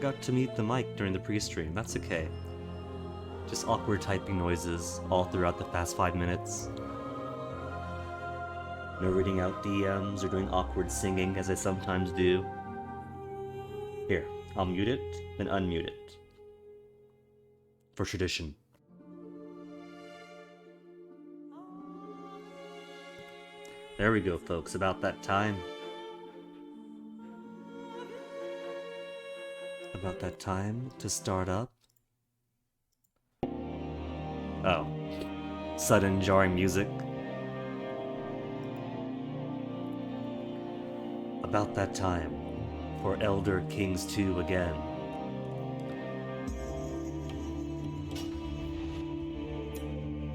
forgot to mute the mic during the pre-stream. That's okay. Just awkward typing noises all throughout the past 5 minutes. No reading out DMs or doing awkward singing as I sometimes do. Here, I'll mute it, then unmute it. For tradition. There we go, folks. About that time. About that time to start up. Oh. Sudden jarring music. About that time for Elder Kings 2 again.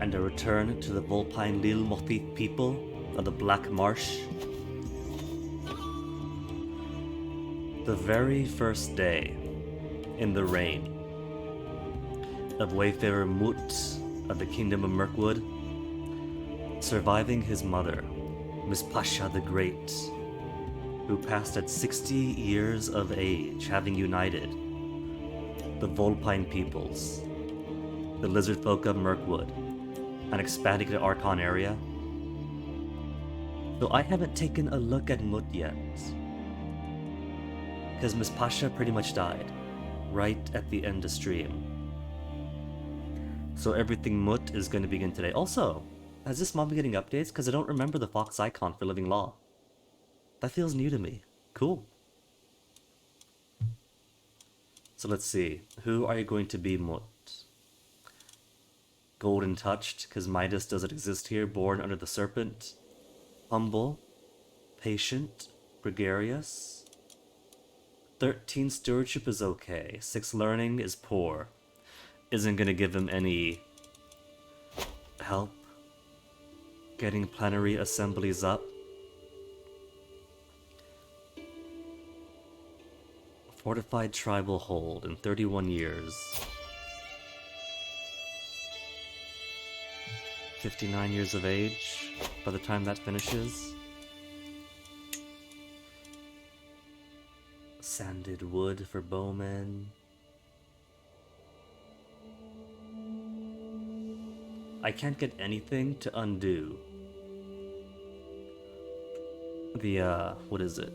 And a return to the Volpine Lil Mothith people of the Black Marsh. The very first day in the reign of Wayfarer Mut of the Kingdom of Mirkwood, surviving his mother, Miss Pasha the Great, who passed at 60 years of age, having united the Volpine peoples, the lizardfolk of Mirkwood, and expanding to the Archon area. Though I haven't taken a look at Mut yet, because Miss Pasha pretty much died right at the end of stream. So everything Mut is going to begin today. Also, has this mom been getting updates? Because I don't remember the Fox icon for Living Law. That feels new to me. Cool. So let's see. Who are you going to be, Mut? Golden Touched, because Midas doesn't exist here. Born under the Serpent. Humble. Patient. Gregarious. 13 Stewardship is okay. 6 Learning is poor. Isn't gonna give him any help getting plenary assemblies up. Fortified tribal hold in 31 years. 59 years of age by the time that finishes. Sanded wood for bowmen. I can't get anything to undo the, what is it?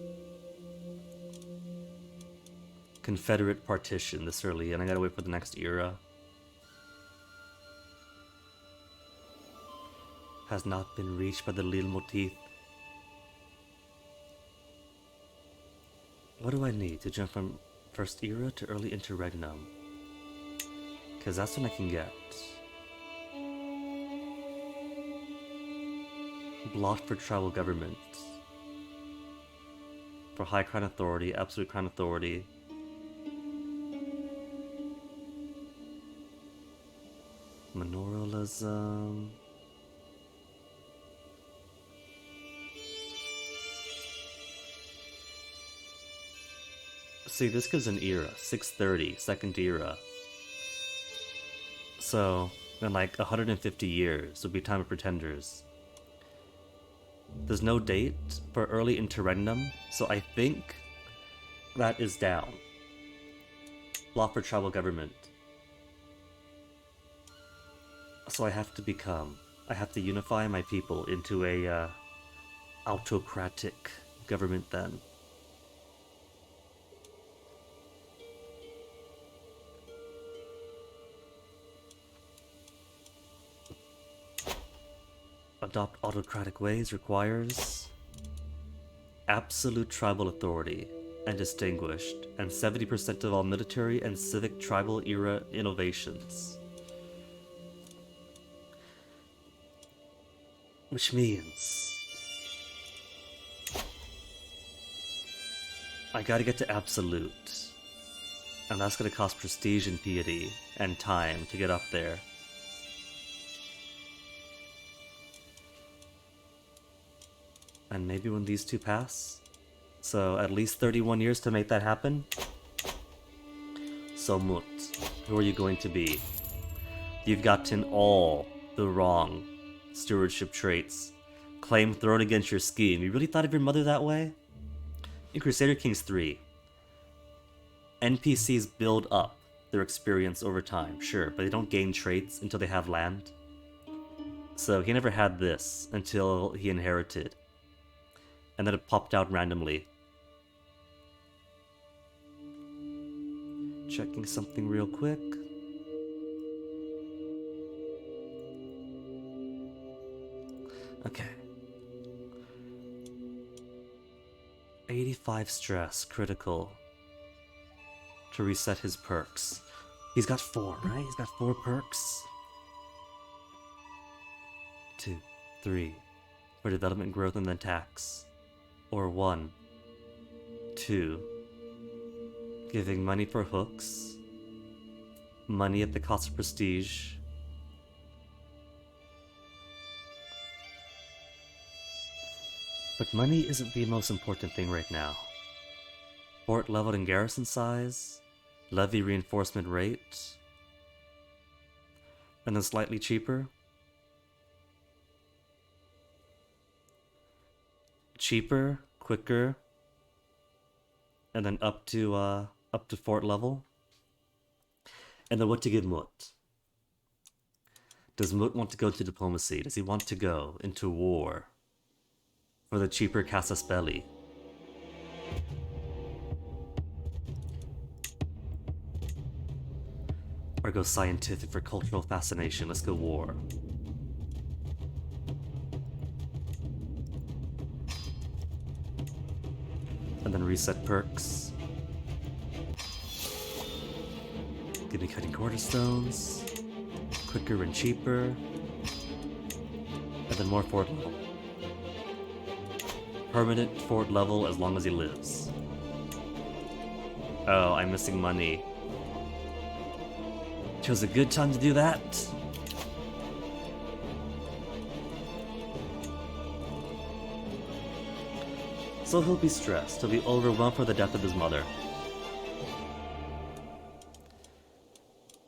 Confederate partition this early, and I gotta wait for the next era. Has not been reached by the Lil Motif. What do I need to jump from first era to early interregnum? Because that's what I can get. Blocked for tribal government. For high crown authority, absolute crown authority. Minoralism. See, this gives an era. 630, second era. So, in like 150 years would be time of pretenders. There's no date for early interregnum, so I think that is down. Law for tribal government. So I have to unify my people into a autocratic government then. Adopt autocratic ways requires absolute tribal authority and distinguished, and 70% of all military and civic tribal era innovations. Which means I gotta get to absolute, and that's gonna cost prestige and piety and time to get up there. And maybe when these two pass. So at least 31 years to make that happen. So Mut, who are you going to be? You've gotten all the wrong stewardship traits. Claim thrown against your scheme. You really thought of your mother that way? In Crusader Kings 3, NPCs build up their experience over time, sure, but they don't gain traits until they have land. So he never had this until he inherited. And then it popped out randomly. Checking something real quick. Okay. 85 stress, critical. To reset his perks. He's got 4, right? He's got 4 perks. 2, 3. For development, growth, and then tax. Or 1, 2. Giving money for hooks. Money at the cost of prestige. But money isn't the most important thing right now. Fort level and garrison size. Levy reinforcement rate. And then slightly cheaper. Cheaper, quicker, and then up to fort level. And then what to give Mut? Does Mut want to go to diplomacy? Does he want to go into war for the cheaper Casus Belli? Or go scientific for cultural fascination? Let's go war. And then reset perks. Give me cutting quarterstones. Quicker and cheaper. And then more fort level. Permanent fort level as long as he lives. Oh, I'm missing money. Chose a good time to do that. So he'll be stressed. He'll be overwhelmed for the death of his mother.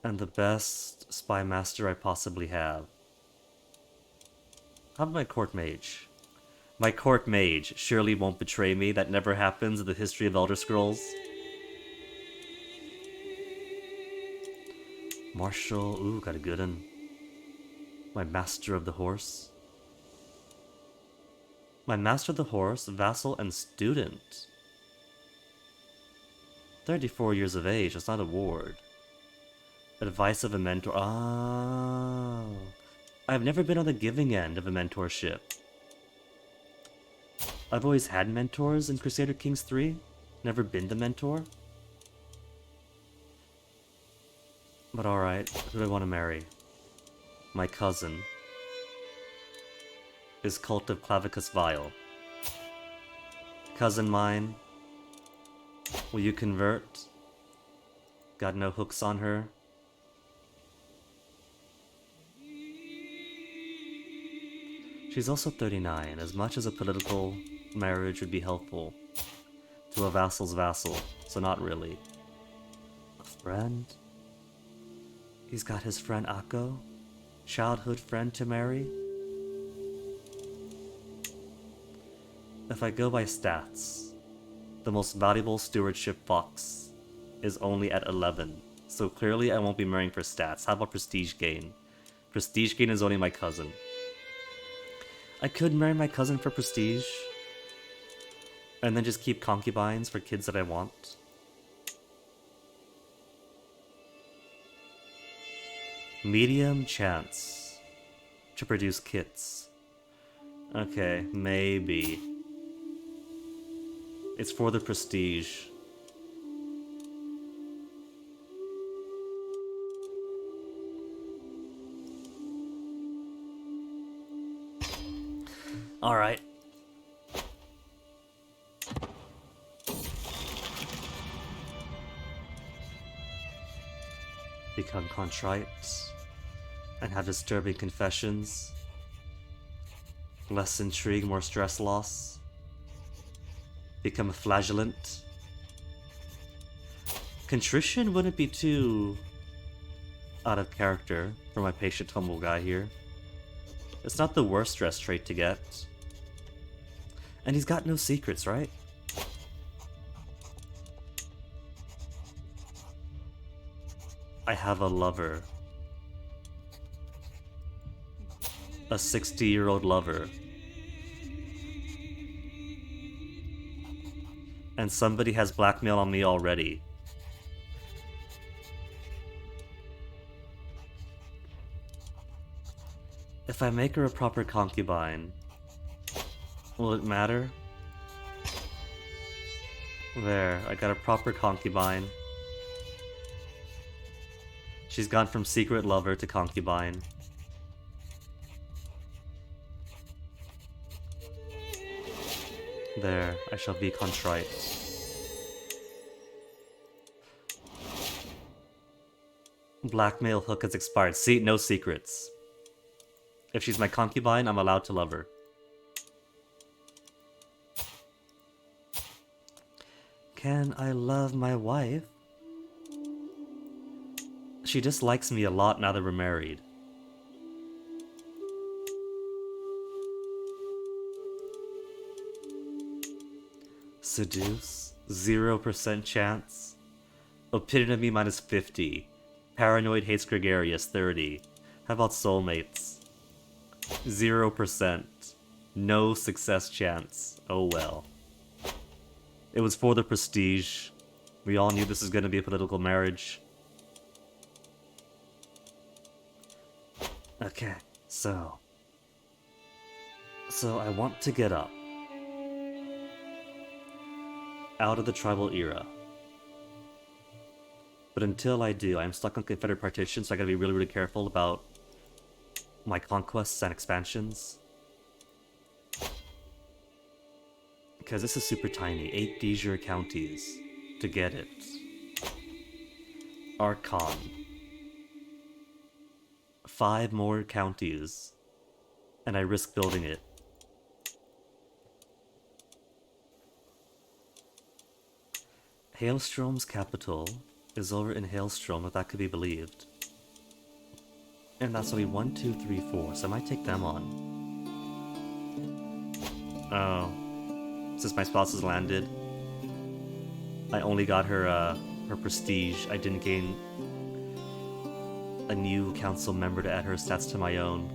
And the best spy master I possibly have. How about my court mage? My court mage surely won't betray me. That never happens in the history of Elder Scrolls. Marshal, ooh, got a good one. My master of the horse. My master of the horse, vassal, and student. 34 years of age, that's not a ward. Advice of a mentor. Oh. I've never been on the giving end of a mentorship. I've always had mentors in Crusader Kings 3. Never been the mentor. But alright, who do I want to marry? My cousin. Is Cult of Clavicus Vile. Cousin mine. Will you convert? Got no hooks on her. She's also 39, as much as a political marriage would be helpful to a vassal's vassal, so not really. A friend? He's got his friend Akko, childhood friend to marry. If I go by stats, the most valuable stewardship fox is only at 11, so clearly I won't be marrying for stats. How about prestige gain? Prestige gain is only my cousin. I could marry my cousin for prestige, and then just keep concubines for kids that I want. Medium chance to produce kits. Okay, maybe. It's for the prestige. Alright. Become contrite and have disturbing confessions. Less intrigue, more stress loss. Become a flagellant. Contrition wouldn't be too out of character for my patient humble guy here. It's not the worst stress trait to get. And he's got no secrets, right? I have a lover. A 60-year-old lover. And somebody has blackmail on me already. If I make her a proper concubine, will it matter? There, I got a proper concubine. She's gone from secret lover to concubine. There, I shall be contrite. Blackmail hook has expired. See, no secrets. If she's my concubine, I'm allowed to love her. Can I love my wife? She dislikes me a lot now that we're married. Seduce? 0% chance? Epitome minus 50. Paranoid hates gregarious 30. How about soulmates? 0%. No success chance. Oh well. It was for the prestige. We all knew this was going to be a political marriage. Okay, so I want to get up. Out of the tribal era. But until I do, I'm stuck on Confederate partition, so I gotta be really, really careful about my conquests and expansions. Because this is super tiny. 8 de jure counties to get it. Archon. 5 more counties. And I risk building it. Hailstrom's capital is over in Hailstrom, if that could be believed. And that's only 1, 2, 3, 4, so I might take them on. Oh. Since my spouse has landed, I only got her, her prestige. I didn't gain a new council member to add her stats to my own.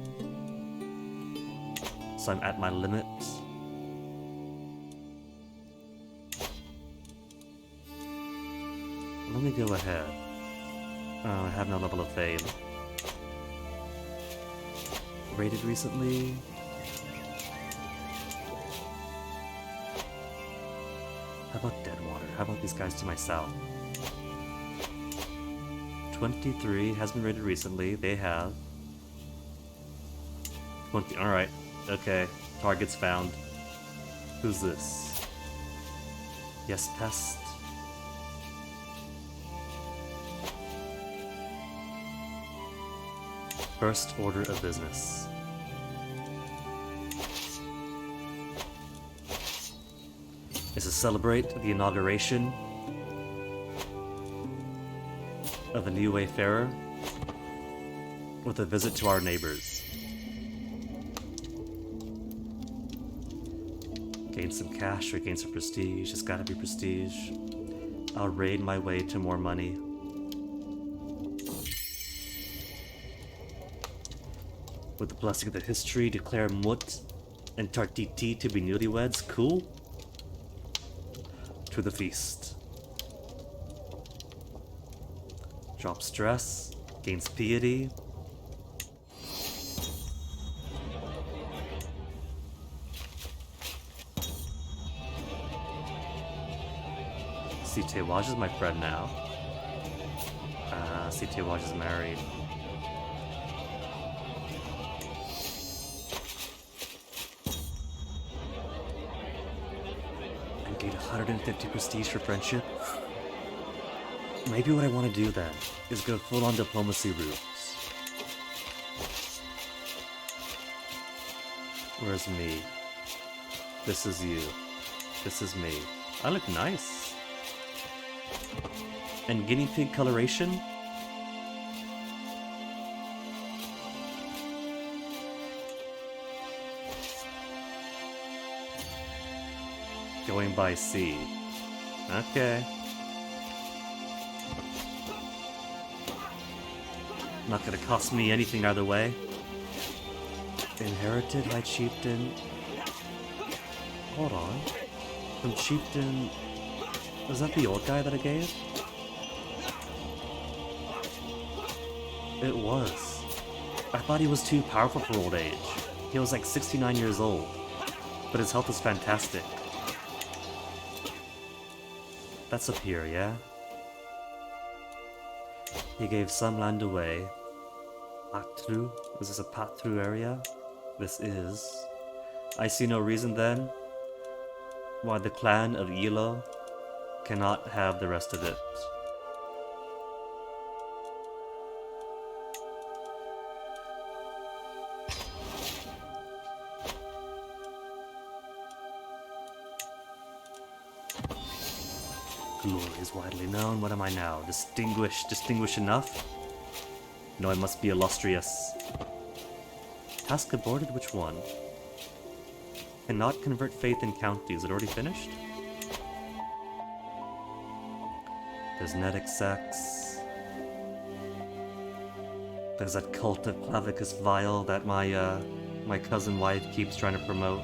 So I'm at my limit. Let me go ahead. Oh, I have no level of fame. Rated recently? How about Deadwater? How about these guys to my south? 23 has been rated recently. They have 20. Alright. Okay. Targets found. Who's this? Yes, Pest. First order of business. Is to celebrate the inauguration of a new wayfarer with a visit to our neighbors. Gain some cash or gain some prestige. It's gotta be prestige. I'll raid my way to more money. With the blessing of the history, declare Mut and Tartiti to be newlyweds. Cool. To the feast. Drop stress. Gains piety. Tewaj is my friend now. Tewaj is married. And gain 150 prestige for friendship. Maybe what I want to do then is go full on diplomacy routes. Where's me? This is you. This is me. I look nice. And guinea pig coloration? Going by sea. Okay. Not gonna cost me anything either way. Inherited High Chieftain. Hold on. From Chieftain... Was that the old guy that I gave? It was. I thought he was too powerful for old age. He was like 69 years old. But his health is fantastic. That's up here, yeah? He gave some land away. Patru? Is this a Patru area? This is. I see no reason then why the clan of Elo cannot have the rest of it. Glory is widely known. What am I now? Distinguished? Distinguished enough? No, I must be illustrious. Task aborted? Which one? Cannot convert faith in county. Is it already finished? Cosmetic sex. There's that cult of Clavicus Vile that my cousin wife keeps trying to promote.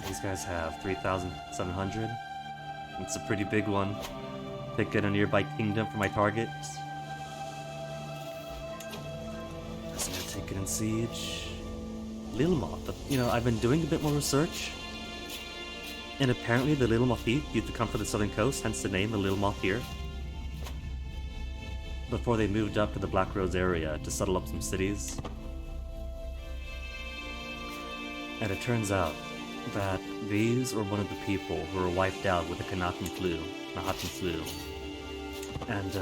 These guys have 3,700. It's a pretty big one. Pick a nearby kingdom for my targets. Isn't it taken in siege? Little Moth. You know, I've been doing a bit more research. And apparently the Little Moth used to come from the southern coast, hence the name, the Little Moth here. Before they moved up to the Black Rose area to settle up some cities. And it turns out that these were one of the people who were wiped out with the Nahattan flu. And,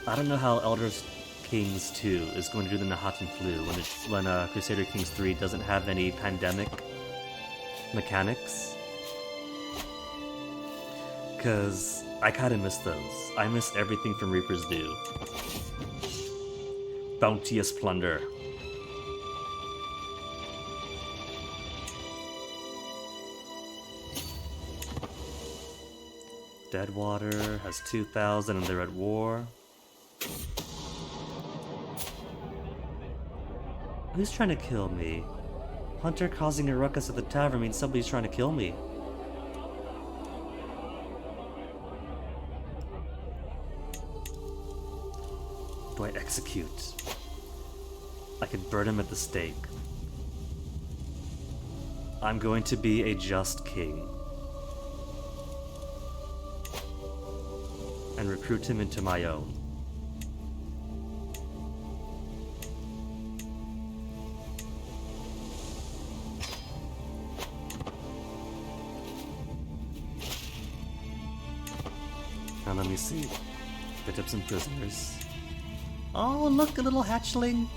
I don't know how Elders Kings 2 is going to do the Nahattan flu when Crusader Kings 3 doesn't have any pandemic mechanics. Cause I kinda miss those. I miss everything from Reaper's Due. Bounteous plunder. Deadwater has 2,000 and they're at war. Who's trying to kill me? Hunter causing a ruckus at the tavern means somebody's trying to kill me. Do I execute? I could burn him at the stake. I'm going to be a just king. And recruit him into my own. Now let me see. Picked up some prisoners. Oh, look, a little hatchling.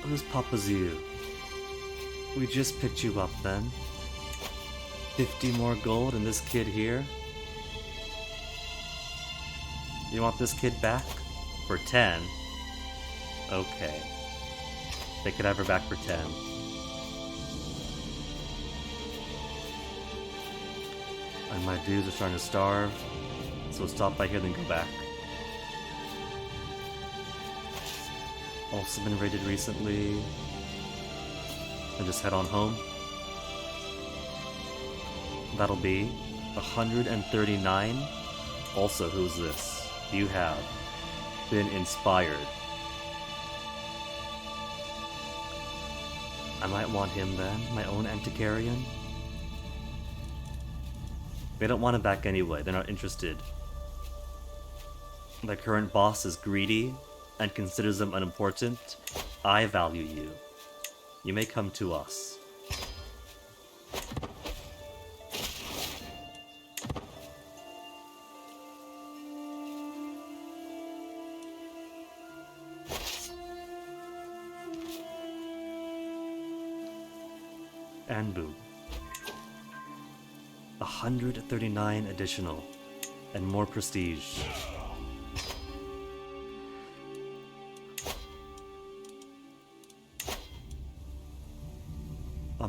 Who's Papazu? We just picked you up then. 50 more gold and this kid here. You want this kid back? For 10? Okay. They could have her back for 10. And my dudes are starting to starve, so stop by here then go back. Also been raided recently. And just head on home. That'll be 139. Also, who's this? You have been inspired. I might want him then, my own Antiquarian. They don't want him back anyway, they're not interested. The current boss is greedy and considers them unimportant. I value you. You may come to us. And boom. 139 additional and more prestige.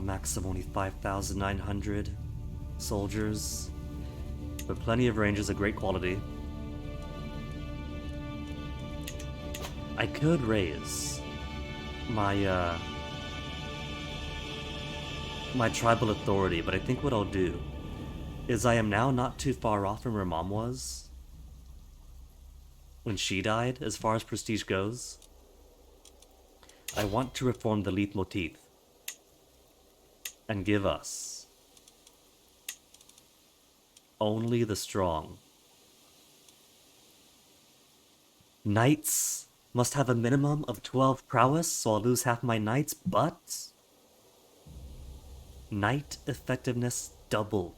Max of only 5,900 soldiers. But plenty of rangers of great quality. I could raise my my tribal authority, but I think what I'll do is I am now not too far off from where Mom was when she died, as far as prestige goes. I want to reform the leitmotif and give us only the strong. Knights must have a minimum of 12 prowess, so I'll lose half my knights, but knight effectiveness doubled.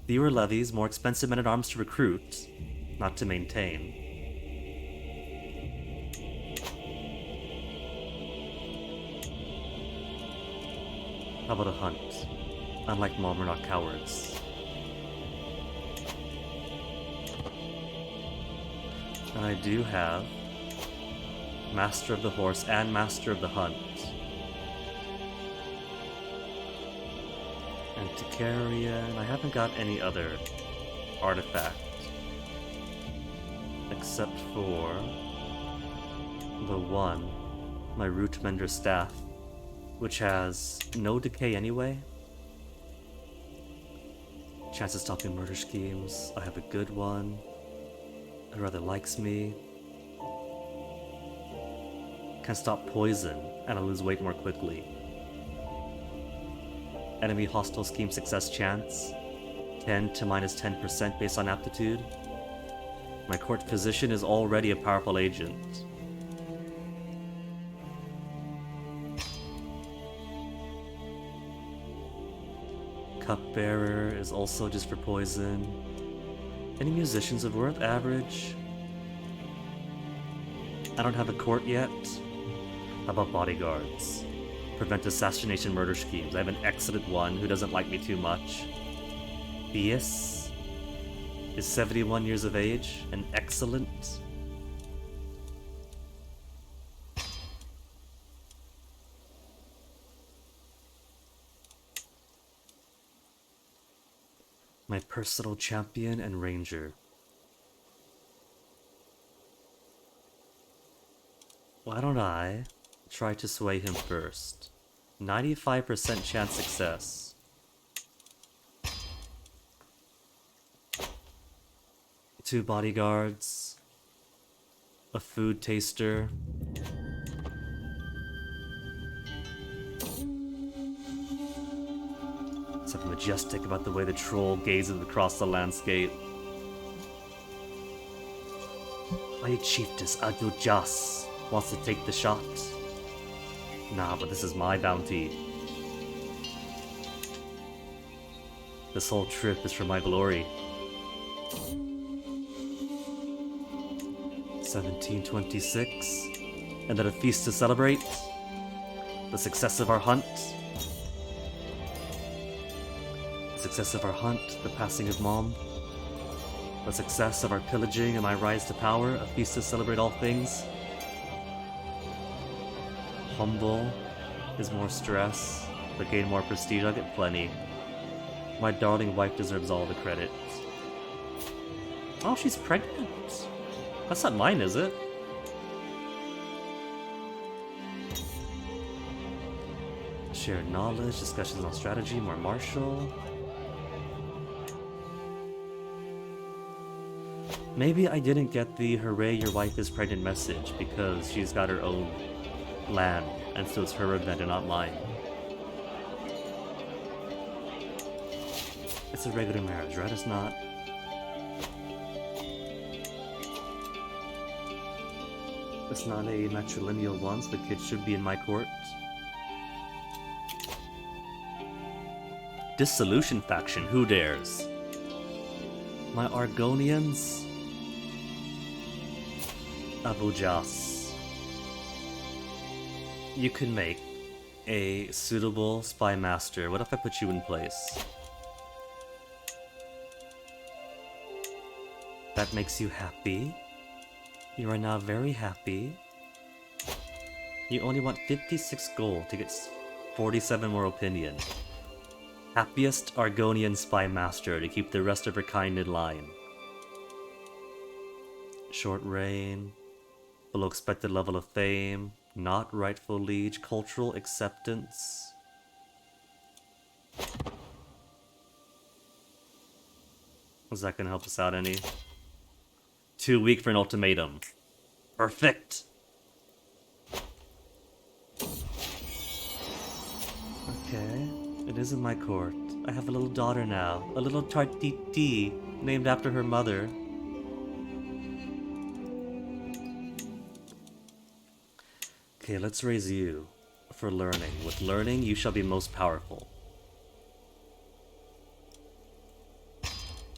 Fewer levies, more expensive men-at-arms to recruit, not to maintain. How about a hunt? Unlike Mom, we're not cowards. And I do have Master of the Horse and Master of the Hunt. Antiquarian. I haven't got any other artifact except for the one, my Root Mender Staff, which has no decay anyway. Chance of stopping murder schemes. I have a good one. Who rather likes me. Can stop poison, and I lose weight more quickly. Enemy hostile scheme success chance 10 to minus 10% based on aptitude. My court physician is already a powerful agent. Cupbearer is also just for poison. Any musicians of worth? Average. I don't have a court yet. How about bodyguards? Prevent assassination murder schemes. I have an excellent one who doesn't like me too much. Bias is 71 years of age and excellent. My personal champion and ranger. Why don't I try to sway him first? 95% chance success. Two bodyguards. A food taster. Something majestic about the way the troll gazes across the landscape. My chiefess Adujas wants to take the shot. Nah, but this is my bounty. This whole trip is for my glory. 1726. And then a feast to celebrate the success of our hunt. The success of our hunt, the passing of Mom. The success of our pillaging and my rise to power, a feast to celebrate all things. Humble is more stress, but gain more prestige. I'll get plenty. My darling wife deserves all the credit. Oh, she's pregnant. That's not mine, is it? Shared knowledge, discussions on strategy, more martial. Maybe I didn't get the hooray your wife is pregnant message because she's got her own land, and so it's her event and not mine. It's a regular marriage, right? It's not. It's not a matrilineal one, so the kid should be in my court. Dissolution faction, who dares? My Argonians? Abujas. You can make a suitable spy master. What if I put you in place? That makes you happy. You are now very happy. You only want 56 gold to get 47 more opinion. Happiest Argonian spy master to keep the rest of her kind in line. Short reign. Below expected level of fame. Not rightful liege. Cultural acceptance. Is that gonna help us out any? Too weak for an ultimatum. Perfect! Okay, it is in my court. I have a little daughter now. A little Tartiti, named after her mother. Okay, let's raise you for learning. With learning, you shall be most powerful.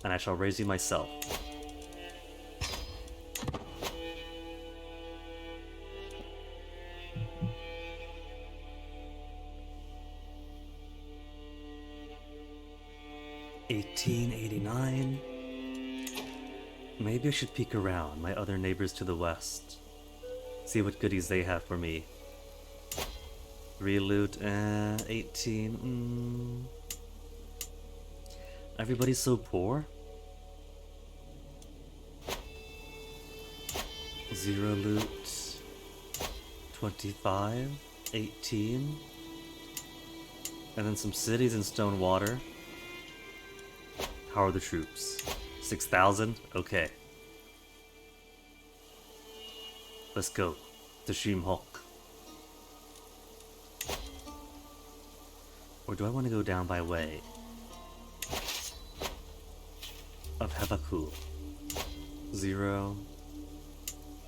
And I shall raise you myself. $18.89. Maybe I should peek around my other neighbors to the west. See what goodies they have for me. 3 loot, 18. Everybody's so poor. 0 loot. 25. 18. And then some cities in stone water. How are the troops? 6,000? Okay. Let's go to Shimhok. Or do I want to go down by way of Hebaku? 0,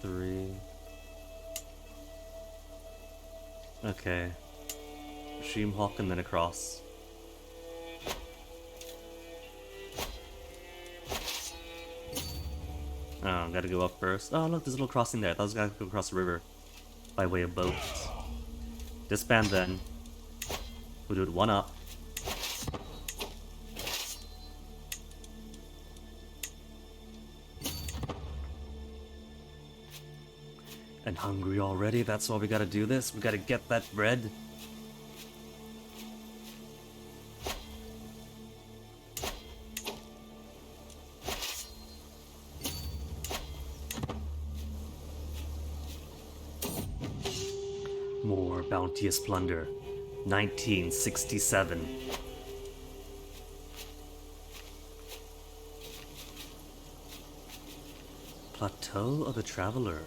3. Okay. Shimhok and then across. Oh, gotta go up first. Oh, look, there's a little crossing there. I thought I was gonna go across the river by way of boat. Disband then. We'll do it 1 up. And hungry already, that's why we gotta do this. We gotta get that bread. More bounteous plunder. 1967. Plateau of the Traveler.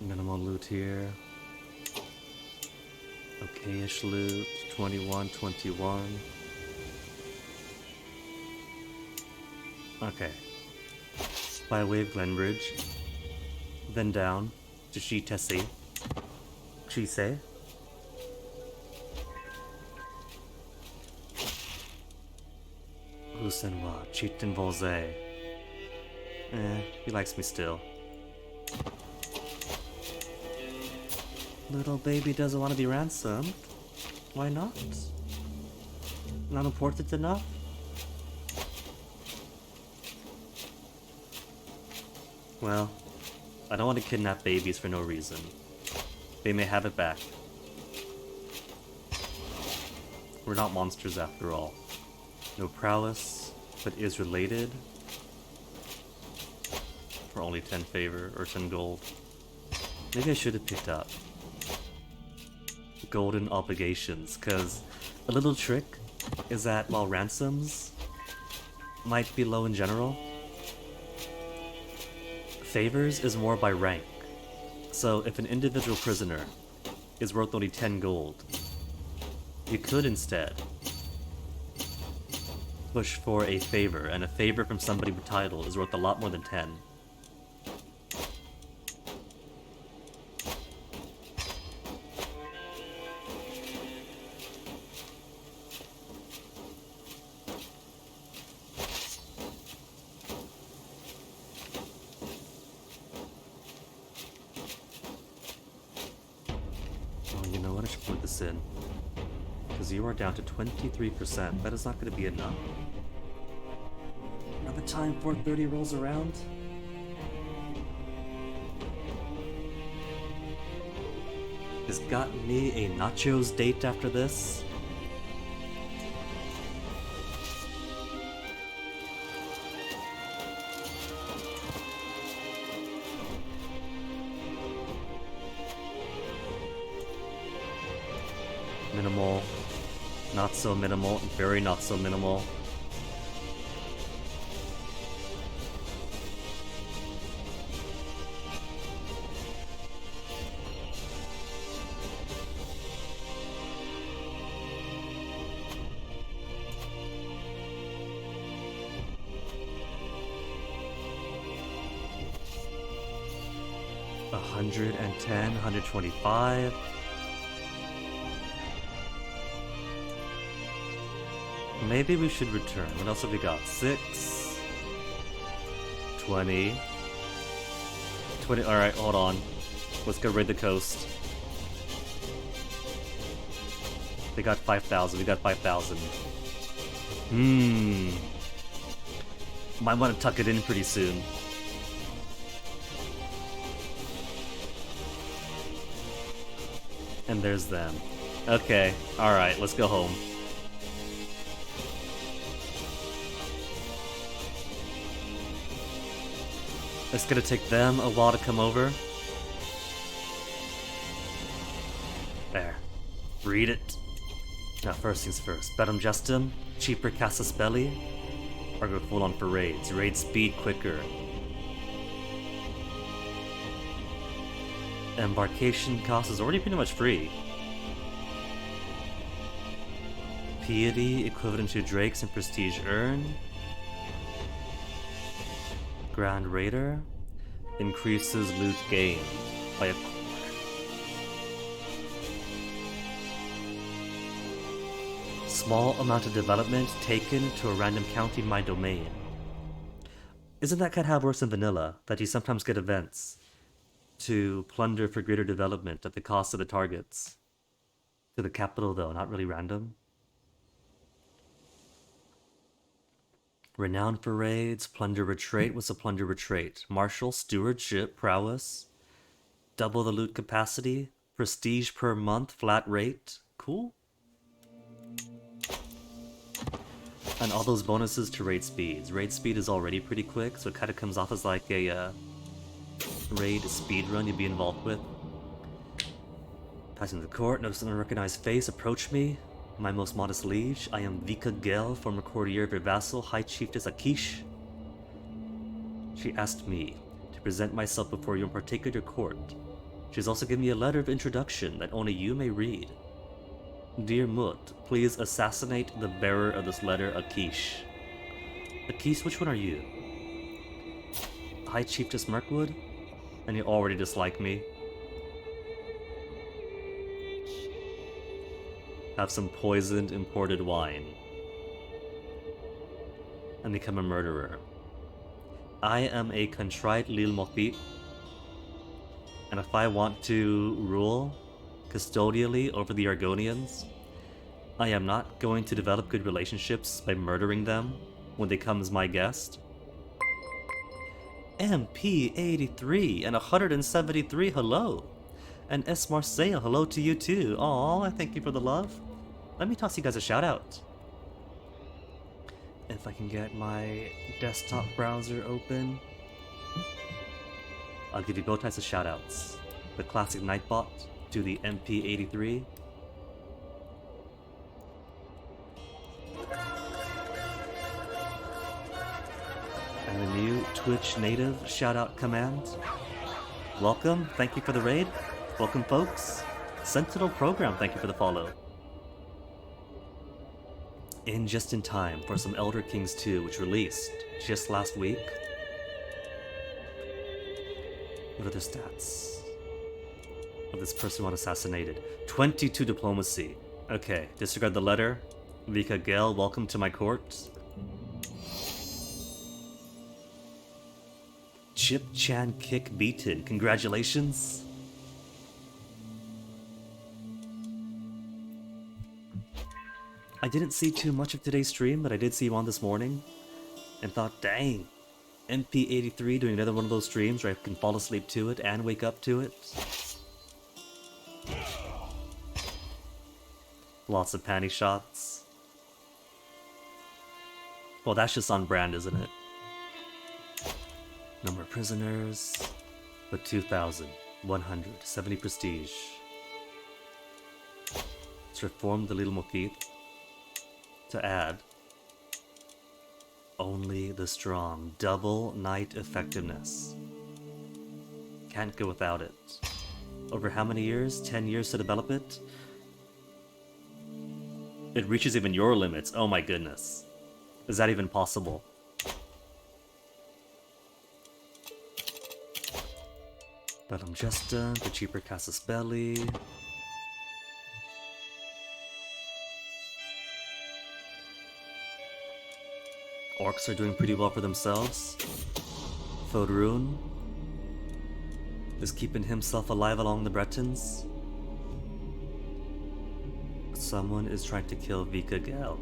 Minimal loot here. Okay-ish loot. 21, 21. Okay. By way of Glenbridge. Then down to Shitese. Chise. Lusenwa, Chitin Volze. He likes me still. Little baby doesn't want to be ransomed. Why not? Not important enough? Well, I don't want to kidnap babies for no reason. They may have it back. We're not monsters after all. No prowess, but is related. For only 10 favor, or 10 gold. Maybe I should have picked up golden obligations, because a little trick is that while ransoms might be low in general, favors is more by rank. So if an individual prisoner is worth only 10 gold, you could instead push for a favor, and a favor from somebody with title is worth a lot more than 10. You are down to 23%. That is not going to be enough. By the time 430 rolls around, has gotten me a nachos date after this. Minimal, not so minimal, very not so minimal. $110, $125. Maybe we should return. What else have we got? 6, 20, 20. Alright, hold on. Let's go raid the coast. They got 5,000. We got 5,000. Might want to tuck it in pretty soon. And there's them. Okay, alright, let's go home. It's gonna take them a while to come over. There. Read it. Now, first things first. Bedum Justum, cheaper Cassus Belli, or go full on for raids. Raid speed quicker. Embarkation cost is already pretty much free. Piety, equivalent to Drakes and Prestige earn. Grand Raider, increases loot gain by a small amount of development taken to a random county in my domain. Isn't that kind of how it works in vanilla, that you sometimes get events to plunder for greater development at the cost of the targets? To the capital though, not really random. Renown for raids, plunder retreat. What's a plunder retreat? Martial, stewardship, prowess, double the loot capacity, prestige per month, flat rate. Cool. And all those bonuses to raid speeds. Raid speed is already pretty quick, so it kind of comes off as like a raid speed run you'd be involved with. Passing the court, notice an unrecognized face approach me. My most modest liege, I am Vika Gel, former courtier of your vassal, High Chiefess Akish. She asked me to present myself before you and partake of your court. She has also given me a letter of introduction that only you may read. Dear Mut, please assassinate the bearer of this letter, Akish. Akish, which one are you? High Chiefess Mirkwood? And you already dislike me? Have some poisoned imported wine and become a murderer. I am a contrite Lil Mothi, and if I want to rule custodially over the Argonians, I am not going to develop good relationships by murdering them when they come as my guest. MP83 and 173, hello! And S. Marseille, hello to you too. Aw, thank you for the love. Let me toss you guys a shout out. If I can get my desktop browser open, I'll give you both types of shout outs. The classic Nightbot to the MP83. And the new Twitch native shout out command. Welcome, thank you for the raid. Welcome folks. Sentinel Program, thank you for the follow. Just in time for some Elder Kings 2, which released just last week. What are the stats of this person who assassinated? 22 diplomacy. Okay, disregard the letter. Vika Gale, welcome to my court. Chip Chan Kick beaten. Congratulations. I didn't see too much of today's stream, but I did see you on this morning, and thought, dang, MP83 doing another one of those streams where I can fall asleep to it and wake up to it. Lots of panty shots. Well, that's just on brand, isn't it? Number of prisoners, but 2,170 prestige. Let's reform the little Mokith to add only the strong, double night effectiveness. Can't go without it. Over how many years? 10 years to develop it? It reaches even your limits. Oh my goodness. Is that even possible? But I'm just done. The cheaper Casus Belli. Orcs are doing pretty well for themselves. Fodrun is keeping himself alive along the Bretons. Someone is trying to kill Vika Gel,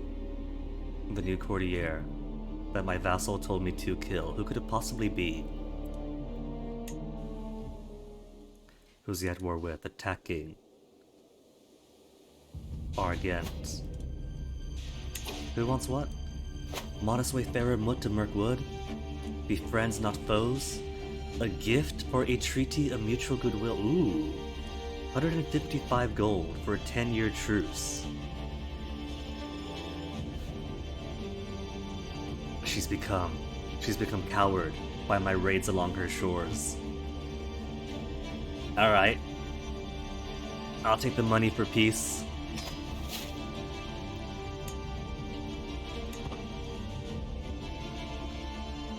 the new courtier that my vassal told me to kill. Who could it possibly be? Who's he at war with? Attacking Argent. Who wants what? Modest wayfarer Mut to Mirkwood? Be friends, not foes? A gift for a treaty of mutual goodwill. Ooh. 155 gold for a 10-year truce. She's become coward by my raids along her shores. Alright. I'll take the money for peace.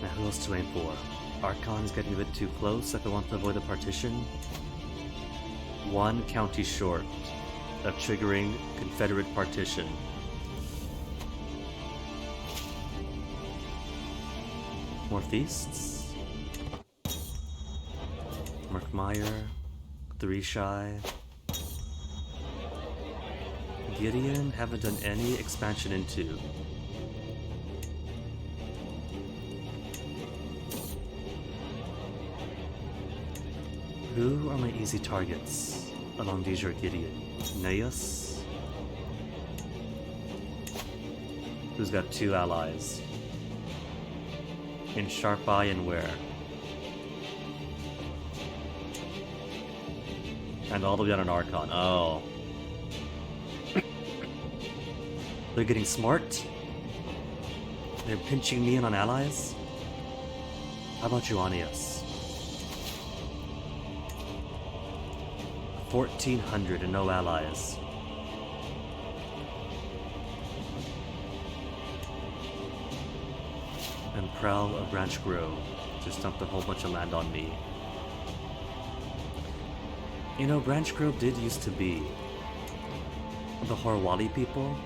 Now who else to aim for? Archon's getting a bit too close if I want to avoid the partition. One county short of triggering Confederate partition. More feasts? Murkmire, 3 shy. Gideon, haven't done any expansion into. Who are my easy targets along Dijon Gideon? Neus, who's got 2 allies. In Sharp Eye and Where. And all the way on an Archon. Oh. They're getting smart. They're pinching me in on allies. How about you, Anius? 1,400 and no allies. And Prowl of Branch Grove just dumped a whole bunch of land on me. You know, Branch Grove did used to be the Horwali people.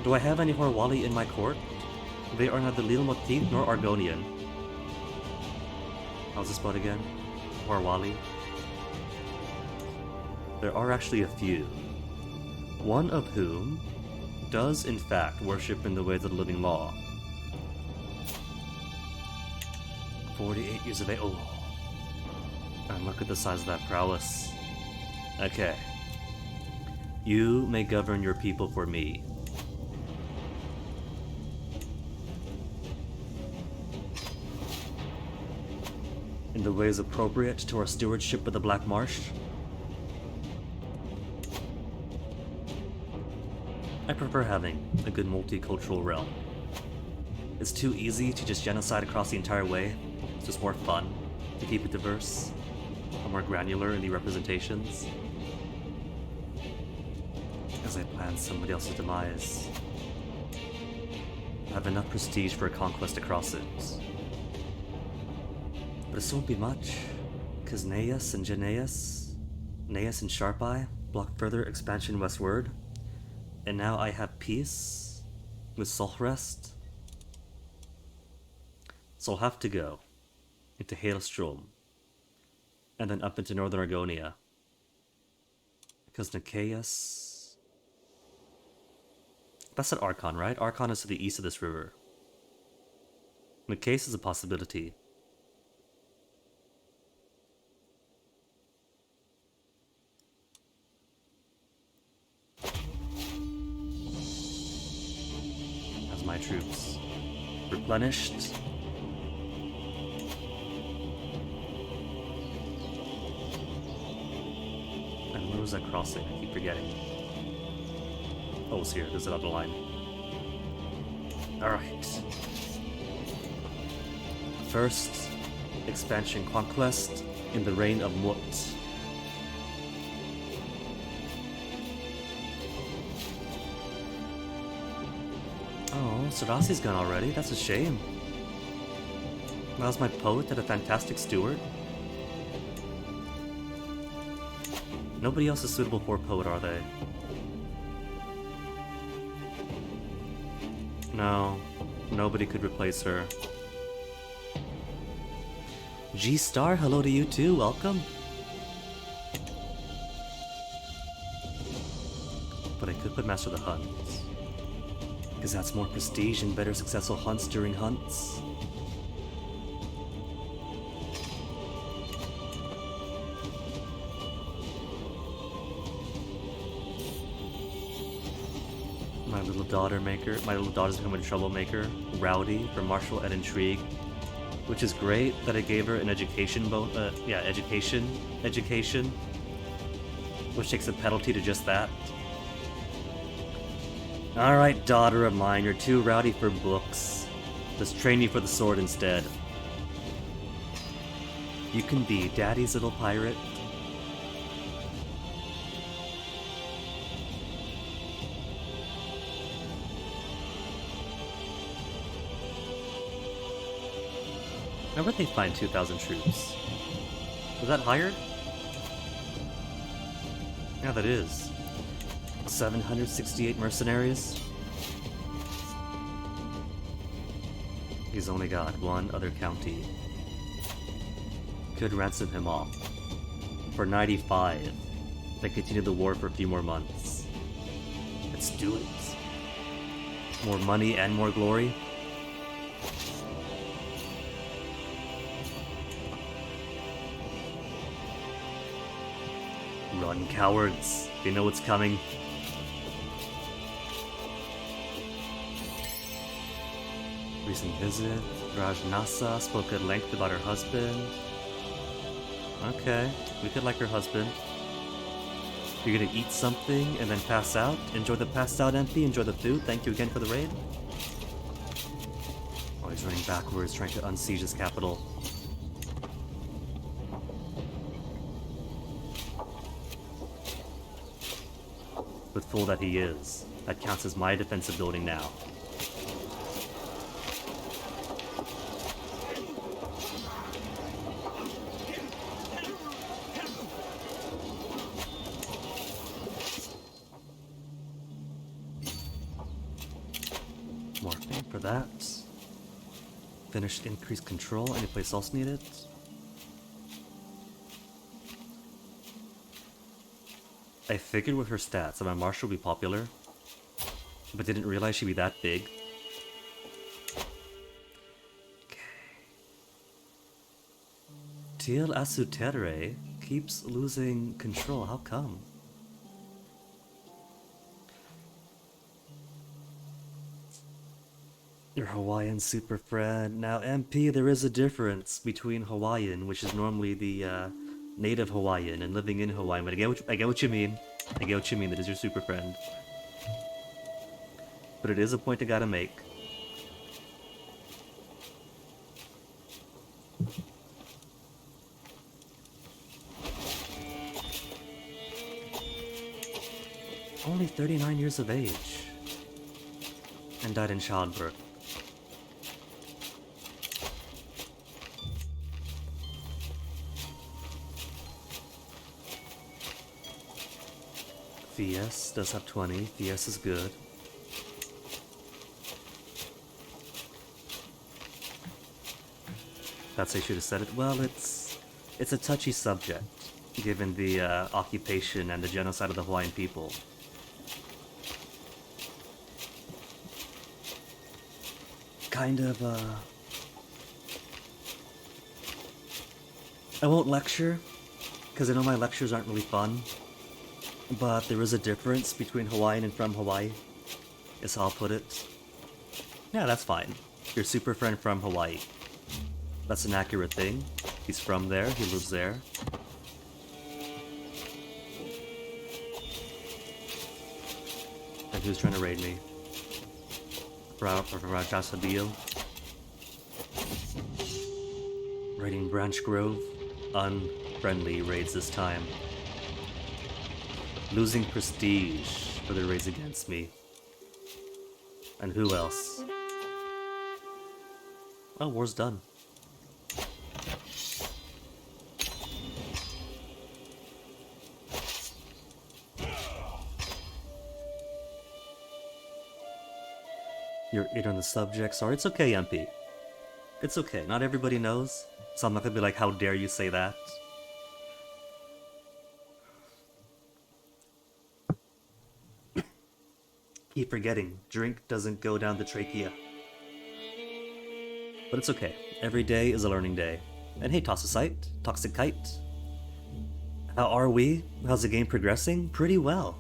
Do I have any Horwali in my court? They are neither Lil Motif nor Argonian. How's this spot again? Horwali. There are actually a few. One of whom does in fact worship in the ways of the living law. 48 years of age. Oh. And look at the size of that prowess. Okay. You may govern your people for me. In the ways appropriate to our stewardship of the Black Marsh. I prefer having a good multicultural realm. It's too easy to just genocide across the entire way. It's just more fun to keep it diverse, or more granular in the representations. As I plan somebody else's demise, I have enough prestige for a conquest across it. But this won't be much, because Neus and Janaeus, Neus and Sharp Eye block further expansion westward, and now I have peace with Solrest. So I'll have to go into Hailstrom, and then up into Northern Argonia. Because Nicaeus... That's at Archon, right? Archon is to the east of this river. Nicaeus is a possibility. my troops replenished. And where was that crossing? I keep forgetting. Oh, it's here. There's another line. Alright. First expansion conquest in the reign of Mut. Oh, Sarasi's gone already? That's a shame. That was my poet and a fantastic steward. Nobody else is suitable for a poet, are they? No, nobody could replace her. G-Star, hello to you too, welcome. But I could put Master of the Hunts, because that's more prestige and better successful hunts during hunts. My little daughter's becoming a troublemaker. Rowdy for martial and intrigue. Which is great that I gave her an education education. Which takes a penalty to just that. Alright, daughter of mine, you're too rowdy for books. Let's train you for the sword instead. You can be Daddy's little pirate. How would they find 2,000 troops? Was that hired? Yeah, that is. 768 mercenaries? He's only got one other county. Could ransom him off. For 95. Then continue the war for a few more months. Let's do it. More money and more glory? Run, cowards. They know what's coming. Recent visit. Rajnasa spoke at length about her husband. Okay, we could like her husband. You're gonna eat something and then pass out? Enjoy the passed out MP, enjoy the food. Thank you again for the raid. Oh, he's running backwards, trying to unsiege his capital. But fool that he is, that counts as my defensive building now. More thing for that. Finish increased control. Any place else needed? I figured with her stats that my marshal would be popular, but didn't realize she'd be that big. Okay. Tiel Asutere keeps losing control. How come? Your Hawaiian super friend. Now, MP, there is a difference between Hawaiian, which is normally the native Hawaiian, and living in Hawaiian. But I get what you mean. I get what you mean. That is your super friend. But it is a point I gotta make. Only 39 years of age. And died in childbirth. VS does have 20. VS is good. Perhaps I should have said it. Well, it's a touchy subject, given the occupation and the genocide of the Hawaiian people. Kind of, I won't lecture, because I know my lectures aren't really fun. But there is a difference between Hawaiian and from Hawaii, is how I'll put it. Yeah, that's fine. Your super friend from Hawaii. That's an accurate thing. He's from there, he lives there. And who's trying to raid me? Rajasadil. Raiding Branch Grove. Unfriendly raids this time. Losing prestige for the raids against me. And who else? Oh, war's done. You're in on the subject. Sorry, it's okay, MP. It's okay. Not everybody knows. So I'm not gonna be like, how dare you say that? Keep forgetting. Drink doesn't go down the trachea. But it's okay. Every day is a learning day. And hey, Toxic Kite. How are we? How's the game progressing? Pretty well.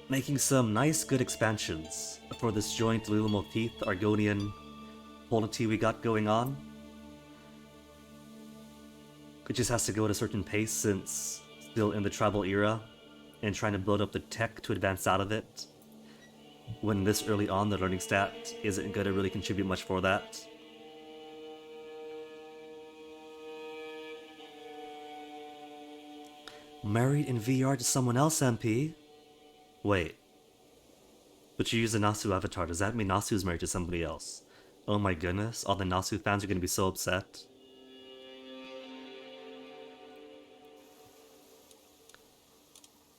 Making some nice, good expansions for this joint Lulimo Teeth Argonian polity we got going on. It just has to go at a certain pace since still in the tribal era and trying to build up the tech to advance out of it. When this early on, the learning stat isn't going to really contribute much for that. Married in VR to someone else, MP? Wait. But you use a Nasu avatar, does that mean Nasu's married to somebody else? Oh my goodness, all the Nasu fans are going to be so upset.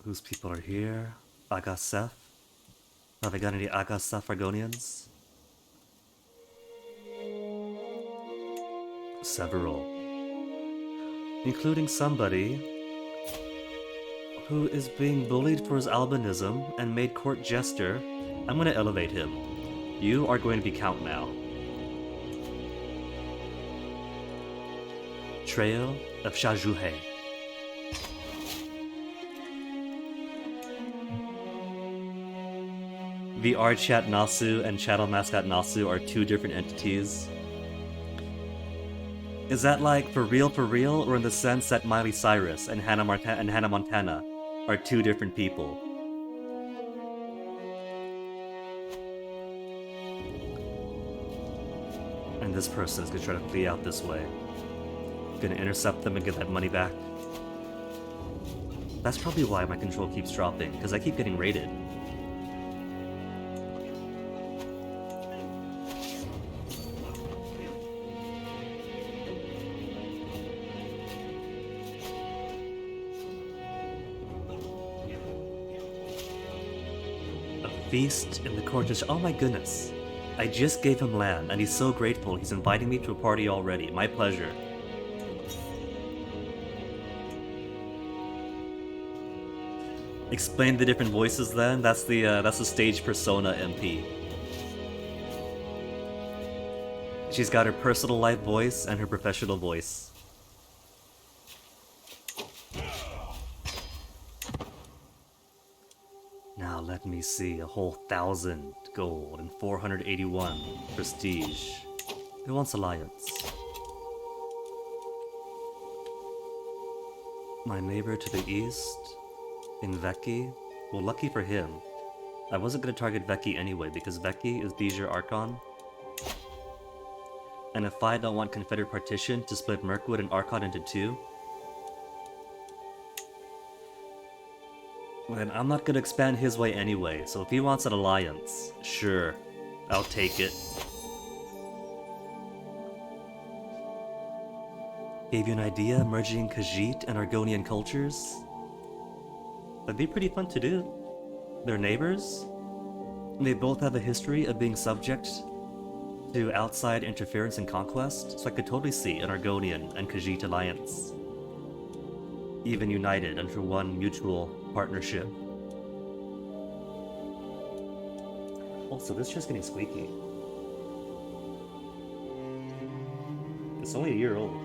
Whose people are here? Aga Seth? Have I got any Aga Seth Argonians? Several. Including somebody who is being bullied for his albinism and made court jester. I'm gonna elevate him. You are going to be Count now. Trail of Shajuhe. VR Chat Nasu and Channel Mascot Nasu are two different entities. Is that like for real, or in the sense that Miley Cyrus and Hannah Montana are two different people? And this person is gonna try to flee out this way. Gonna intercept them and get that money back. That's probably why my control keeps dropping, because I keep getting raided. Feast in the court. Oh my goodness. I just gave him land, and he's so grateful. He's inviting me to a party already. My pleasure. Explain the different voices then? That's the stage persona MP. She's got her personal life voice and her professional voice. Now let me see, a whole 1,000 gold and 481 prestige. Who wants alliance? My neighbor to the east, in Veki. Well, lucky for him. I wasn't going to target Veki anyway, because Veki is Bijir Archon. And if I don't want Confederate Partition to split Mirkwood and Archon into two, then I'm not going to expand his way anyway, so if he wants an alliance, sure, I'll take it. Gave you an idea, merging Khajiit and Argonian cultures? That'd be pretty fun to do. They're neighbors. They both have a history of being subject to outside interference and conquest, so I could totally see an Argonian and Khajiit alliance. Even united under one mutual partnership. Also, this chair's getting squeaky. It's only a year old.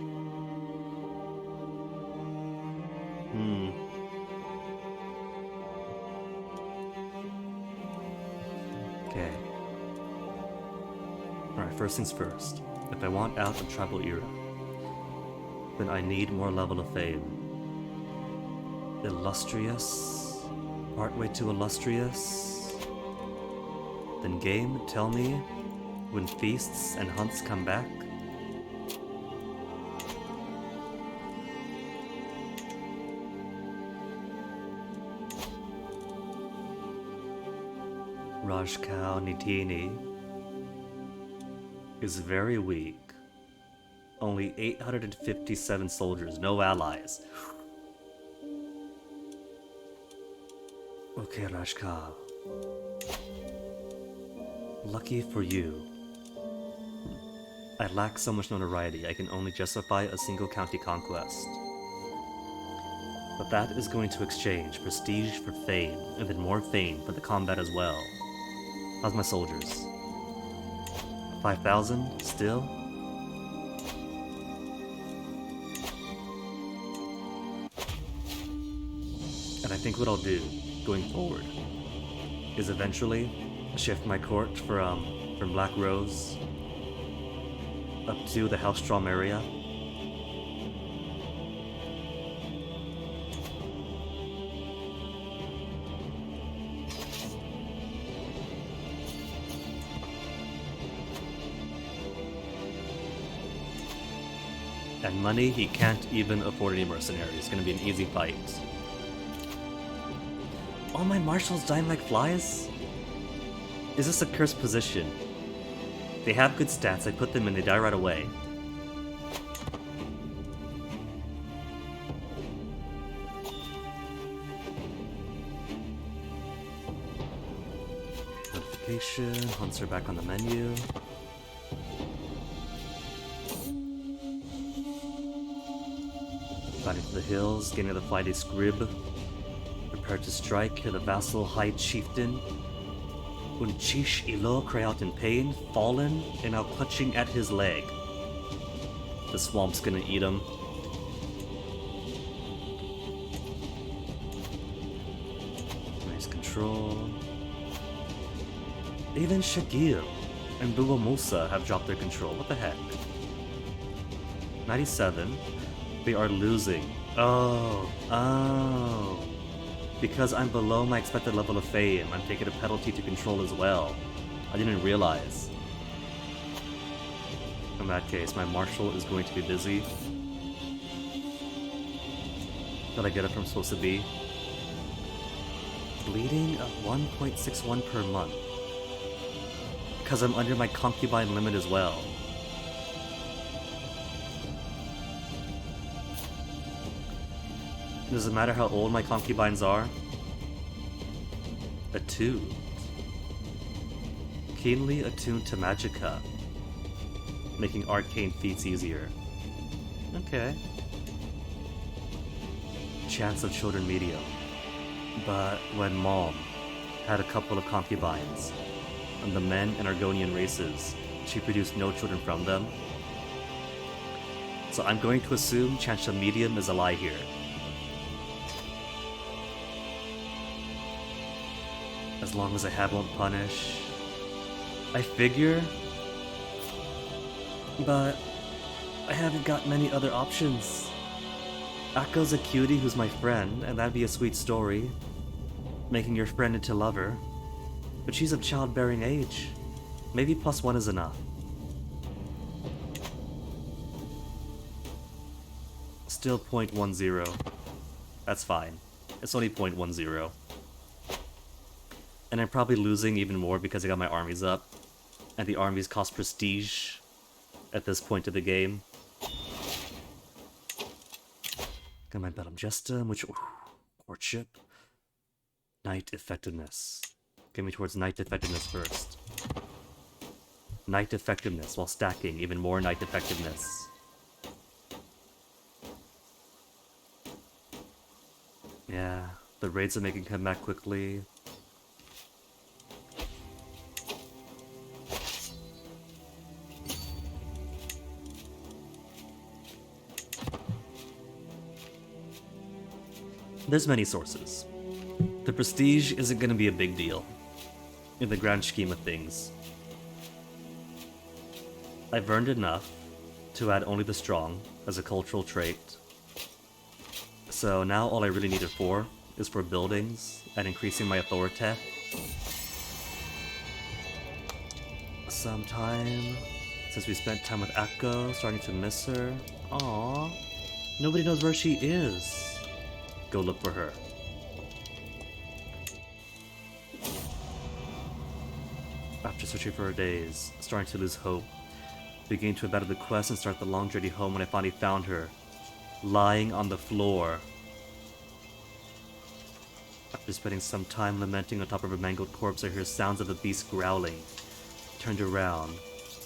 Okay. Alright, first things first. If I want out of Tribal Era, then I need more level of fame. Illustrious? Partway to Illustrious? Then game, tell me when feasts and hunts come back? Rajkal Nitini is very weak. Only 857 soldiers, no allies. Okay, Rajkal. Lucky for you. I lack so much notoriety, I can only justify a single county conquest. But that is going to exchange prestige for fame, and then more fame for the combat as well. How's my soldiers? 5,000 still? And I think what I'll do, going forward, is eventually shift my court from Black Rose up to the Hellstrom area. And money, he can't even afford any mercenaries. It's gonna be an easy fight. All my marshals dying like flies? Is this a cursed position? They have good stats, I put them in, they die right away. Notification, hunts are back on the menu. Fighting to the hills, getting the fight a scrib. Prepare to strike, hear the vassal high chieftain. Unchish Ilo cry out in pain, fallen, and now clutching at his leg. The swamp's gonna eat him. Nice control. Even Shagir and Bua Musa have dropped their control. What the heck? 97. They are losing. Oh. Because I'm below my expected level of fame, I'm taking a penalty to control as well. I didn't realize. In that case, my marshal is going to be busy. Did I get it from supposed to be? Bleeding at 1.61 per month. Because I'm under my concubine limit as well. Does it matter how old my concubines are? Attuned. Keenly attuned to magicka. Making arcane feats easier. Okay. Chance of children medium. But when Mom had a couple of concubines, and the men and Argonian races, she produced no children from them. So I'm going to assume chance of medium is a lie here. As long as I have won't punish. I figure. But I haven't got many other options. Akko's a cutie who's my friend, and that'd be a sweet story. Making your friend into lover. But she's of childbearing age. Maybe +1 is enough. Still 0.10. That's fine. It's only 0.10. And I'm probably losing even more because I got my armies up. And the armies cost prestige at this point of the game. Got my Bellum Gestum, which... Ooh, courtship. Knight effectiveness. Get me towards knight effectiveness first. Knight effectiveness while stacking even more knight effectiveness. Yeah, the raids are making come back quickly. There's many sources. The prestige isn't going to be a big deal. in the grand scheme of things. I've earned enough to add only the strong as a cultural trait. So now all I really need it for is for buildings and increasing my authority. Sometime since we spent time with Akko, starting to miss her. Aww. Nobody knows where she is. Go look for her. After searching for her days, starting to lose hope, beginning to abandon the quest and start the long journey home when I finally found her, lying on the floor. After spending some time lamenting on top of her mangled corpse, I hear sounds of the beast growling. Turned around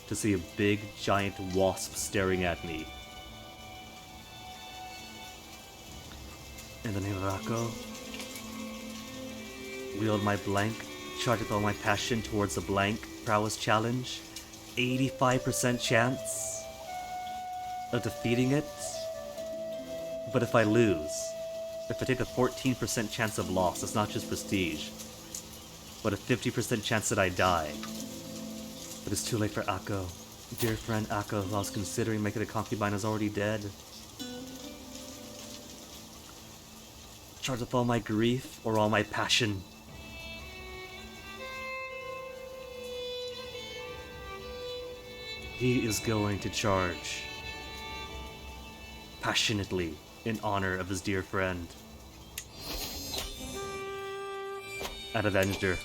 to see a big, giant wasp staring at me. In the name of Akko, wield my blank, charge with all my passion towards the blank prowess challenge. 85% chance of defeating it. But if I lose, if I take a 14% chance of loss, it's not just prestige, but a 50% chance that I die. But it's too late for Akko. Dear friend Akko, who I was considering making a concubine, is already dead. Charge with all my grief or all my passion. He is going to charge passionately in honor of his dear friend. I'd avenged her.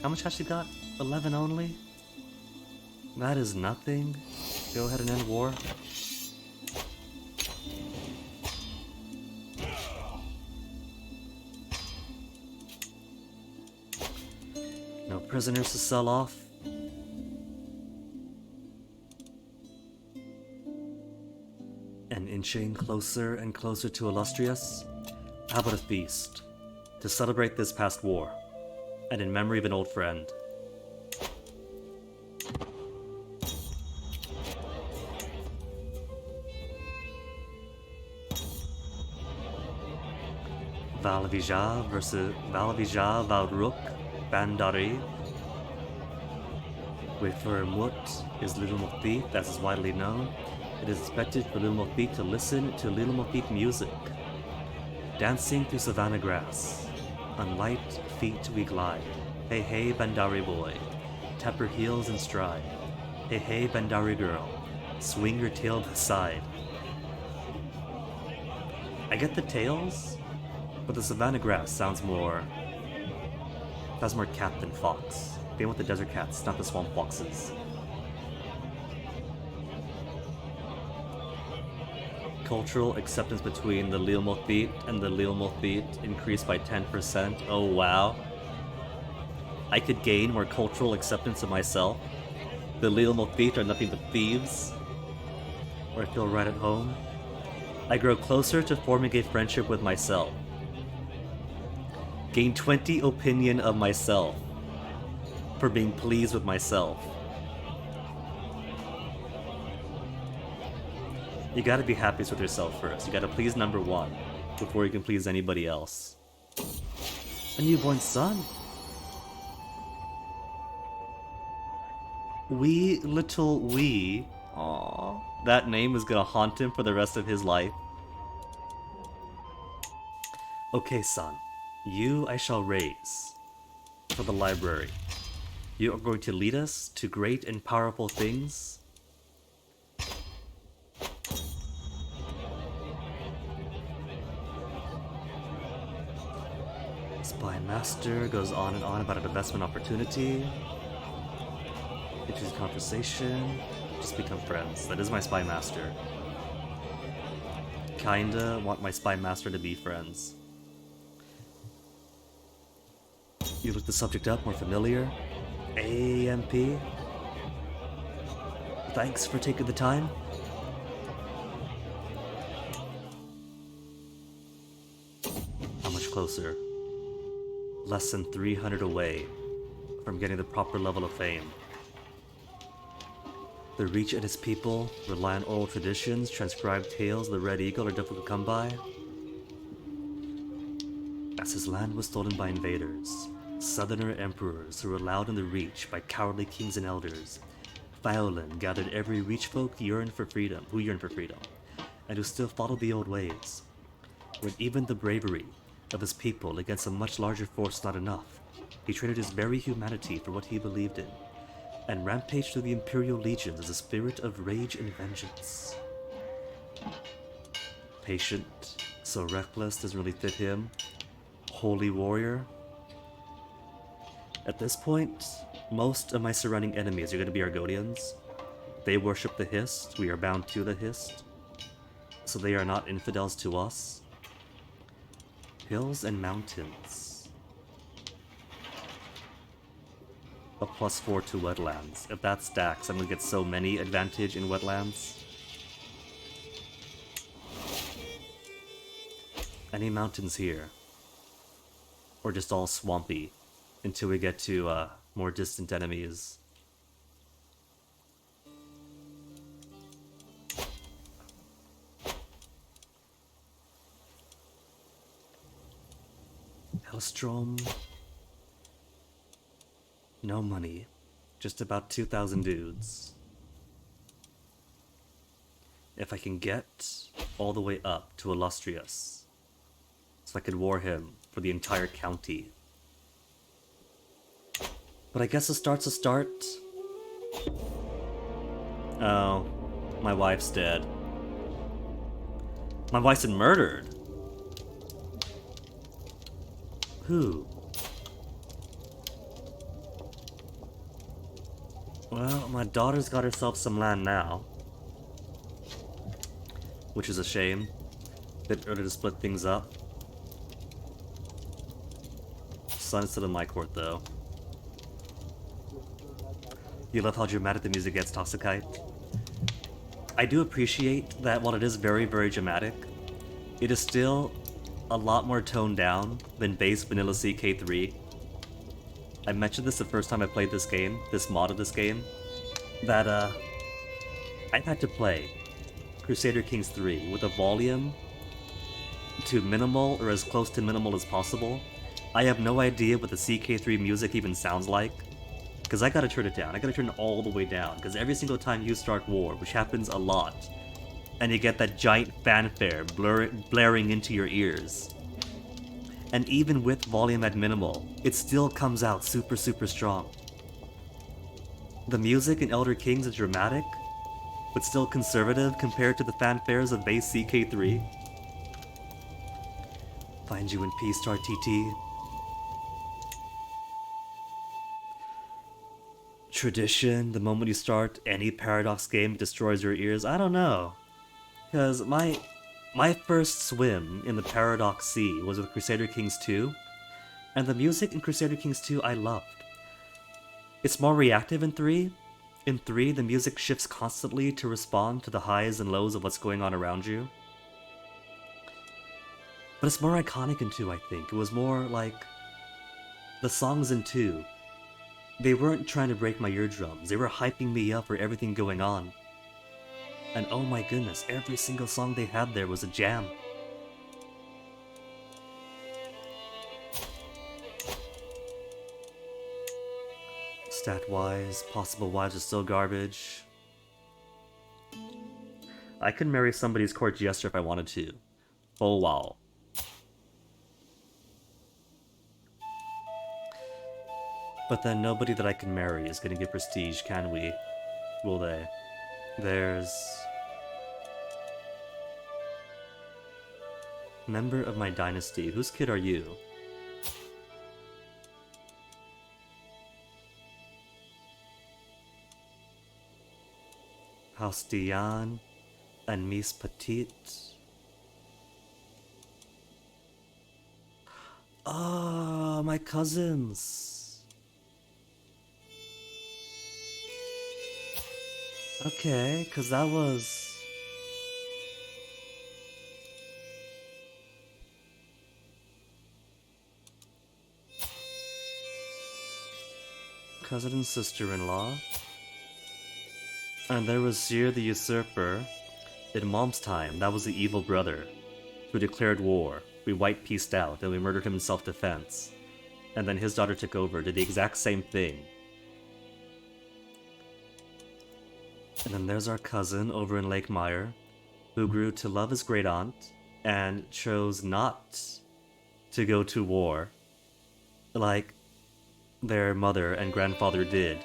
How much has she got? 11 only? That is nothing. Go ahead and end war. No prisoners to sell off. And inching closer and closer to Illustrious. How about a feast? To celebrate this past war. And in memory of an old friend. Valvija versus Valvija Valruk Bandari. Wayfarer Mut is Little Mofit, as is widely known. It is expected for Little Mofit to listen to Little Mofit music. Dancing through savannah grass. On light feet we glide. Hey hey Bandari boy, tap her heels and stride. Hey hey Bandari girl, swing your tail to the side. I get the tails, but the savannah grass sounds more... That's more cat than fox. They want the desert cats, not the swamp foxes. Cultural acceptance between the Lil Mothit and the Lil Mothit increased by 10%. Oh wow. I could gain more cultural acceptance of myself. The Lil Mothit are nothing but thieves. Or I feel right at home. I grow closer to forming a friendship with myself. Gain 20 opinion of myself. For being pleased with myself. You gotta be happiest with yourself first. You gotta please number one before you can please anybody else. A newborn son. Wee little wee. Aww. That name is gonna haunt him for the rest of his life. Okay, son. You I shall raise for the library. You are going to lead us to great and powerful things. Spy Master goes on and on about an investment opportunity. Introduce conversation. Just become friends. That is my Spy Master. Kinda want my Spy Master to be friends. You look the subject up, more familiar. AMP. Thanks for taking the time. How much closer? Less than 300 away from getting the proper level of fame. The Reach and his people rely on oral traditions, transcribed tales of the Red Eagle are difficult to come by. as his land was stolen by invaders, southerner emperors who were allowed in the Reach by cowardly kings and elders, Violin gathered every Reach folk who yearned for freedom, and who still followed the old ways. When even the bravery of his people against a much larger force was not enough, he traded his very humanity for what he believed in, and rampaged through the Imperial legions as a spirit of rage and vengeance. Patient, so reckless, doesn't really fit him. Holy warrior. At this point, most of my surrounding enemies are going to be Argonians. They worship the Hist, we are bound to the Hist, so they are not infidels to us. Hills and mountains. A +4 to wetlands. If that stacks, I'm going to get so many advantage in wetlands. Any mountains here? Or just all swampy until we get to more distant enemies. Hellstrom. No money. Just about 2,000 dudes. If I can get all the way up to Illustrious, so I could war him for the entire county. But I guess a start's a start. Oh, my wife's dead. My wife's been murdered. Who? Well, my daughter's got herself some land now. Which is a shame. Bit early to split things up. Son's still in my court, though. You love how dramatic the music gets, Toxicite? I do appreciate that while it is very, very dramatic, it is still a lot more toned down than base vanilla CK3. I mentioned this the first time I played this game, this mod of this game, that I had to play Crusader Kings 3 with a volume to minimal or as close to minimal as possible. I have no idea what the CK3 music even sounds like, because I gotta turn it down. I gotta turn it all the way down, because every single time you start war, which happens a lot, and you get that giant fanfare blaring into your ears. And even with volume at minimal, it still comes out super, super strong. The music in Elder Kings is dramatic, but still conservative compared to the fanfares of base CK3. Find you in peace, Star TT. Tradition, the moment you start any Paradox game, it destroys your ears. I don't know. Because my first swim in the Paradox Sea was with Crusader Kings 2, and the music in Crusader Kings 2 I loved. It's more reactive in 3. In 3, the music shifts constantly to respond to the highs and lows of what's going on around you. But it's more iconic in 2, I think. It was more like the songs in 2. They weren't trying to break my eardrums. They were hyping me up for everything going on. And oh my goodness, every single song they had there was a jam. Stat-wise, possible wives are still garbage. I could marry somebody's court jester if I wanted to. Oh wow. But then nobody that I can marry is gonna get prestige, can we? Will they? There's... Member of my dynasty. Whose kid are you? House Diane and Miss Petite. Ah, my cousins. Okay, cause that was... cousin and sister-in-law. And there was Seer the Usurper. In Mom's time, that was the evil brother who declared war We white pieced out, and we murdered him in self-defense. And then his daughter took over, did the exact same thing. And then there's our cousin over in Lake Mire, who grew to love his great-aunt, and chose not to go to war, like their mother and grandfather did,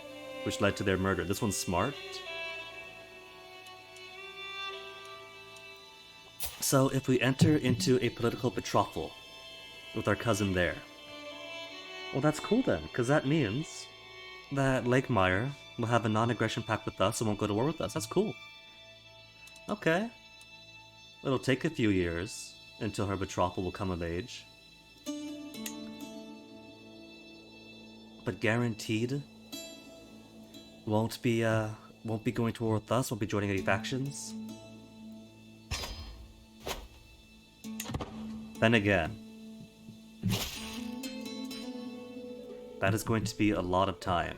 which led to their murder. This one's smart. So if we enter into a political betrothal with our cousin there, well, that's cool then, because that means that Lake Mire will have a non-aggression pact with us and won't go to war with us. That's cool. Okay. It'll take a few years until her betrothal will come of age. But guaranteed won't be going to war with us, won't be joining any factions. Then again, that is going to be a lot of time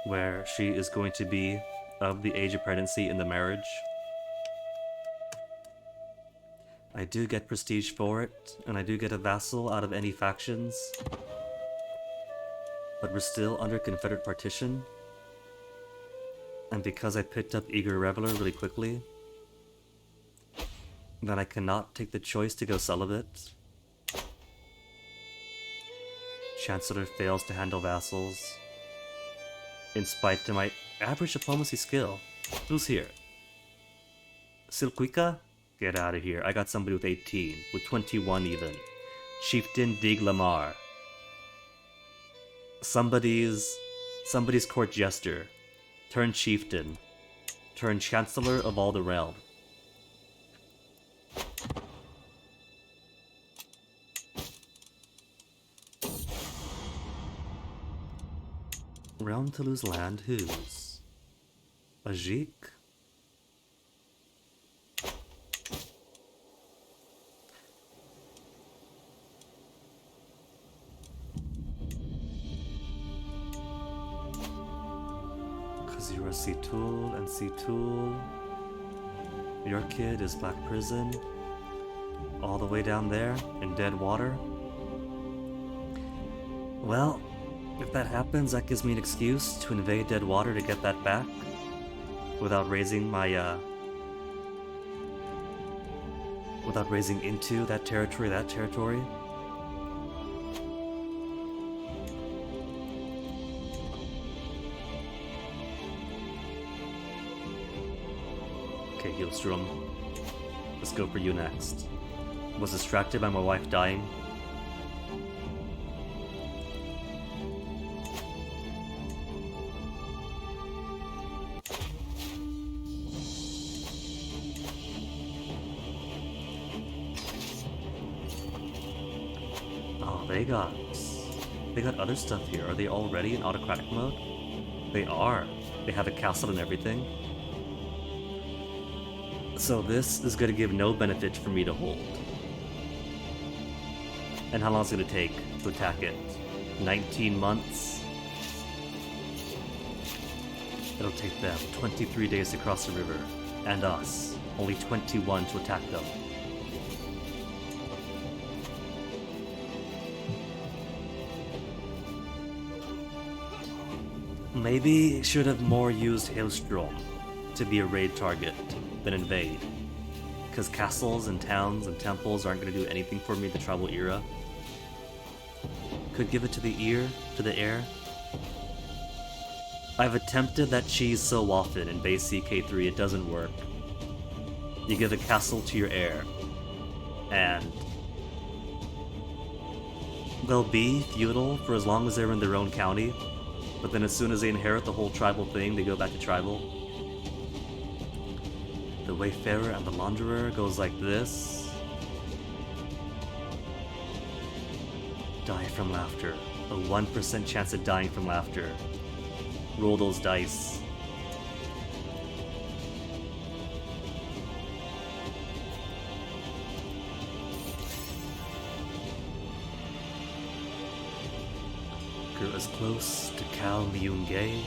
where she is going to be of the age of pregnancy in the marriage. I do get prestige for it, and I do get a vassal out of any factions, but we're still under Confederate partition, and because I picked up Eager Reveler really quickly, then I cannot take the choice to go celibate. Chancellor fails to handle vassals, in spite of my average diplomacy skill. Who's here? Silquika? Get out of here. I got somebody with 18, with 21 even. Chieftain Dig Lamar. Somebody's court jester. Turned chieftain. Turned chancellor of all the realm. Realm to lose land, whose? Ajik? Cause you're a Seatul and Seatul. Your kid is Black Prison. All the way down there in Dead Water. Well, if that happens, that gives me an excuse to invade Dead Water to get that back without raising my, without raising into that territory. Okay, Heelstrom. Let's go for you next. Was distracted by my wife dying. Oh, they got other stuff here. Are they already in autocratic mode? They are. They have a castle and everything. So this is going to give no benefit for me to hold. And how long is it going to take to attack it? 19 months? It'll take them 23 days to cross the river. And us, only 21 to attack them. Maybe should have more used Hailstorm to be a raid target than invade. Because castles and towns and temples aren't going to do anything for me in the tribal era. Could give it to the air. I've attempted that cheese so often in base CK3, it doesn't work. You give a castle to your heir, and they'll be feudal for as long as they're in their own county, but then as soon as they inherit the whole tribal thing, they go back to tribal. The Wayfarer and the Launderer goes like this. Die from laughter. A 1% chance of dying from laughter. Roll those dice. Grew as close to Cal Myung-gae.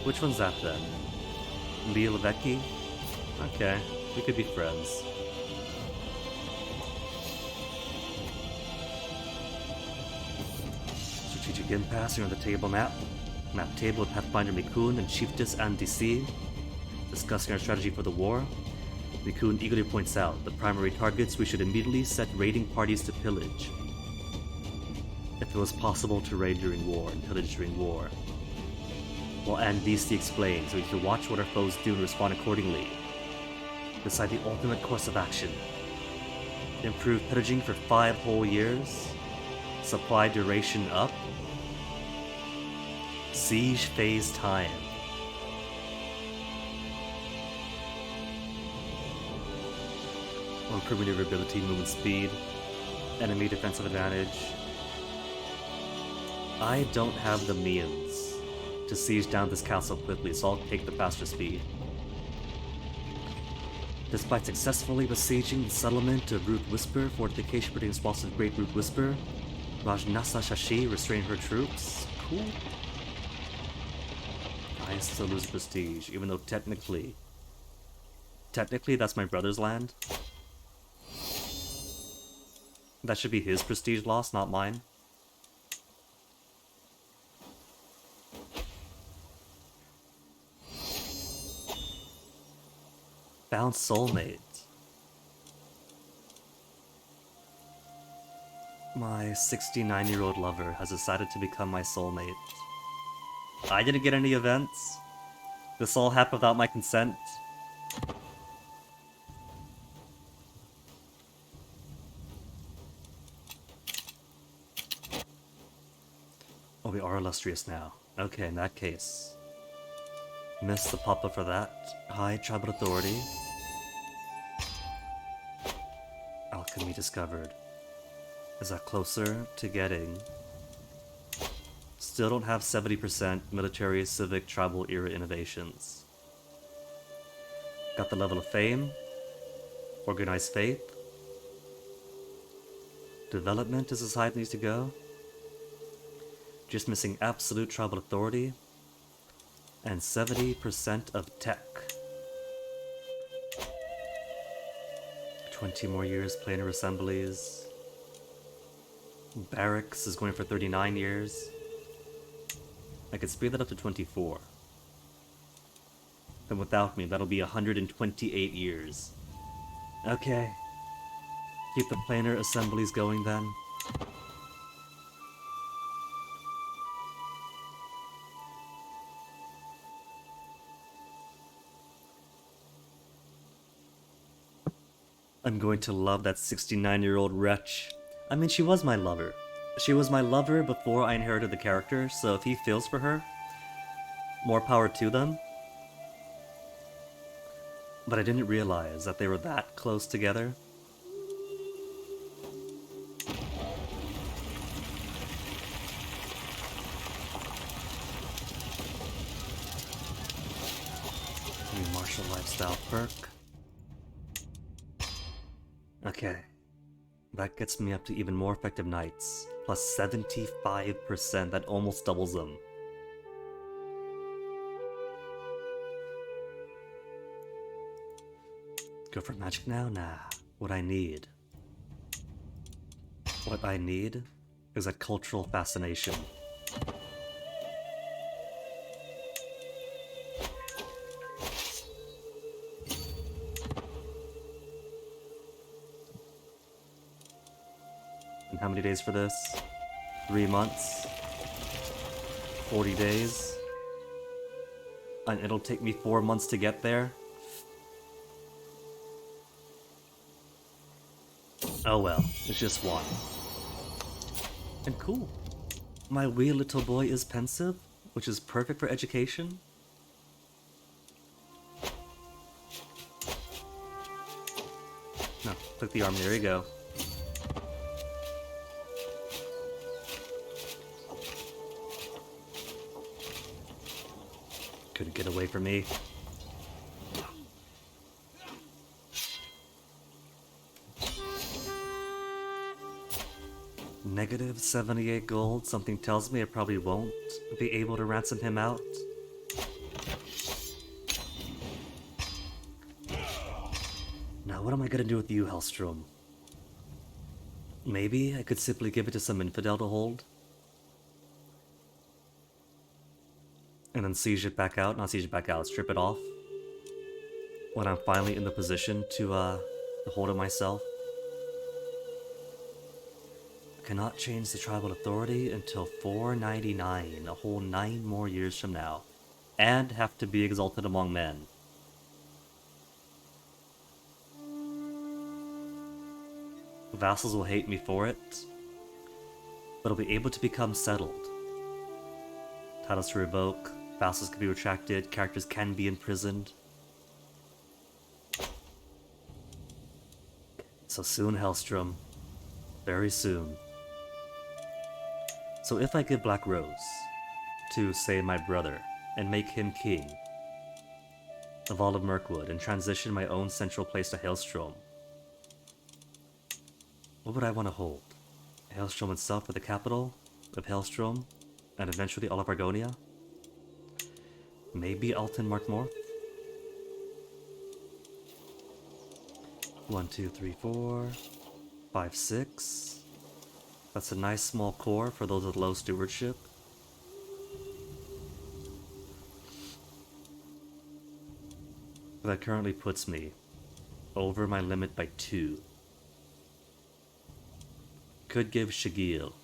Which one's that then? Lil Vecchi? Okay. We could be friends. Strategic impasse on the table map. Map table with Pathfinder Mikun and Chiefess and DC. Discussing our strategy for the war. Mikun eagerly points out the primary targets we should immediately set raiding parties to pillage. If it was possible to raid during war and pillage during war. While DC explains we should watch what our foes do and respond accordingly. Decide the ultimate course of action. Improve pillaging for 5 whole years. Supply duration up. Siege phase time. Improve maneuverability, movement speed. Enemy defensive advantage. I don't have the means to siege down this castle quickly, so I'll take the faster speed. Despite successfully besieging the settlement of Root Whisper, fortification producing spots of Great Root Whisper, Rajnasa Shashi restrained her troops. Cool. I still lose prestige, even though technically that's my brother's land. That should be his prestige loss, not mine. Found soulmate. My 69-year-old lover has decided to become my soulmate. I didn't get any events. This all happened without my consent. Oh, we are illustrious now. Okay, in that case. Miss the papa for that. High tribal authority. Alchemy discovered. Is that closer to getting? Still don't have 70% military, civic, tribal era innovations. Got the level of fame. Organized faith. Development is as high as it needs to go. Just missing absolute tribal authority. And 70% of tech. 20 more years planar assemblies. Barracks is going for 39 years. I could speed that up to 24. Then without me, that'll be 128 years. Okay. Keep the planar assemblies going then. I'm going to love that 69-year-old wretch. I mean, she was my lover. She was my lover before I inherited the character, so if he feels for her, more power to them. But I didn't realize that they were that close together. New martial lifestyle perk. Okay. That gets me up to even more effective knights. Plus 75%, that almost doubles them. Go for magic now? Nah. What I need is a cultural fascination. And how many days for this? 3 months? 40 days? And it'll take me 4 months to get there? Oh well, it's just one. And cool. My wee little boy is pensive, which is perfect for education. No, click the arm, there you go. Couldn't get away from me. Negative 78 gold. Something tells me I probably won't be able to ransom him out. What am I gonna do with you, Hellstrom? Maybe I could simply give it to some infidel to hold? And then siege it back out? Not siege it back out, strip it off? When I'm finally in the position to hold it myself? I cannot change the tribal authority until 499, a whole 9 more years from now. And have to be exalted among men. Vassals will hate me for it, but I'll be able to become settled. Titles to revoke, vassals can be retracted, characters can be imprisoned. So soon, Hellstrom. Very soon. So if I give Black Rose to, say, my brother, and make him king of all of Mirkwood, and transition my own central place to Hailstrom, what would I want to hold? Hailstrom itself for the capital of Hailstrom, and eventually all of Argonia? Maybe Alton Markmorth? 1, 2, 3, 4, 5, 6. That's a nice small core for those with low stewardship. That currently puts me over my limit by 2. Could give Shigil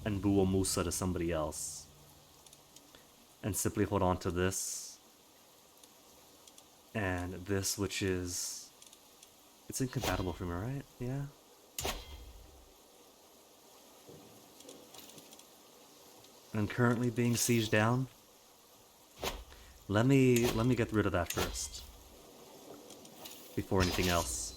and Buomusa to somebody else. And simply hold on to this. And this, which is... It's incompatible for me, right? Yeah. And currently being sieged down. Let me get rid of that first. Before anything else.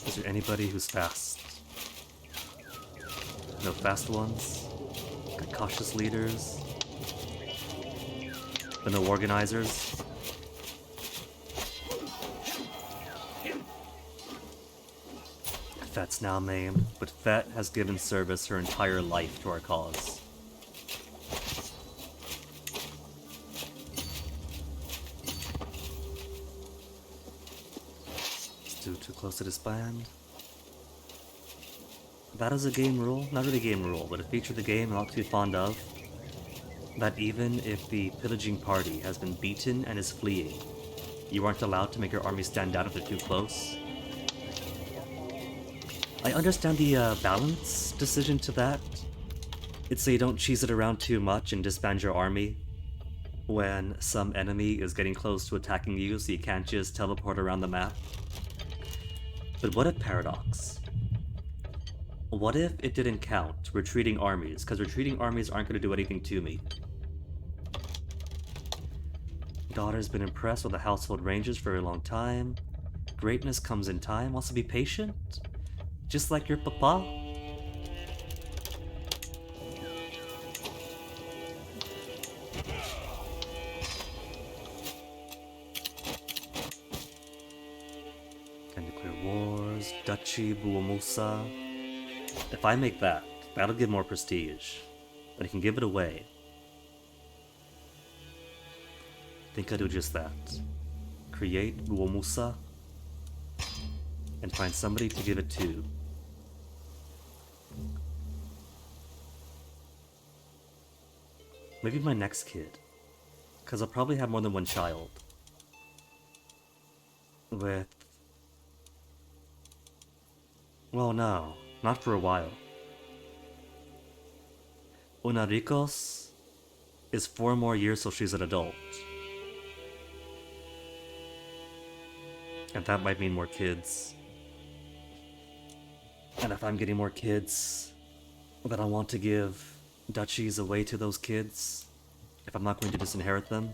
Is there anybody who's fast? No fast ones? Got cautious leaders? But no organizers? Fet's now maimed, but Fet has given service her entire life to our cause. Too close to this band. That is a game rule, not really a game rule, but a feature of the game I'm not too fond of. That even if the pillaging party has been beaten and is fleeing, you aren't allowed to make your army stand down if they're too close. I understand the balance decision to that. It's so you don't cheese it around too much and disband your army when some enemy is getting close to attacking you, so you can't just teleport around the map. But what if Paradox? What if it didn't count retreating armies? Because retreating armies aren't going to do anything to me. Daughter's been impressed with the household ranges for a long time. Greatness comes in time. Also be patient. Just like your papa. Can declare wars. Duchy, Buomusa. If I make that, that'll give more prestige. But I can give it away. I think I'll do just that. Create Buomusa. And find somebody to give it to. Maybe my next kid. Because I'll probably have more than one child. With... Well, no. Not for a while. Unarikos is 4 more years till she's an adult. And that might mean more kids. And if I'm getting more kids, then I want to give duchies away to those kids, if I'm not going to disinherit them.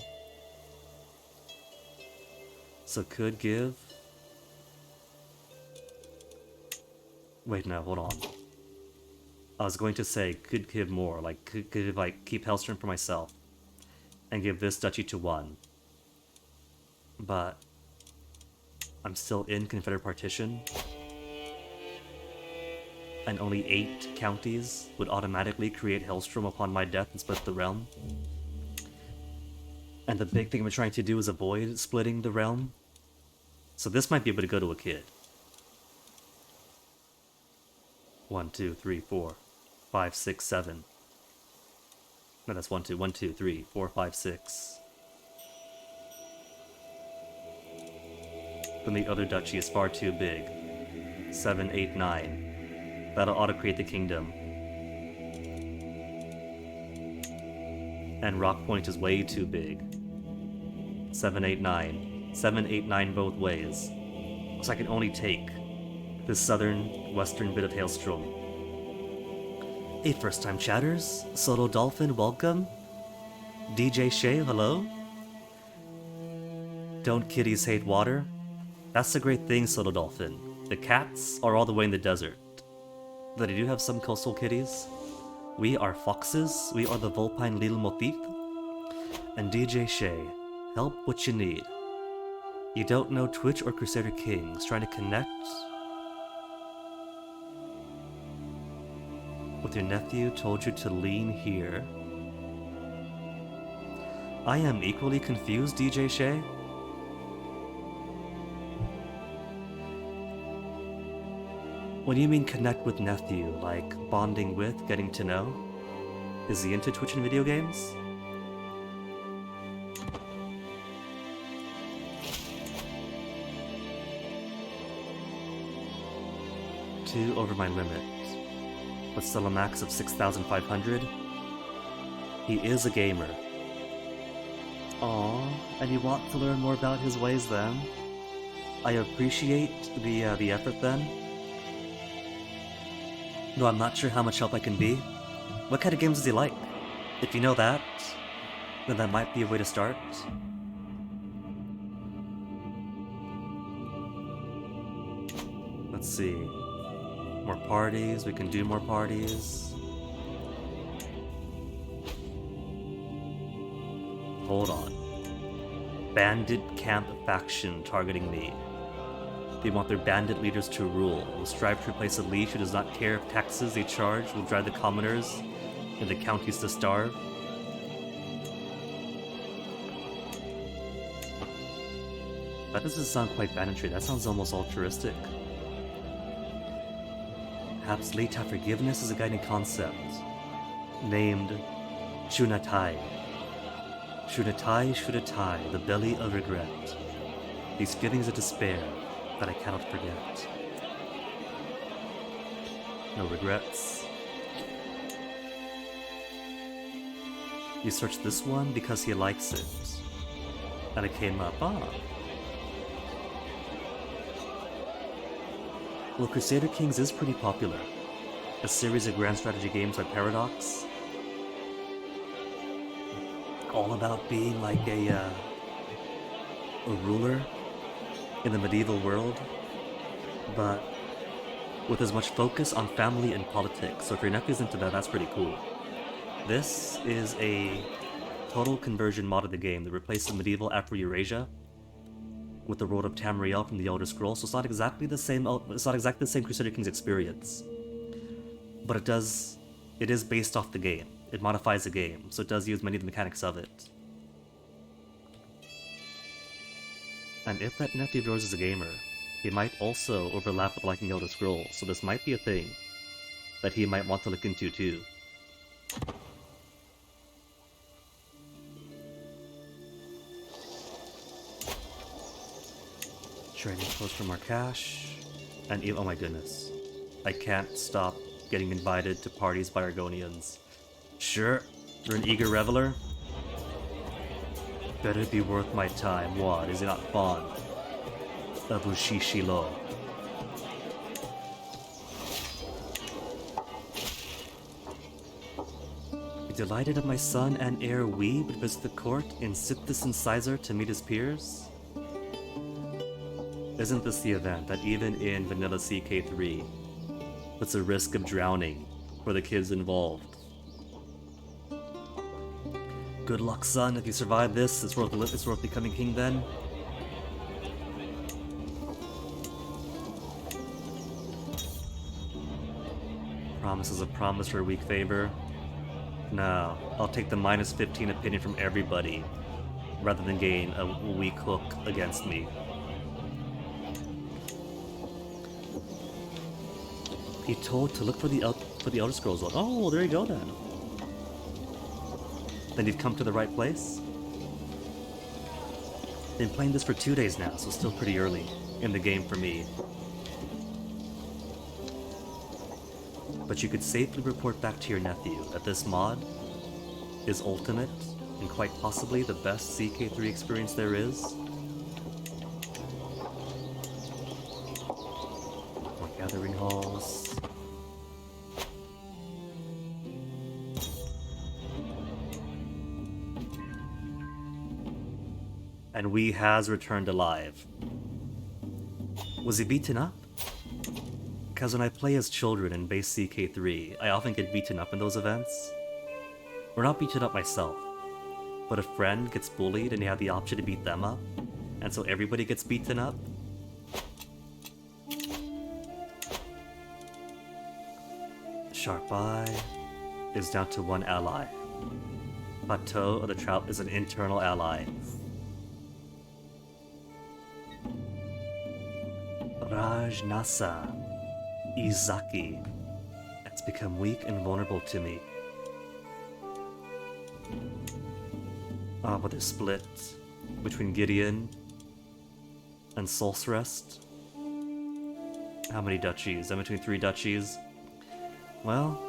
So could give... Wait, no, hold on. I was going to say, could give more, like, could like, keep Hellstrom for myself, and give this duchy to one. But... I'm still in Confederate Partition. and only 8 counties would automatically create Hailstorm upon my death and split the realm. And the big thing we're trying to do is avoid splitting the realm. So this might be able to go to a kid. 1, 2, 3, 4, 5, 6, 7. No, that's 1, 2, 1, 2, 3, 4, 5, 6. Then the other duchy is far too big. 7, 8, 9. That'll auto-create the kingdom. And Rock Point is way too big. 7, 8, 9. 7, 8, 9 both ways. So I can only take this southern, western bit of Hailstrom. Hey, first-time chatters. Solo Dolphin, welcome. DJ Shay, hello. Don't kitties hate water? That's the great thing, Solo Dolphin. The cats are all the way in the desert. But they do have some coastal kitties. We are foxes. We are the Vulpine Lil Motif. And DJ Shay, help what you need. You don't know Twitch or Crusader Kings. Trying to connect with your nephew told you to lean here. I am equally confused, DJ Shay. What do you mean connect with nephew? Like bonding with, getting to know? Is he into Twitch and video games? Two over my limit. But still a max of 6,500. He is a gamer. Aww, and you want to learn more about his ways then? I appreciate the effort then. Though I'm not sure how much help I can be. What kind of games does he like? If you know that, then that might be a way to start. Let's see. More parties, we can do more parties. Hold on. Bandit camp faction targeting me. They want their bandit leaders to rule. Will strive to replace a liege who does not care if taxes they charge will drive the commoners in the counties to starve. That doesn't sound quite banditry, that sounds almost altruistic. Perhaps Leita forgiveness is a guiding concept, named Shunatai. Shunatai, the belly of regret. These feelings of despair that I cannot forget. No regrets. You searched this one because he likes it. And it came up, Well, Crusader Kings is pretty popular. A series of grand strategy games by Paradox. All about being like a ruler in the medieval world, but with as much focus on family and politics. So if your nephew's into that, that's pretty cool. This is a total conversion mod of the game that replaces medieval Afro-Eurasia with the world of Tamriel from the Elder Scrolls. So it's not exactly the same. It's not exactly the same Crusader Kings experience, but it is based off the game. It modifies the game, so it does use many of the mechanics of it. And if that nephew of yours is a gamer, he might also overlap with liking Elder Scrolls, so this might be a thing that he might want to look into too. Trading close for more cash, and oh my goodness, I can't stop getting invited to parties by Argonians. Sure, you're an eager reveler? Better be worth my time. What, is he not fond of Ushishilo? Be delighted of my son and heir we would visit the court in Sithis Incisor to meet his peers? Isn't this the event that even in vanilla CK3 puts a risk of drowning for the kids involved? Good luck, son. If you survive this, it's worth becoming king then. promise is a promise for a weak favor. No, I'll take the minus 15 opinion from everybody rather than gain a weak hook against me. He told to look for the Elder Scrolls one. Oh, there you go then. Then you've come to the right place. Been playing this for 2 days now, so still pretty early in the game for me. But you could safely report back to your nephew that this mod is ultimate and quite possibly the best CK3 experience there is. More gathering halls. And Wee has returned alive. Was he beaten up? Because when I play as children in base CK3, I often get beaten up in those events. Or not beaten up myself, but a friend gets bullied and you have the option to beat them up, and so everybody gets beaten up. Sharp Eye is down to 1 ally. Plateau of the Trout is an internal ally. Raj Nasa Izaki has become weak and vulnerable to me. But they're split between Gideon and Solsrest. How many duchies? I'm between 3 duchies. Well,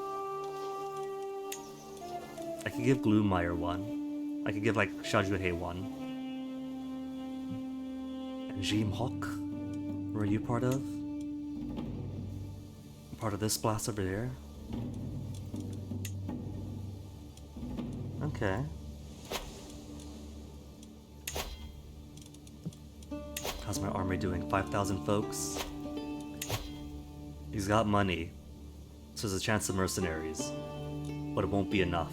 I could give Gloomire 1. I could give like Shajuhe 1. And Jimhok. Were you part of? Part of this blast over here? Okay. How's my army doing? 5,000 folks? He's got money, so there's a chance of mercenaries, but it won't be enough.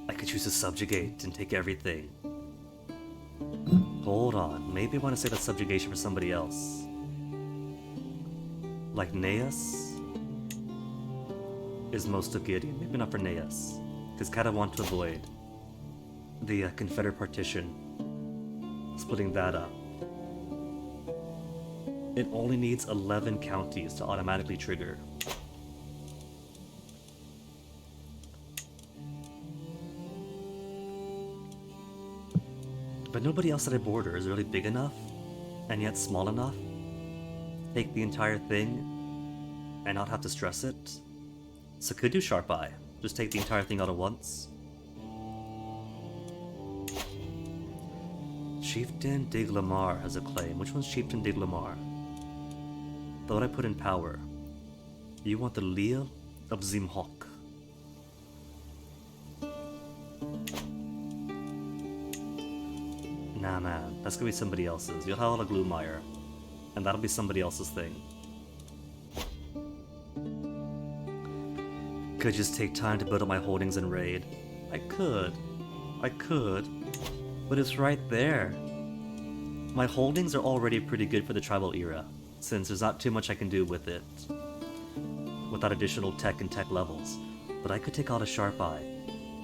I could choose to subjugate and take everything. Hold on, maybe I want to say that subjugation for somebody else. Like Neas is most of Gideon, maybe not for Neas, because kind of want to avoid the Confederate partition, splitting that up. It only needs 11 counties to automatically trigger. But nobody else that I border is really big enough, and yet small enough. Take the entire thing, and not have to stress it. So could do Sharp Eye. Just take the entire thing out at once. Chieftain Diglamar has a claim. Which one's Chieftain Diglamar? The one I put in power. You want the Leal of Zimhok. Nah, man, that's gonna be somebody else's. You'll have all the Gloomire, and that'll be somebody else's thing. Could just take time to build up my holdings and raid. I could, but it's right there. My holdings are already pretty good for the tribal era, since there's not too much I can do with it, without additional tech and tech levels. But I could take out a Sharp Eye,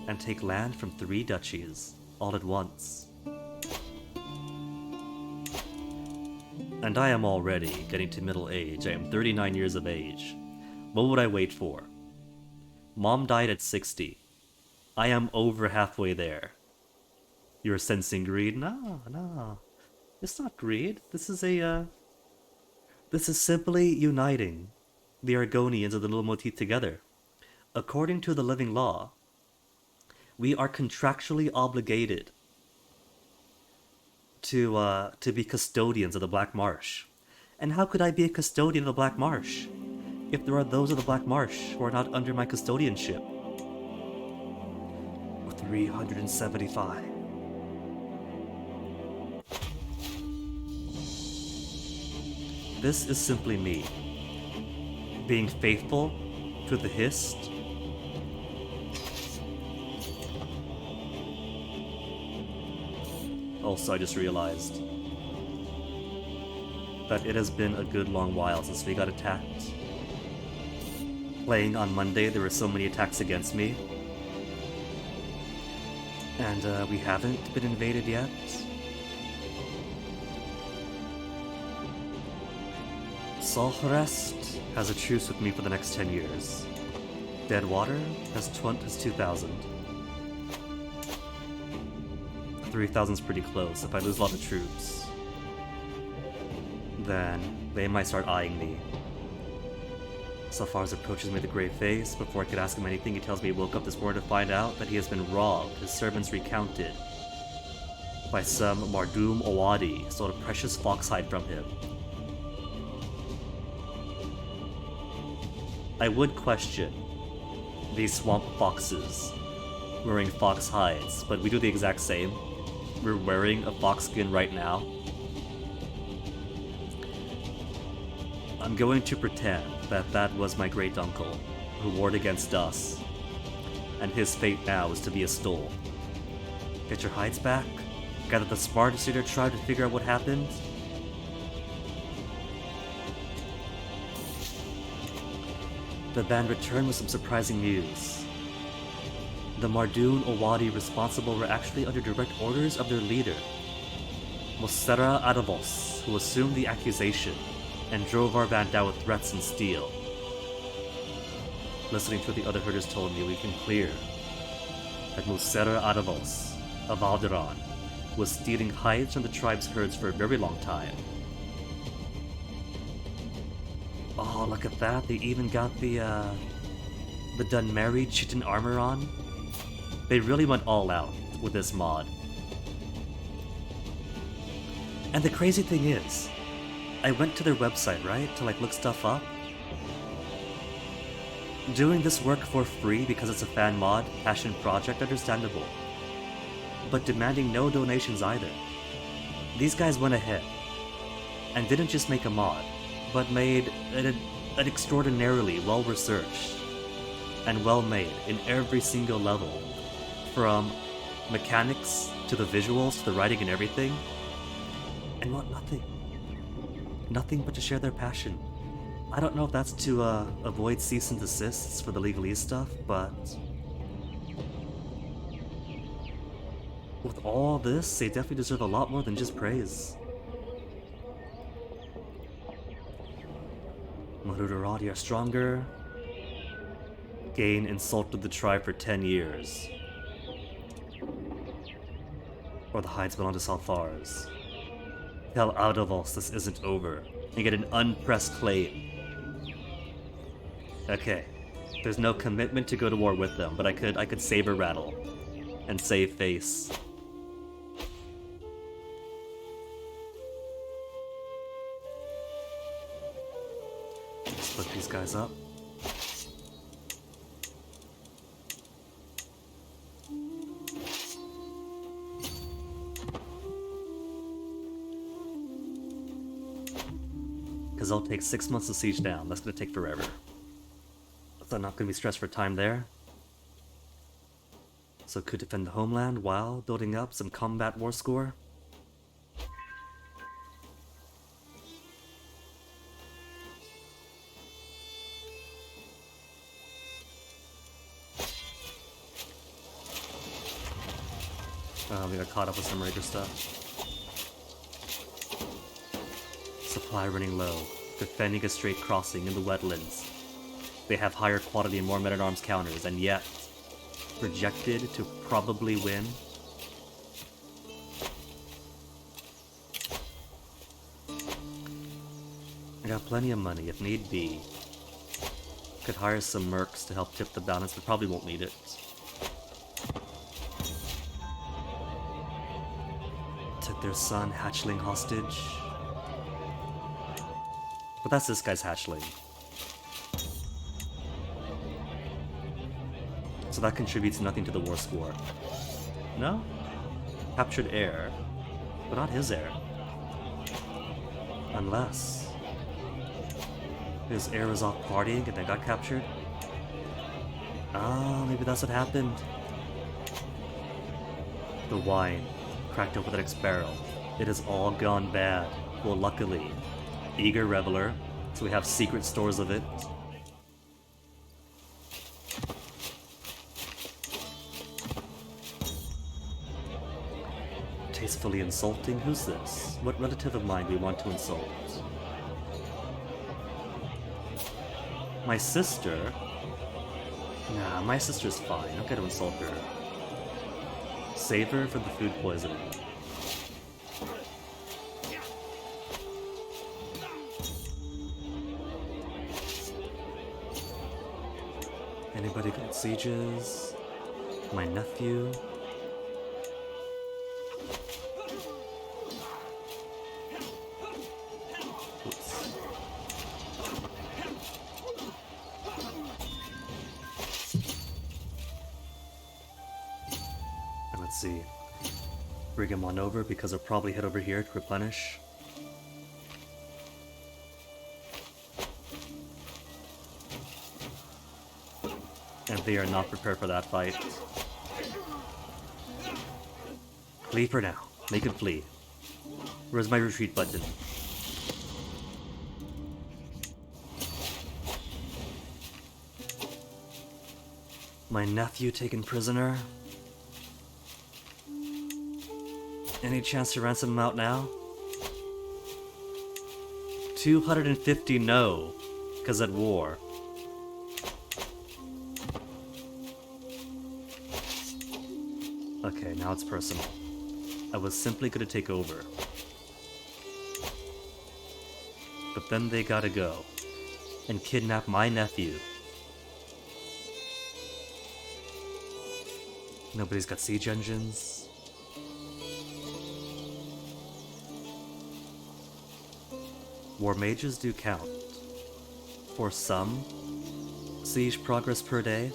and take land from 3 duchies, all at once. And I am already getting to middle age. I am 39 years of age. What would I wait for? Mom died at 60. I am over halfway there. You're sensing greed? No. It's not greed. This is simply uniting the Argonians of the Little Motif together. According to the living law, we are contractually obligated to be custodians of the Black Marsh. And how could I be a custodian of the Black Marsh if there are those of the Black Marsh who are not under my custodianship? 375. This is simply me being faithful to the Hist. Also, I just realized that it has been a good long while since we got attacked. Playing on Monday, there were so many attacks against me. And we haven't been invaded yet. Solhrest has a truce with me for the next 10 years. Deadwater has 2,000. 3,000's pretty close. If I lose a lot of troops, then they might start eyeing me. Safars approaches me with a grave face. Before I could ask him anything, he tells me he woke up this morning to find out that he has been robbed, his servants recounted, by some Mardum Owadi, stole a precious fox hide from him. I would question these swamp foxes wearing fox hides, but we do the exact same. We're wearing a fox skin right now. I'm going to pretend that that was my great uncle who warred against us, and his fate now is to be a stole. Get your hides back, gather the smartest in your tribe to figure out what happened. The band returned with some surprising news. The Mardun Owadi responsible were actually under direct orders of their leader, Mosera Adavos, who assumed the accusation and drove our band down with threats and steel. Listening to what the other herders told me, we can clear that Mosera Adavos of Alderon was stealing hides from the tribe's herds for a very long time. Oh, look at that, they even got the Dunmeri chitin armor on. They really went all out with this mod. And the crazy thing is, I went to their website, right, to look stuff up. Doing this work for free because it's a fan mod, passion project, understandable. But demanding no donations either. These guys went ahead and didn't just make a mod, but made an extraordinarily well-researched and well-made in every single level. From mechanics, to the visuals, to the writing and everything. And want nothing. Nothing but to share their passion. I don't know if that's to avoid cease and desists for the legalese stuff, but with all this, they definitely deserve a lot more than just praise. Marudarati are stronger. Gain insulted the tribe for 10 years. Or the hides belong to Salfars. Tell Audavos this isn't over, and get an unpressed claim. Okay, there's no commitment to go to war with them, but I could saber rattle and save face. Split these guys up. Because I'll take 6 months to siege down. That's going to take forever. So I'm not going to be stressed for time there. So could defend the homeland while building up some combat war score. We got caught up with some Raider stuff. Supply running low, defending a straight crossing in the wetlands. They have higher quality and more men-at-arms counters, and yet projected to probably win. I got plenty of money if need be. Could hire some mercs to help tip the balance, but probably won't need it. Took their son, hatchling, hostage. But that's this guy's hatchling. So that contributes nothing to the war score. No? Captured heir. But not his heir. Unless his heir was off partying and then got captured. Ah, maybe that's what happened. The wine cracked open the next barrel. It has all gone bad. Well, luckily, Eager Reveler, so we have secret stores of it. Tastefully insulting? Who's this? What relative of mine do we want to insult? My sister? Nah, my sister's fine. I'm gonna insult her. Save her for the food poisoning. Anybody got sieges? My nephew? Oops. And let's see. Bring him on over because he'll probably head over here to replenish. And they are not prepared for that fight. Flee for now. Make him flee. Where's my retreat button? My nephew taken prisoner? Any chance to ransom him out now? 250 no, because at war. Okay, now it's personal. I was simply gonna take over. But then they gotta go and kidnap my nephew. Nobody's got siege engines. War mages do count. For some, siege progress per day.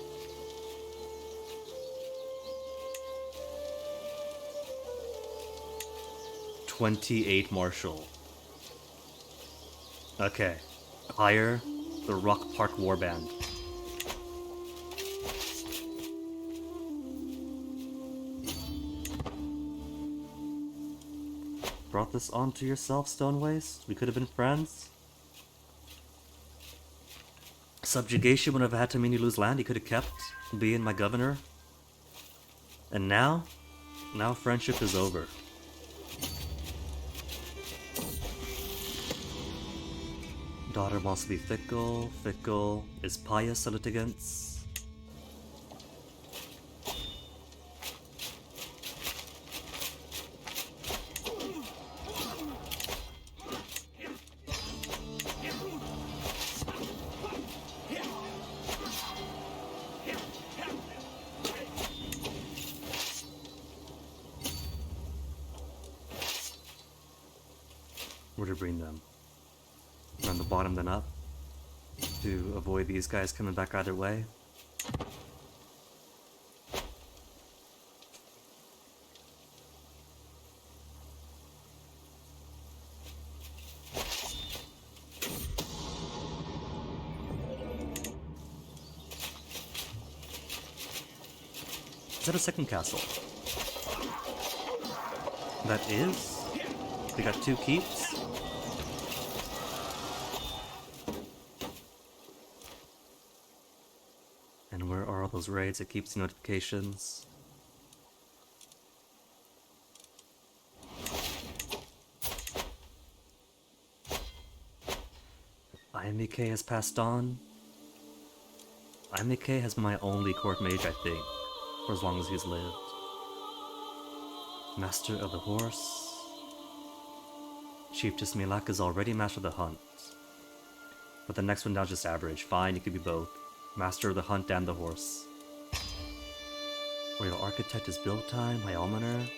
"28 Marshal." Okay. Hire the Rock Park Warband. Brought this onto yourself, Stonewaste? We could have been friends? Subjugation would have had to mean you lose land you could have kept, being my governor. And now? Now friendship is over. Daughter wants to be fickle. Fickle is pious and litigants. Where to bring them? On the bottom then up, to avoid these guys coming back either way. Is that a second castle? That is? They got 2 keeps? And where are all those raids that keeps the notifications? IMK has passed on. IMK has been my only court mage, I think, for as long as he's lived. Master of the Horse. Chief Tismilak is already Master of the Hunt. But the next one down is just average. Fine, you could be both. Master of the Hunt and the Horse. Royal Architect is build time. High Almoner.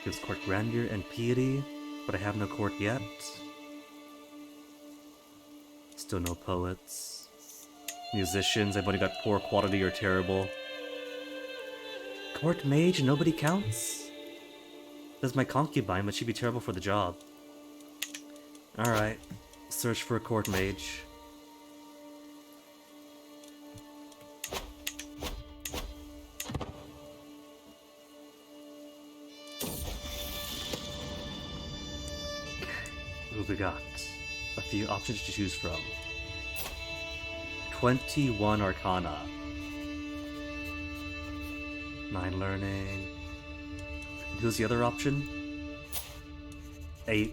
Gives court grandeur and piety, but I have no court yet. Still no poets. Musicians, I've only got poor quality or terrible. Court mage, nobody counts? There's my concubine, but she'd be terrible for the job. Alright, search for a court mage. Ooh, we got a few options to choose from. 21 Arcana. 9 Learning. And who's the other option? 8.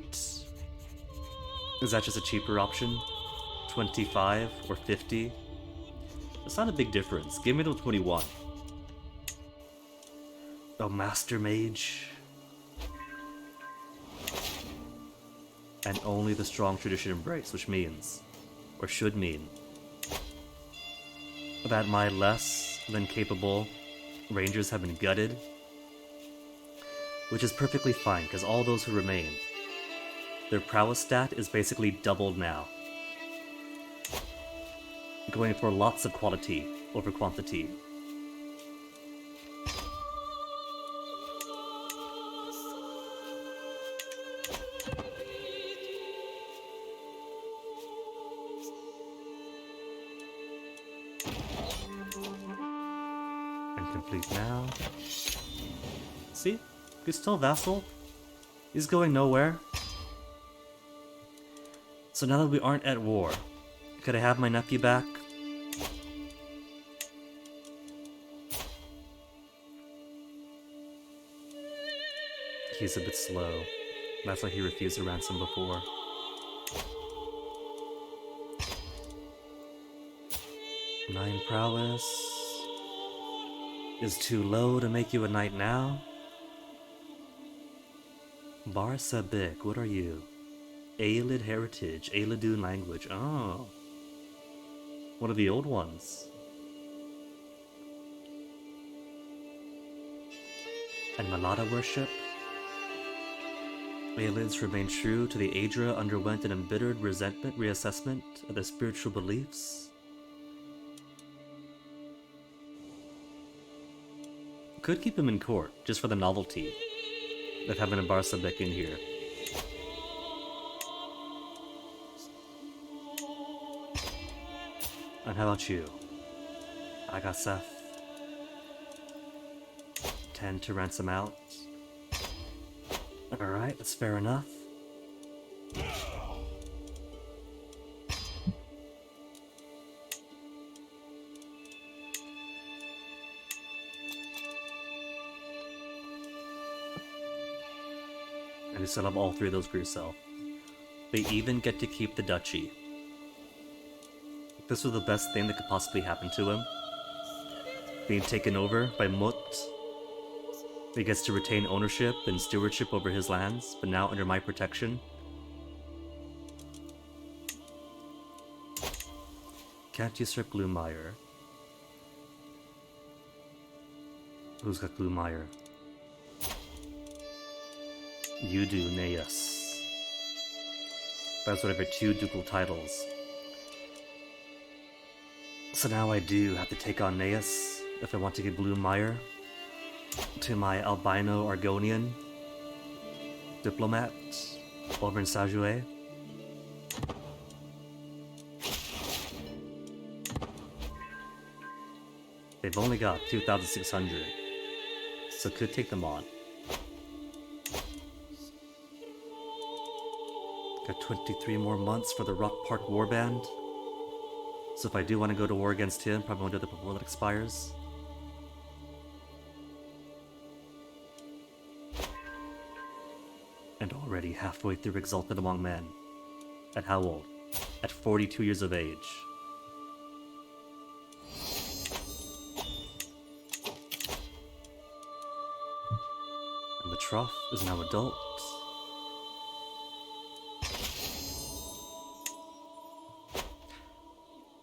Is that just a cheaper option? 25 or 50? That's not a big difference. Give me the 21. Oh, Master Mage. And only the strong tradition embrace, which means, or should mean, that my less than capable rangers have been gutted, which is perfectly fine, because all those who remain, their prowess stat is basically doubled now, going for lots of quality over quantity. And complete now. See? He's still vassal. He's going nowhere. So now that we aren't at war, could I have my nephew back? He's a bit slow. That's why he refused a ransom before. Nine prowess is too low to make you a knight now. Bar Sabik, what are you? Aelid heritage, Aelidun language. Oh. One of the old ones. And Malada worship? Aelids remain true to the Aedra, underwent an embittered resentment reassessment of their spiritual beliefs. Could keep him in court, just for the novelty of having a Bar Sabek in here. And how about you? Agaseth. 10 to ransom out. Alright, that's fair enough. And you still have all 3 of those for yourself. They even get to keep the duchy. This was the best thing that could possibly happen to him. Being taken over by Mut. He gets to retain ownership and stewardship over his lands, but now under my protection. Can't usurp Gloomire. Who's got Gloomire? You do, Neas. That's whatever 2 ducal titles. So now I do have to take on Neas if I want to give Gloomire to my albino Argonian diplomat over in Sajue. They've only got 2,600, so could take them on. Got 23 more months for the Rock Park Warband. So if I do want to go to war against him, probably won't do that before that expires. And already halfway through Exalted Among Men. At how old? At 42 years of age. And the Trough is now adult.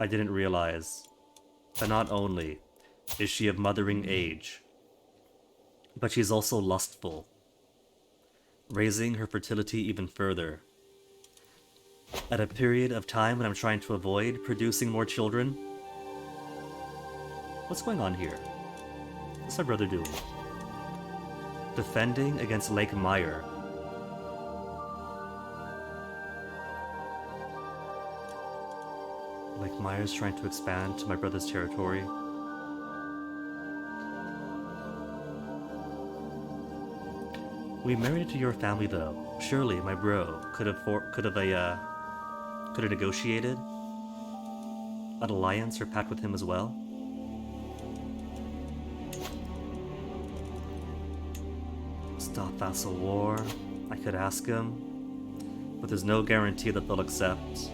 I didn't realize that not only is she of mothering age, but she's also lustful, raising her fertility even further. At a period of time when I'm trying to avoid producing more children. What's going on here? What's my brother doing? Defending against Lake Mire. Lake Mire's trying to expand to my brother's territory. We married into your family though. Surely my bro could have negotiated an alliance or pact with him as well. Stop vassal war. I could ask him, but there's no guarantee that they'll accept.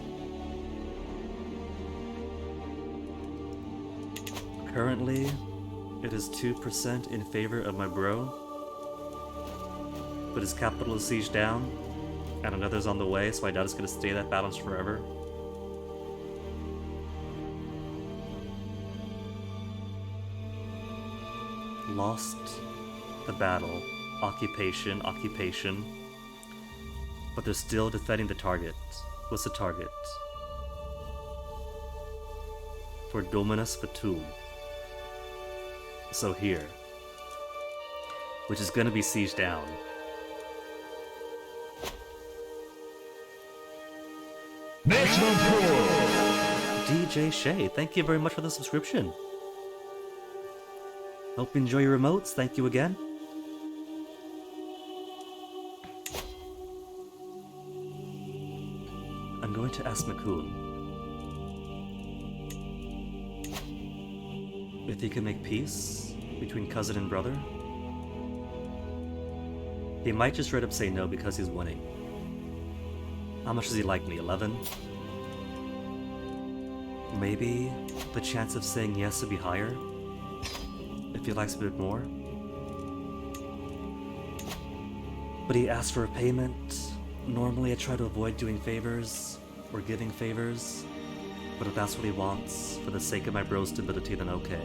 Currently, it is 2% in favor of my bro, but his capital is sieged down, and another's on the way, so I doubt it's going to stay that balance forever. Lost the battle. Occupation. But they're still defending the target. What's the target? For Dominus Fatum. So here. Which is gonna be sieged down. Maximum Pro! DJ Shay, thank you very much for the subscription. Hope you enjoy your remotes. Thank you again. I'm going to ask Makun if he can make peace between cousin and brother. He might just straight up say no because he's winning. How much does he like me? 11? Maybe the chance of saying yes would be higher if he likes a bit more. But he asked for a payment. Normally I try to avoid doing favors or giving favors, but if that's what he wants for the sake of my bro's stability, then okay.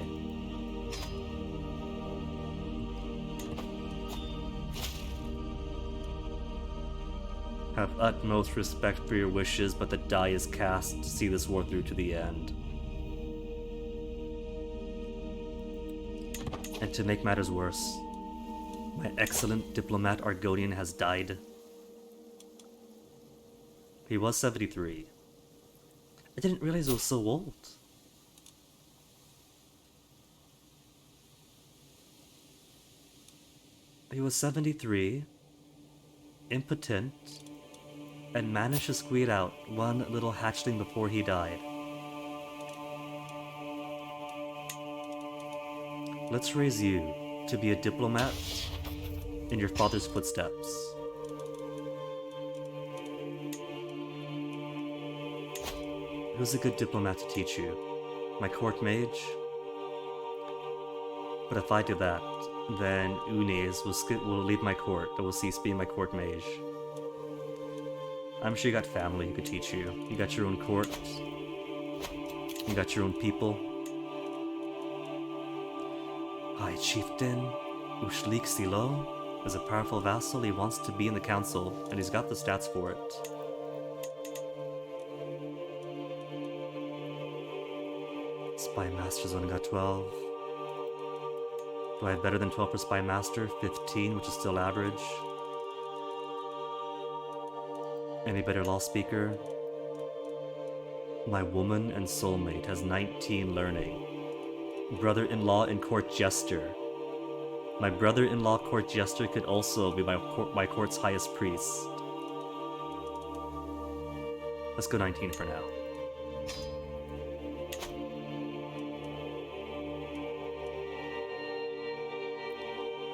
Have utmost respect for your wishes, but the die is cast to see this war through to the end. And to make matters worse, my excellent diplomat Argonian has died. He was 73. I didn't realize he was so old. He was 73, impotent, and managed to squeeze out one little hatchling before he died. Let's raise you to be a diplomat in your father's footsteps. Who's a good diplomat to teach you? My court mage? But if I do that, then Unes will leave my court and will cease being my court mage. I'm sure you got family who could teach you. You got your own court. You got your own people. High Chieftain Ushlik Silo is a powerful vassal. He wants to be in the council, and he's got the stats for it. Spy Master's only got 12. Do I have better than 12 for Spy Master? 15, which is still average. Any better law speaker? My woman and soulmate has 19 learning. Brother-in-law and court jester. My brother-in-law court jester could also be my court's highest priest. Let's go 19 for now.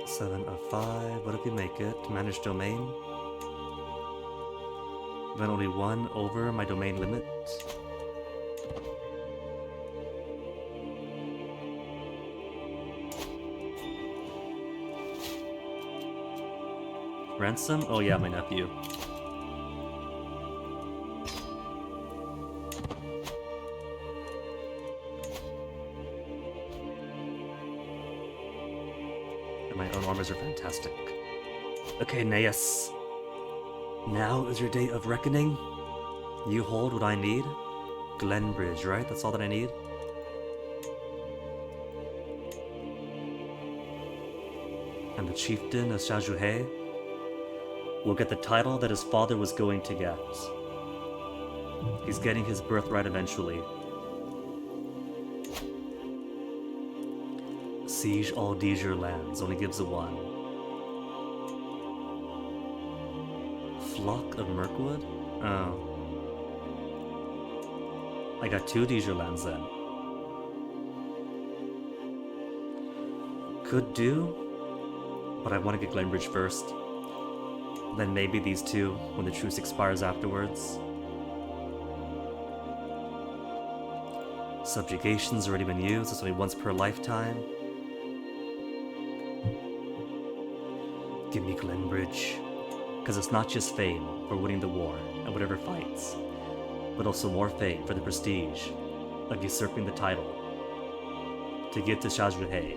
Seven of 5. What if we make it? Manage domain. Then only 1 over my domain limit. Ransom? Oh yeah, my nephew. And my own armors are fantastic. Okay, Naeus. Now is your day of reckoning. You hold what I need. Glenbridge, right? That's all that I need. And the chieftain of Shajuhe will get the title that his father was going to get. He's getting his birthright eventually. Siege all Dijer lands, only gives a 1. Flock of Mirkwood? Oh. I got 2 Deja lands then. Could do, but I want to get Glenbridge first. Then maybe these 2 when the truce expires afterwards. Subjugation's already been used, it's only once per lifetime. Give me Glenbridge. Because it's not just fame for winning the war and whatever fights, but also more fame for the prestige of usurping the title to give to Shazruhe.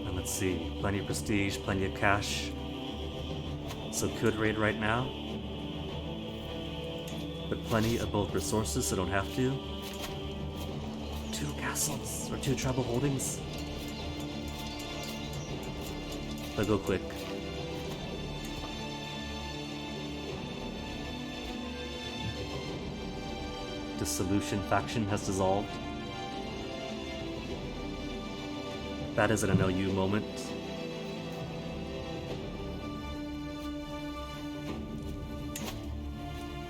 And let's see, plenty of prestige, plenty of cash. So could raid right now, but plenty of both resources so don't have to. 2 castles, or 2 tribal holdings. They'll go quick. Dissolution faction has dissolved. That is an NLU moment.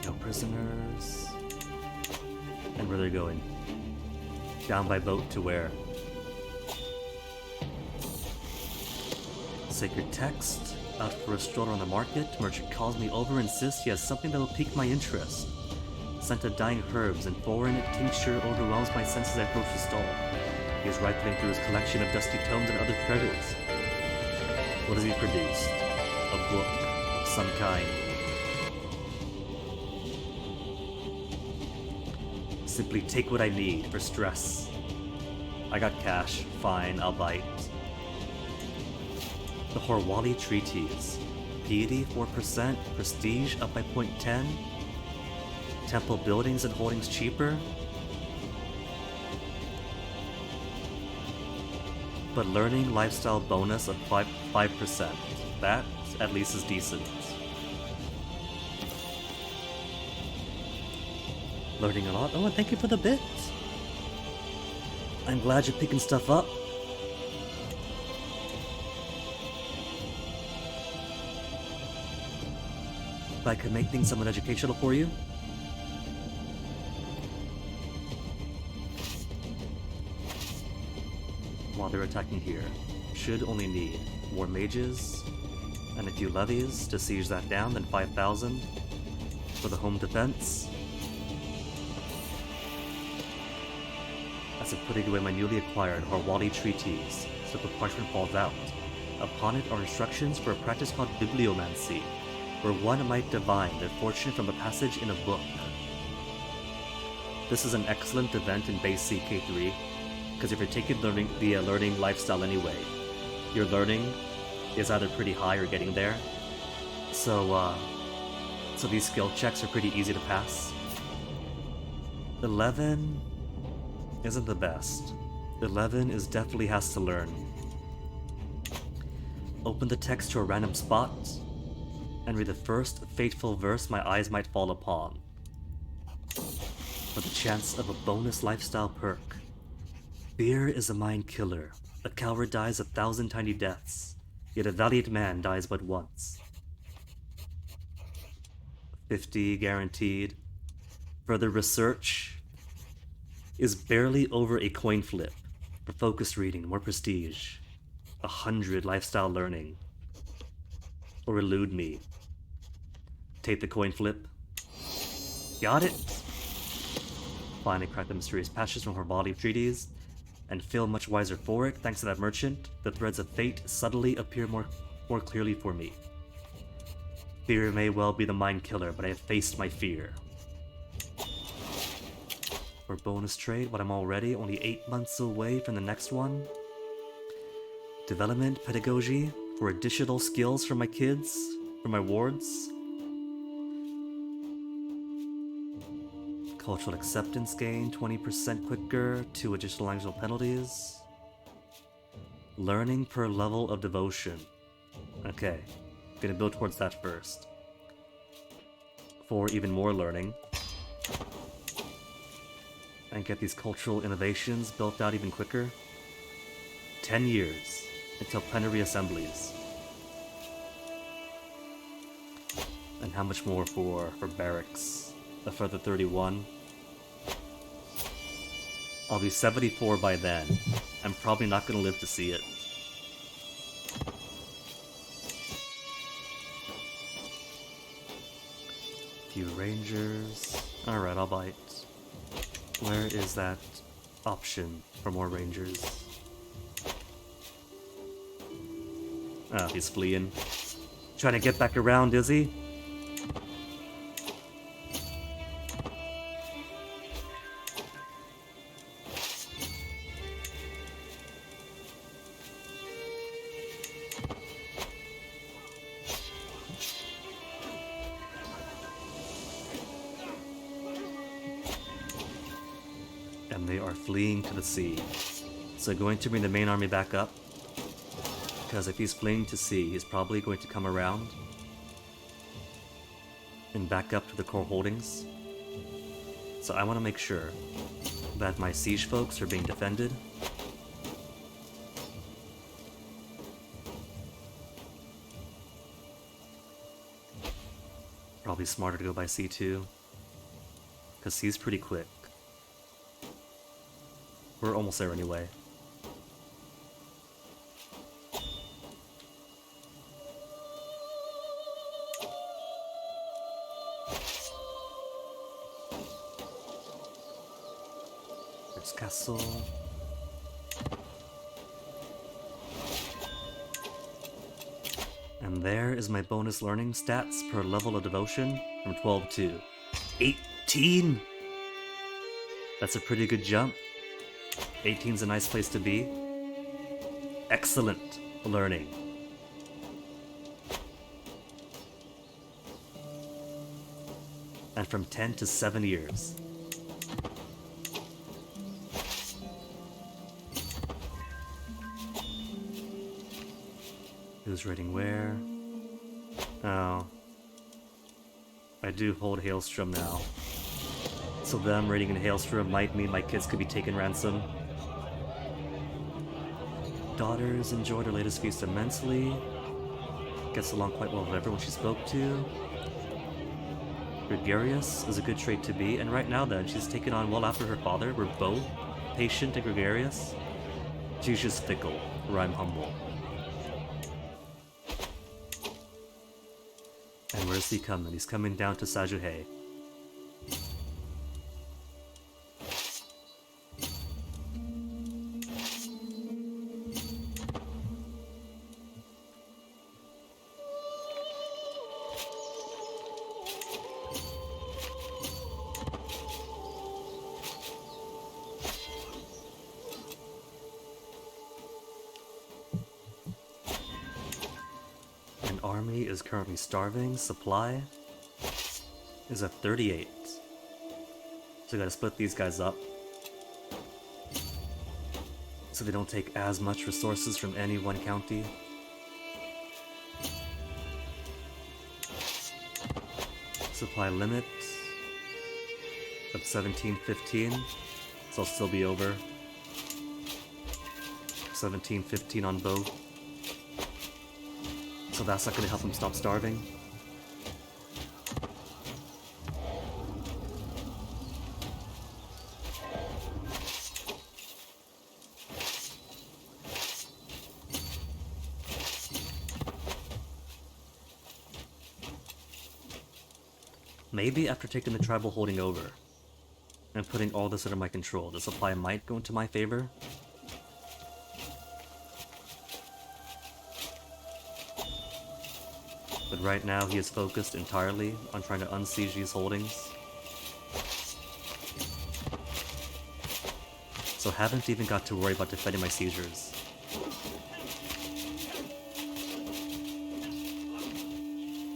No prisoners. And where they're going. Down by boat to where? Sacred text. Out for a stroll on the market. Merchant calls me over, insists he has something that will pique my interest. Scent of dying herbs and foreign tincture overwhelms my senses as I approach the stall. He is rifling through his collection of dusty tomes and other treasures. What has he produced? A book of some kind. Simply take what I need for stress. I got cash, fine, I'll bite. The Horwali Treatise. Piety 4%, prestige up by 0.10. Temple buildings and holdings cheaper. But learning lifestyle bonus of 5%. That at least is decent. Learning a lot. Oh, and thank you for the bit. I'm glad you're picking stuff up. If I could make things somewhat educational for you. While they're attacking here, should only need more mages and a few levies to siege that down, then 5,000 for the home defense. As I'm putting away my newly acquired Horwali Treatise, so the parchment falls out. Upon it are instructions for a practice called bibliomancy, where one might divine their fortune from a passage in a book. This is an excellent event in base CK3, because if you're taking the learning lifestyle anyway, your learning is either pretty high or getting there. So these skill checks are pretty easy to pass. 11 isn't the best. 11 is definitely has to learn. Open the text to a random spot and read the first fateful verse my eyes might fall upon. For the chance of a bonus lifestyle perk. Fear is a mind killer. A coward dies 1,000 tiny deaths, yet a valiant man dies but once. 50 guaranteed. Further research is barely over a coin flip. For focused reading, more prestige. 100 lifestyle learning. Or elude me. Take the coin flip. Got it! Finally cracked the mysterious patches from her body of treaties, and feel much wiser for it. Thanks to that merchant, the threads of fate subtly appear more clearly for me. Fear may well be the mind killer, but I have faced my fear. For bonus trade, but I'm already only 8 months away from the next one. Development pedagogy for additional skills for my kids, for my wards. Cultural acceptance gain, 20% quicker, 2 additional language penalties. Learning per level of devotion. Okay, gonna build towards that first. For even more learning. and get these cultural innovations built out even quicker. 10 years until plenary assemblies. And how much more for barracks? A further 31. I'll be 74 by then. I'm probably not going to live to see it. Few rangers. Alright, I'll bite. Where is that option for more rangers? Oh, he's fleeing. Trying to get back around, is he? And they are fleeing to the sea. So going to bring the main army back up. Because if he's fleeing to sea, he's probably going to come around and back up to the core holdings. So I want to make sure that my siege folks are being defended. Probably smarter to go by C2. Because C's pretty quick. We're almost there anyway. There's castle. And there is my bonus learning stats per level of devotion from 12 to 18! That's a pretty good jump. 18's a nice place to be. Excellent learning. And from 10 to 7 years. Who's raiding where? Oh. I do hold Hailstrom now. So them raiding in Hailstrom might mean my kids could be taken ransom. Daughters enjoyed her latest feast immensely. Gets along quite well with everyone she spoke to. Gregarious is a good trait to be, and right now then, she's taken on well after her father. We're both patient and gregarious. She's just fickle, where I'm humble. And where's he coming? He's coming down to Sajuhe. Army is currently starving. Supply is at 38. So we gotta split these guys up so they don't take as much resources from any one county. Supply limit of 1715, so I'll still be over. 1715 on both. So that's not going to help him stop starving. Maybe after taking the tribal holding over and putting all this under my control, the supply might go into my favor. But right now he is focused entirely on trying to unsiege these holdings. So haven't even got to worry about defending my seizures.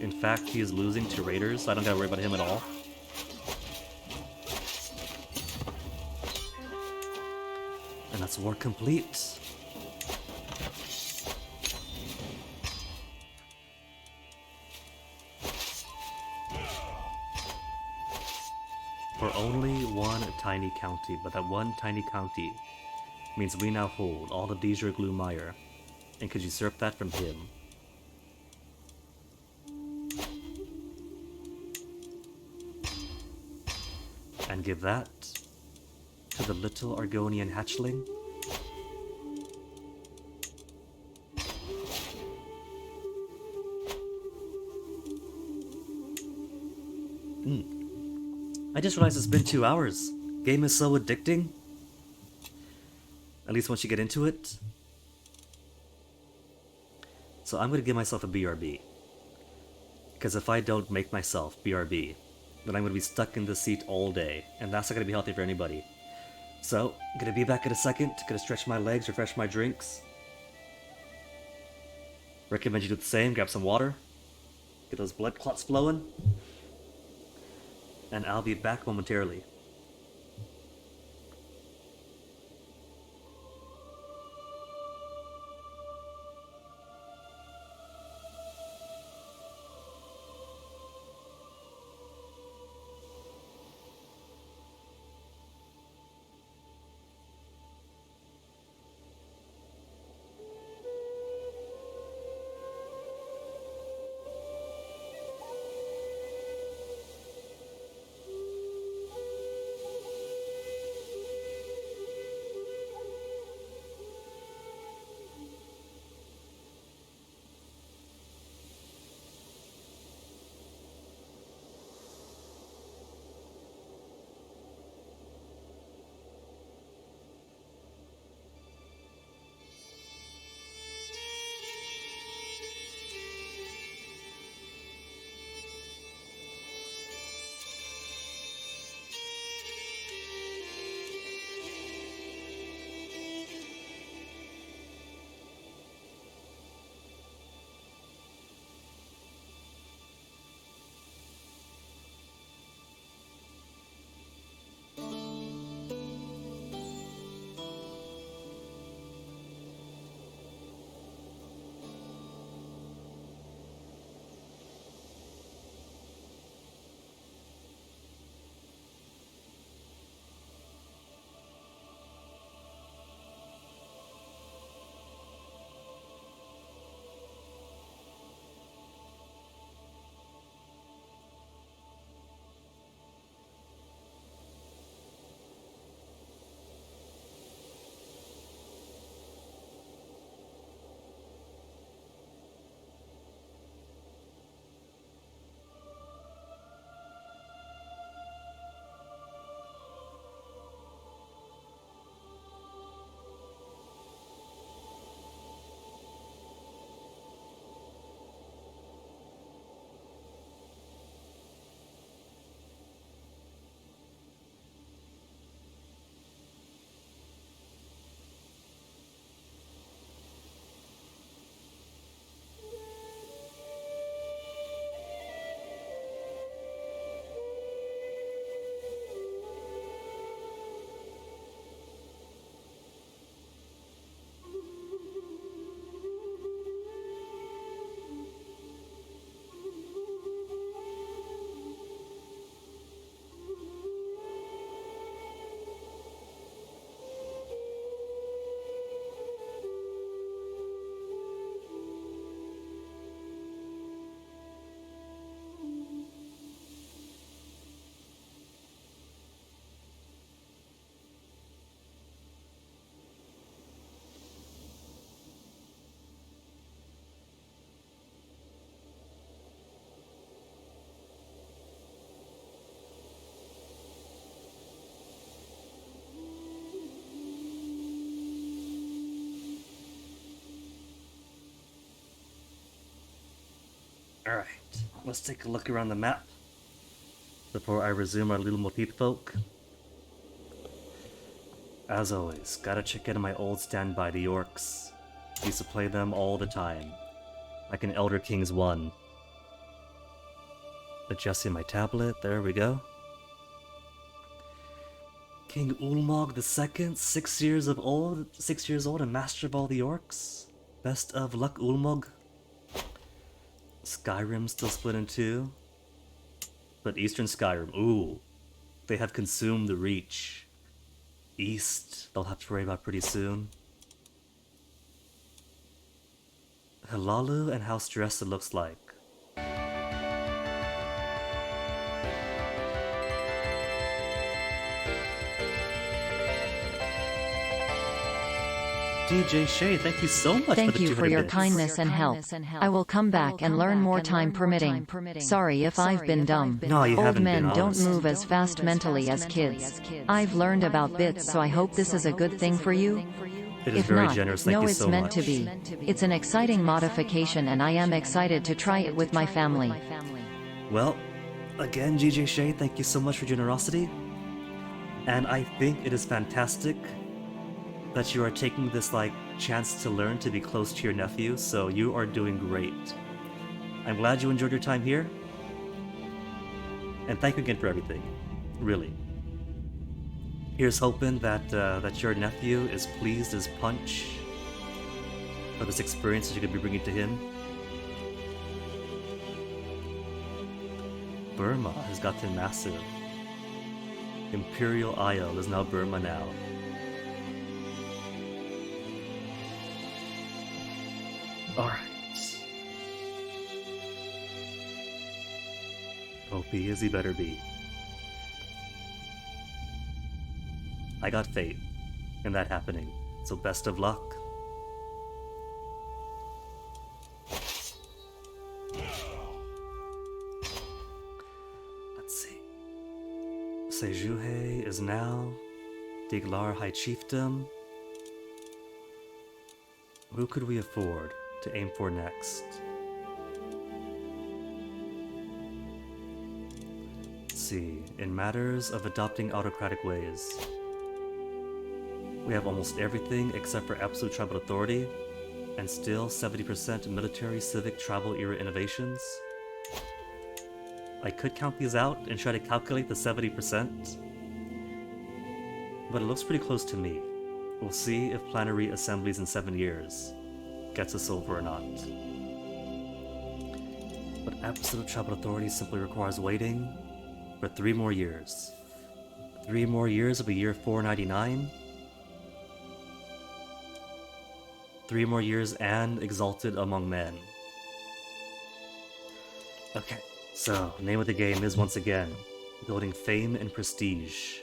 In fact, he is losing to raiders, so I don't gotta worry about him at all. And that's war complete. For for only one tiny county, but that one tiny county means we now hold all of Deja Glumire, and could usurp that from him. And give that to the little Argonian hatchling? I just realized it's been 2 hours. Game is so addicting. At least once you get into it. So I'm gonna give myself a BRB. Because if I don't make myself BRB, then I'm gonna be stuck in the seat all day, and that's not gonna be healthy for anybody. So, gonna be back in a second, gonna stretch my legs, refresh my drinks. Recommend you do the same, grab some water, get those blood clots flowing, and I'll be back momentarily. Alright, let's take a look around the map before I resume our little lizardfolk. As always, gotta check in my old standby, the Orcs. Used to play them all the time, like in Elder Kings 1. Adjusting my tablet, there we go. King Ulmog II, 6 years old and master of all the Orcs. Best of luck, Ulmog. Skyrim still split in two. But Eastern Skyrim, ooh. They have consumed the reach. East, they'll have to worry about pretty soon. Halalu and how stressed it looks like. DJ Shay, thank you so much for the 200 Thank you for your bits. kindness and help. I will come back and learn more time permitting. Sorry if I've been dumb. No, you Old haven't men been, don't honest. move as fast mentally as kids. I've learned about bits, so I hope this is a good thing for you. It is If very not, generous, thank no, you it's so meant much. to be. It's an exciting modification and I am excited to try it with my family. Well, again, GJ Shay, thank you so much for generosity. And I think it is fantastic that you are taking this, like, chance to learn to be close to your nephew, so you are doing great. I'm glad you enjoyed your time here. And thank you again for everything. Really. Here's hoping that that your nephew is pleased as punch for this experience that you're going to be bringing to him. Burma has gotten massive. Imperial Isle is now Burma now. Alright. OP as he better be. I got fate in that happening, so best of luck. Let's see. Sejuhe is now Diglar High Chiefdom. Who could we afford to aim for next? Let's see. In matters of adopting autocratic ways, we have almost everything except for absolute tribal authority, and still 70% military, civic, tribal era innovations. I could count these out and try to calculate the 70%, but it looks pretty close to me. We'll see if planetary assemblies in 7 years gets us over or not. But absolute tribal authority simply requires waiting for 3 more years. 3 more years will be year 499. 3 more years and exalted among men. Okay, so name of the game is once again building fame and prestige.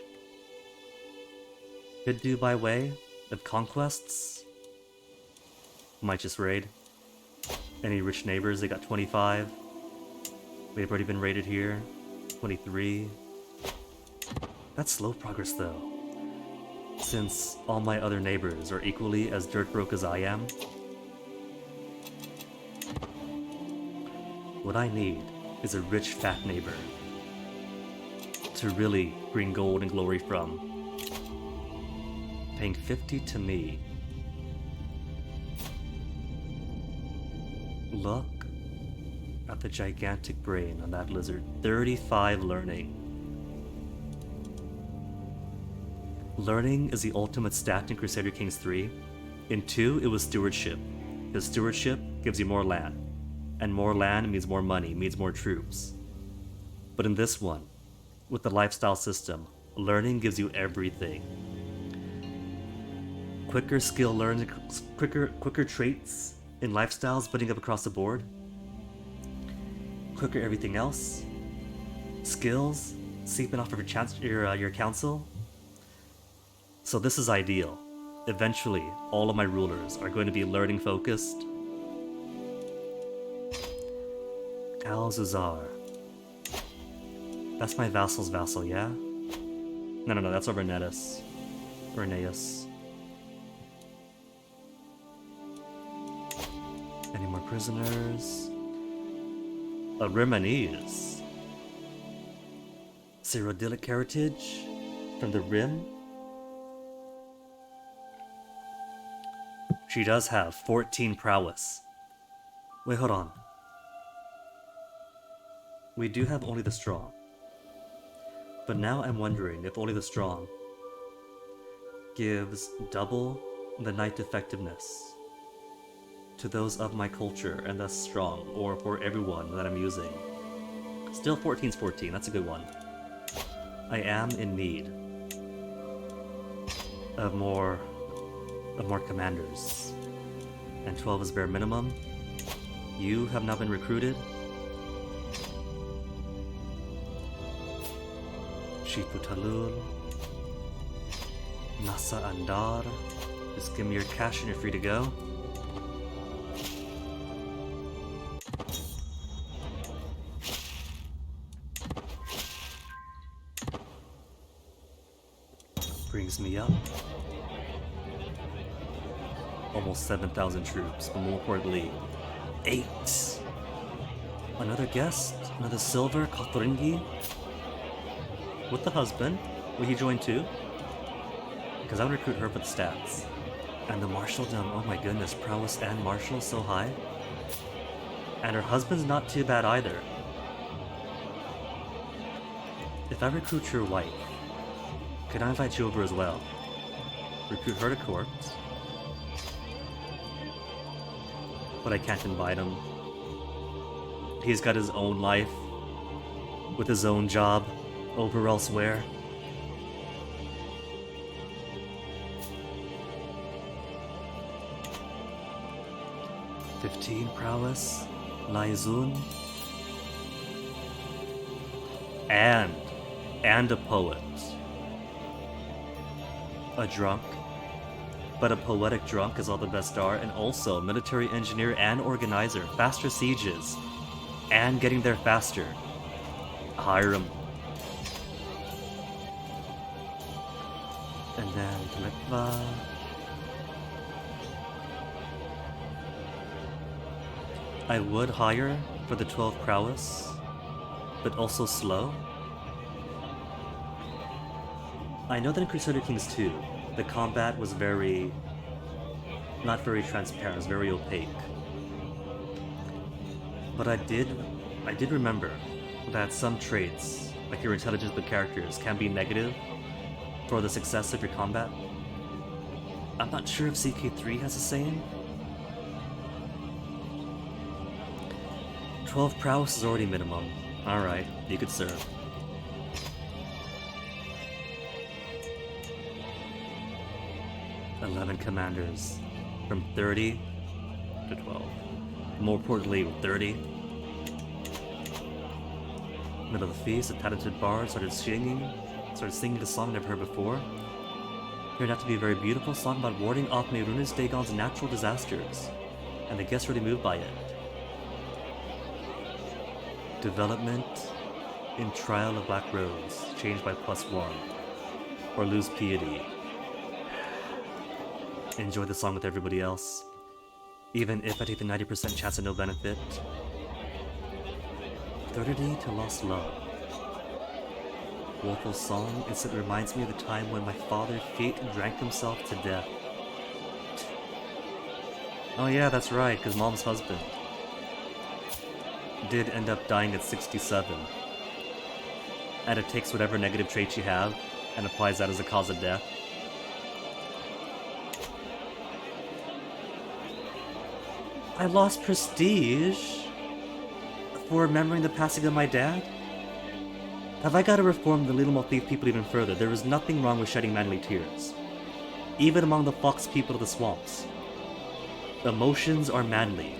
Could do by way of conquests. Might just raid. Any rich neighbors, they got 25. We've already been raided here. 23. That's slow progress though, since all my other neighbors are equally as dirt broke as I am. What I need is a rich fat neighbor to really bring gold and glory from. Paying 50 to me. Look at the gigantic brain on that lizard. 35 learning. Learning is the ultimate stat in Crusader Kings 3. In 2, it was stewardship, because stewardship gives you more land, and more land means more money, means more troops. But in this one, with the lifestyle system, learning gives you everything. Quicker skill learns, quicker traits in lifestyles building up across the board. Quicker everything else. Skills seeping off of your council. So this is ideal. Eventually, all of my rulers are going to be learning focused. Al-Zuzar. That's my vassal's vassal, yeah? No, that's over Renetus. Reneus. Any more prisoners? A Rimanese. Cyrodiilic heritage from the Rim. She does have 14 prowess. Wait, hold on. We do have only the strong. But now I'm wondering if only the strong gives double the knight effectiveness to those of my culture and thus strong, or for everyone that I'm using. Still 14's 14, that's a good one. I am in need of more commanders. And 12 is bare minimum. You have now been recruited. Shifu Talul. Nasa Andar. Just give me your cash and you're free to go. Brings me up. Almost 7,000 troops, but more importantly, 8. Another guest, another silver, Katoringi. With the husband. Will he join too? Because I would recruit her for the stats. And the marshaldom, oh my goodness, prowess and marshal so high. And her husband's not too bad either. If I recruit your wife, could I invite you over as well? Recruit her to court. But I can't invite him. He's got his own life, with his own job, over elsewhere. "15 prowess, Laizun, and a poet. A drunk, but a poetic drunk is all the best are, and also military engineer and organizer, faster sieges, and getting there faster. Hire him. And then Telekva. I would hire for the 12 prowess, but also slow. I know that in Crusader Kings 2, the combat was not very transparent, it was very opaque. But I did remember that some traits, like your intelligence with characters, can be negative for the success of your combat. I'm not sure if CK3 has the same. 12 prowess is already minimum. Alright, you could serve. "11 commanders, from 30 to 12. More importantly, with 30. Middle of the feast, a talented bard started singing a song never heard before. Turned out to be a very beautiful song about warding off Meirunes Dagon's natural disasters, and the guests were really moved by it. Development in Trial of Black Rose, changed by +1, or lose piety. Enjoy the song with everybody else, even if I take the 90% chance of no benefit. 30 to Lost Love. Woeful song, it reminds me of the time when my father fate drank himself to death. Oh yeah, that's right, because Mom's husband did end up dying at 67. And it takes whatever negative traits you have and applies that as a cause of death. I lost prestige for remembering the passing of my dad? Have I got to reform the Little Motif people even further? There is nothing wrong with shedding manly tears. Even among the fox people of the swamps. Emotions are manly.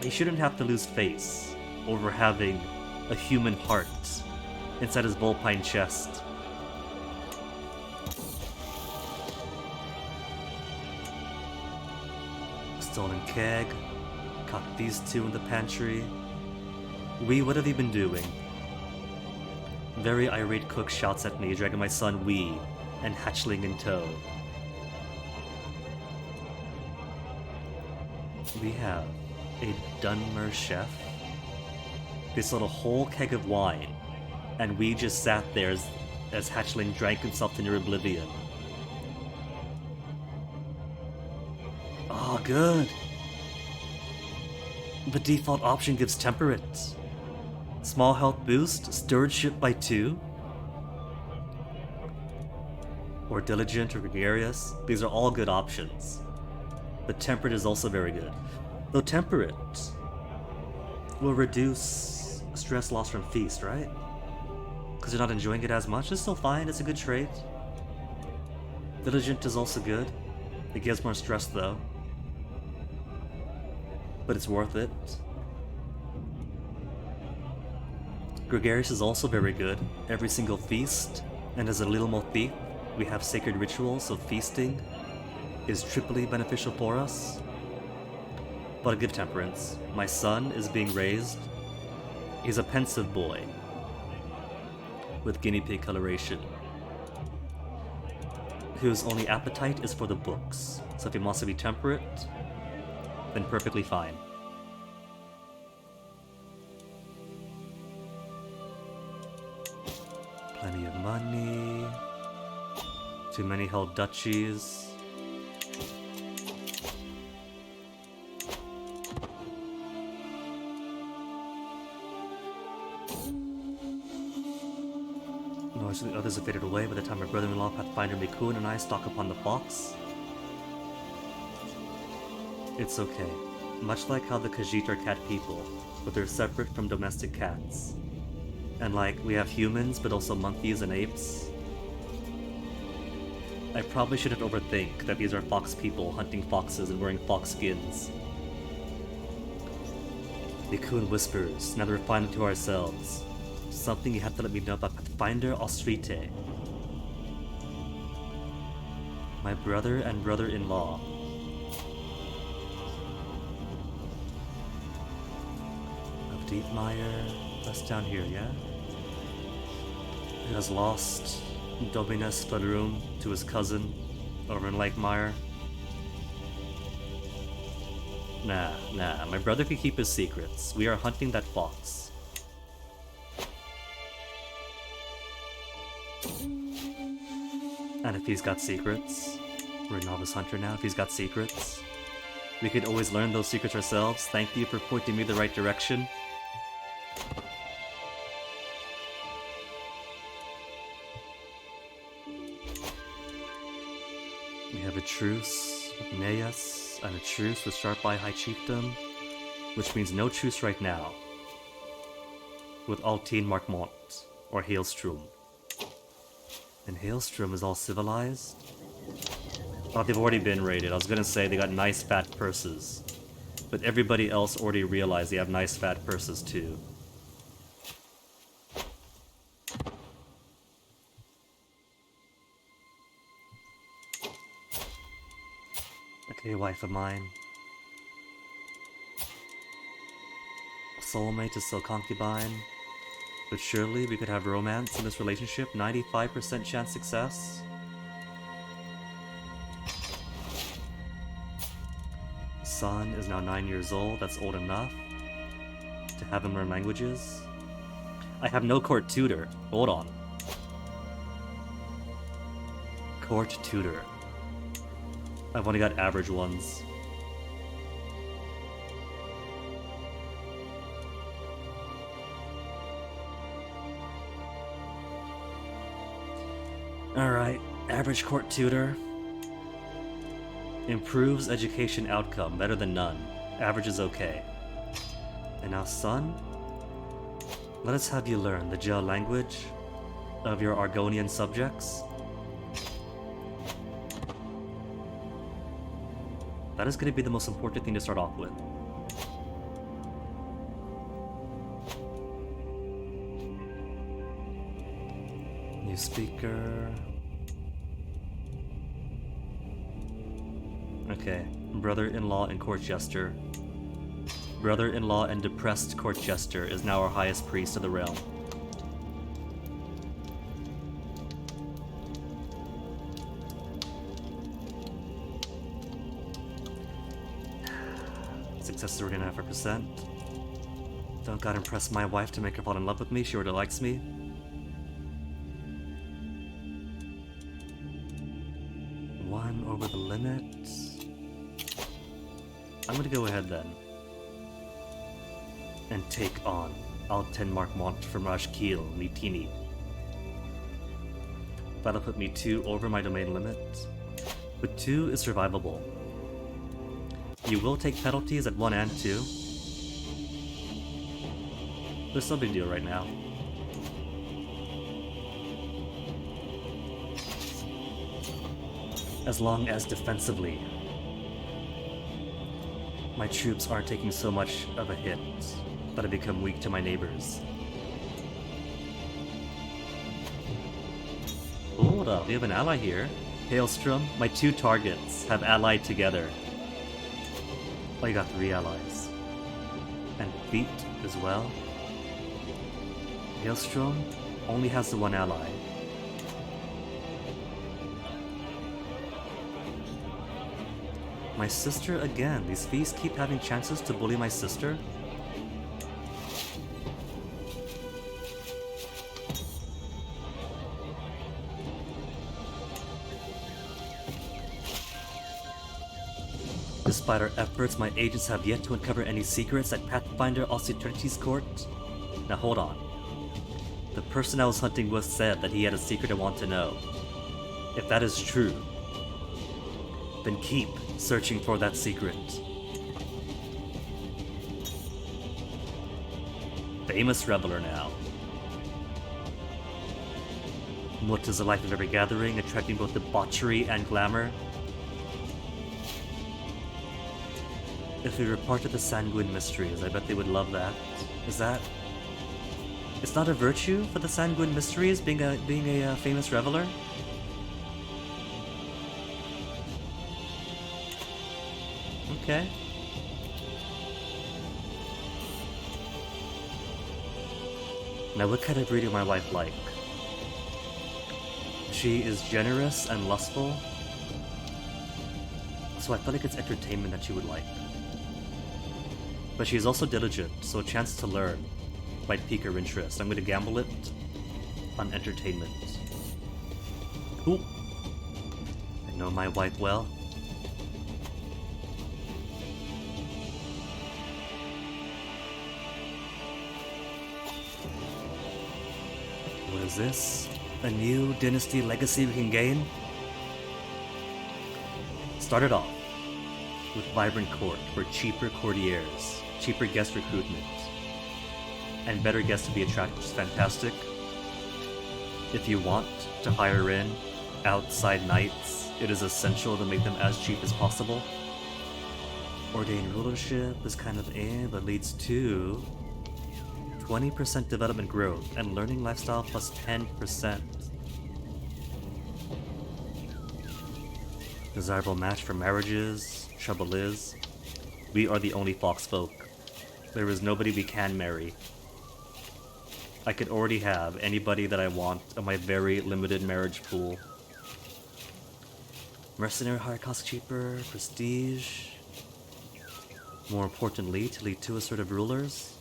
He shouldn't have to lose face over having a human heart inside his vulpine chest. Stolen keg. Caught these two in the pantry. What have you been doing? Very irate cook shouts at me, dragging my son Wee and hatchling in tow. We have a Dunmer chef. They sold a whole keg of wine, and we just sat there as hatchling drank himself to near oblivion. Oh, good. The default option gives temperate. Small health boost, stewardship by 2. Or diligent or gregarious. These are all good options. But temperate is also very good. Though temperate will reduce stress loss from feast, right? Because because you're not enjoying it as much, it's still fine, it's a good trait. Diligent is also good. It gives more stress though. But it's worth it. Gregarious is also very good. Every single feast, and as a little motif, we have sacred rituals, so feasting is triply beneficial for us. But a good temperance. My son is being raised. He's a pensive boy with guinea pig coloration, whose only appetite is for the books. So if he wants to be temperate, then perfectly fine. Plenty of money. Too many held duchies. Most of the others have faded away by the time my brother-in-law Pathfinder Mikun and I stalk upon the fox. It's okay. Much like how the Khajiit are cat people, but they're separate from domestic cats. And like, we have humans, but also monkeys and apes. I probably shouldn't overthink that these are fox people hunting foxes and wearing fox skins. Mikun whispers, now that we're finally to ourselves. Something you have to let me know about Pathfinder Austrite. My brother and brother-in-law. Of Deepmire. That's down here, yeah? He has lost Dominus Flarum to his cousin over in Lake Mire. Nah, my brother can keep his secrets. We are hunting that fox. And if he's got secrets, we're a novice hunter now, if he's got secrets, we could always learn those secrets ourselves. Thank you for pointing me the right direction. We have a truce with Neas and a truce with Sharp Eye High Chiefdom, which means no truce right now with Altine Markmont or Hailstrom. And Hailstrom is all civilized? Oh, they've already been raided. I was gonna say they got nice fat purses. But everybody else already realized they have nice fat purses too. Okay, wife of mine. Soulmate is still concubine. But surely we could have romance in this relationship. 95% chance success. Son is now 9 years old. That's old enough to have him learn languages. I have no court tutor. Hold on. Court tutor. I've only got average ones. Alright, average court tutor. Improves education outcome, better than none. Average is okay. And now son, let us have you learn the Gel language of your Argonian subjects. That is going to be the most important thing to start off with. New speaker. Okay, brother-in-law and court jester. Brother-in-law and depressed court jester is now our highest priest of the realm. Success rate 95%. Don't gotta impress my wife to make her fall in love with me. She already likes me. One over the limit. I'm gonna go ahead then and take on Alten Markmont from Rajkeel, Nitini. That'll put me 2 over my domain limit, but 2 is survivable. You will take penalties at 1 and 2. There's no big deal right now. As long as defensively, my troops aren't taking so much of a hit that I become weak to my neighbors. Hold up, we have an ally here. Hailstrom, my 2 targets have allied together. Oh, you got 3 allies. And Feet as well. Hailstrom only has the 1 ally. My sister again. These fees keep having chances to bully my sister. Despite our efforts, my agents have yet to uncover any secrets at Pathfinder Ausitrity's court. Now hold on. The person I was hunting with said that he had a secret I want to know. If that is true, then keep searching for that secret. Famous reveler now. Mut is the life of every gathering, attracting both debauchery and glamour. If we were part of the Sanguine Mysteries, I bet they would love that. Is that... It's not a virtue for the Sanguine Mysteries being a famous reveler? Okay. Now what kind of breed do my wife like? She is generous and lustful, so I feel like it's entertainment that she would like. But she is also diligent, so a chance to learn might pique her interest. I'm going to gamble it on entertainment. Ooh. I know my wife well. What is this? A new dynasty legacy we can gain? Started off with Vibrant Court for cheaper courtiers, cheaper guest recruitment, and better guests to be attracted, which is fantastic. If you want to hire in outside knights, it is essential to make them as cheap as possible. Ordained rulership is kind of but leads to 20% development growth and learning lifestyle plus 10%. Desirable match for marriages. Trouble is, we are the only foxfolk. There is nobody we can marry. I could already have anybody that I want in my very limited marriage pool. Mercenary hire costs cheaper, prestige. More importantly, to lead to assertive rulers.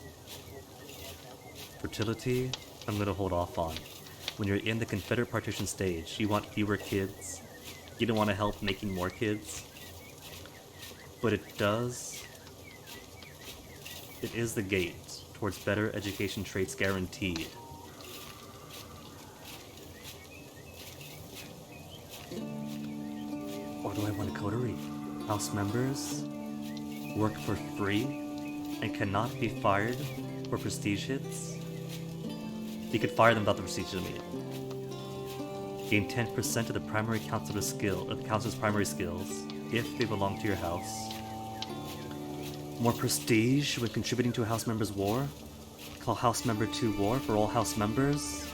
Fertility, I'm gonna hold off on. When you're in the Confederate partition stage, you want fewer kids. You don't want to help making more kids. But it is the gate towards better education traits guaranteed. Or do I want a coterie? House members work for free and cannot be fired for prestige hits? You could fire them without the prestige limit. Gain 10% of the primary counselor's skill, of the counselor's primary skills, if they belong to your house. More prestige when contributing to a house member's war. Call house member to war for all house members.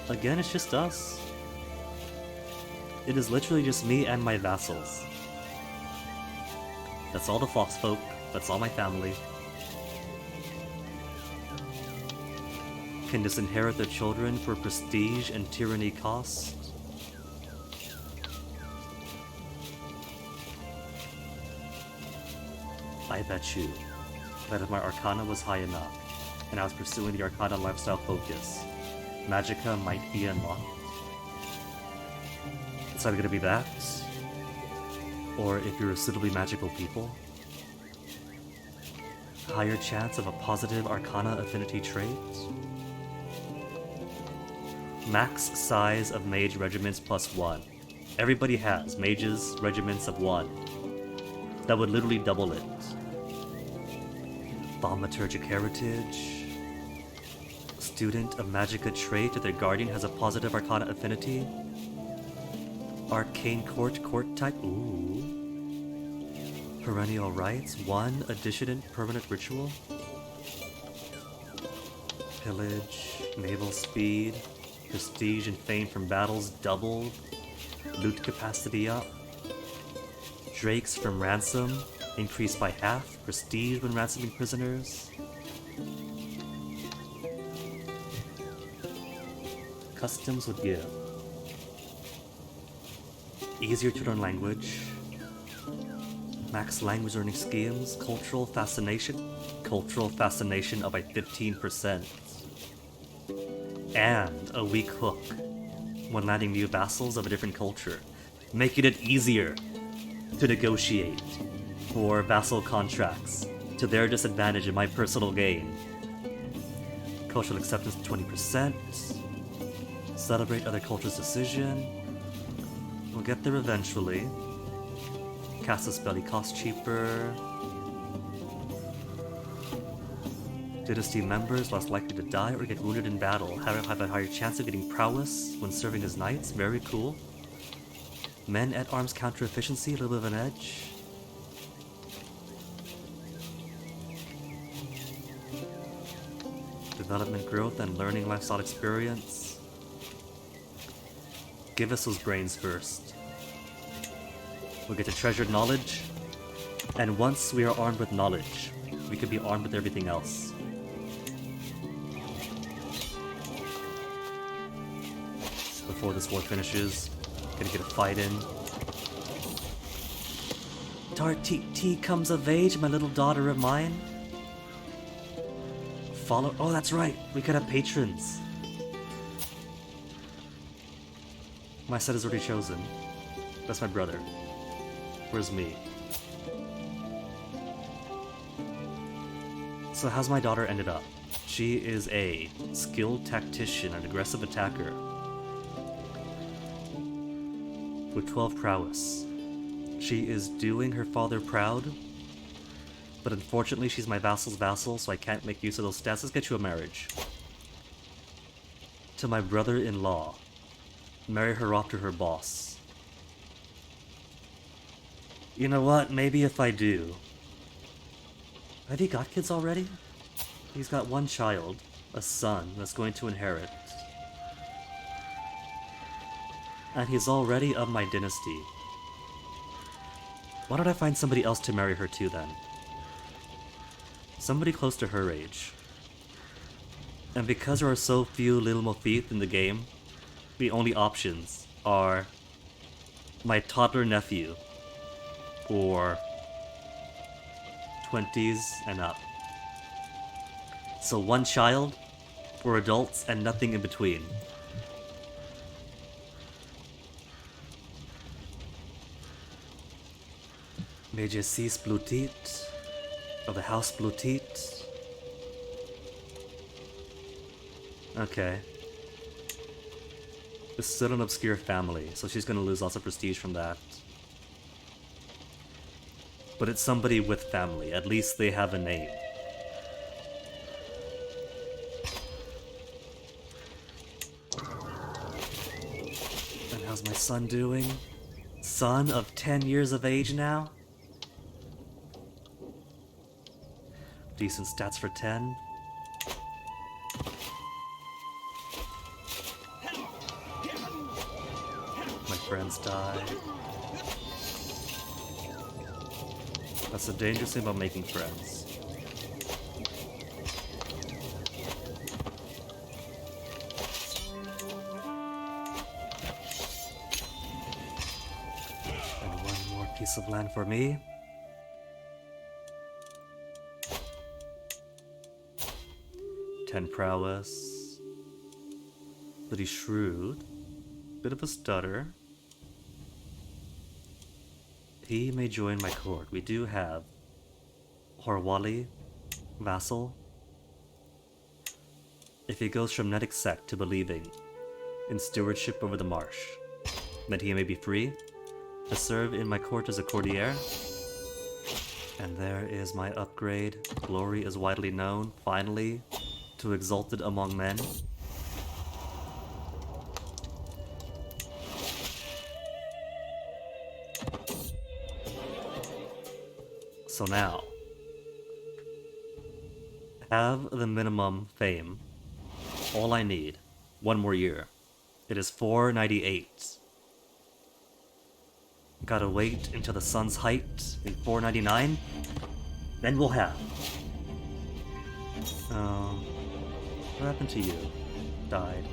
Again, it's just us. It is literally just me and my vassals. That's all the foxfolk. That's all my family. Can disinherit their children for prestige and tyranny cost. I bet you that if my Arcana was high enough, and I was pursuing the Arcana lifestyle focus, Magicka might be unlocked. It's either gonna be that, or if you're a suitably magical people, higher chance of a positive Arcana affinity trait. Max size of mage regiments +1. Everybody has mages regiments of 1. That would literally double it. Thaumaturgic heritage. Student of Magicka trait if their guardian has a positive Arcana affinity. Arcane court type. Ooh. Perennial rites. 1 addition permanent ritual. Pillage. Naval speed. Prestige and fame from battles doubled. Loot capacity up. Drakes from ransom increased by half. Prestige when ransoming prisoners. Customs would give. Easier to learn language. Max language learning schemes. Cultural fascination. Cultural fascination up by 15%. And a weak hook when landing new vassals of a different culture, making it easier to negotiate for vassal contracts to their disadvantage and my personal gain. Cultural acceptance 20%. Celebrate other cultures' decision. We'll get there eventually. Cast a spell costs cheaper. Dynasty members less likely to die or get wounded in battle. Have a higher chance of getting prowess when serving as knights. Very cool. Men at arms counter efficiency, a little bit of an edge. Development growth and learning lifestyle experience. Give us those brains first. We'll get to treasured knowledge. And once we are armed with knowledge, we can be armed with everything else. Before this war finishes, gonna get a fight in. Tartiti comes of age, my little daughter of mine. Follow. Oh, that's right. We could have patrons. My set is already chosen. That's my brother. Where's me? So how's my daughter ended up? She is a skilled tactician, an aggressive attacker. With 12 prowess. She is doing her father proud. But unfortunately she's my vassal's vassal, so I can't make use of those stats. Let's get you a marriage. To my brother-in-law. Marry her off to her boss. You know what? Maybe if I do. Have you got kids already? He's got 1 child. A son that's going to inherit. And he's already of my dynasty. Why don't I find somebody else to marry her to then? Somebody close to her age. And because there are so few Lil Mothith in the game, the only options are my toddler nephew or 20s and up. So 1 child for adults and nothing in between. Major Cis Blutit of the House Blutit. Okay. It's still an obscure family, so she's gonna lose lots of prestige from that. But it's somebody with family. At least they have a name. And how's my son doing? Son of 10 years of age now? Decent stats for 10. My friends die. That's the dangerous thing about making friends. And 1 more piece of land for me. Ten prowess. But he's shrewd. Bit of a stutter. He may join my court. We do have Horwali, vassal. If he goes from Netic sect to believing in stewardship over the marsh, then he may be free to serve in my court as a courtier. And there is my upgrade. Glory is widely known, finally, to exalted among men. So now, have the minimum fame. All I need. One more year. It is 498. Gotta wait until the sun's height in 499. Then we'll have. What happened to you? Died.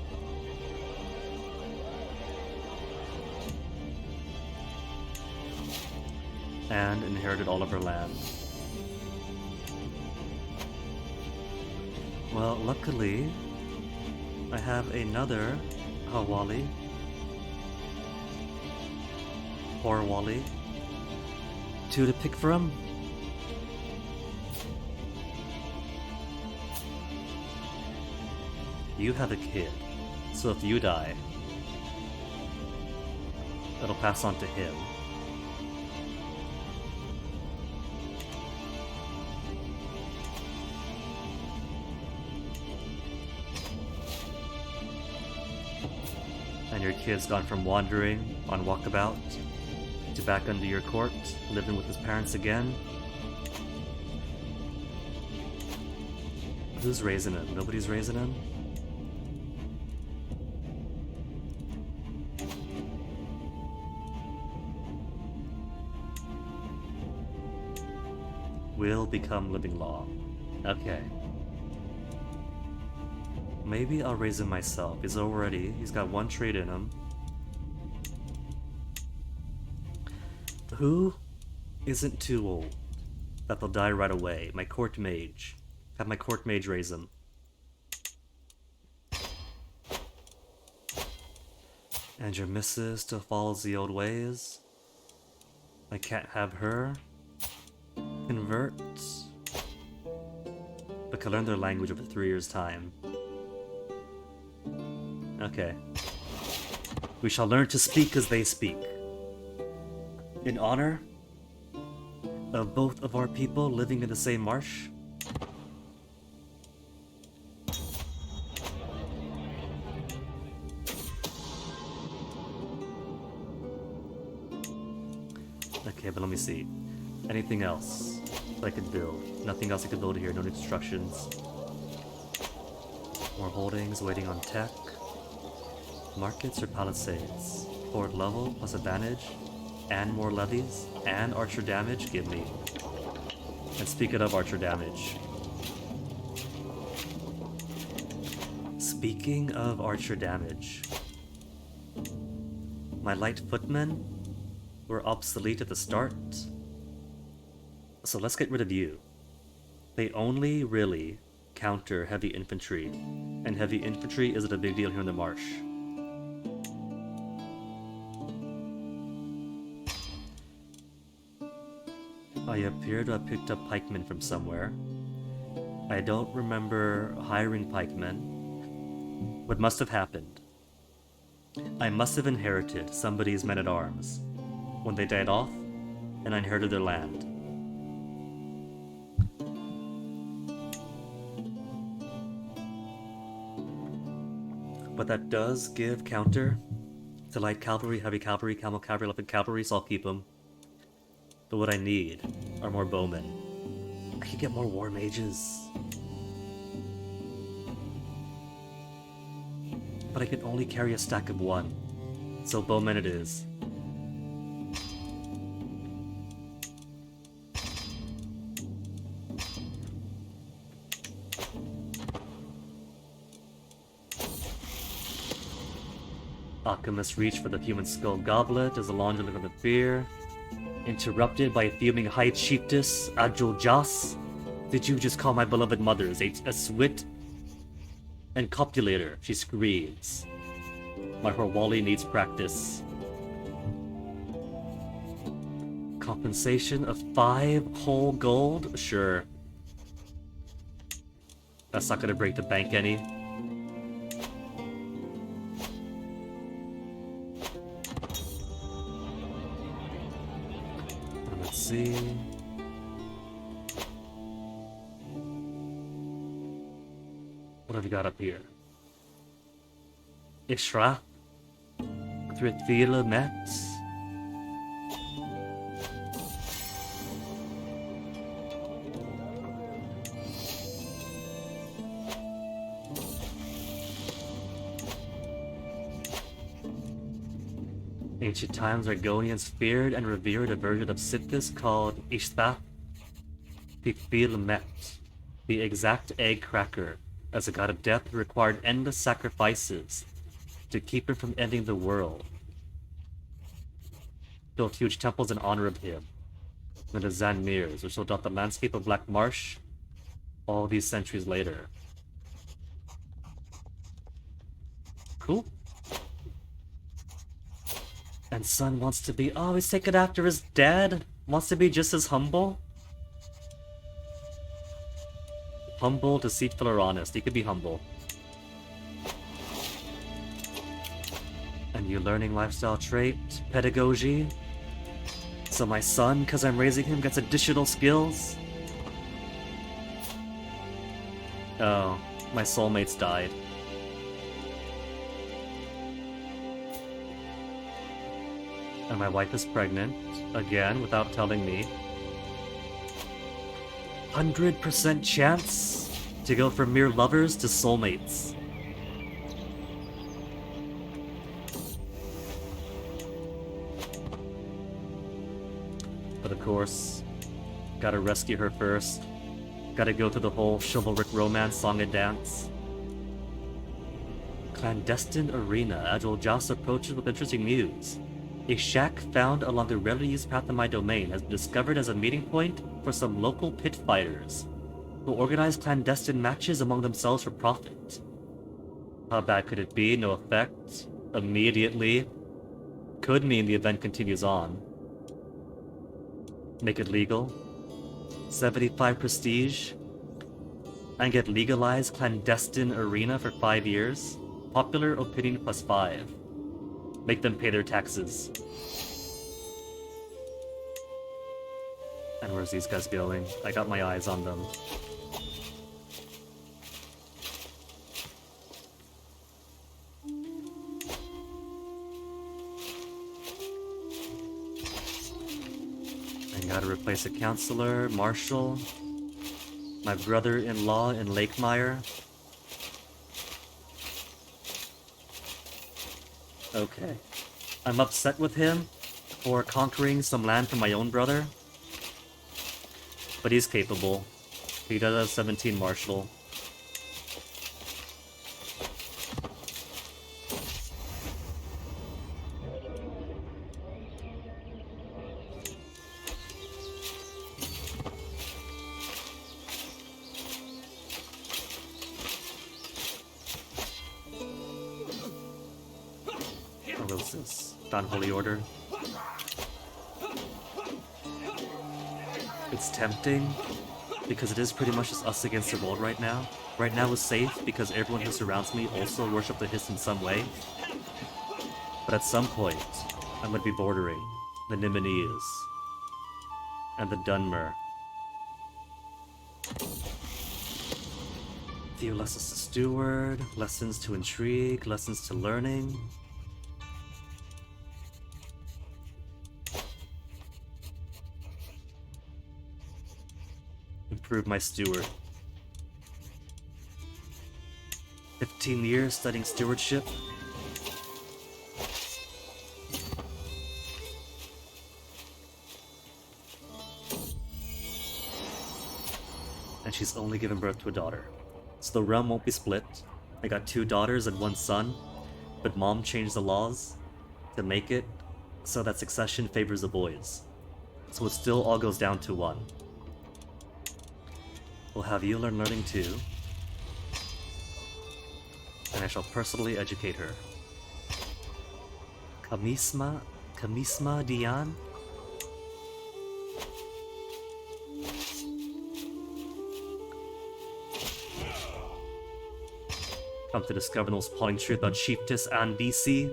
And inherited all of her land. Well, luckily, I have another Hawali. Or Wally. 2 to pick from. You have a kid, so if you die, it'll pass on to him. And your kid's gone from wandering on walkabout to back under your court, living with his parents again. Who's raising him? Nobody's raising him? Will become living law. Okay. Maybe I'll raise him myself. He's got 1 trait in him. Who isn't too old that they'll die right away? My court mage. Have my court mage raise him. And your missus still follows the old ways. I can't have her convert, but can learn their language over 3 years' time. Okay. We shall learn to speak as they speak. In honor of both of our people living in the same marsh. Okay, but let me see. Anything else that I could build? Nothing else I could build here, no instructions. More holdings, waiting on tech. Markets or palisades? Forward level plus advantage. And more levies. And archer damage, give me. And speaking of archer damage. Speaking of archer damage. My light footmen were obsolete at the start. So let's get rid of you. They only really counter heavy infantry. And heavy infantry isn't a big deal here in the marsh. I appear to have picked up pikemen from somewhere. I don't remember hiring pikemen. What must have happened? I must have inherited somebody's men-at-arms when they died off, and I inherited their land. But that does give counter to light cavalry, heavy cavalry, camel cavalry, elephant cavalry, so I'll keep them. But what I need are more bowmen. I could get more war mages. But I can only carry a stack of 1. So bowmen it is. Alchemist reach for the human skull goblet as the laundry of the fear. Interrupted by a fuming high chiefess, Ajul Jas. Did you just call my beloved mothers a swit and copulator? She screams. My Horwali needs practice. Compensation of 5 whole gold? Sure. That's not gonna break the bank any. Let's see. What have we got up here? Ishra? Thrithvila Mets? Ancient times, Argonians feared and revered a version of Sithis called Ishtath Met, the exact egg cracker, as a god of death who required endless sacrifices to keep him from ending the world. Built huge temples in honor of him, and the Zanmirs, which will dot the landscape of Black Marsh all these centuries later. Cool. And son wants to be, oh, he's taken after his dad? Wants to be just as humble? Humble, deceitful, or honest. He could be humble. And you learning lifestyle trait, pedagogy. So my son, because I'm raising him, gets additional skills? Oh, my soulmates died. And my wife is pregnant, again, without telling me. 100% chance to go from mere lovers to soulmates. But of course, gotta rescue her first. Gotta go through the whole chivalric romance song and dance. Clandestine arena. Agile Joss approaches with interesting news. A shack found along the rarely used path in my domain has been discovered as a meeting point for some local pit fighters who organize clandestine matches among themselves for profit. How bad could it be? No effect. Immediately. Could mean the event continues on. Make it legal. 75 prestige. And get legalized clandestine arena for 5 years. Popular opinion +5. Make them pay their taxes. And where's these guys going? I got my eyes on them. I gotta replace a counselor, marshal, my brother-in-law in Lakemire. Okay. I'm upset with him for conquering some land from my own brother. But he's capable. He does have 17 martial. Holy Order. It's tempting because it is pretty much just us against the world right now. Right now is safe because everyone who surrounds me also worship the Hiss in some way. But at some point, I'm going to be bordering the Nimines and the Dunmer. Few lessons to steward, lessons to intrigue, lessons to learning. Improve my steward. 15 years studying stewardship. And she's only given birth to a daughter. So the realm won't be split. I got 2 daughters and 1 son, but mom changed the laws to make it so that succession favors the boys. So it still all goes down to 1. We'll have you learn learning too, and I shall personally educate her. Kamisma Dian? Come to discover the most appalling truth about Chiefess Ann BC.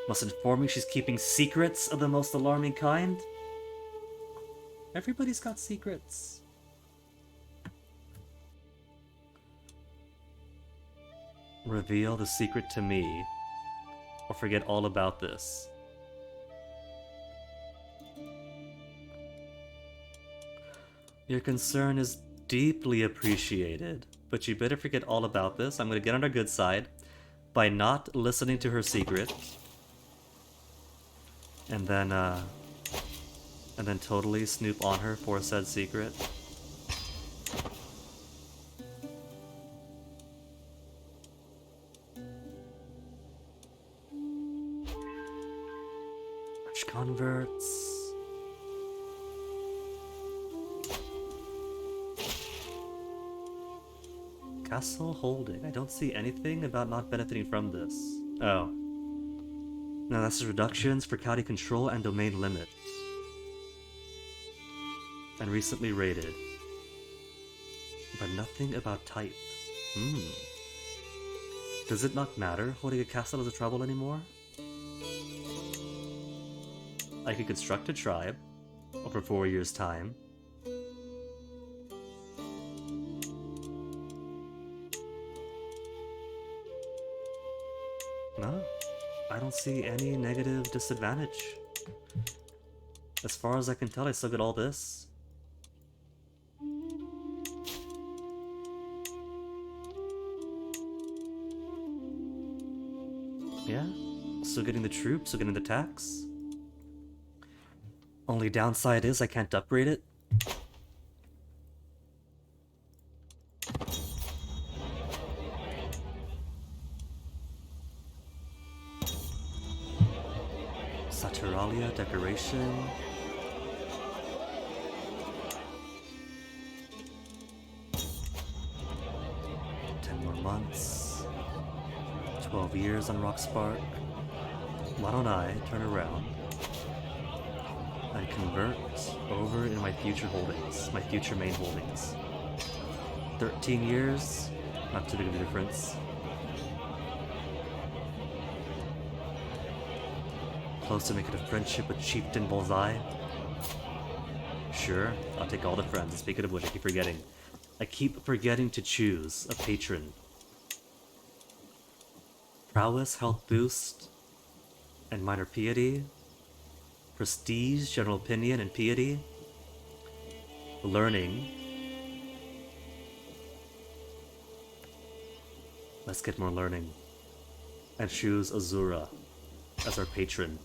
Must inform you she's keeping secrets of the most alarming kind. Everybody's got secrets. Reveal the secret to me, or forget all about this. Your concern is deeply appreciated, but you better forget all about this. I'm going to get on her good side by not listening to her secret. and then totally snoop on her for said secret. Which converts? Castle holding. I don't see anything about not benefiting from this. Oh. No, that's reductions for county control and domain limits. And recently rated. But nothing about type. Does it not matter holding a castle as a trouble anymore? I could construct a tribe over 4 years' time. No, I don't see any negative disadvantage. As far as I can tell, I still get all this. Yeah, still getting the troops, still getting the tax. Only downside is I can't upgrade it. Saturalia decoration. 10 more months. 12 years on Rockspark. Why don't I turn around and convert over in my future holdings, my future main holdings. 13 years, not too big of a difference. Close to making a friendship with Chieftain Bullseye. Sure, I'll take all the friends. And speaking of which, I keep forgetting to choose a patron. Prowess, health boost, and minor piety. Prestige, general opinion, and piety. Learning. Let's get more learning. And choose Azura as our patron.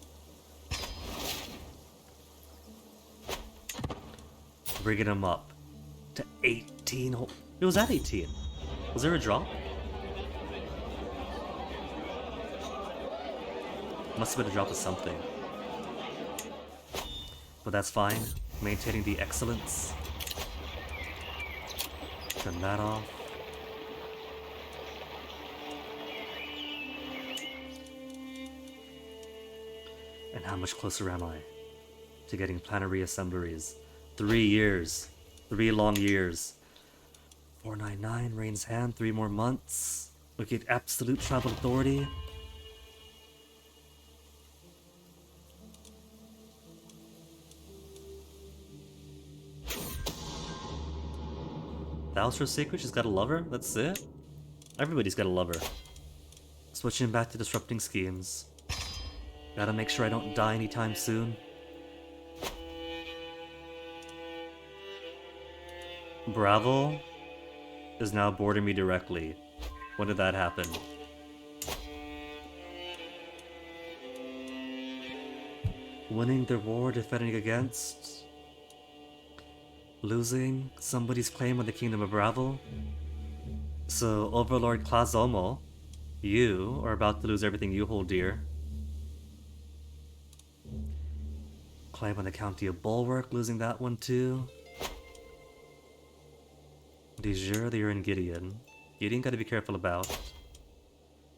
Bringing him up to 18. It was at 18. Was there a drop? Must have been a drop of something. But that's fine. Maintaining the excellence. Turn that off. And how much closer am I to getting planetary assemblaries? 3 years. 3 long years. 499, Rain's Hand, 3 more months. We get absolute tribal authority. Thouser Sacred, she's got a lover? That's it? Everybody's got a lover. Switching back to disrupting schemes. Gotta make sure I don't die anytime soon. Bravo is now boarding me directly. When did that happen? Winning their war, defending against. Losing somebody's claim on the Kingdom of Bravo. So, Overlord Klazomo, you are about to lose everything you hold dear. Claim on the County of Bulwark, losing that one too. De jure that you're in Gideon. Gideon gotta be careful about.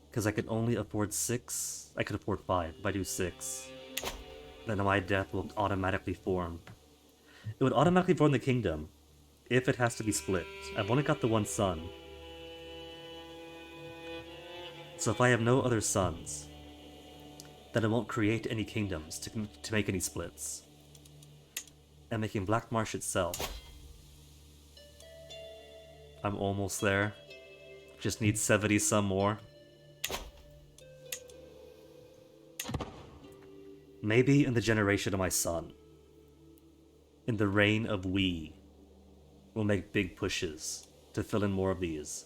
Because I could only afford 6. I could afford 5 if I do 6. Then my death will automatically form. It would automatically form the kingdom. If it has to be split. I've only got the one son. So if I have no other sons, then it won't create any kingdoms to make any splits. And making Black Marsh itself. I'm almost there. Just need 70 some more. Maybe in the generation of my son. In the reign of we. We'll make big pushes to fill in more of these.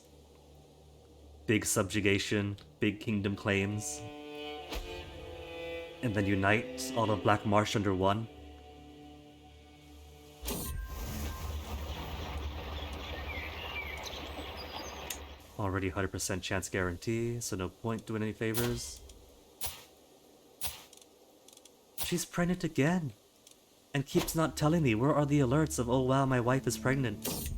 Big subjugation, big kingdom claims. and then unite all of Black Marsh under one. Already 100% chance guarantee, so no point doing any favors. She's pregnant again! And keeps not telling me where are the alerts of, oh wow, my wife is pregnant.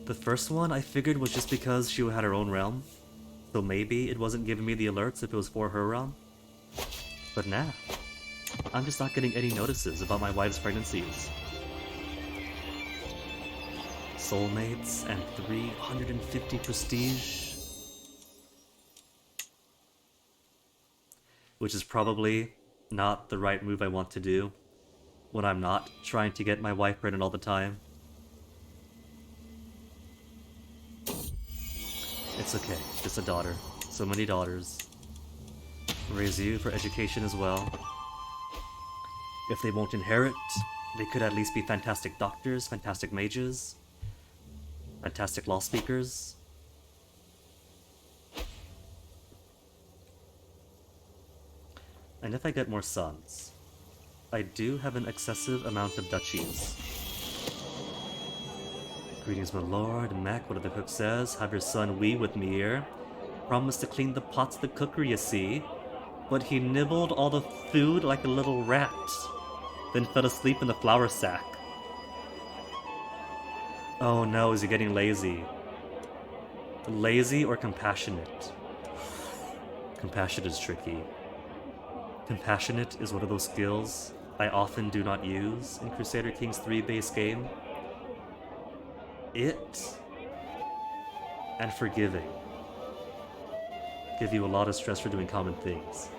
The first one I figured was just because she had her own realm. So maybe it wasn't giving me the alerts if it was for her realm. But nah. I'm just not getting any notices about my wife's pregnancies. Soulmates and 350 prestige. Which is probably not the right move I want to do when I'm not trying to get my wife pregnant all the time. It's okay, just a daughter. So many daughters. Raise you for education as well. If they won't inherit, they could at least be fantastic doctors, fantastic mages, fantastic law speakers. And if I get more sons, I do have an excessive amount of duchies. Greetings, my lord. Mac, what the cook says? Have your son wee with me here. Promised to clean the pots of the cookery, you see. But he nibbled all the food like a little rat. Then fell asleep in the flour sack. Oh no, is he getting lazy? Lazy or compassionate? Compassionate is tricky. Compassionate is one of those skills I often do not use in Crusader Kings 3 base game. It and forgiving give you a lot of stress for doing common things.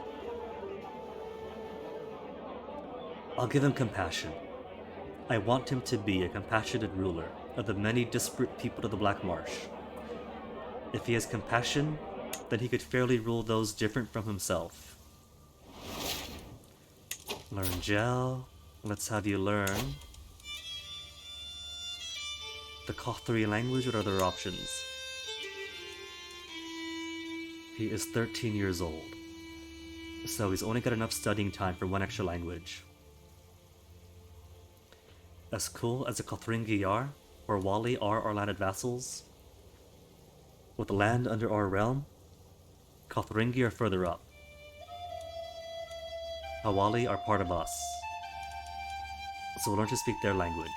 I'll give him compassion. I want him to be a compassionate ruler of the many disparate people of the Black Marsh. If he has compassion, then he could fairly rule those different from himself. Learn Gel. Let's have you learn the Kothari language. What are other options? He is 13 years old, so he's only got enough studying time for one extra language. As cool as the Kothringi are, or Wali are our landed vassals, with the land under our realm, Kothringi are further up. Hawali are part of us, so we'll learn to speak their language.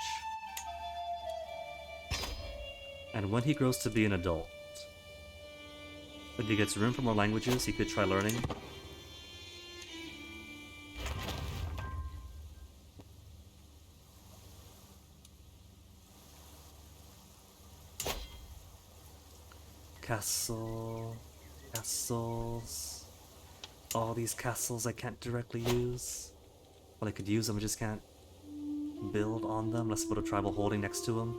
And when he grows to be an adult, when he gets room for more languages, he could try learning. Castles. All these castles I can't directly use. Well, I could use them, I just can't build on them. Let's put a tribal holding next to them.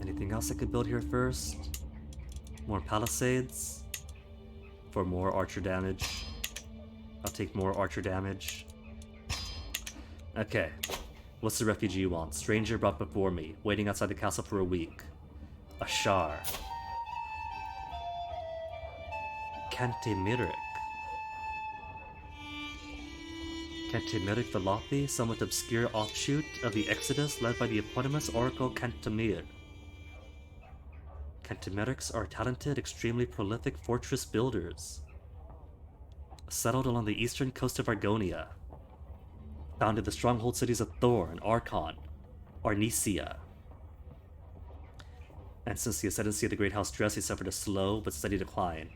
Anything else I could build here first? More palisades for more archer damage. I'll take more archer damage. Okay. What's the refugee want? Stranger brought before me, waiting outside the castle for a week. Ashar. Kantemirik. Kantemirik Philoppi, somewhat obscure offshoot of the Exodus led by the eponymous oracle Kantemir. Kantemiriks are talented, extremely prolific fortress builders. Settled along the eastern coast of Argonia. Founded the stronghold cities of Thor and Archon, Arnesia. And since the ascendancy of the Great House Dress, he suffered a slow but steady decline.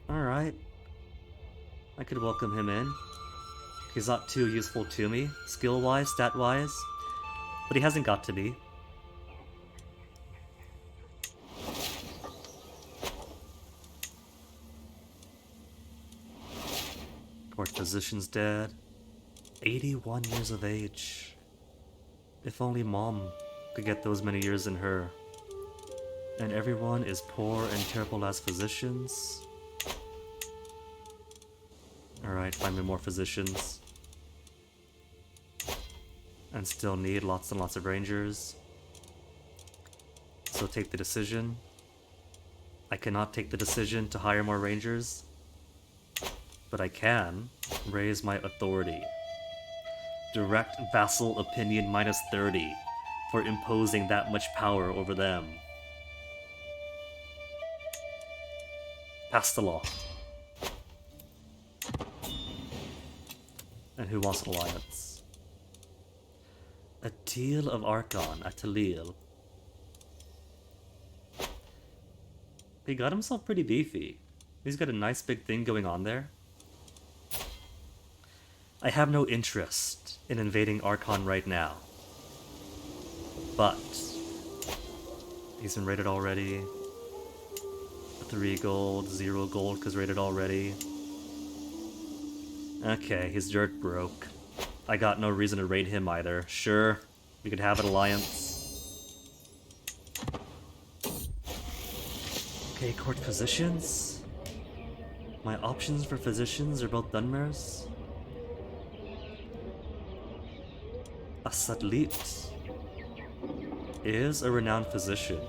Alright. I could welcome him in. He's not too useful to me, skill-wise, stat-wise, but he hasn't got to be. Court physician's dead. 81 years of age. If only Mom could get those many years in her. And everyone is poor and terrible as physicians. Alright, find me more physicians. And still need lots and lots of rangers. So take the decision. I cannot take the decision to hire more rangers, but I can raise my authority. Direct vassal opinion minus 30 for imposing that much power over them. Pass the law. And who wants an alliance? A Teal of Archon, a Talil. He got himself pretty beefy. He's got a nice big thing going on there. I have no interest in invading Archon right now. But he's been raided already. 3 gold, 0 gold because raided already. Okay, he's dirt broke. I got no reason to raid him either. Sure, we could have an alliance. Okay, court physicians. My options for physicians are both Dunmers. A Satlit is a renowned physician.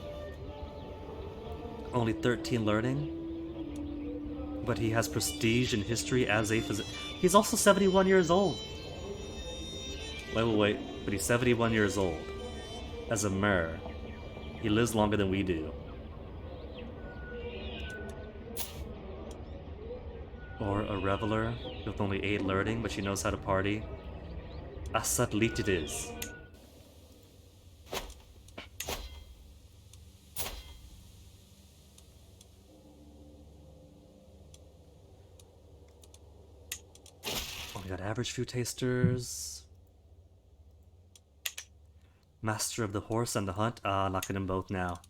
Only 13 learning, but he has prestige in history as a physician. He's also 71 years old. Wait, but he's 71 years old. As a mer, he lives longer than we do. Or a reveler with only 8 learning, but she knows how to party. A Satlit it is. We got average food tasters. Master of the horse and the hunt. Lock at them both now.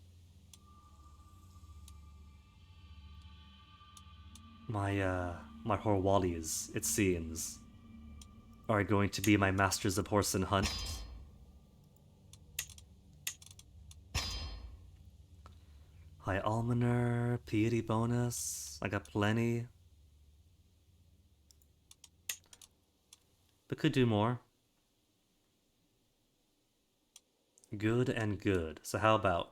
My Horwalis, it seems, are going to be my masters of horse and hunt. High Almoner, piety bonus. I got plenty. But could do more. Good and good. So how about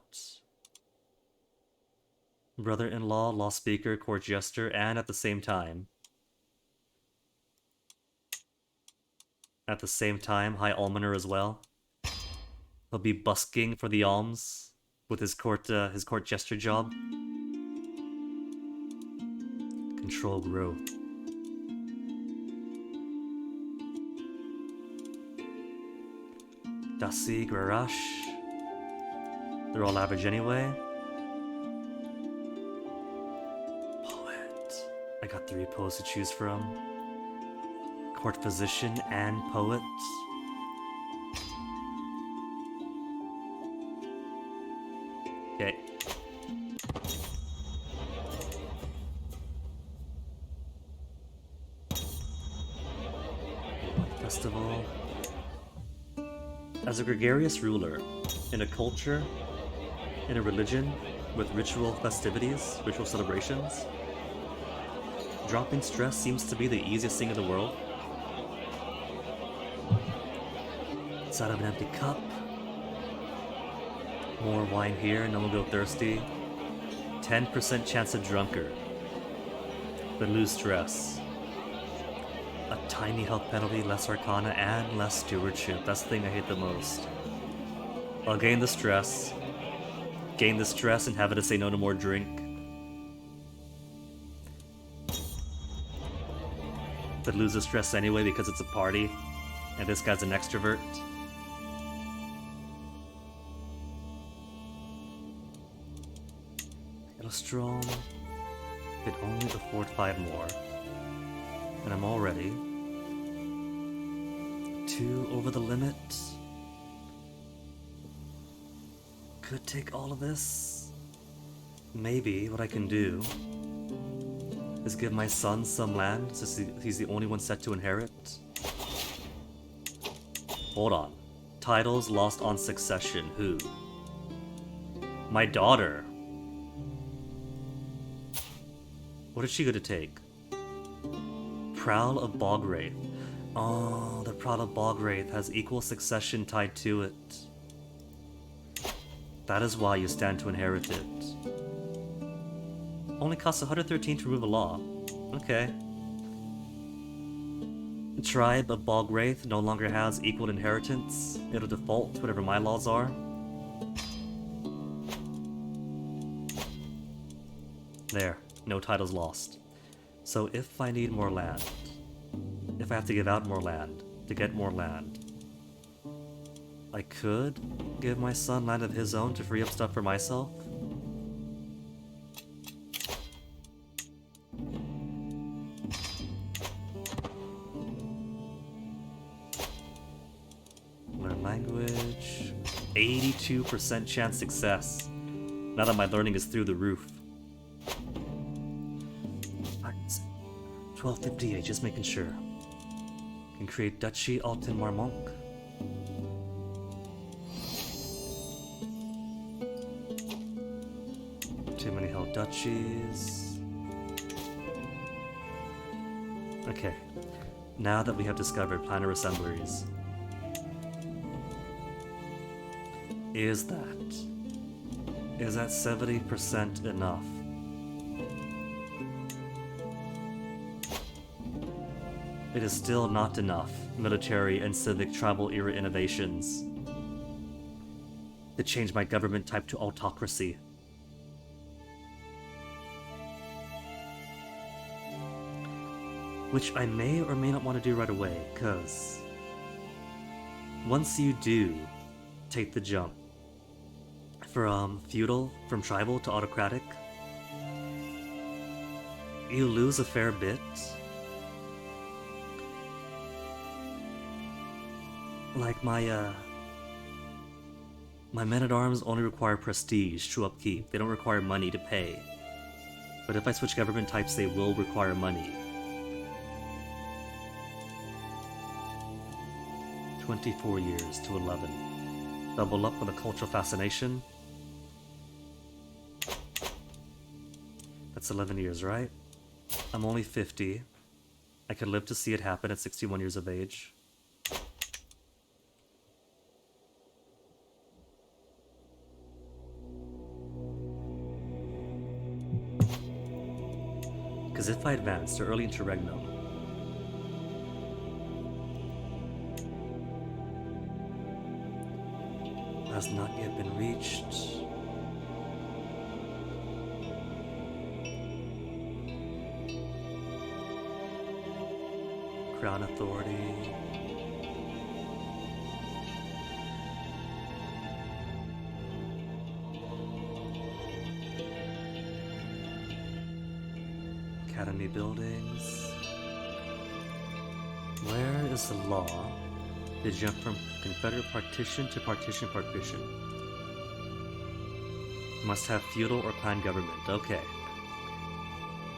brother-in-law, law speaker, court jester, and at the same time, High Almoner as well. He'll be busking for the alms with his court jester job. Control growth. Dasi, Grarash. They're all average anyway. Poet. I got 3 poets to choose from. Court physician and poet. Okay. Festival. As a gregarious ruler, in a culture, in a religion, with ritual festivities, ritual celebrations, dropping stress seems to be the easiest thing in the world. It's out of an empty cup. More wine here, no one go thirsty. 10% chance of drunkard, but lose stress. A tiny health penalty, less arcana, and less stewardship. That's the thing I hate the most. I'll gain the stress, and have it to say no to more drink. But lose the stress anyway because it's a party, and this guy's an extrovert. Strong, could only afford 5 more, and I'm already 2 over the limit. Could take all of this. Maybe what I can do is give my son some land since he's the only one set to inherit. Hold on. Titles lost on succession. Who? My daughter. What is she going to take? Prowl of Bogwraith. Oh, the proud of Bog Wraith has equal succession tied to it. That is why you stand to inherit it. Only costs 113 to remove a law. Okay. The tribe of Bog Wraith no longer has equal inheritance. It'll default to whatever my laws are. There, no titles lost. So if I need more land, if I have to give out more land to get more land, I could give my son land of his own to free up stuff for myself. Learn language. 82% chance success. Now that my learning is through the roof. 1258, just making sure. Can create Duchy Alton Marmonk. Too many held duchies. Okay. Now that we have discovered planar assemblies, is that 70% enough? It is still not enough military and civic tribal era innovations to change my government type to autocracy. Which I may or may not want to do right away, because once you do take the jump from feudal, from tribal to autocratic, you lose a fair bit. Like my men-at-arms only require prestige to upkeep. They don't require money to pay. But if I switch government types, they will require money. 24 years to 11. Double up with a cultural fascination. That's 11 years, right? I'm only 50. I could live to see it happen at 61 years of age. Because if I advance to early interregnum, has not yet been reached. Crown authority. Academy buildings. Where is the law to jump from Confederate partition to partition? Must have feudal or clan government. Okay.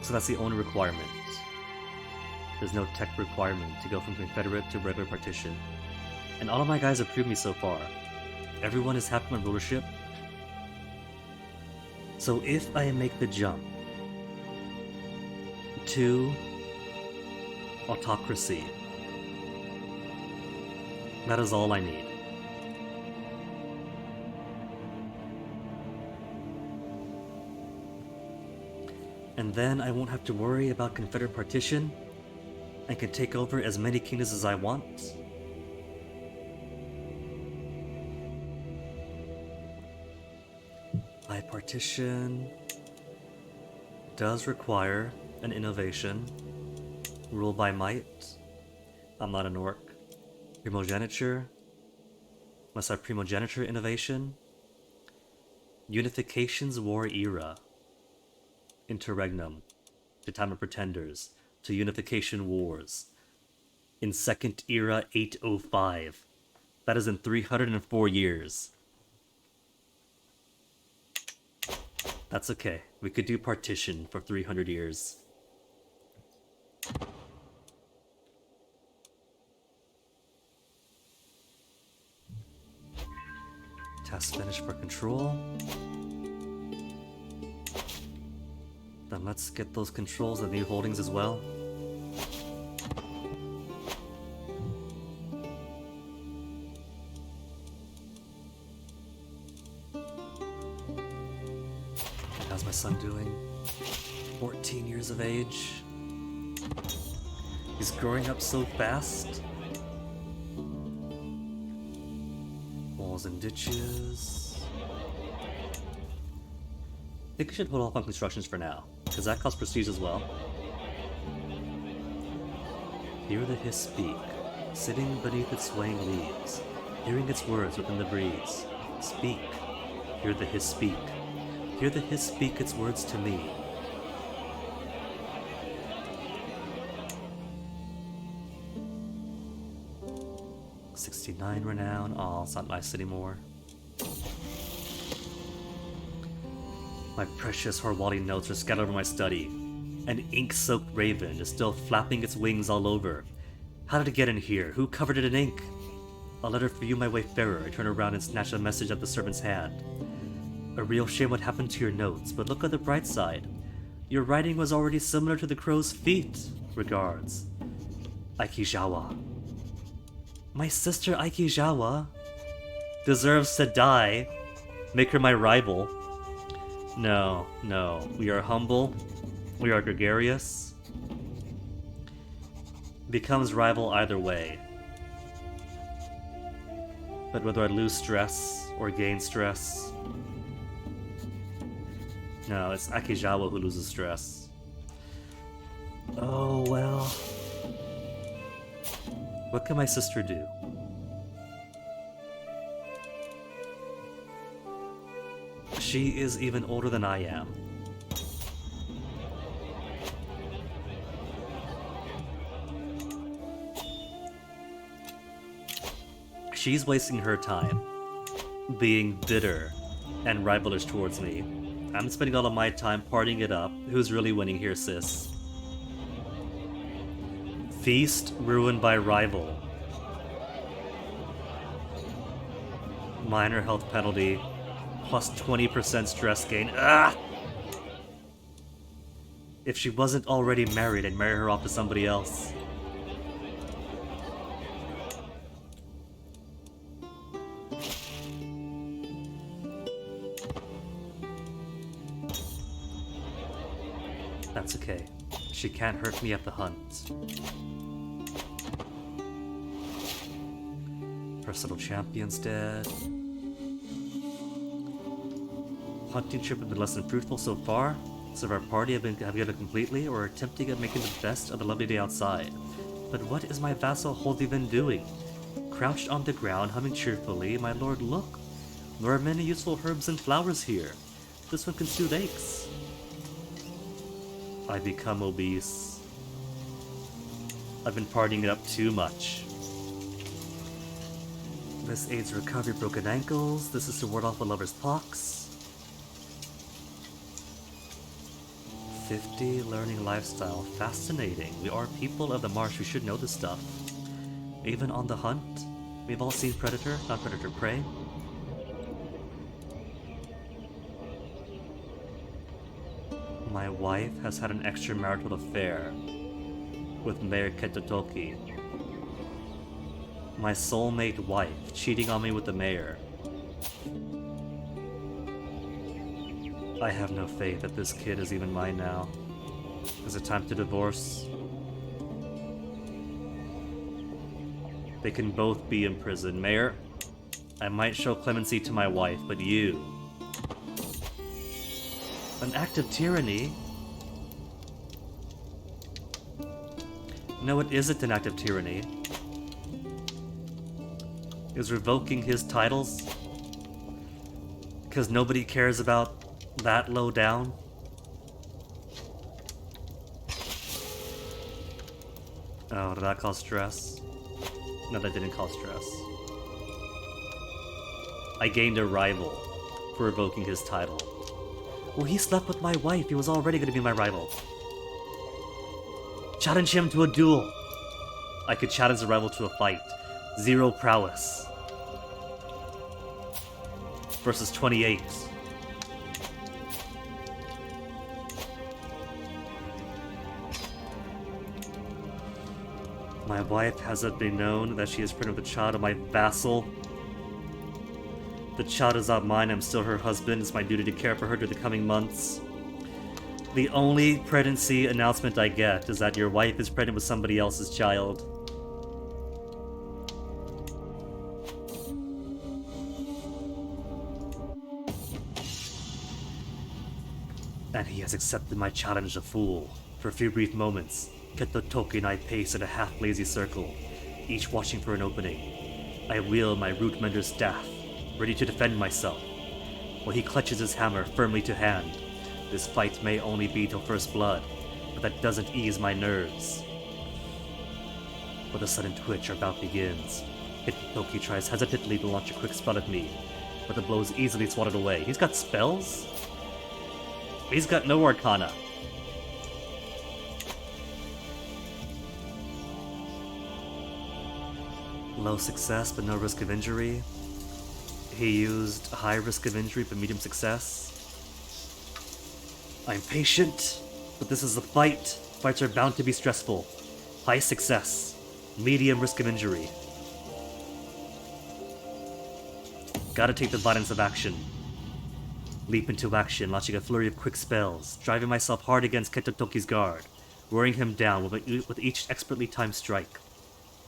So that's the only requirement. There's no tech requirement to go from Confederate to regular partition. And all of my guys approved me so far. Everyone is happy with my rulership. So if I make the jump to autocracy, that is all I need. And then I won't have to worry about Confederate partition. I can take over as many kingdoms as I want. My partition does require an innovation. Rule by might. I'm not an orc. Primogeniture. Must have primogeniture innovation. Unifications War Era. Interregnum. The Time of Pretenders. To Unification Wars. In Second Era 805. That is in 304 years. That's okay. We could do partition for 300 years. Task finished for control. Then let's get those controls of new holdings as well. How's my son doing? 14 years of age. He's growing up so fast. Walls and ditches. I think we should hold off on constructions for now, because that costs prestige as well. Hear the hiss speak, sitting beneath its swaying leaves, hearing its words within the breeze. Speak, hear the hiss speak. Hear the hiss speak its words to me. "69 renown." Oh, it's not nice anymore. My precious Horwali notes are scattered over my study. An ink-soaked raven is still flapping its wings all over. How did it get in here? Who covered it in ink? "A letter for you, my wayfarer." I turn around and snatch a message at the servant's hand. "A real shame what happened to your notes, but look at the bright side. Your writing was already similar to the crow's feet. Regards, Aikizawa." My sister Aikizawa deserves to die. Make her my rival. No, no. We are humble. We are gregarious. Becomes rival either way. But whether I lose stress or gain stress... No, it's Akizawa who loses stress. Oh, well. What can my sister do? She is even older than I am. She's wasting her time being bitter and rivalish towards me. I'm spending all of my time partying it up. Who's really winning here, sis? Feast ruined by rival. Minor health penalty. Plus 20% stress gain. Ah! If she wasn't already married, I'd marry her off to somebody else. That's okay. She can't hurt me at the hunt. Personal champion's dead. Hunting trip has been less than fruitful so far. Some of our party have given up completely or are attempting at making the best of the lovely day outside. But what is my vassal Holdivan doing? Crouched on the ground, humming cheerfully. My lord, look! There are many useful herbs and flowers here. This one can soothe aches. I become obese. I've been partying it up too much. This aids recovery of broken ankles. This is to ward off a lover's pox. 50 learning lifestyle. Fascinating. We are people of the marsh. We should know this stuff. Even on the hunt. We've all seen predator, not predator prey. My wife has had an extramarital affair with Mayor Ketotoki. My soulmate wife cheating on me with the mayor. I have no faith that this kid is even mine now. Is it time to divorce? They can both be in prison. Mayor, I might show clemency to my wife, but you... An act of tyranny? No, it isn't an act of tyranny. Is revoking his titles because nobody cares about that low down? Oh, did that cause stress? No, that didn't cause stress. I gained a rival for revoking his title. Well, he slept with my wife. He was already going to be my rival. Challenge him to a duel. I could challenge the rival to a fight. 0 prowess. Versus 28. My wife has it been known that she is pregnant with a child of my vassal. The child is not mine, I'm still her husband. It's my duty to care for her through the coming months. The only pregnancy announcement I get is that your wife is pregnant with somebody else's child. And he has accepted my challenge to fool. For a few brief moments, Ketotoki and I pace in a half-lazy circle, each watching for an opening. I wield my root mender's staff, ready to defend myself, while he clutches his hammer firmly to hand. This fight may only be till first blood, but that doesn't ease my nerves. With a sudden twitch, our bout begins. Ketotoki tries hesitantly to launch a quick spell at me, but the blow is easily swatted away. He's got spells? He's got no arcana. Low success, but no risk of injury. He used high risk of injury, but medium success. I'm patient, but this is a fight. Fights are bound to be stressful. High success, medium risk of injury. Gotta take the violence of action. Leap into action, launching a flurry of quick spells, driving myself hard against Ketotoki's guard, wearing him down with each expertly timed strike.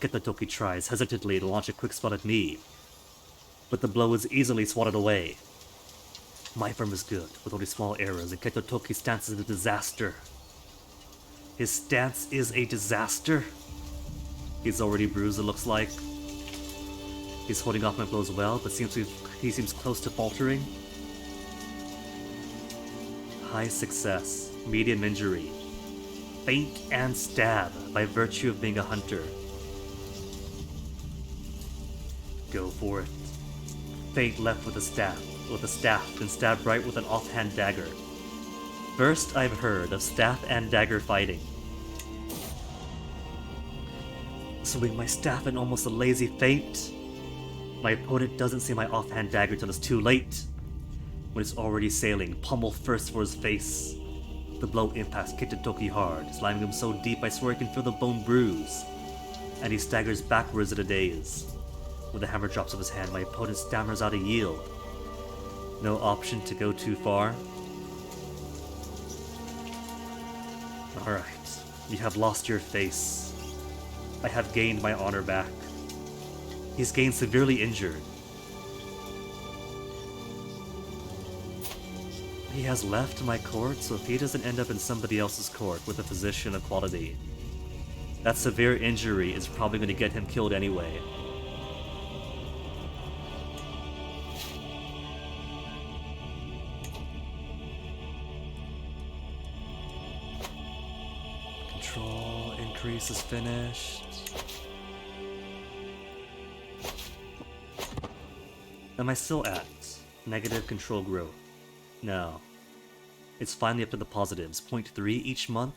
Ketotoki tries hesitantly to launch a quick spell at me, but the blow is easily swatted away. My firm is good, with only small errors, and Ketotoki's stance is a disaster. His stance is a disaster? He's already bruised, it looks like. He's holding off my blows well, but he seems close to faltering. High success, medium injury, feint and stab by virtue of being a hunter. Go for it. Feint left with a staff, then stab right with an offhand dagger. First I've heard of staff and dagger fighting. Swing my staff in almost a lazy feint. My opponent doesn't see my offhand dagger till it's too late. When it's already sailing, pummel first for his face. The blow impacts Ketotoki hard, slamming him so deep I swear I can feel the bone bruise. And he staggers backwards in a daze. When the hammer drops of his hand, my opponent stammers out a yield. No option to go too far. Alright, you have lost your face. I have gained my honor back. He's gained severely injured. He has left my court, so if he doesn't end up in somebody else's court with a physician of quality, that severe injury is probably going to get him killed anyway. Control increase is finished. Am I still at negative control growth? No. It's finally up to the positives, 0.3 each month.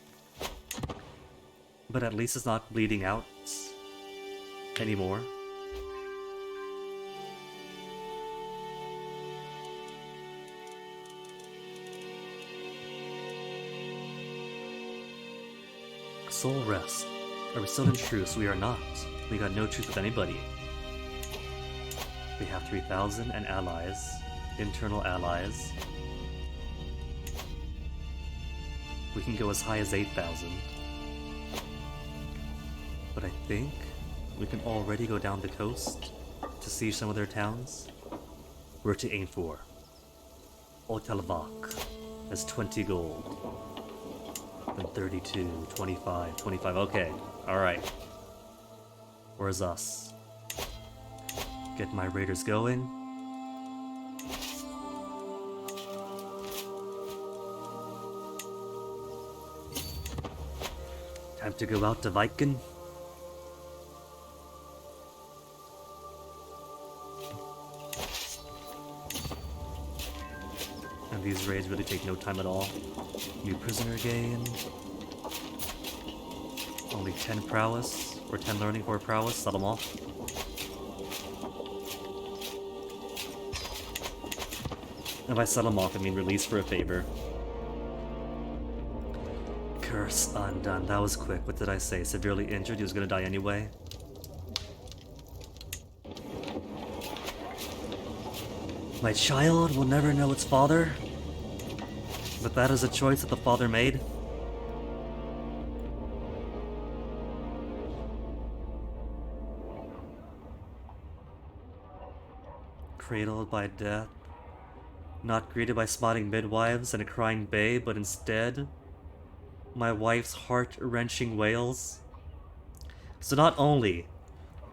But at least it's not bleeding out anymore. Soul rest. Are we still in truce? We are not. We got no truce with anybody. We have 3,000 and allies. Internal allies. We can go as high as 8,000. But I think we can already go down the coast to see some of their towns. We're to aim for Otelvak as 20 gold. Then 32, 25, 25. Okay, alright. Where's us? Get my raiders going. Time to go out to Viken. And these raids really take no time at all. New prisoner gained. Only 10 prowess, or 10 learning for prowess, sell them off. If I sell them off, I mean release for a favor. Curse undone. That was quick. What did I say? Severely injured? He was gonna die anyway? My child will never know its father, but that is a choice that the father made. Cradled by death, not greeted by spotting midwives and a crying babe, but instead, my wife's heart-wrenching wails. So not only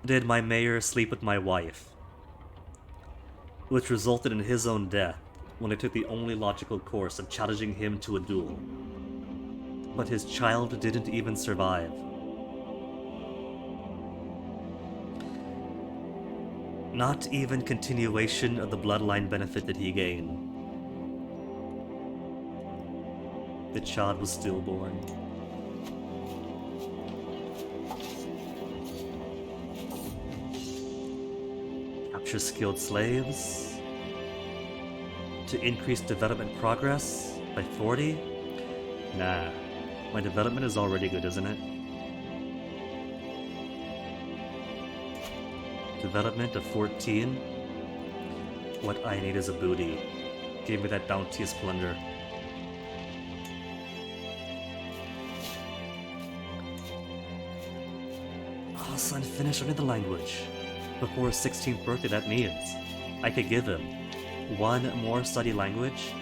did my mayor sleep with my wife, which resulted in his own death when I took the only logical course of challenging him to a duel, but his child didn't even survive. Not even continuation of the bloodline benefit did he gain. The child was stillborn. Capture skilled slaves to increase development progress by 40? Nah, my development is already good, isn't it? Development of 14. What I need is a booty. Give me that bounteous plunder. Oh, son, finish learning the language. Before his 16th birthday, that means I could give him one more study language.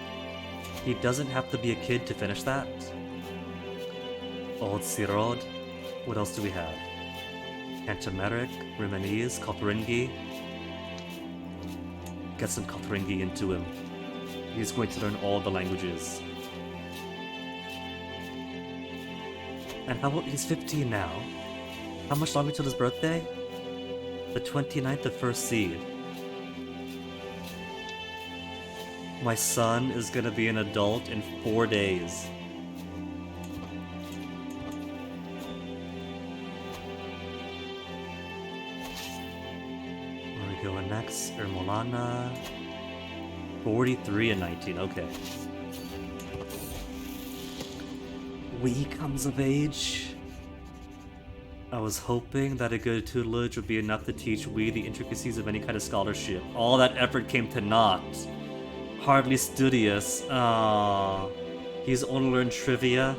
He doesn't have to be a kid to finish that. Old Sirod. What else do we have? Antameric, Rimanese, Kothringi. Get some Kothringi into him. He's going to learn all the languages. And how old? He's 15 now. How much longer till his birthday? The 29th of first seed. My son is gonna be an adult in 4 days. Where are we going next? Ermolana. 43 and 19, okay. Wee comes of age. I was hoping that a good tutelage would be enough to teach Wee the intricacies of any kind of scholarship. All that effort came to naught. Hardly studious. Ah, he's only learned trivia,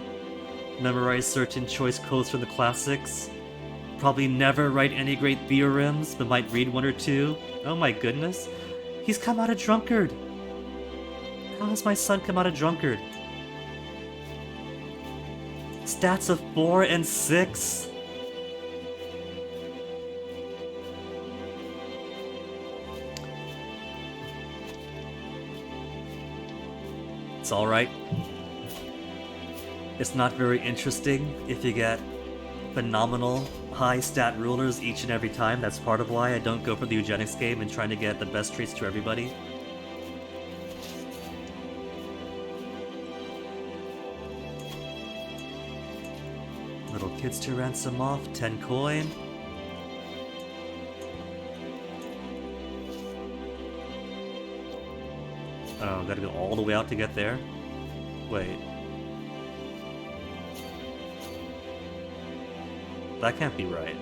memorized certain choice codes from the classics, probably never write any great theorems, but might read one or two. Oh my goodness. He's come out a drunkard. How has my son come out a drunkard? Stats of 4 and 6? It's alright. It's not very interesting if you get phenomenal high stat rulers each and every time. That's part of why I don't go for the eugenics game and trying to get the best traits to everybody. Little kids to ransom off, 10 coin. Oh, gotta go all the way out to get there? Wait. That can't be right.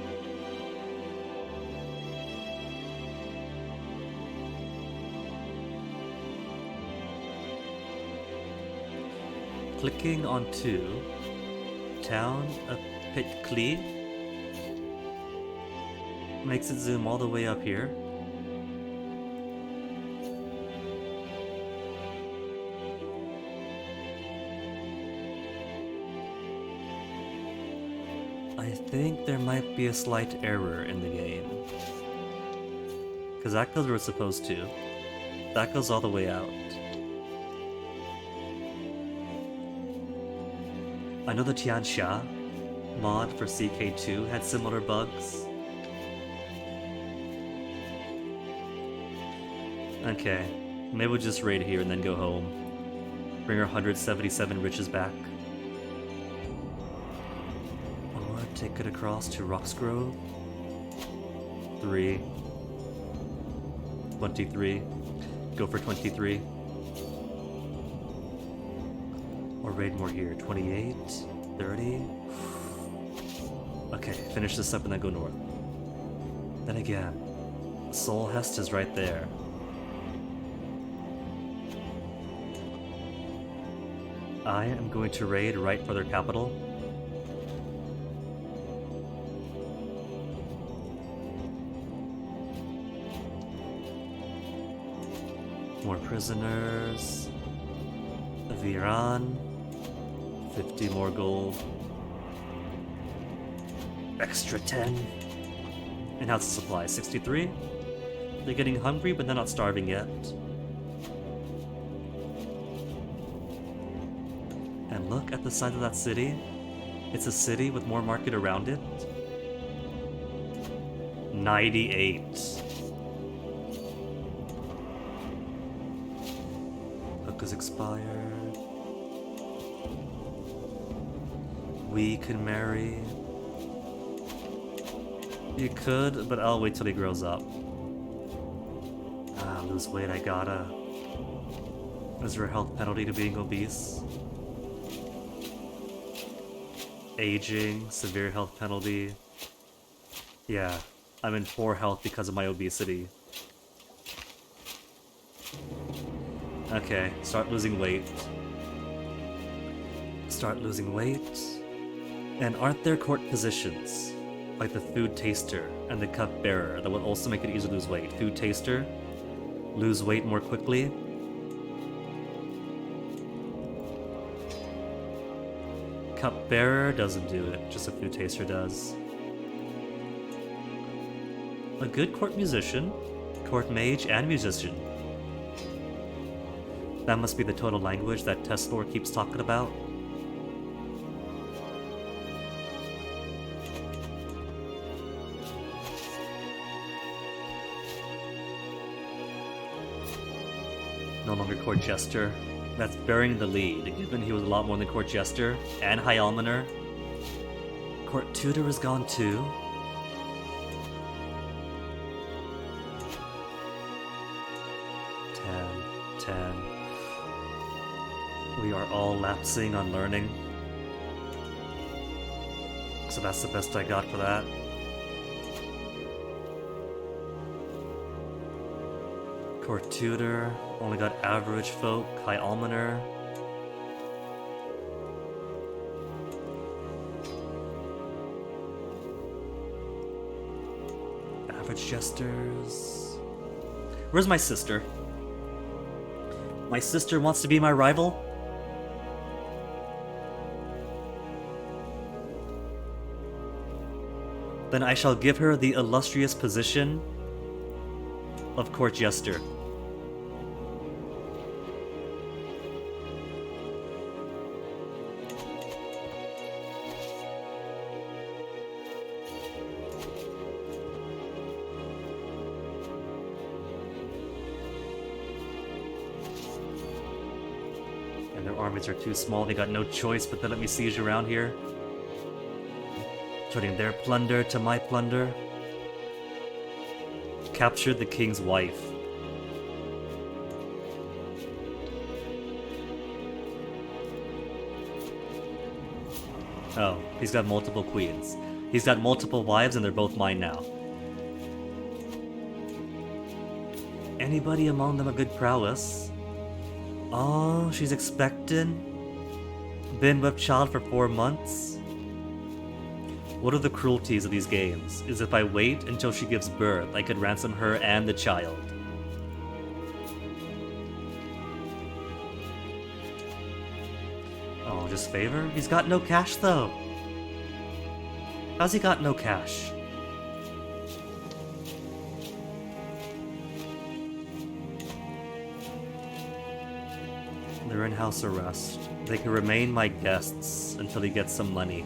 Clicking onto Town of Pitkli makes it zoom all the way up here. I think there might be a slight error in the game. Because that goes where it's supposed to. That goes all the way out. I know the Tianxia mod for CK2 had similar bugs. Okay, maybe we'll just raid here and then go home. Bring our 177 riches back. Or take it across to Roxgrove. 3. 23. Go for 23. Or raid more here. 28, 30. Okay, finish this up and then go north. Then again, Soul Hest is right there. I am going to raid right for their capital. More prisoners. Viran. 50 more gold. Extra 10. And how's the supply? 63? They're getting hungry, but they're not starving yet. And look at the size of that city. It's a city with more market around it. 98. Hook is expired. We can marry. You could, but I'll wait till he grows up. Lose weight, I gotta. Is there a health penalty to being obese? Aging, severe health penalty. Yeah, I'm in poor health because of my obesity. Okay, start losing weight. Start losing weight. And aren't there court positions? Like the food taster and the cup bearer that would also make it easier to lose weight. Food taster, lose weight more quickly. Cup bearer doesn't do it, just a food taster does. A good court musician, court mage, and musician. That must be the total language that Testor keeps talking about. No longer court jester. That's burying the lead, given he was a lot more than court jester and high almoner. Court tutor is gone too. Ten. We are all lapsing on learning. So that's the best I got for that. Court tutor, only got average folk, high almoner. Average jesters. Where's my sister? My sister wants to be my rival? Then I shall give her the illustrious position of court jester. And their armies are too small, they got no choice but to let me siege around here. Turning their plunder to my plunder. Captured the king's wife. Oh, he's got multiple queens. He's got multiple wives and they're both mine now. Anybody among them of good prowess? Oh, she's expectant. Been with child for 4 months. What are the cruelties of these games? Is if I wait until she gives birth, I could ransom her and the child. Oh, just favor? He's got no cash though. How's he got no cash? They're in house arrest. They can remain my guests until he gets some money.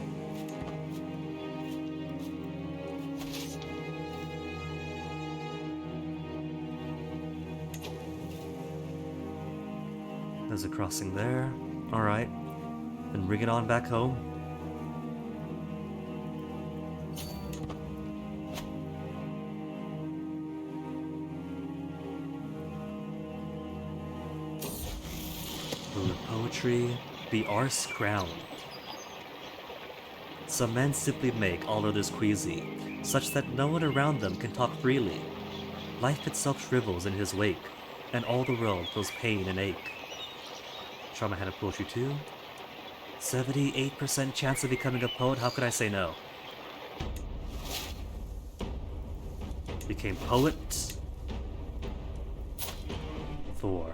There's a crossing there. Alright. Then bring it on back home. Rude poetry. The arse crown. Some men simply make all others queasy, such that no one around them can talk freely. Life itself shrivels in his wake, and all the world feels pain and ache. Trauma had a poetry too. 78% chance of becoming a poet, how could I say no? Became poet. 4.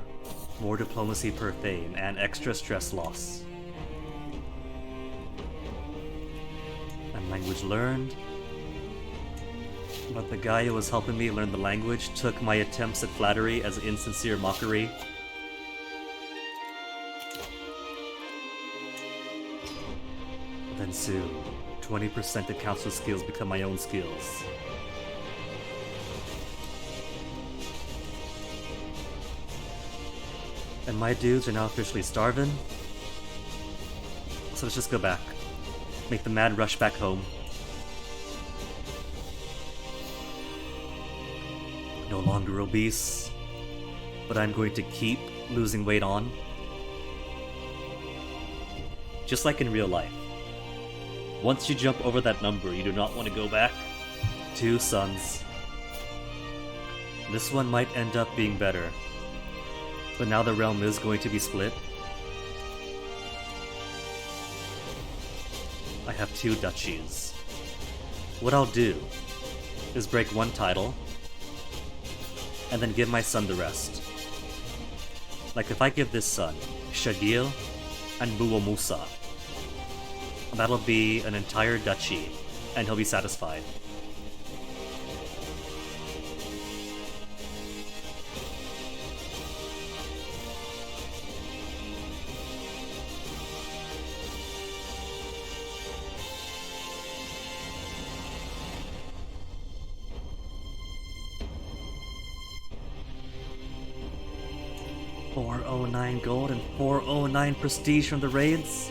More diplomacy per fame and extra stress loss. And language learned. But the guy who was helping me learn the language took my attempts at flattery as insincere mockery. Then soon, 20% of council skills become my own skills. And my dudes are now officially starving. So let's just go back. Make the mad rush back home. No longer obese, but I'm going to keep losing weight on. Just like in real life. Once you jump over that number, you do not want to go back. 2 sons. This one might end up being better. But now the realm is going to be split. I have 2 duchies. What I'll do is break 1 title and then give my son the rest. Like if I give this son Shagil and Buwamusa, that'll be an entire duchy and he'll be satisfied. $409 gold and $409 prestige from the raids?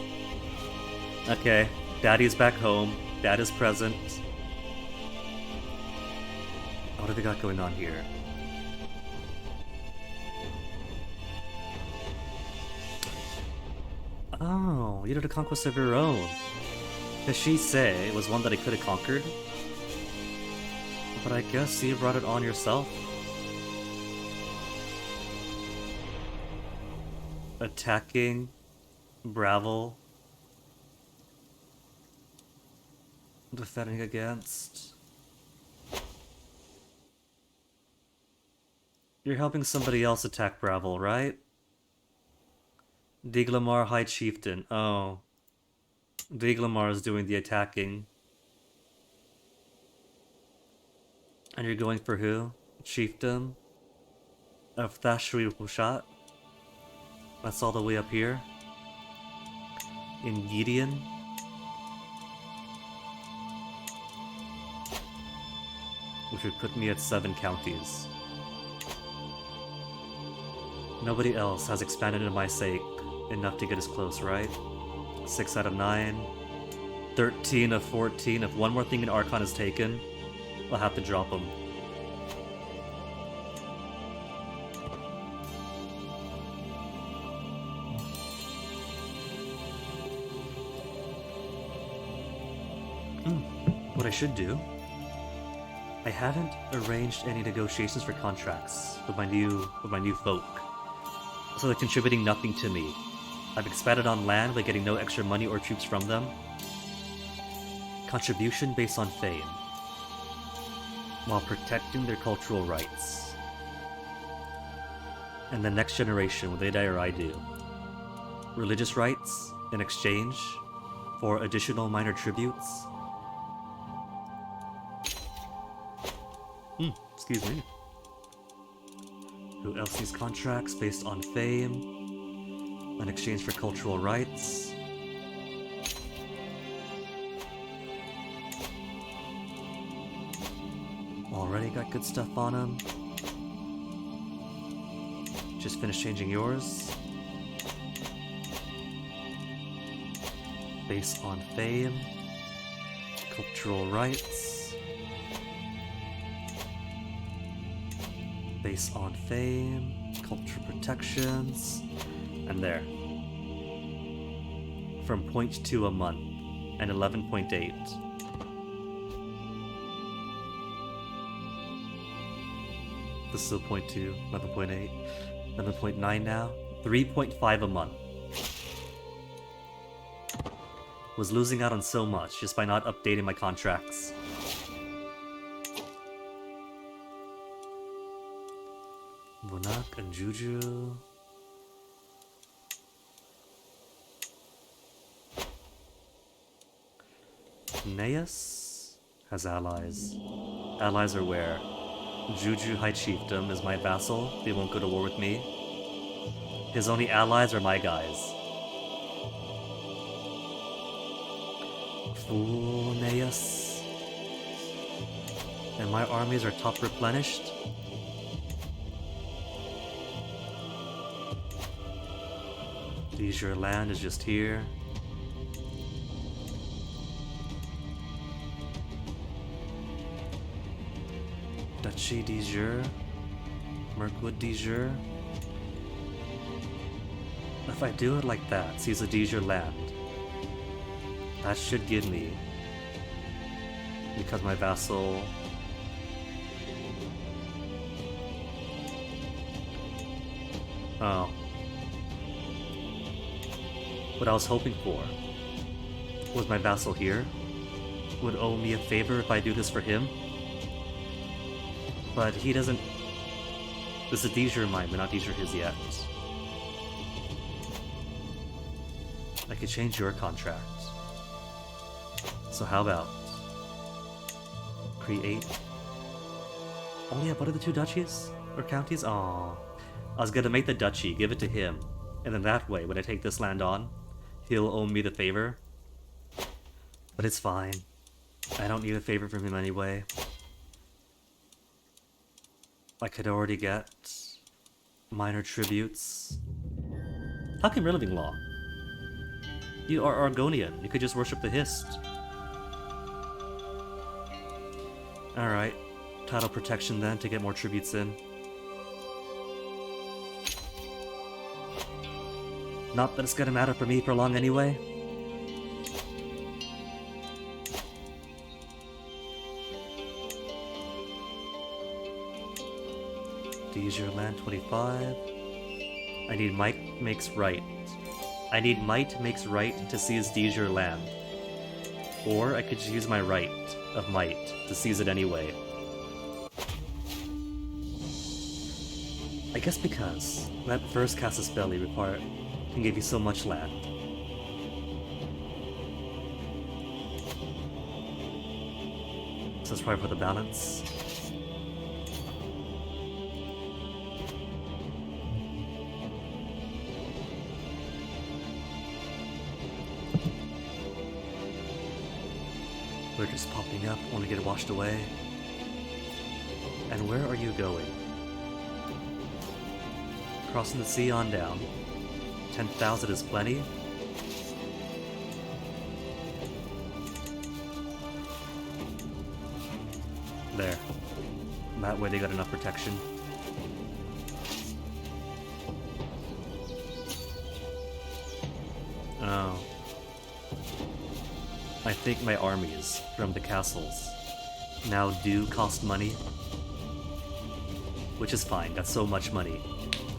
Okay, Daddy's back home. Dad is present. What do they got going on here? Oh, you did a conquest of your own. Does she say it was one that I could have conquered? But I guess you brought it on yourself. Attacking Bravel. Defending against. You're helping somebody else attack Bravel, right? Diglamar High Chieftain. Oh. Diglamar is doing the attacking. And you're going for who? Chieftain? Of Thashri Pushat? That's all the way up here. In Gideon. Which would put me at 7 counties. Nobody else has expanded in my sake enough to get us close, right? 6 out of 9. 13 of 14. If one more thing in Archon is taken, I'll have to drop them. What I should do... I haven't arranged any negotiations for contracts with my new folk. So they're contributing nothing to me. I've expanded on land by getting no extra money or troops from them. Contribution based on fame, while protecting their cultural rights. And the next generation, whether they die or I do. Religious rights in exchange for additional minor tributes. Excuse me. Who else needs contracts based on fame in exchange for cultural rights? Already got good stuff on him. Just finished changing yours. Based on fame, cultural rights. Based on fame, culture protections, and there. From 0.2 a month, and 11.8. This is still 0.2, 11.8, 11.9 now, 3.5 a month. was losing out on so much just by not updating my contracts. Bunak and Juju. Neas has allies. Allies are where? Juju High Chiefdom is my vassal. They won't go to war with me. His only allies are my guys. Fool Neas. And my armies are top replenished. Leisure land is just here. Duchy d'Azur, Mirkwood d'Azur. If I do it like that, seize a d'Azur land, that should give me, because my vassal. Oh. What I was hoping for was my vassal here would owe me a favor if I do this for him. But he doesn't. This is d'Azur mine, but not d'Azur his yet. I could change your contract. So how about create? Only have one of the two duchies or counties? Aww. I was gonna make the duchy, give it to him, and then that way, when I take this land on, he'll owe me the favor. But it's fine. I don't need a favor from him anyway. I could already get minor tributes. How come you're living law? You are Argonian. You could just worship the Hist. Alright. Title protection then to get more tributes in. Not that it's gonna matter for me for long anyway. D'Azur land 25. I need might makes right. I need might makes right to seize d'Azur land. Or I could just use my right of might to seize it anyway. I guess because that first Casus Belli can give you so much land. So that's probably for the balance. We're just popping up, want to get washed away. And where are you going? Crossing the sea on down. 10,000 is plenty. There. That way they got enough protection. Oh. I think my armies from the castles now do cost money. Which is fine, got so much money.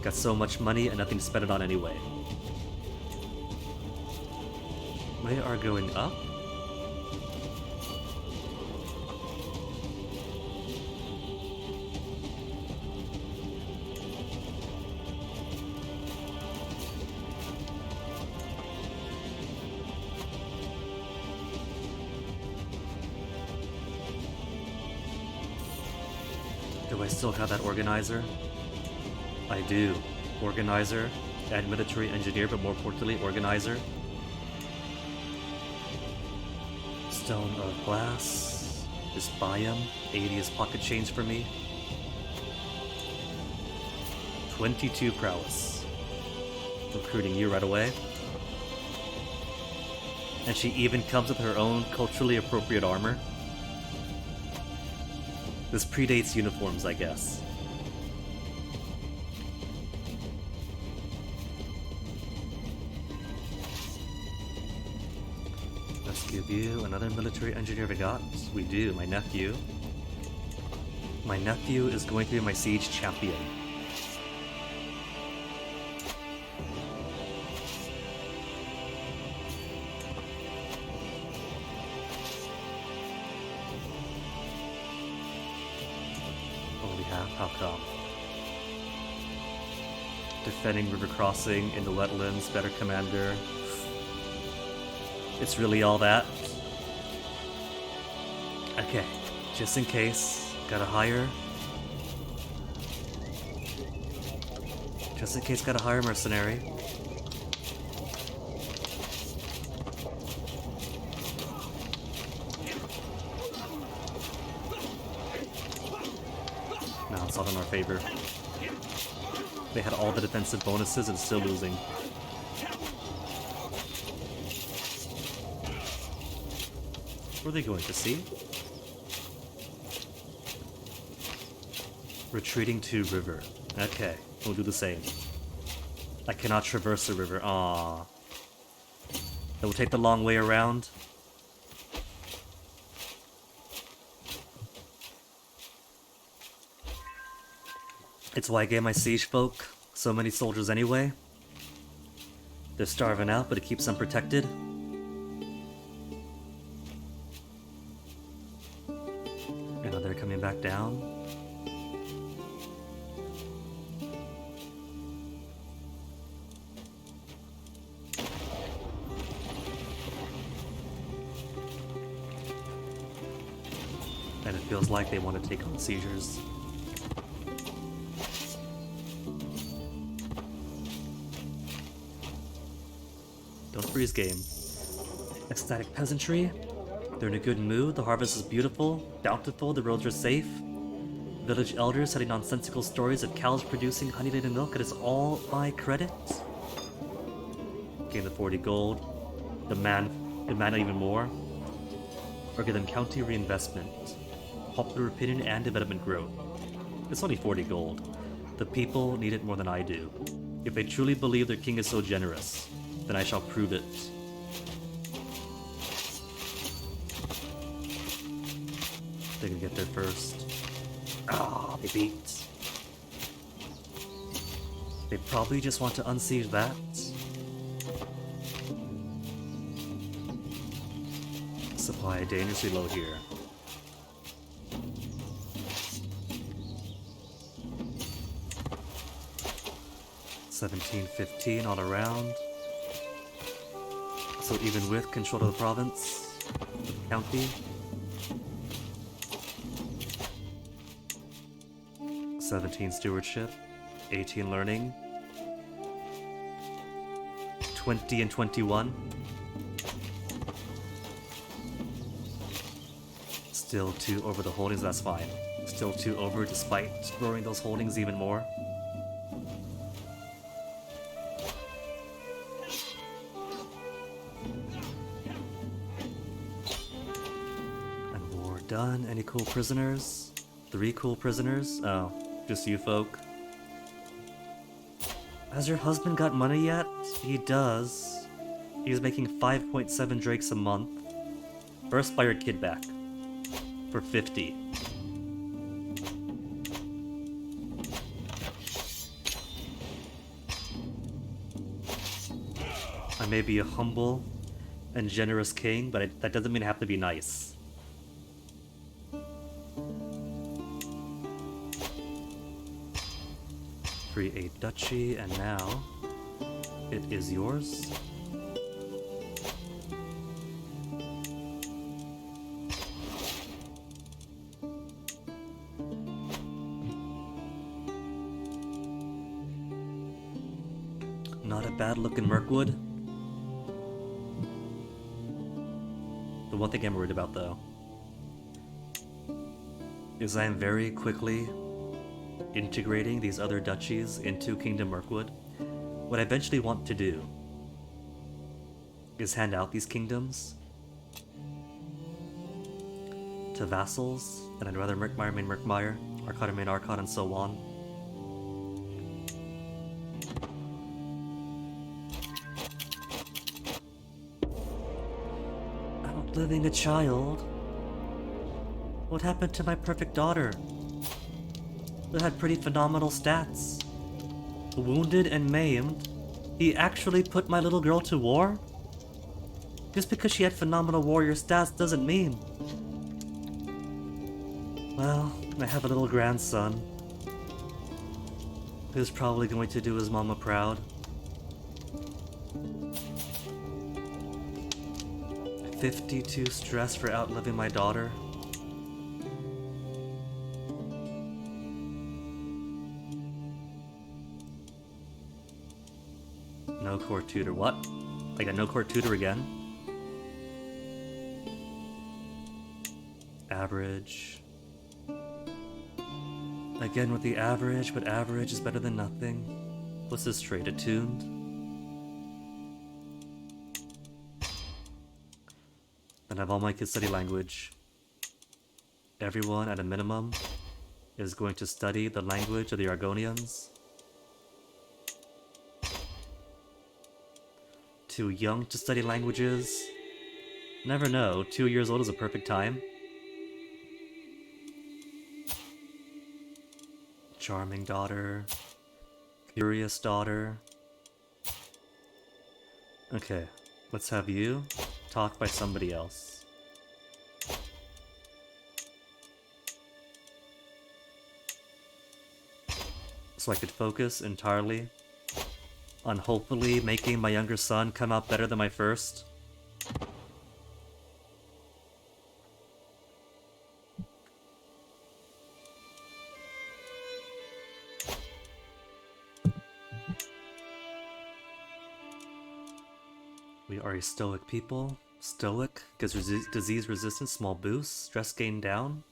Got so much money and nothing to spend it on anyway. They are going up? Do I still have that organizer? I do. Organizer and military engineer, but more importantly, organizer. Stone of glass. Just buy him. 80 is pocket change for me. 22 prowess. Recruiting you right away. And she even comes with her own culturally appropriate armor. This predates uniforms, I guess. Let's give you another military engineer we got. We do, my nephew. My nephew is going to be my siege champion. How come? Defending river crossing in the wetlands, better commander. It's really all that? Okay, just in case, gotta hire. Just in case, gotta hire a mercenary. No, it's not in our favor. They had all the defensive bonuses and still losing. Where are they going to see? Retreating to river. Okay, we'll do the same. I cannot traverse the river. Aww. It will take the long way around. It's why I gave my siege folk so many soldiers anyway. They're starving out, but it keeps them protected. And now they're coming back down. And it feels like they want to take on seizures. Don't freeze game. Ecstatic peasantry. They're in a good mood. The harvest is beautiful, bountiful, the roads are safe. Village elders telling nonsensical stories of cows producing honey-laden milk. It is all my credit. Gain the 40 gold. Demand even more. Or give them county reinvestment. Popular opinion and development growth. It's only 40 gold. The people need it more than I do. If they truly believe their king is so generous, then I shall prove it. They're gonna get there first. Ah, they beat. They probably just want to unsiege that. Supply dangerously low here. $17.15 all around. So even with control of the province, the county. 17 stewardship, 18 learning, 20 and 21. Still 2 over the holdings, that's fine. Still 2 over despite growing those holdings even more. Done. Any cool prisoners? 3 cool prisoners? Oh, just you folk. Has your husband got money yet? He does. He's making 5.7 drakes a month. First, buy your kid back. For 50. I may be a humble and generous king, but that doesn't mean I have to be nice. 3-8 duchy, and now it is yours. Not a bad look in Mirkwood. The one thing I'm worried about, though, is I am very quickly integrating these other duchies into Kingdom Mirkwood. What I eventually want to do is hand out these kingdoms to vassals, and I'd rather Merkmire main Merkmire, Arcana main Arcana, and so on. Outliving a child? What happened to my perfect daughter? That had pretty phenomenal stats. Wounded and maimed, he actually put my little girl to war? Just because she had phenomenal warrior stats doesn't mean. Well, I have a little grandson. who's probably going to do his mama proud. 52 stress for outliving my daughter. No court tutor. What? I got no court tutor again? Average. Again with the average, but average is better than nothing. What's this trait? Attuned? Then have all my kids study language. Everyone, at a minimum, is going to study the language of the Argonians. Too young to study languages? Never know, 2 years old is a perfect time. Charming daughter. Curious daughter. Okay, let's have you talk by somebody else. So I could focus entirely on hopefully making my younger son come out better than my first. We are a stoic people. Stoic gives disease resistance small boosts, stress gain down,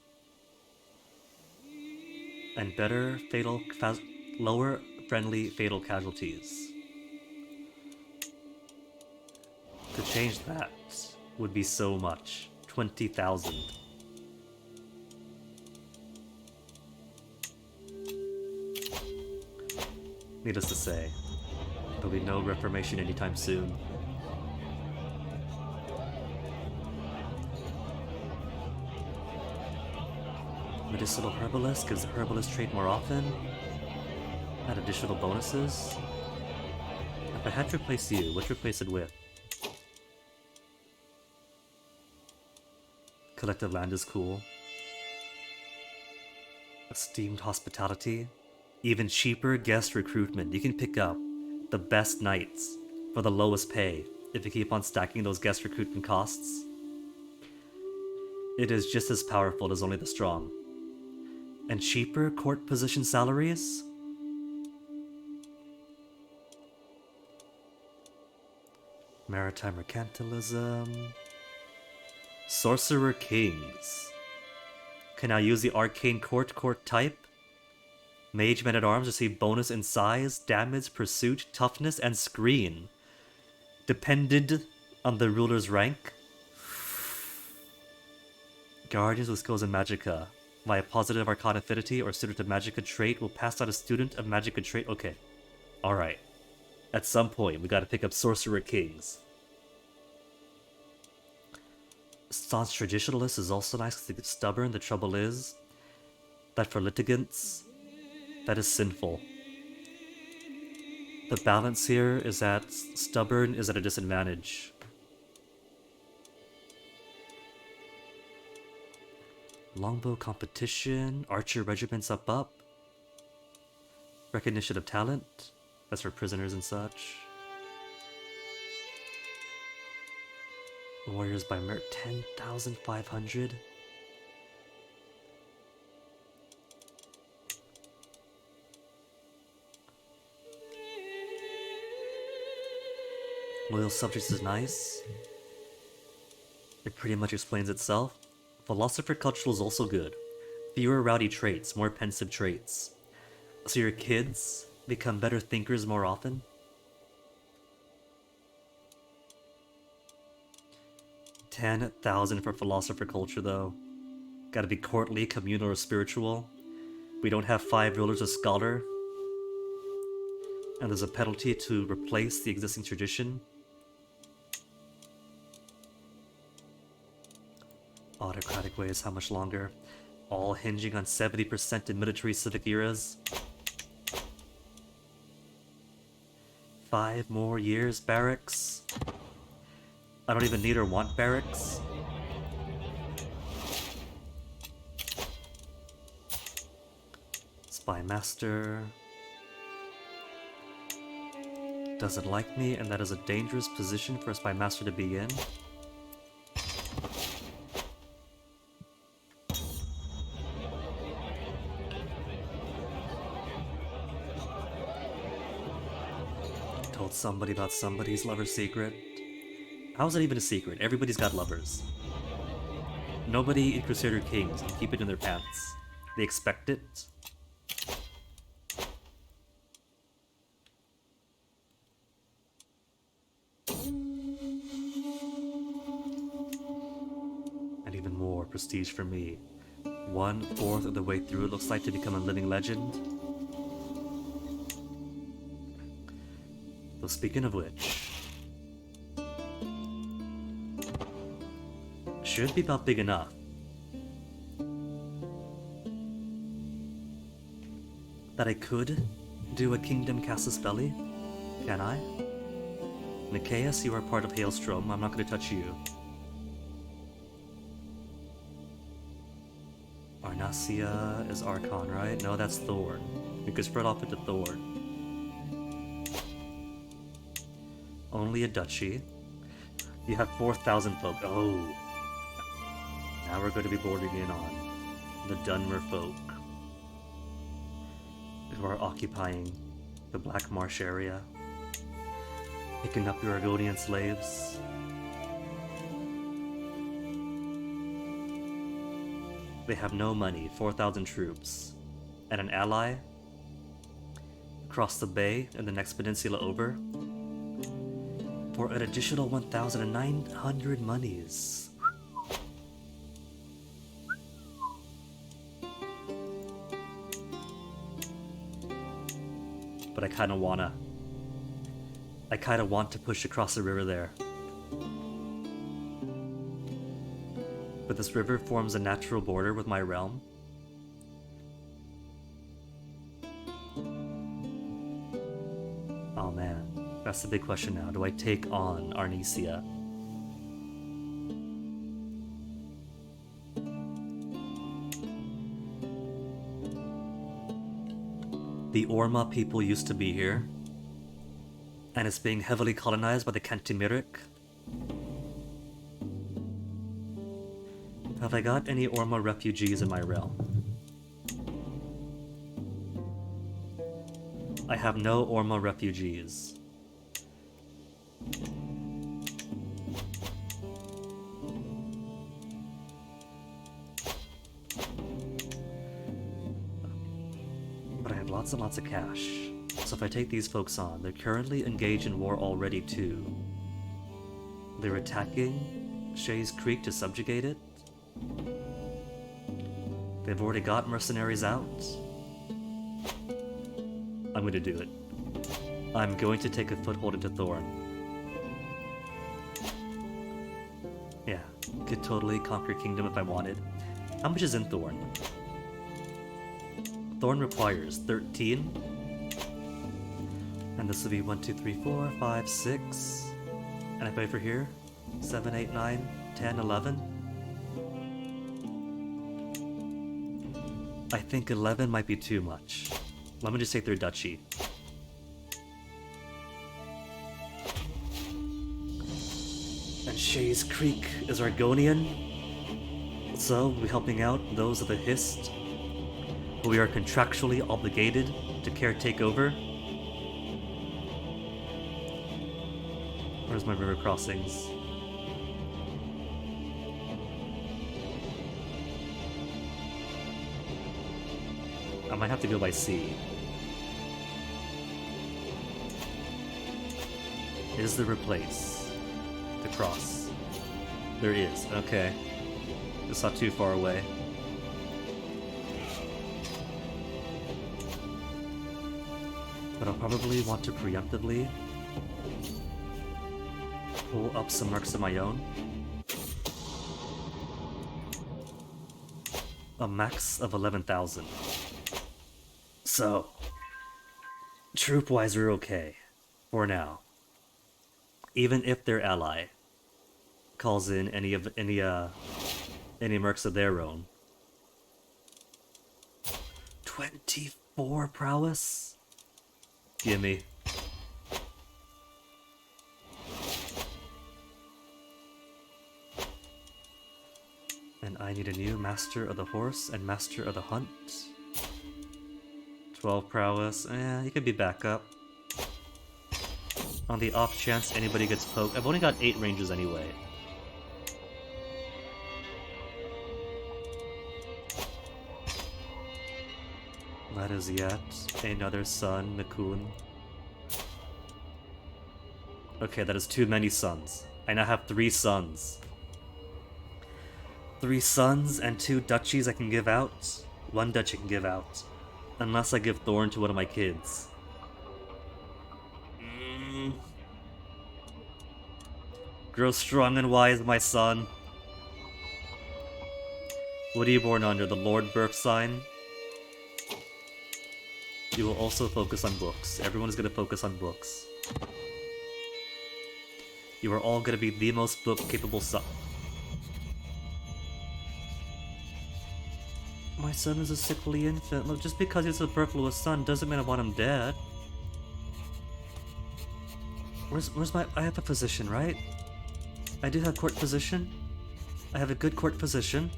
and better lower friendly fatal casualties. To change that would be so much. 20,000. Needless to say, there'll be no reformation anytime soon. Medicinal Herbalist gives the Herbalist trait more often. Add additional bonuses. If I had to replace you, what to replace it with? Collective Land is cool. Esteemed Hospitality. Even cheaper guest recruitment. You can pick up the best knights for the lowest pay if you keep on stacking those guest recruitment costs. It is just as powerful as only the strong. And cheaper court position salaries? Maritime Mercantilism. Sorcerer Kings. Can I use the Arcane Court type? Mage Men at Arms receive bonus in size, damage, pursuit, toughness, and screen. Depended on the ruler's rank. Guardians with skills in Magicka. Via positive Arcana affinity or student of Magicka trait will pass out a student of Magicka trait. Okay. Alright. At some point, we gotta pick up Sorcerer Kings. Staunch Traditionalist is also nice because they get stubborn. The trouble is that for litigants, that is sinful. The balance here is that stubborn is at a disadvantage. Longbow competition, archer regiments up. Recognition of talent, that's for prisoners and such. Warriors by merit 10,500. Loyal subjects is nice. It pretty much explains itself. Philosopher cultural is also good. Fewer rowdy traits, more pensive traits. So your kids become better thinkers more often. $10,000 for philosopher culture though. Gotta be courtly, communal, or spiritual. We don't have 5 rulers of scholar. And there's a penalty to replace the existing tradition. Autocratic ways, how much longer? All hinging on 70% in military civic eras. 5 more years, barracks. I don't even need or want barracks. Spy Master. doesn't like me, and that is a dangerous position for a spy master to be in. Told somebody about somebody's lover's secret. How is that even a secret? Everybody's got lovers. Nobody in Crusader Kings can keep it in their pants. They expect it. And even more prestige for me. 1/4 of the way through, it looks like, to become a living legend. So speaking of which, should be about big enough. That I could do a Kingdom Casus Belli? Can I? Nicaeus, you are part of Hailstrom. I'm not going to touch you. Arnasia is Archon, right? No, that's Thorn. We could spread off into Thorn. Only a duchy. You have 4,000 folk. Oh. Now we're going to be bordering in on the Dunmer folk, who are occupying the Black Marsh area, picking up your Argonian slaves. They have no money, 4,000 troops, and an ally across the bay and the next peninsula over for an additional 1,900 monies. But I kinda want to push across the river there. But this river forms a natural border with my realm. Oh man, that's the big question now. Do I take on Arnesia? The Orma people used to be here, and it's being heavily colonized by the Cantimiric. Have I got any Orma refugees in my realm? I have no Orma refugees. But I have lots and lots of cash. So if I take these folks on, they're currently engaged in war already too. They're attacking Shays Creek to subjugate it. They've already got mercenaries out. I'm going to do it. I'm going to take a foothold into Thorn. Yeah, could totally conquer Kingdom if I wanted. How much is in Thorn? Thorn requires 13. And this will be 1, 2, 3, 4, 5, 6. And if I for here, 7, 8, 9, 10, 11. I think 11 might be too much. Let me just take their duchy. And Shays Creek is Argonian. So, we'll be helping out those of the Hist who we are contractually obligated to caretake over. Where's my river crossings? I might have to go by sea. Is there a place to cross? There is, okay. It's not too far away. But I'll probably want to preemptively pull up some mercs of my own. A max of 11,000. So, troop-wise, we're okay. For now. Even if their ally calls in any mercs of their own. 24 prowess? Gimme. And I need a new Master of the Horse and Master of the Hunt. 12 prowess. He could be backup. On the off chance anybody gets poked. I've only got 8 ranges anyway. That is yet another son, Nikun. Okay, that is too many sons. I now have 3 sons. 3 sons and 2 duchies I can give out. 1 duchy I can give out. Unless I give Thorn to one of my kids. Grow strong and wise, my son. What are you born under? The Lord birth sign? You will also focus on books. Everyone is going to focus on books. You are all going to be the most book-capable son. My son is a sickly infant. Look, just because he's a superfluous son doesn't mean I want him dead. Where's my... I have a physician, right? I do have court physician. I have a good court physician.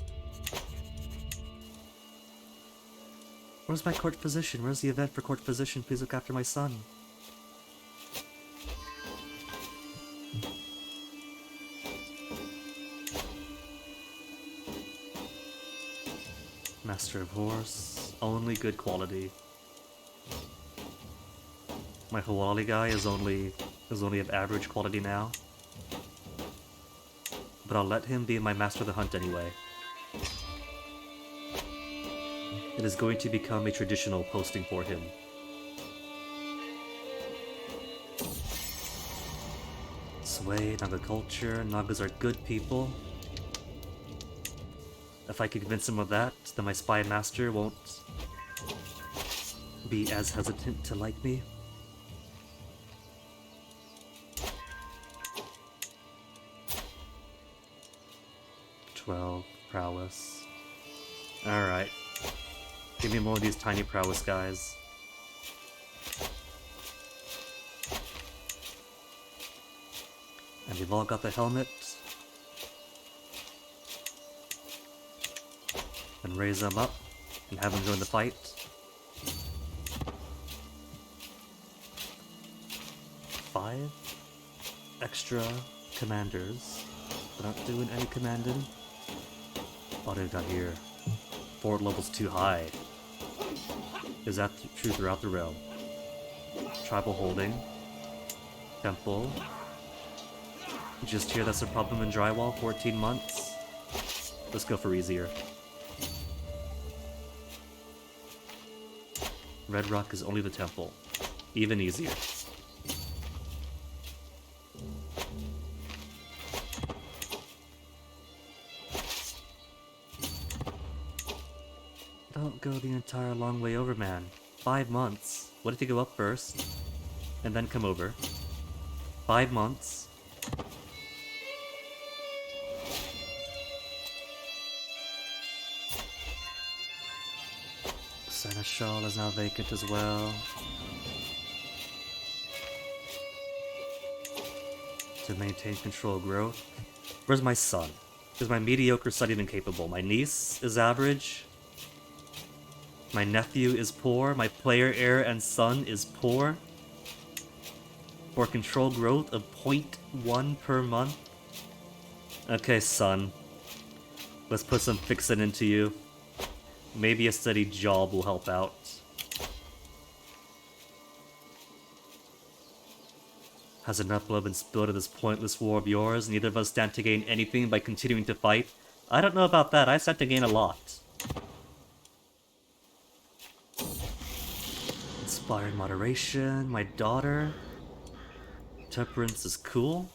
Where's my court physician? Where's the event for court physician? Please look after my son. Master of Horse. Only good quality. My Hawali guy is only of average quality now. But I'll let him be my Master of the Hunt anyway. It is going to become a traditional posting for him. Sway, Naga culture. Nagas are good people. If I can convince him of that, then my spy master won't be as hesitant to like me. Prowess. Alright. Give me more of these tiny prowess guys. And we've all got the helmet. And raise them up and have them join the fight. Five extra commanders. We're not doing any commanding. What do we got here? Fort level's too high. Is that true throughout the realm? Tribal holding. Temple. Just here, that's a problem in drywall. 14 months. Let's go for easier. Red Rock is only the temple. Even easier. Don't go the entire long way over, man. 5 months. What if you go up first? And then come over? 5 months. Seneschal is now vacant as well. To maintain control growth. Where's my son? Is my mediocre son even capable? My niece is average. My nephew is poor. My player heir and son is poor. For control growth of 0.1 per month. Okay, son. Let's put some fixin' into you. Maybe a steady job will help out. Has enough blood been spilled in this pointless war of yours? Neither of us stand to gain anything by continuing to fight. I don't know about that. I stand to gain a lot. Inspiring moderation. My daughter. Temperance is cool.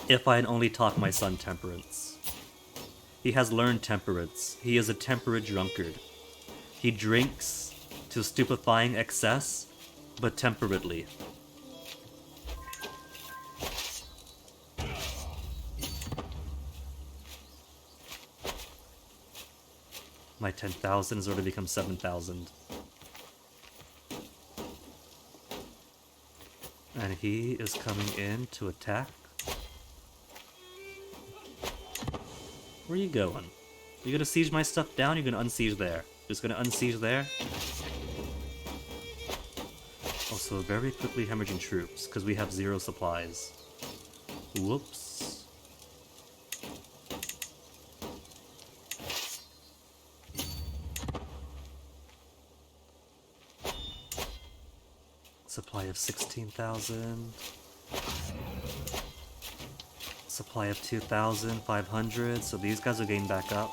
If I had only taught my son temperance. He has learned temperance. He is a temperate drunkard. He drinks to stupefying excess, but temperately. My 10,000 has already become 7,000. And he is coming in to attack. Where are you going? You gonna siege my stuff down? You're gonna unsiege there. Just gonna unsiege there? Also, very quickly hemorrhaging troops, because we have 0 supplies. Whoops. Supply of 16,000. Supply of 2,500, so these guys will gain back up.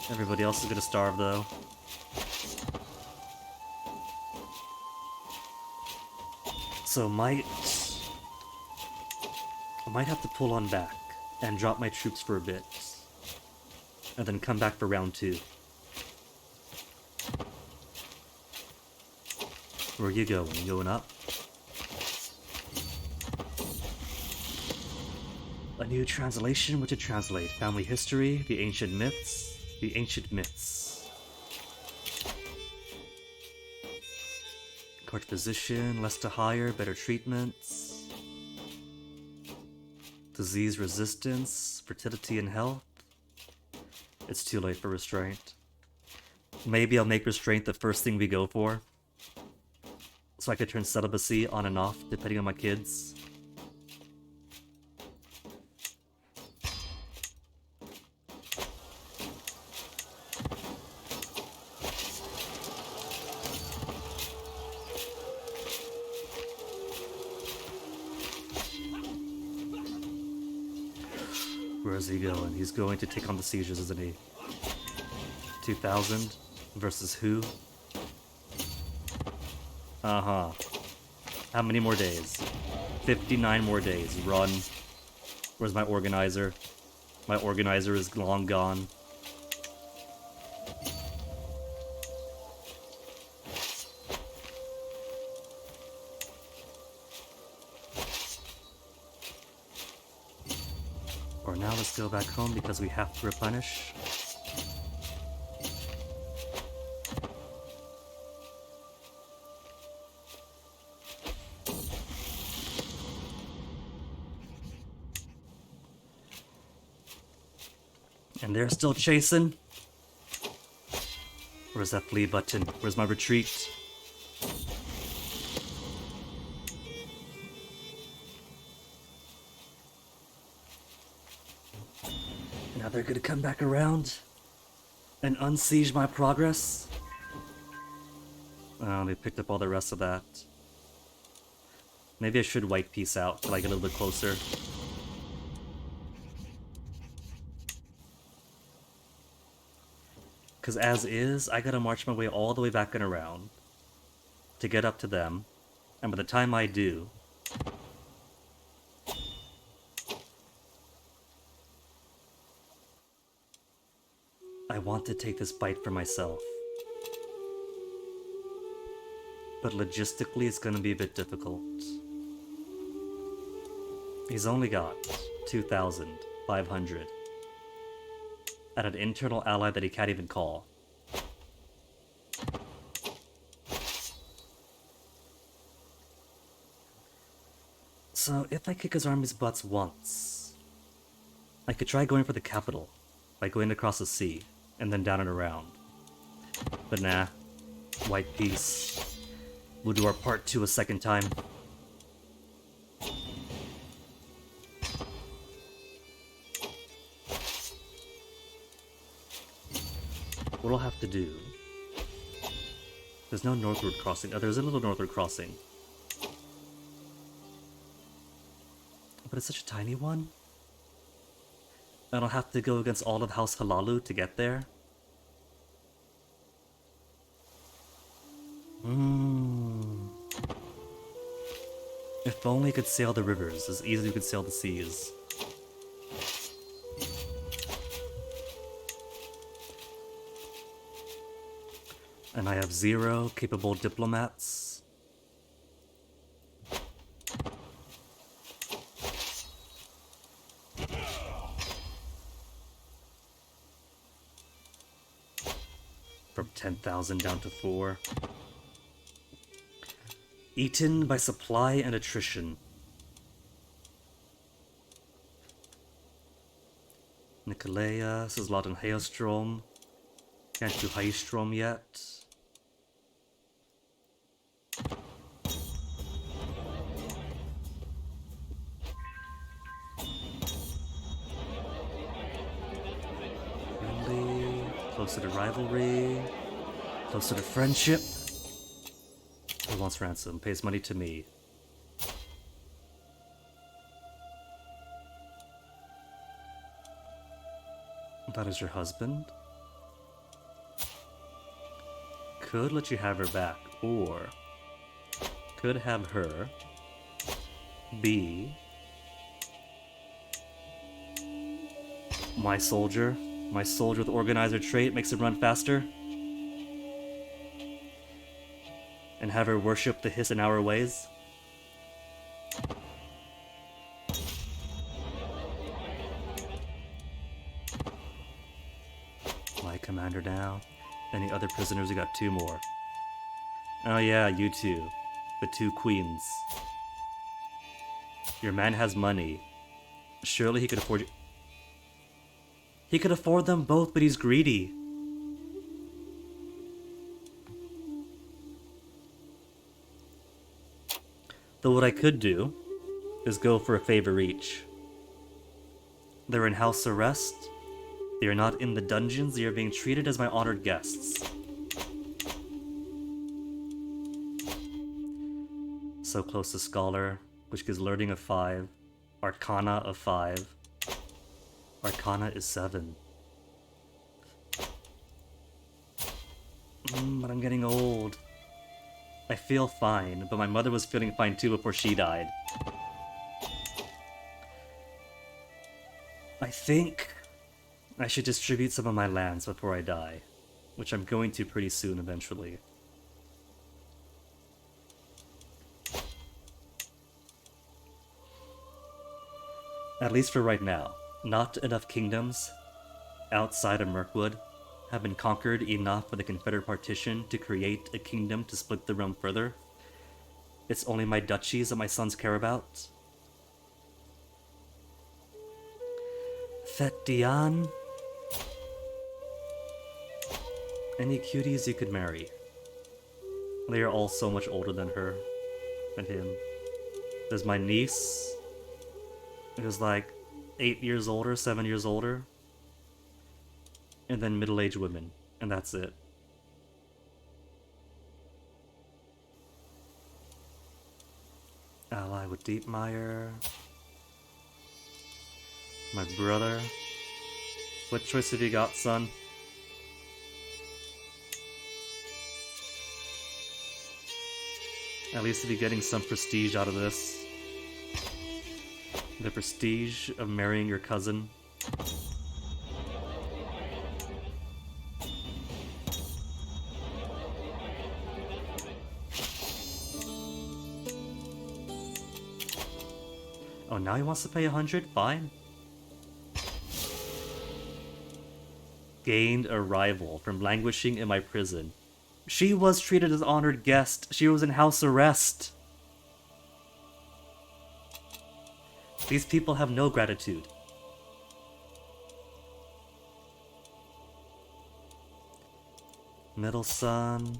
Everybody else is gonna starve though. So I might have to pull on back and drop my troops for a bit. And then come back for round 2. Where are you going? You going up? A new translation? What to translate? Family history? The ancient myths? The ancient myths. Court physician, less to hire, better treatments. Disease resistance, fertility and health. It's too late for restraint. Maybe I'll make restraint the first thing we go for. So I could turn celibacy on and off, depending on my kids. Where is he going? He's going to take on the sieges, isn't he? 2,000 versus who? Uh-huh. How many more days? 59 more days. Run. Where's my organizer? My organizer is long gone. Or now let's go back home because we have to replenish. And they're still chasing. Where's that flee button? Where's my retreat? Now they're gonna come back around and unsiege my progress. Oh, they picked up all the rest of that. Maybe I should white peace out till I get a little bit closer. Because as is, I gotta march my way all the way back and around to get up to them. And by the time I do, I want to take this bite for myself. But logistically, it's gonna be a bit difficult. He's only got 2,500. At an internal ally that he can't even call. So if I kick his army's butts once, I could try going for the capital by going across the sea and then down and around. But nah, white peace. We'll do our part 2 a second time. What I'll have to do... There's no northward crossing. Oh, there's a little northward crossing. But it's such a tiny one. And I'll have to go against all of House Halalu to get there. If only I could sail the rivers as easily as we could sail the seas. And I have 0 capable diplomats. From 10,000 down to 4. Eaten by supply and attrition. Nikolaya says Laden Hailstrom. Can't do Hailstrom yet. Friendly. Closer to rivalry. Closer to friendship. Who wants ransom? Pays money to me. That is your husband? Could let you have her back, or could have her be my soldier. My soldier with organizer trait makes him run faster. And have her worship the hiss in our ways. My commander now. Any other prisoners? We got 2 more. Oh yeah, you two. The 2 queens. Your man has money. Surely he could afford you. He could afford them both, but he's greedy. Though what I could do is go for a favor each. They're in house arrest. They are not in the dungeons. They are being treated as my honored guests. So close to Scholar, which gives Learning of 5. Arcana of 5. Arcana is 7. But I'm getting old. I feel fine, but my mother was feeling fine too before she died. I think I should distribute some of my lands before I die, which I'm going to pretty soon eventually. At least for right now. Not enough kingdoms outside of Mirkwood have been conquered enough for the Confederate partition to create a kingdom to split the realm further. It's only my duchies that my sons care about. Fet Dian. Any cuties you could marry. They are all so much older than her, than him. There's my niece, who's like 8 years older, 7 years older. And then middle-aged women, and that's it. Ally with Deepmire. My brother. What choice have you got, son? At least if you're getting some prestige out of this. The prestige of marrying your cousin. Oh, now he wants to pay 100? Fine. Gained a rival from languishing in my prison. She was treated as honored guest. She was in house arrest. These people have no gratitude. Middle son.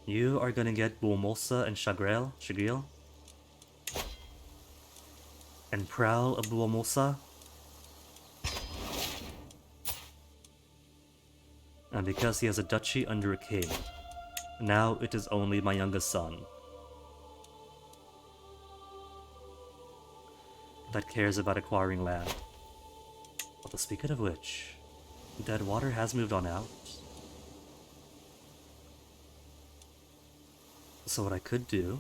You are gonna get Buomosa and Shagril. And Prowl of Buomosa. And because he has a duchy under a king, now it is only my youngest son that cares about acquiring land. But speaking of which, Deadwater has moved on out. So what I could do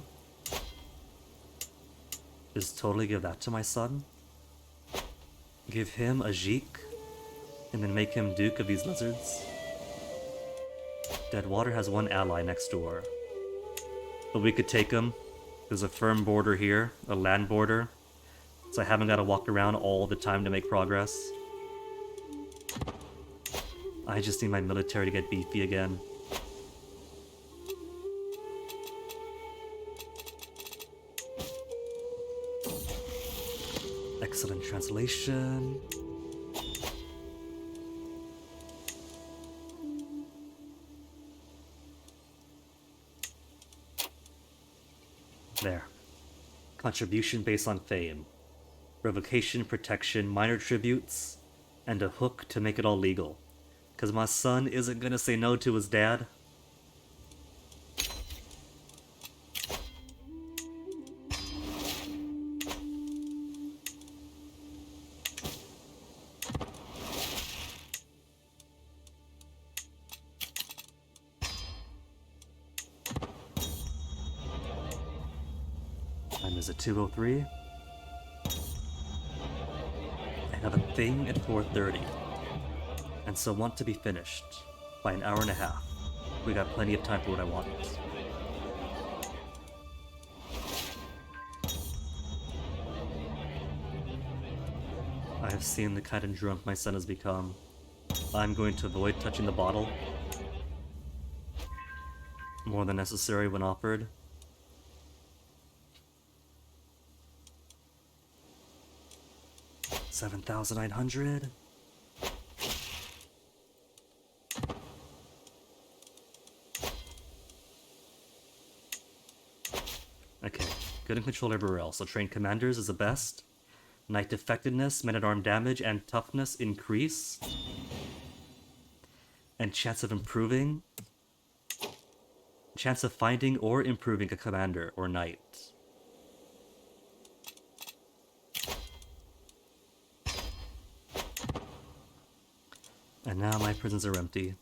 is totally give that to my son, give him a Jeek, and then make him Duke of these lizards. Deadwater has 1 ally next door. But we could take him. There's a firm border here, a land border. So I haven't got to walk around all the time to make progress. I just need my military to get beefy again. Excellent translation. contribution based on fame, revocation, protection, minor tributes, and a hook to make it all legal. Because my son isn't gonna say no to his dad. Time is at 2:03. I have a thing at 4:30. And so want to be finished by an hour and a half. We got plenty of time for what I want. I have seen the kind of drunk my son has become. I'm going to avoid touching the bottle more than necessary when offered. $7,900. Okay, good and control everywhere else. So trained commanders is the best. Knight effectiveness, men-at-arm damage, and toughness increase. And chance of improving. Chance of finding or improving a commander or knight. And now my prisons are empty.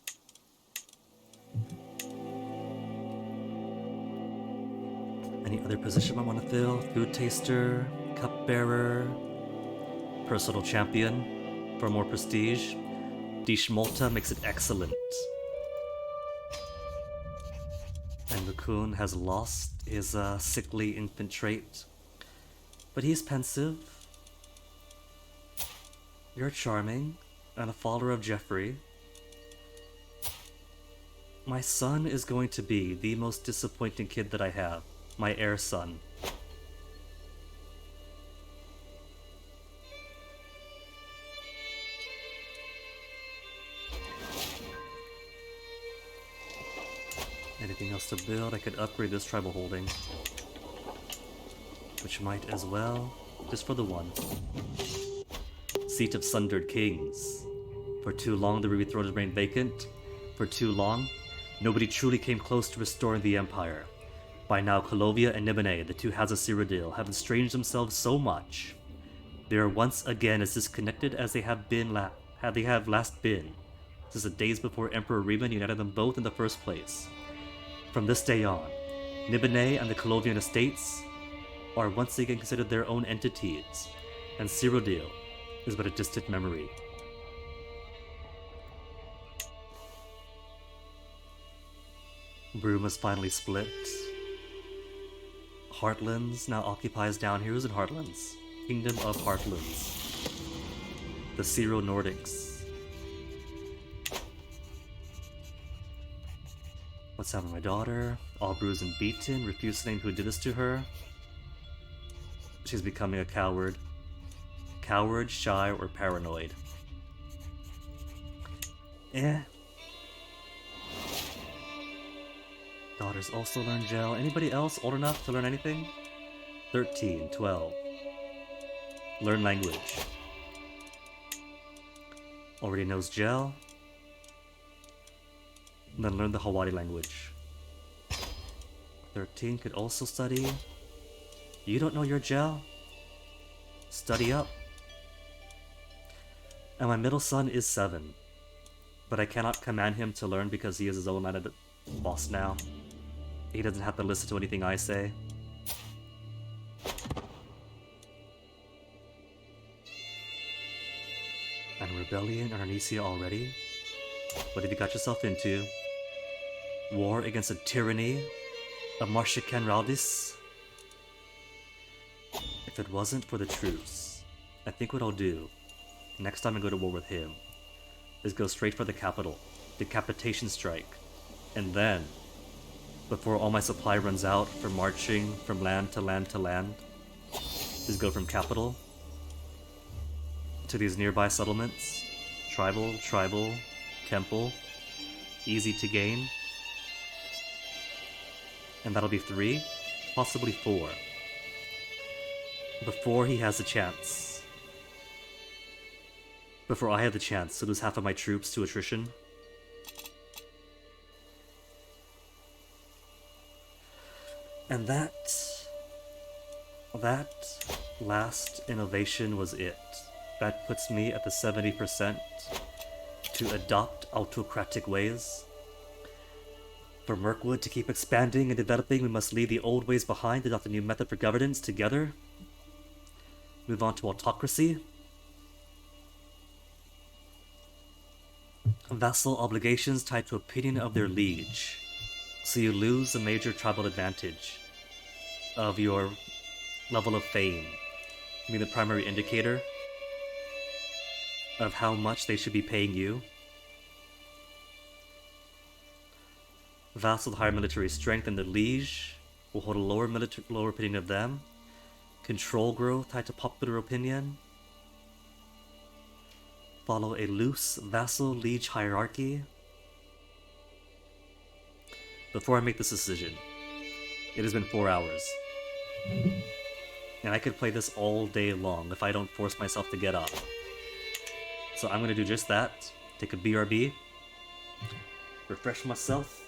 Any other position I want to fill? Food taster, cupbearer, personal champion for more prestige. Dishmolta makes it excellent. And Raccoon has lost his sickly infant trait. But he's pensive. You're charming, and a follower of Jeffrey. My son is going to be the most disappointing kid that I have. My heir son. Anything else to build? I could upgrade this tribal holding. Which might as well. Just for the one. Seat of Sundered Kings. For too long the Ruby Throne has remained vacant. For too long, nobody truly came close to restoring the Empire. By now, Colovia and Nibene, the two halves of Cyrodiil, have estranged themselves so much. They are once again as disconnected as they have last been, since the days before Emperor Reman united them both in the first place. From this day on, Nibene and the Colovian estates are once again considered their own entities, and Cyrodiil is but a distant memory. Broom has finally split. Heartlands now occupies down here. Who's in Heartlands? Kingdom of Heartlands. The Syro Nordics. What's happening with my daughter? All bruised and beaten. Refused to name who did this to her. She's becoming a coward. Coward, shy, or paranoid. Daughters also learn gel. Anybody else old enough to learn anything? 13, 12. Learn language. Already knows gel. And then learn the Hawaii language. 13 could also study. You don't know your gel? Study up. And my middle son is 7. But I cannot command him to learn because he is his own minded boss now. He doesn't have to listen to anything I say. And rebellion and Arnesia already? What have you got yourself into? War against the tyranny of Marshikan Raldis? If it wasn't for the truce, I think what I'll do, next time I go to war with him, is go straight for the capital, decapitation strike, and then, before all my supply runs out for marching from land to land to land, just go from capital to these nearby settlements, tribal, temple, easy to gain, and that'll be 3, possibly 4. before he has a chance, before I have the chance to lose half of my troops to attrition. And that last innovation was it. That puts me at the 70% to adopt autocratic ways. For Mirkwood to keep expanding and developing, we must leave the old ways behind, adopt a new method for governance together. Move on to autocracy. Vassal obligations tied to opinion of their liege. So you lose a major tribal advantage of your level of fame, being the primary indicator of how much they should be paying you. Vassal with higher military strength than the liege will hold a lower opinion of them. Control growth tied to popular opinion. Follow a loose vassal liege hierarchy. Before I make this decision, it has been 4 hours. And I could play this all day long if I don't force myself to get up. So I'm gonna do just that. Take a BRB. Refresh myself.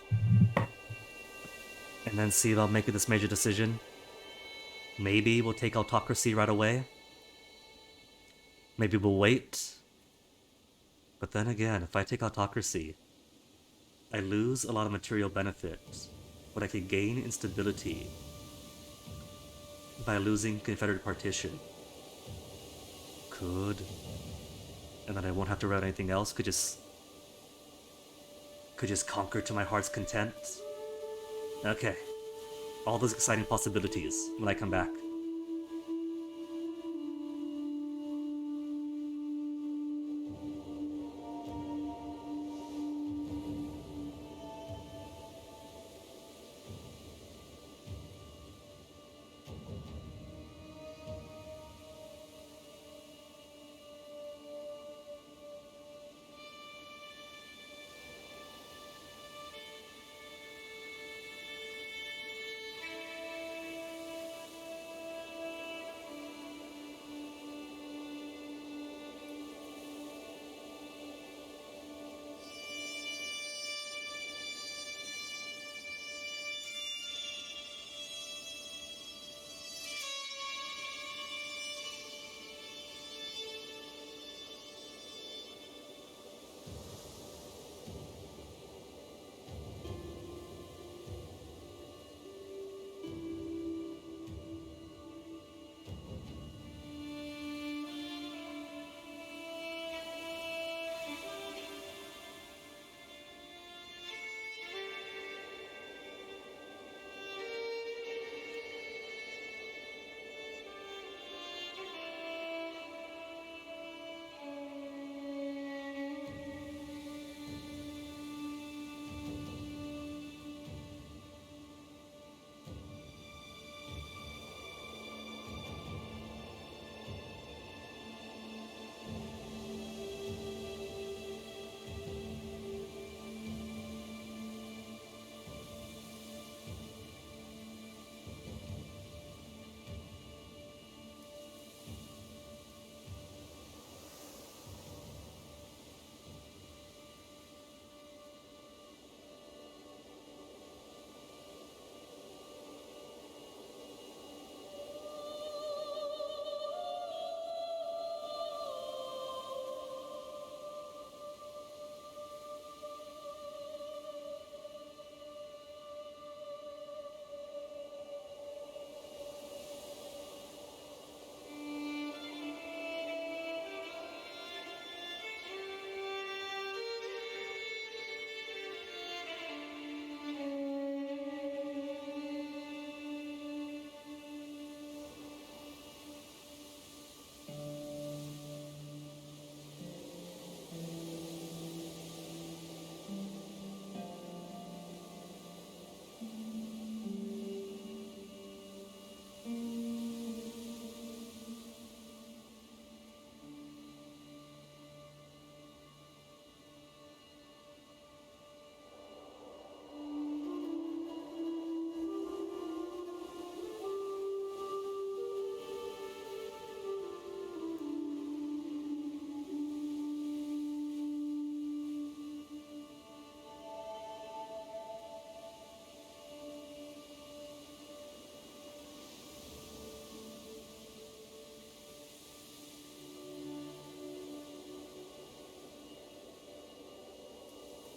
And then see about making this major decision. Maybe we'll take autocracy right away. Maybe we'll wait. But then again, if I take autocracy, I lose a lot of material benefits, but I could gain instability by losing Confederate partition. Could. And then I won't have to write anything else, could just conquer to my heart's content. Okay. All those exciting possibilities when I come back.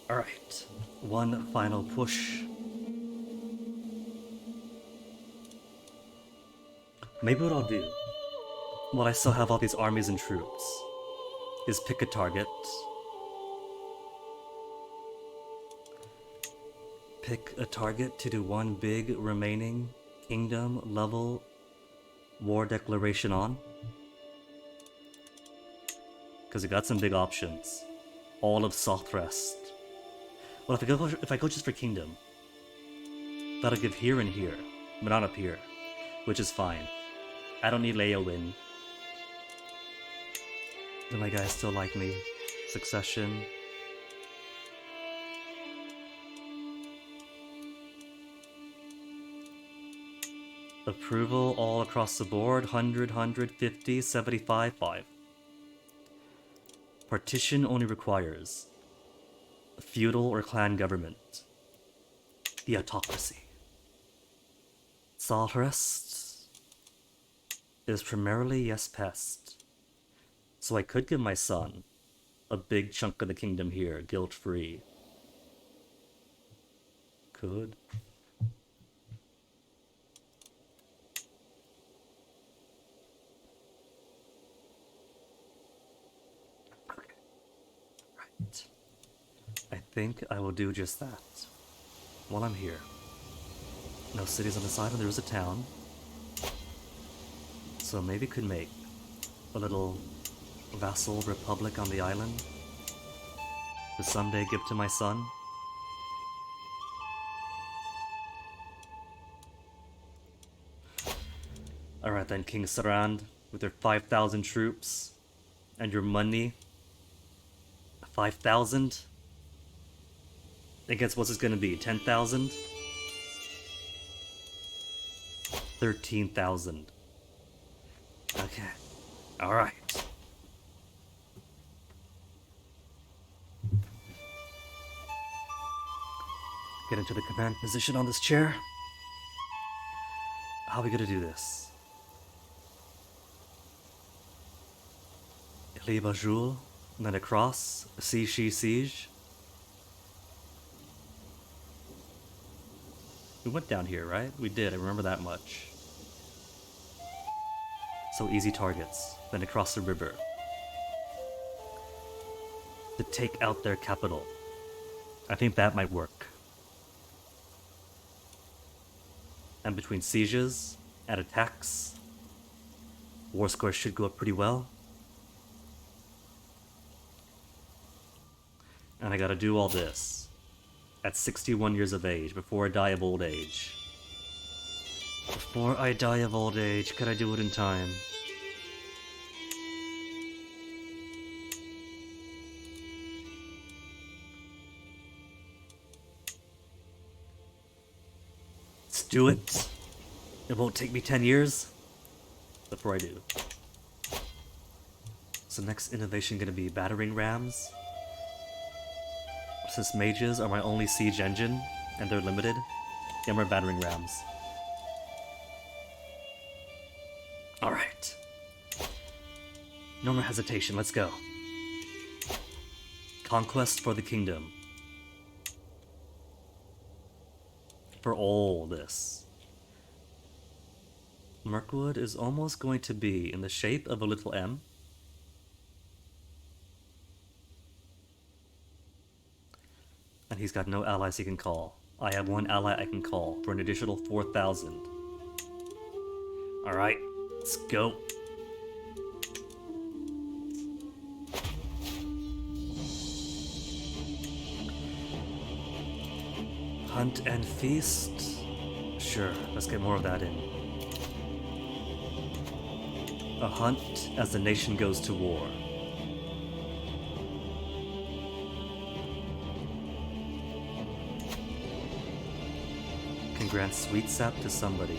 Alright, one final push. Maybe what I'll do, while I still have all these armies and troops, is pick a target. Pick a target to do one big remaining kingdom level war declaration on. Because we got some big options. All of Southrest. Well, if I go just for kingdom, that'll give here and here, but not up here, which is fine. I don't need Leowin. Do my guys still like me? Succession. Approval all across the board, 100, 150, 75, 5. Partition only requires a feudal or clan government. The autocracy. Salrest is primarily yes pest. So I could give my son a big chunk of the kingdom here, guilt-free. Could. Okay. Right. I think I will do just that. While I'm here. No cities on the side, and there is a town. So maybe could make a little vassal republic on the island to someday give to my son. Alright then, King Sarand, with your 5,000 troops and your money. 5,000? I guess what's this gonna be? 10,000? 13,000. Okay. Alright. Get into the command position on this chair. How are we gonna do this? Elie Bajul, and then across, Siege. We went down here, right? We did, I remember that much. So easy targets, then across the river. To take out their capital. I think that might work. And between sieges and attacks, war score should go up pretty well. And I gotta do all this at 61 years of age, before I die of old age. Before I die of old age, could I do it in time? Let's do it. It won't take me 10 years before I do. So next innovation gonna be battering rams. Since mages are my only siege engine, and they're limited, get more battering rams. Alright. No more hesitation, let's go. Conquest for the kingdom. For all this. Mirkwood is almost going to be in the shape of a little M. And he's got no allies he can call. I have one ally I can call for an additional 4,000. Alright, let's go. Hunt and feast? Sure, let's get more of that in. A hunt as the nation goes to war. Can grant sweet sap to somebody.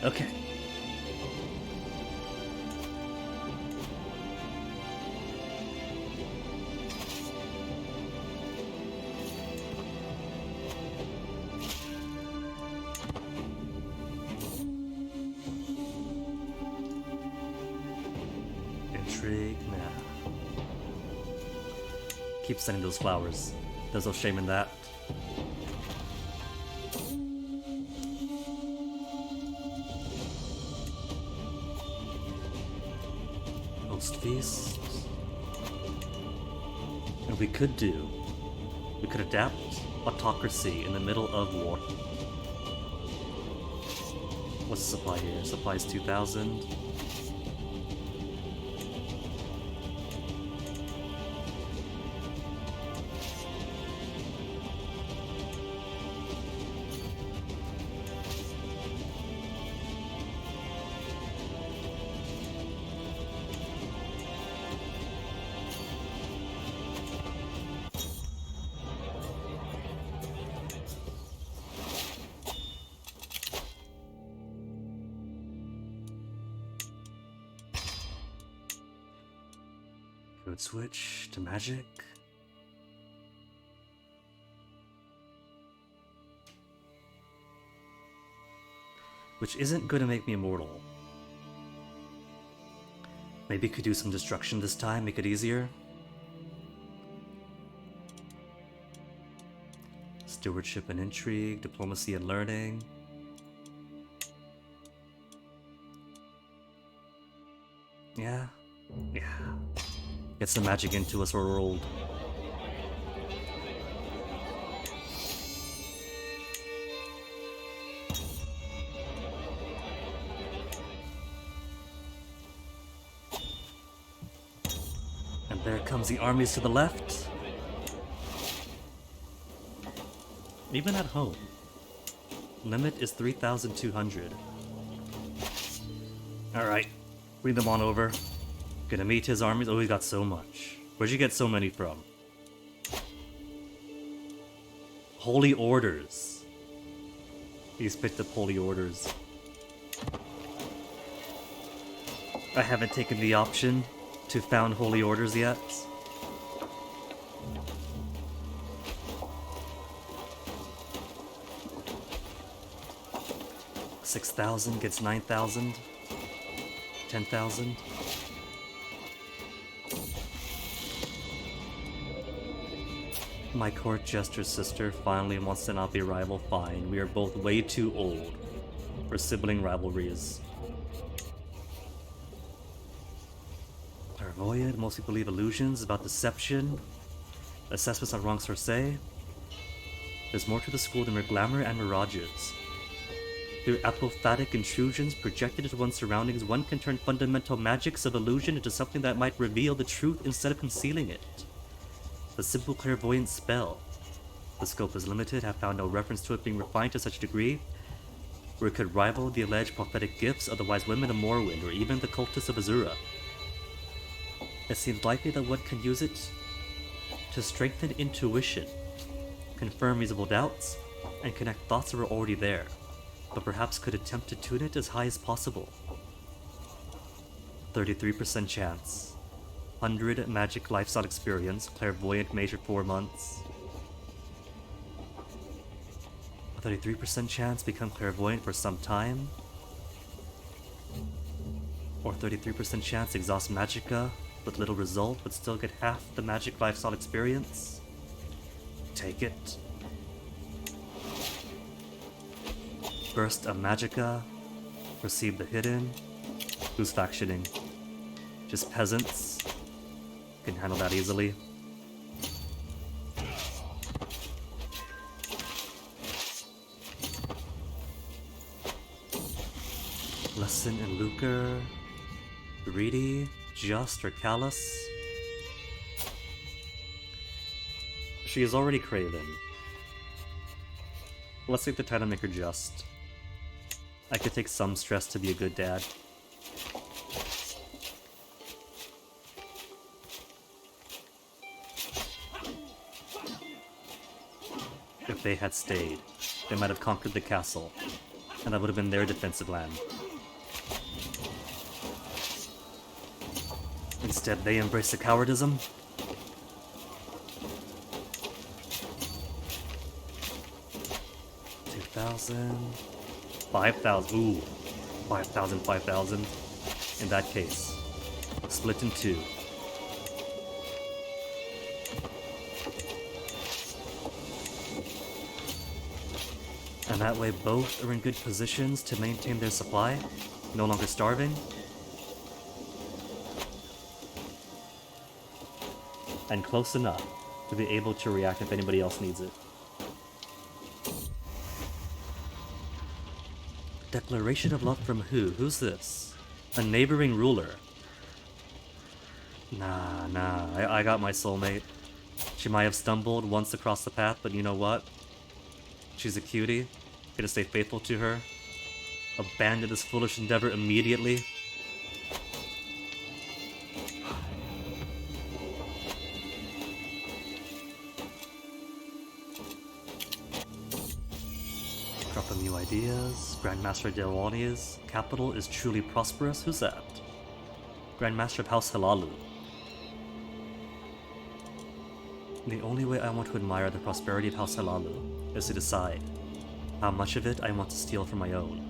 Okay. Intrigue now. Keep sending those flowers. There's no shame in that. Host feast. And we could adapt autocracy in the middle of war. What's the supply here? Supply is 2,000. Code switch to magic. Which isn't gonna make me immortal. Maybe could do some destruction this time, make it easier. Stewardship and intrigue, diplomacy and learning. Yeah. Get some magic into us or we're old. And there comes the armies to the left. Even at home. Limit is 3,200. Alright, bring them on over. Gonna meet his armies. Oh, he got so much. Where'd you get so many from? Holy Orders. He's picked up Holy Orders. I haven't taken the option to found Holy Orders yet. $6,000 gets 9,000. 10,000. My court jester sister finally wants to not be rival. Fine. We are both way too old for sibling rivalries. Clairvoyant, mostly believe illusions about deception. Assessments on wrong source. There's more to the school than mere glamour and mirages. Through apophatic intrusions projected into one's surroundings, one can turn fundamental magics of illusion into something that might reveal the truth instead of concealing it. A simple clairvoyant spell. The scope is limited, have found no reference to it being refined to such a degree where it could rival the alleged prophetic gifts of the wise women of Morrowind or even the cultists of Azura. It seems likely that one can use it to strengthen intuition, confirm reasonable doubts, and connect thoughts that were already there, but perhaps could attempt to tune it as high as possible. 33% chance. 100 magic lifestyle experience, clairvoyant major 4 months. A 33% chance become clairvoyant for some time. Or 33% chance exhaust magicka with little result but still get half the magic lifestyle experience. Take it. Burst of magicka. Receive the hidden. Who's factioning? Just peasants. Can handle that easily. Lesson in lucre. Greedy, just, or callous. She is already craven. Let's take the time to make her just. I could take some stress to be a good dad. If they had stayed, they might have conquered the castle, and that would have been their defensive land. Instead, they embrace the cowardism. $2,000, $5,000. Ooh, 5,000, 5,000. In that case, split in two. And that way both are in good positions to maintain their supply, no longer starving. And close enough to be able to react if anybody else needs it. Declaration of love from who? Who's this? A neighboring ruler. Nah, I got my soulmate. She might have stumbled once across the path, but you know what? She's a cutie. Gonna stay faithful to her. Abandon this foolish endeavor immediately. Drop a new ideas. Grandmaster Delwani's capital is truly prosperous. Who's that? Grandmaster of House Halalu. The only way I want to admire the prosperity of House Halalu is to decide how much of it I want to steal for my own.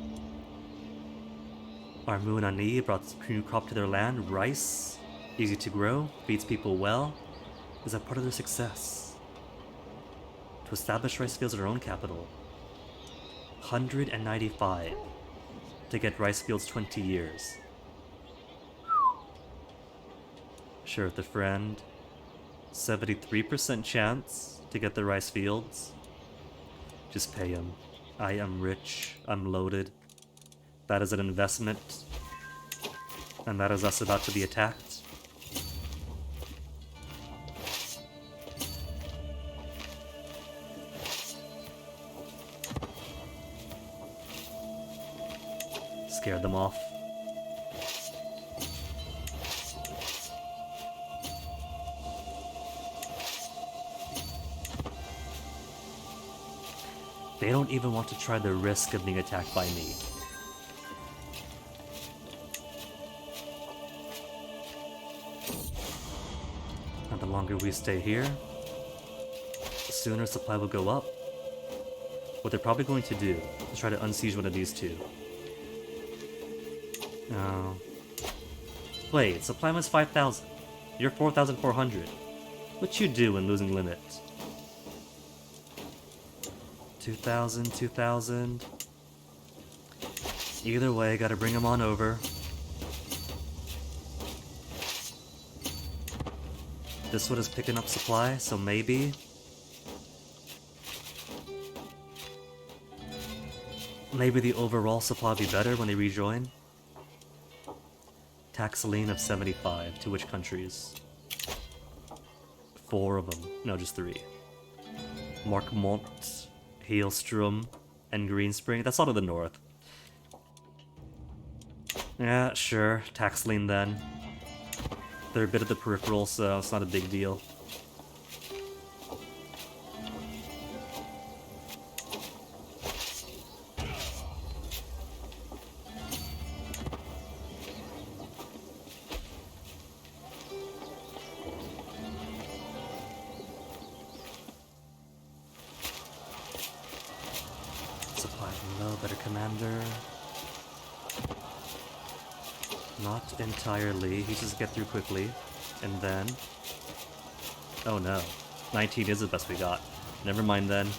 Our Mu'nani brought a new crop to their land, rice, easy to grow, feeds people well, is a part of their success. To establish rice fields in our own capital, 195 to get rice fields 20 years. Share with a friend, 73% chance to get the rice fields. Just pay him. I am rich, I'm loaded. That is an investment. And that is us about to be attacked. Scared them off. They don't even want to try the risk of being attacked by me. And the longer we stay here, the sooner supply will go up. What they're probably going to do is try to unsiege one of these two. No. Wait, supply was 5,000. You're 4,400. What you do when losing limits? 2,000, 2,000. Either way, gotta bring them on over. This one is picking up supply, so maybe. Maybe the overall supply will be better when they rejoin. Tax lien of 75. To which countries? 4 of them. No, just 3. Markmont, Hailstrom, and Greenspring. That's all to the north. Yeah, sure. Tax lien then. They're a bit of the peripheral, so it's not a big deal. Supply low, better commander. Not entirely. He just get through quickly. And then... oh no. 19 is the best we got. Never mind then.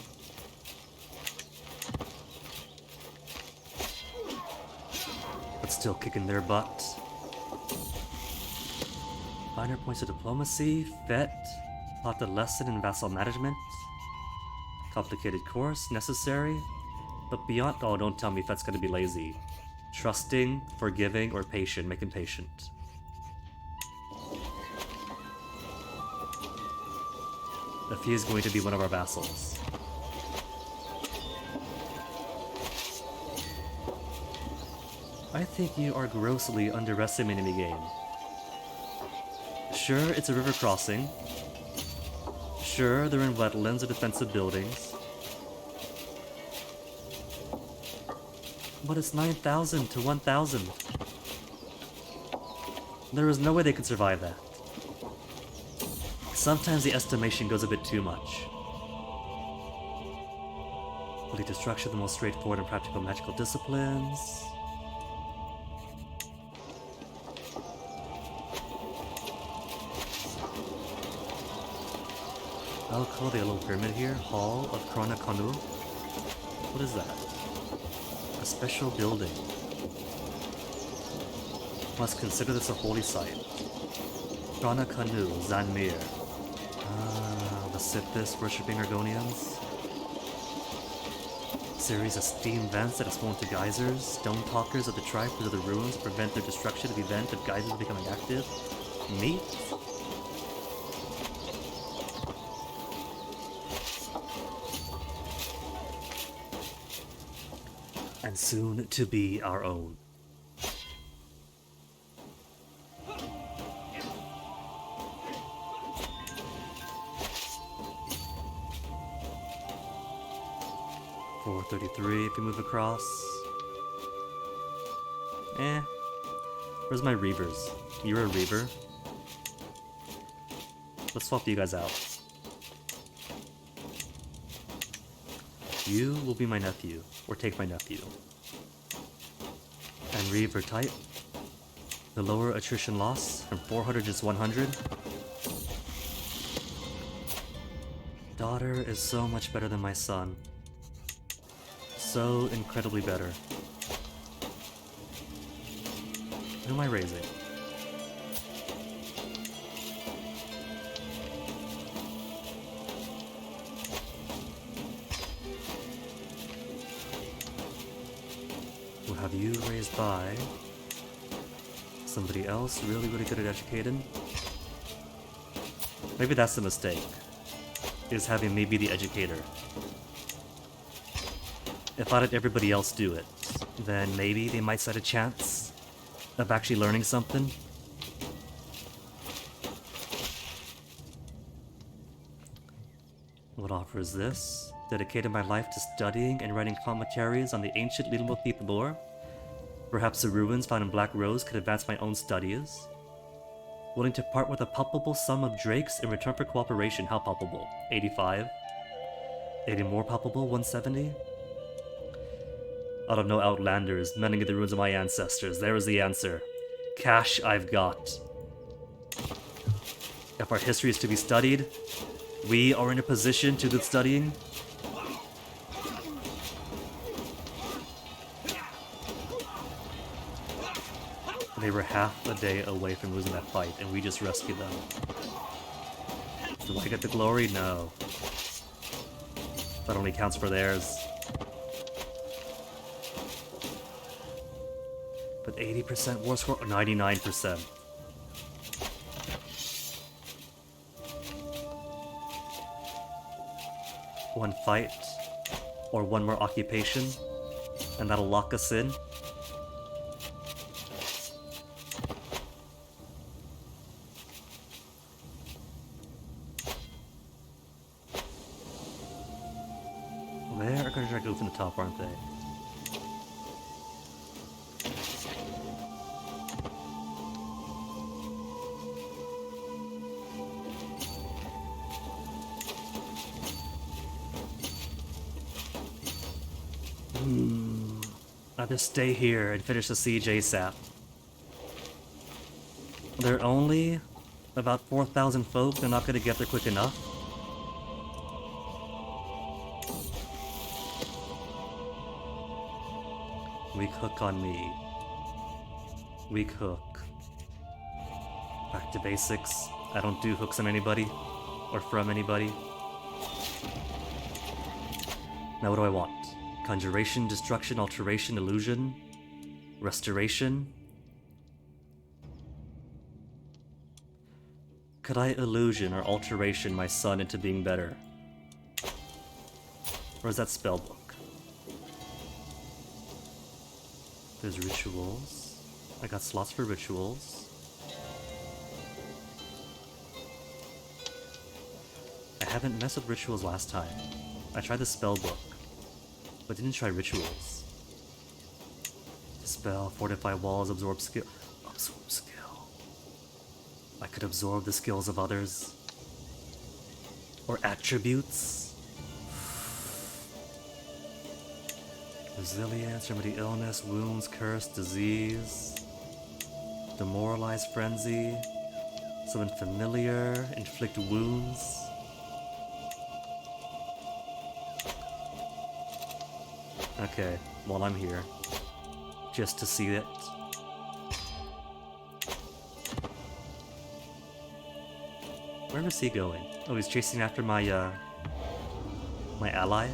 But still kicking their butt. 500 points of diplomacy. Vet. Taught a lesson in vassal management. Complicated course. Necessary. But beyond... oh, don't tell me Fet's gonna be lazy. Trusting, forgiving, or patient. Make him patient. If he is going to be one of our vassals. I think you are grossly underestimating the game. Sure, it's a river crossing. Sure, they're in wetlands or defensive buildings. But it's 9,000 to 1,000. There is no way they could survive that. Sometimes the estimation goes a bit too much. Lead to structure the most straightforward and practical magical disciplines. I'll call the little pyramid here Hall of Krona Kanu. What is that? A special building. Must consider this a holy site. Rana Kanu, Zanmir. Ah, the Sithis worshipping Argonians. Series of steam vents that explode into geysers. Stone talkers of the tribe through the ruins to prevent their destruction of the event of geysers becoming active. Meat? And soon to be our own. $433 if you move across. Where's my Reavers? You're a Reaver. Let's swap you guys out. You will be my nephew, or take my nephew. And Reaver type. The lower attrition loss from 400 is 100. Daughter is so much better than my son. So incredibly better. Who am I raising? We'll have you raised by somebody else really, really good at educating. Maybe that's the mistake, is having me be the educator. If I let everybody else do it, then maybe they might set a chance of actually learning something. What offer is this? Dedicated my life to studying and writing commentaries on the ancient Lilmothith lore. Perhaps the ruins found in Black Rose could advance my own studies. Willing to part with a palpable sum of drakes in return for cooperation. How palpable? 85? 80 more palpable? 170? Out of no outlanders, mending at the ruins of my ancestors. There is the answer. Cash I've got. If our history is to be studied, we are in a position to do the studying. They were half a day away from losing that fight, and we just rescued them. Do I get the glory? No. That only counts for theirs. But 80% war score? 99%. One fight, or one more occupation, and that'll lock us in. They're gonna try to go from the top, aren't they? I'll just stay here and finish the siege ASAP. There are only about 4,000 folk. They're not gonna get there quick enough. Weak hook on me. Weak hook. Back to basics. I don't do hooks on anybody. Or from anybody. Now what do I want? Conjuration, destruction, alteration, illusion, restoration. Could I illusion or alteration my son into being better? Or is that spellbook? There's rituals. I got slots for rituals. I haven't messed with rituals last time. I tried the spellbook, but didn't try rituals. Dispel, fortify walls, absorb skill. Absorb skill. I could absorb the skills of others. Or attributes. Resilience, remedy illness, wounds, curse, disease. Demoralize frenzy. Summon familiar, inflict wounds. Okay, well I'm here. Just to see it. Where is he going? Oh, he's chasing after my my ally?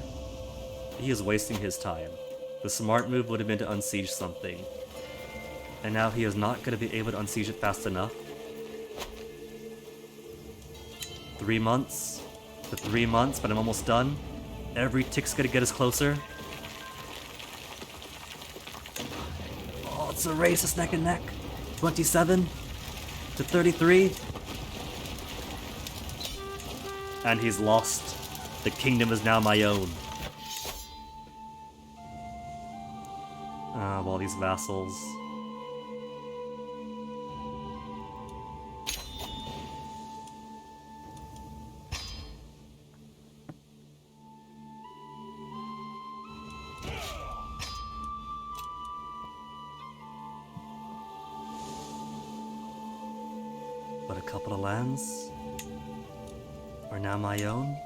He is wasting his time. The smart move would have been to unsiege something. And now he is not going to be able to unsiege it fast enough. 3 months. The 3 months, but I'm almost done. Every tick's going to get us closer. Oh, it's a race. It's neck and neck. 27 to 33. And he's lost. The kingdom is now my own. All these vassals. But a couple of lands are now my own,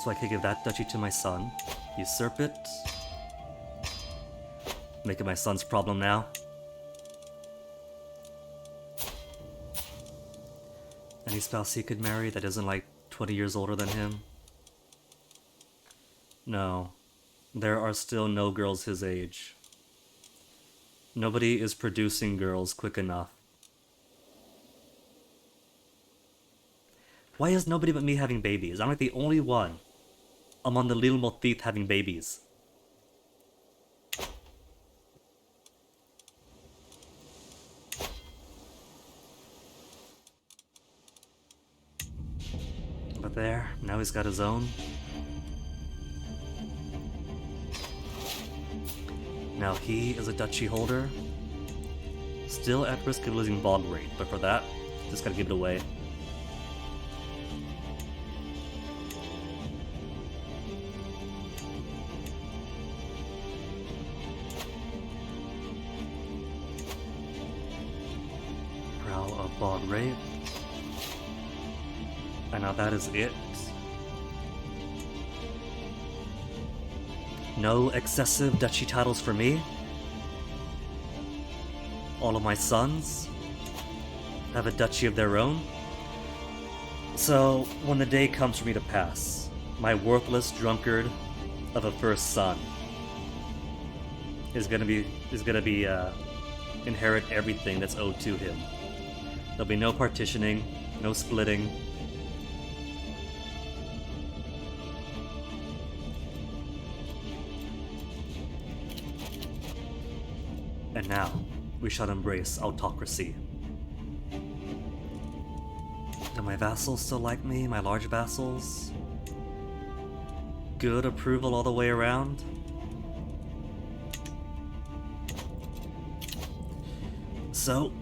so I could give that duchy to my son, usurp it, make it my son's problem now. Any spouse he could marry that isn't like 20 years older than him? No, there are still no girls his age. Nobody is producing girls quick enough. Why is nobody but me having babies? I'm like the only one among the little Mothith having babies. But there, now he's got his own. Now he is a duchy holder. Still at risk of losing bog rate, but for that, just gotta give it away. Prowl of bog rate. And now that is it. No excessive duchy titles for me. All of my sons have a duchy of their own. So, when the day comes for me to pass, my worthless drunkard of a first son is gonna inherit everything that's owed to him. There'll be no partitioning, no splitting. And now, we shall embrace autocracy. Do my vassals still like me? My large vassals? Good approval all the way around? So,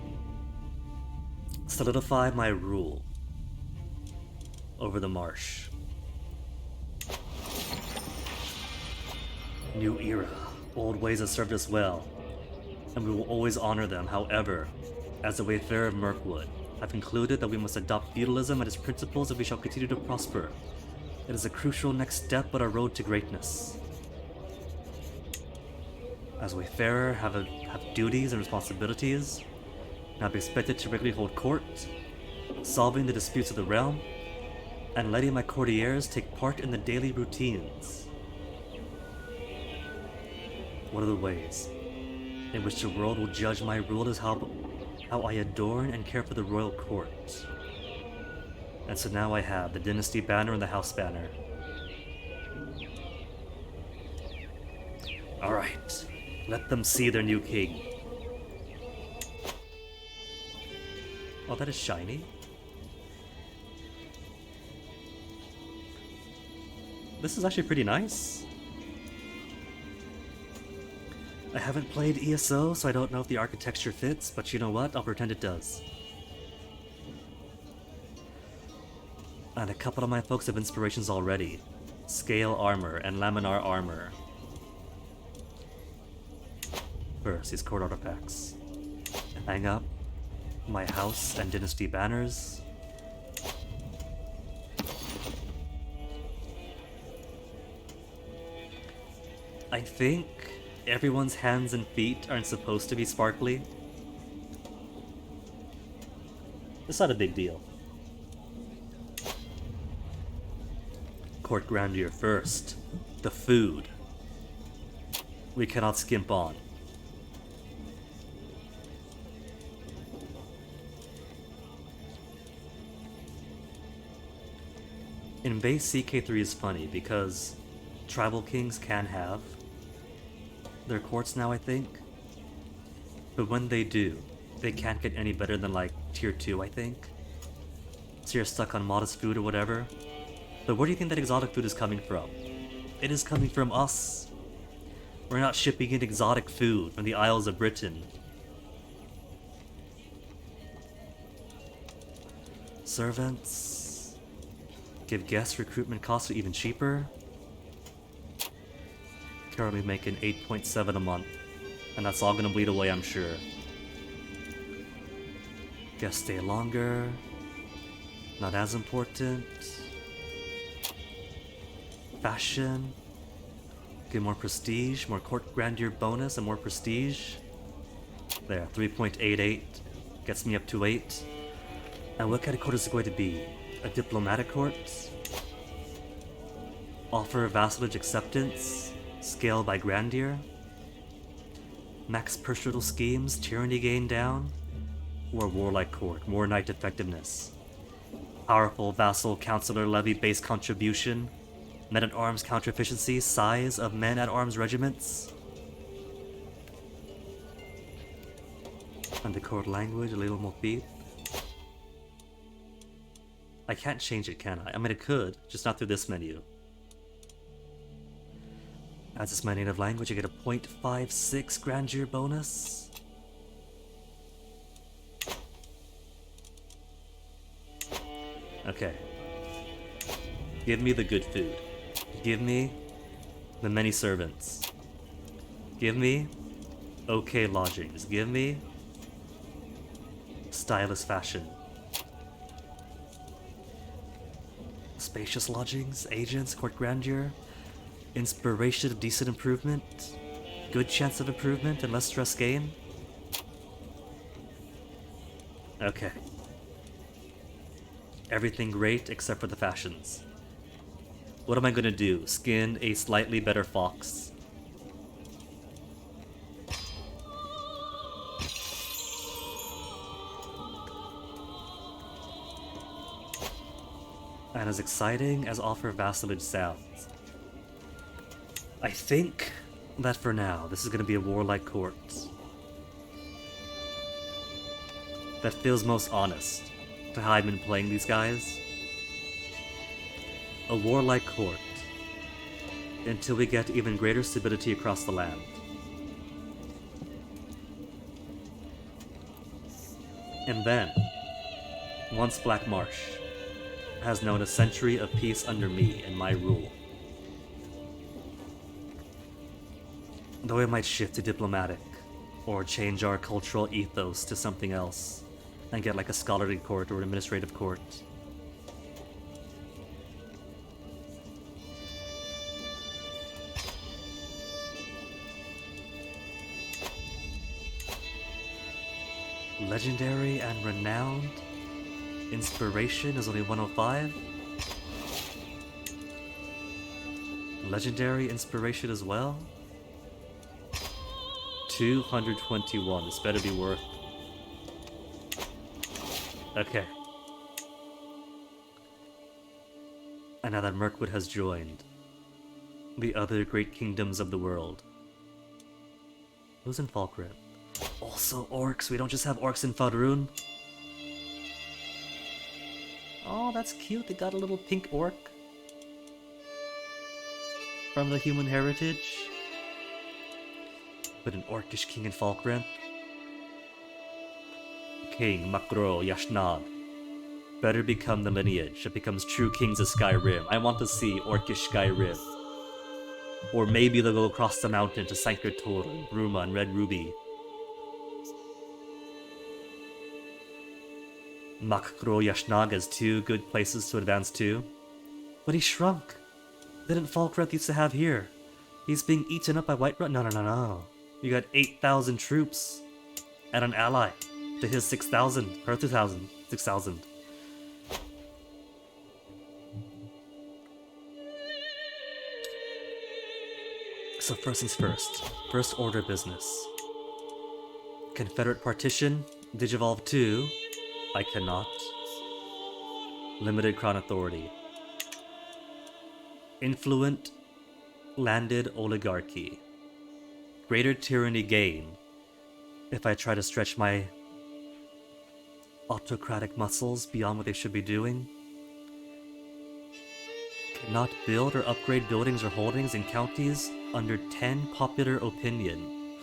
solidify my rule over the marsh. New era. Old ways have served us well, and we will always honor them. However, as the Wayfarer of Mirkwood, I've concluded that we must adopt feudalism and its principles if we shall continue to prosper. It is a crucial next step on our road to greatness. As Wayfarer, have duties and responsibilities, and I'll be expected to regularly hold court, solving the disputes of the realm, and letting my courtiers take part in the daily routines. What are the ways in which the world will judge my rule is how I adorn and care for the royal court. And so now I have the dynasty banner and the house banner. Alright, let them see their new king. Oh, that is shiny. This is actually pretty nice. I haven't played ESO, so I don't know if the architecture fits, but you know what? I'll pretend it does. And a couple of my folks have inspirations already. Scale armor and laminar armor. First, these court artifacts. Hang up my house and dynasty banners. I think everyone's hands and feet aren't supposed to be sparkly. It's not a big deal. Court grandeur first. The food. We cannot skimp on. In base, CK3 is funny because tribal kings can have their courts now, I think. But when they do, they can't get any better than like tier 2, I think. So you're stuck on modest food or whatever. But where do you think that exotic food is coming from? It is coming from us. We're not shipping in exotic food from the Isles of Britain. Servants. Give guest recruitment costs even cheaper. Currently making 8.7 a month. And that's all gonna bleed away, I'm sure. Guests stay longer. Not as important. Fashion. Get more prestige, more court grandeur bonus, and more prestige. There, 3.88. Gets me up to 8. And what kind of court is it going to be? A diplomatic court? Offer vassalage acceptance? Scale by grandeur? Max personal schemes, tyranny gain down? Or warlike court, more knight effectiveness? Powerful vassal counselor levy base contribution? Men-at-arms counter-efficiency, size of men-at-arms regiments? And the court language, a little more beat. I can't change it, can I? I mean, it could, just not through this menu. As it's my native language, I get a 0.56 grandeur bonus. Okay. Give me the good food. Give me the many servants. Give me okay lodgings. Give me stylish fashion. Spacious lodgings, agents, court grandeur, inspiration of decent improvement, good chance of improvement and less stress gain. Okay. Everything great except for the fashions. What am I gonna do? Skin a slightly better fox. And as exciting as offer vassalage sounds, I think that for now, this is gonna be a warlike court. That feels most honest to how I've been playing these guys. A warlike court, until we get even greater stability across the land. And then, once Black Marsh has known a century of peace under me and my rule, though it might shift to diplomatic, or change our cultural ethos to something else, and get like a scholarly court or an administrative court. Legendary and renowned. Inspiration is only 105. Legendary inspiration as well. 221. This better be worth. Okay. And now that Mirkwood has joined the other great kingdoms of the world. Who's in Falkreath? Also orcs. We don't just have orcs in Faerun. Oh, that's cute. They got a little pink orc from the human heritage. But an orcish king in Falkreath. King Makro Yashnad. Better become the lineage that becomes true kings of Skyrim. I want to see orcish Skyrim. Or maybe they'll go across the mountain to Sankar-Tor, Bruma, and Red Ruby. Makro Yashnag has 2 good places to advance to. But he shrunk. Didn't Falkreath used to have here? He's being eaten up by Whiterun. No, no, no, no. You got 8,000 troops and an ally to his 6,000, or 2,000, 6,000. So first things first order business. Confederate Partition, Digivolve 2, I cannot. Limited Crown Authority. Influent Landed Oligarchy. Greater Tyranny gain if I try to stretch my autocratic muscles beyond what they should be doing. Cannot build or upgrade buildings or holdings in counties under 10 popular opinion.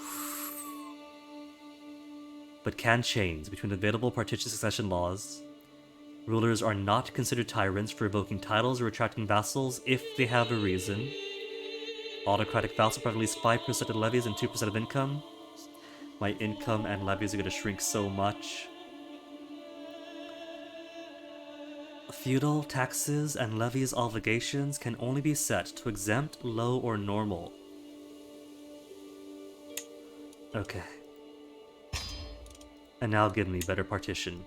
But can change between available partition succession laws. Rulers are not considered tyrants for revoking titles or retracting vassals if they have a reason. Autocratic vassal provide at least 5% of levies and 2% of income. My income and levies are going to shrink so much. Feudal taxes and levies obligations can only be set to exempt, low, or normal. Okay. And now give me better partition.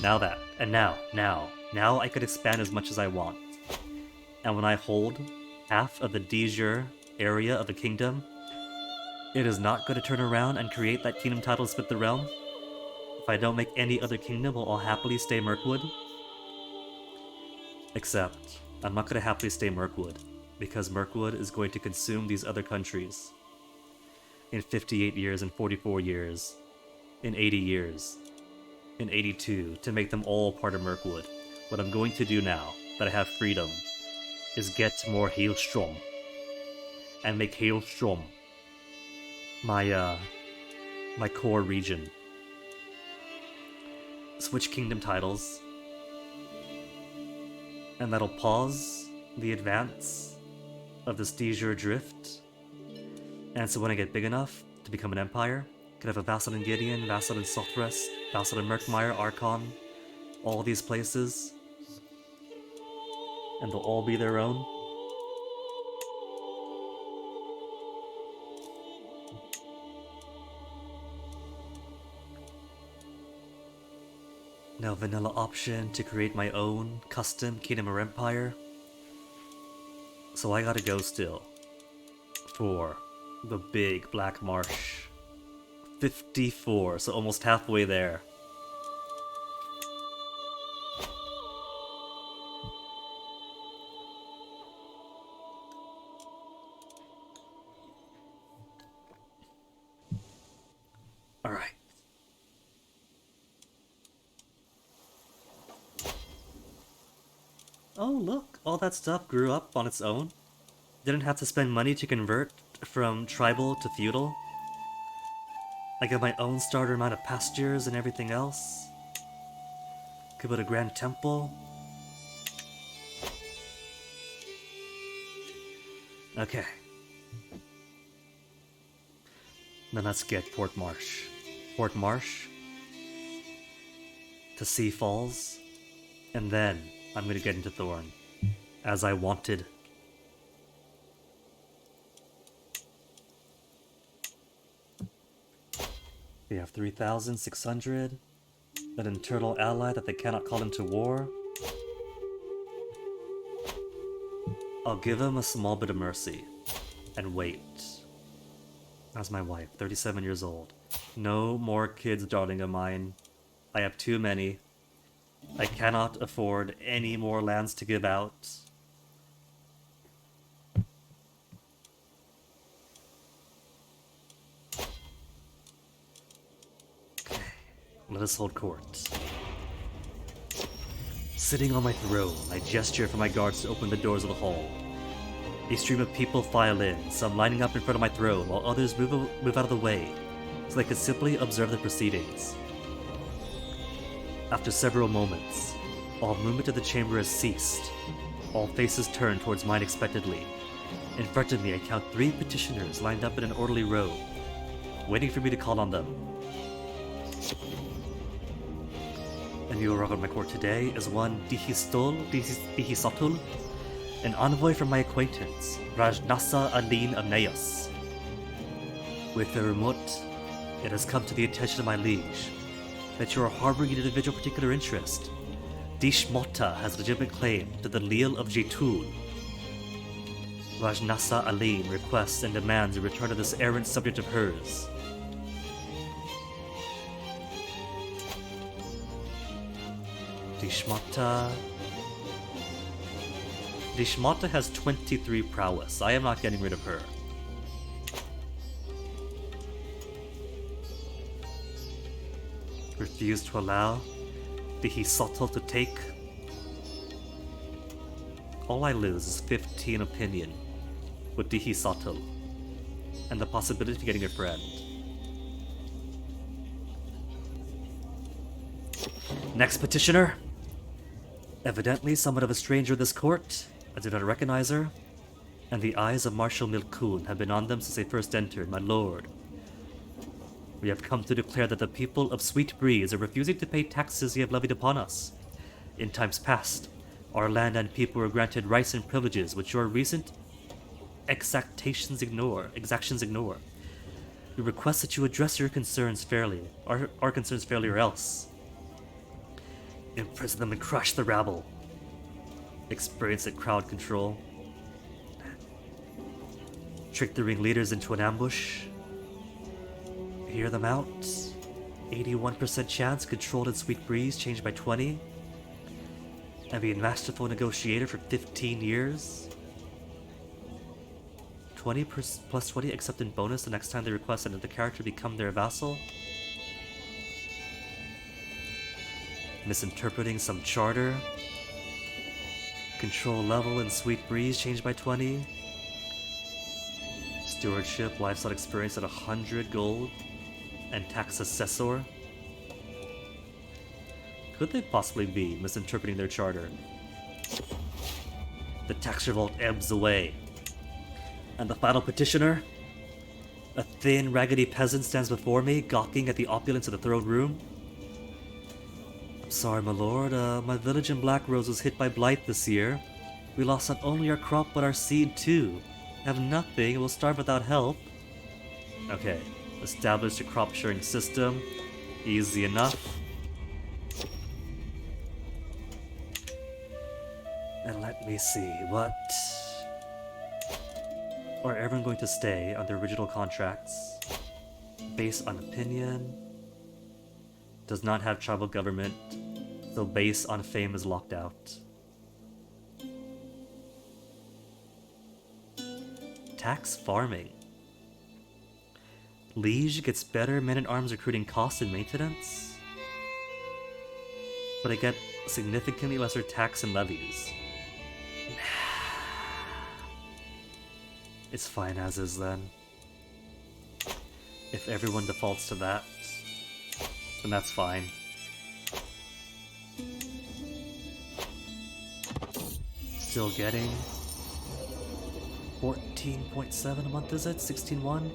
Now that, and now I could expand as much as I want. And when I hold half of the de jure area of the kingdom, it is not going to turn around and create that kingdom title to split the realm. If I don't make any other kingdom, I'll happily stay Mirkwood. Except, I'm not going to happily stay Mirkwood, because Mirkwood is going to consume these other countries. In 58 years, in 44 years, in 80 years, in 82, to make them all part of Mirkwood. What I'm going to do now, that I have freedom, is get more Hailstrom. And make Hailstrom my core region. Switch kingdom titles. And that'll pause the advance of this de jure drift. And so when I get big enough to become an empire, could have a vassal in Gideon, vassal in Sothres, vassal in Merkmire, Archon, all these places. And they'll all be their own. Now vanilla option to create my own custom Kingdom or Empire. So I gotta go still for the big Black Marsh. 54, so almost halfway there. Alright. Oh look, all that stuff grew up on its own. Didn't have to spend money to convert from tribal to feudal. I got my own starter amount of pastures and everything else. Could build a grand temple. Okay. Then let's get Port Marsh. Port Marsh to Sea Falls. And then I'm gonna get into Thorn. As I wanted. We have 3,600. An internal ally that they cannot call into war. I'll give him a small bit of mercy. And wait. That's my wife, 37 years old. No more kids, darling of mine. I have too many. I cannot afford any more lands to give out. Let us hold court. Sitting on my throne, I gesture for my guards to open the doors of the hall. A stream of people file in, some lining up in front of my throne, while others move out of the way, so they could simply observe the proceedings. After several moments, all movement of the chamber has ceased. All faces turn towards mine expectantly. In front of me, I count 3 petitioners lined up in an orderly row, waiting for me to call on them. And you arrive at my court today as one Dihisotul, an envoy from my acquaintance, Rajnasa Aline of Neos. With the remote, it has come to the attention of my liege that you are harboring an individual particular interest. Dishmota has legitimate claim to the Leal of Jitul. Rajnasa Aline requests and demands a return of this errant subject of hers. Dishmota has 23 prowess. I am not getting rid of her. Refuse to allow Dihisotul to take. All I lose is 15 opinion with Dihisotul and the possibility of getting a friend. Next petitioner. Evidently somewhat of a stranger in this court. I do not recognize her, and the eyes of Marshal Milkun have been on them since they first entered, my lord. We have come to declare that the people of Sweet Breeze are refusing to pay taxes you have levied upon us. In times past, our land and people were granted rights and privileges which your recent exactions ignore. We request that you address your concerns fairly, our concerns fairly, or else imprison them and crush the rabble. Experience at crowd control. Trick the ringleaders into an ambush. Hear them out. 81% chance controlled in Sweet Breeze, changed by 20. And be a masterful negotiator for 15 years. 20 plus 20 except in bonus the next time they request another character become their vassal. Misinterpreting some charter. Control level in Sweet Breeze changed by 20. Stewardship, lifestyle experience at 100 gold. And tax assessor. Could they possibly be misinterpreting their charter? The tax revolt ebbs away. And the final petitioner? A thin, raggedy peasant stands before me, gawking at the opulence of the throne room. I'm sorry, my lord. My village in Blackrose was hit by blight this year. We lost not only our crop, but our seed too. Have nothing and will starve without help. Okay, established a crop sharing system. Easy enough. And let me see, what... Are everyone going to stay on their original contracts? Based on opinion. Does not have tribal government, so based on fame is locked out. Tax farming. Liege gets better men-at-arms recruiting costs and maintenance. But I get significantly lesser tax and levies. It's fine as is then. If everyone defaults to that, then that's fine. Still getting 14.7 a month, is it? 16.1?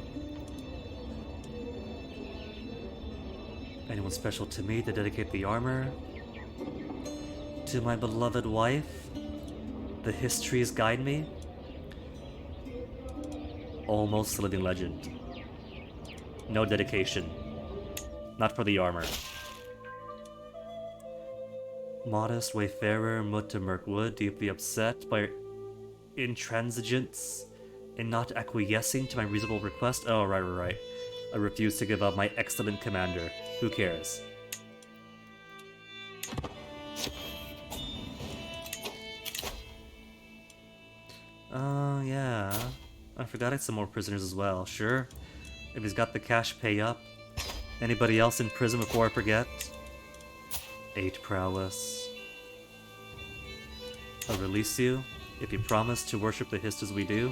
Anyone special to me to dedicate the armor? To my beloved wife? The histories guide me? Almost a living legend. No dedication. Not for the armor. Modest wayfarer, Mut to Mirkwood, deeply upset by intransigence in not acquiescing to my reasonable request. Oh, right. I refuse to give up my excellent commander. Who cares? Oh, yeah. I forgot I had some more prisoners as well. Sure. If he's got the cash, pay up. Anybody else in prison before I forget? 8 prowess. I'll release you if you promise to worship the hist as we do.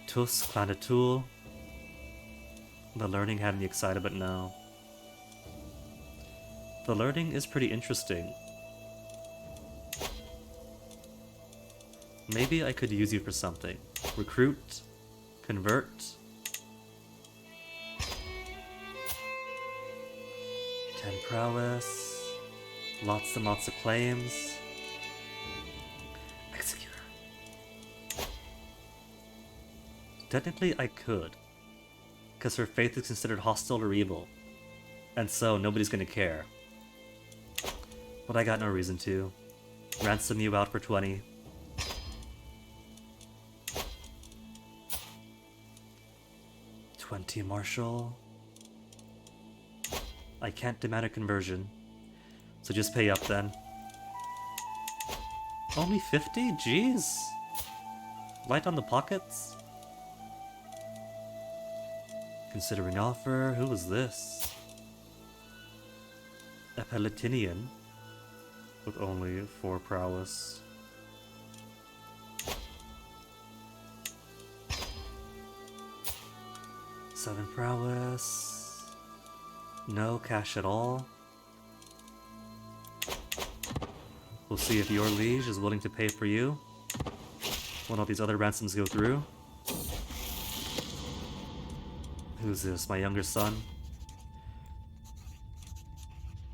Tus, Clanatul. The learning had me excited, but no. The learning is pretty interesting. Maybe I could use you for something. Recruit. Convert. 10 prowess. Lots and lots of claims. Executor. Technically, I could. Because her faith is considered hostile or evil. And so, nobody's gonna care. But I got no reason to. Ransom you out for 20. $20 Marshall. I can't demand a conversion. So just pay up then. Only 50? Jeez. Light on the pockets? Considering offer, who was this? A Palatinian with only 4 prowess. Seven prowess. No cash at all. We'll see if your liege is willing to pay for you when all these other ransoms go through. Who's this? My younger son?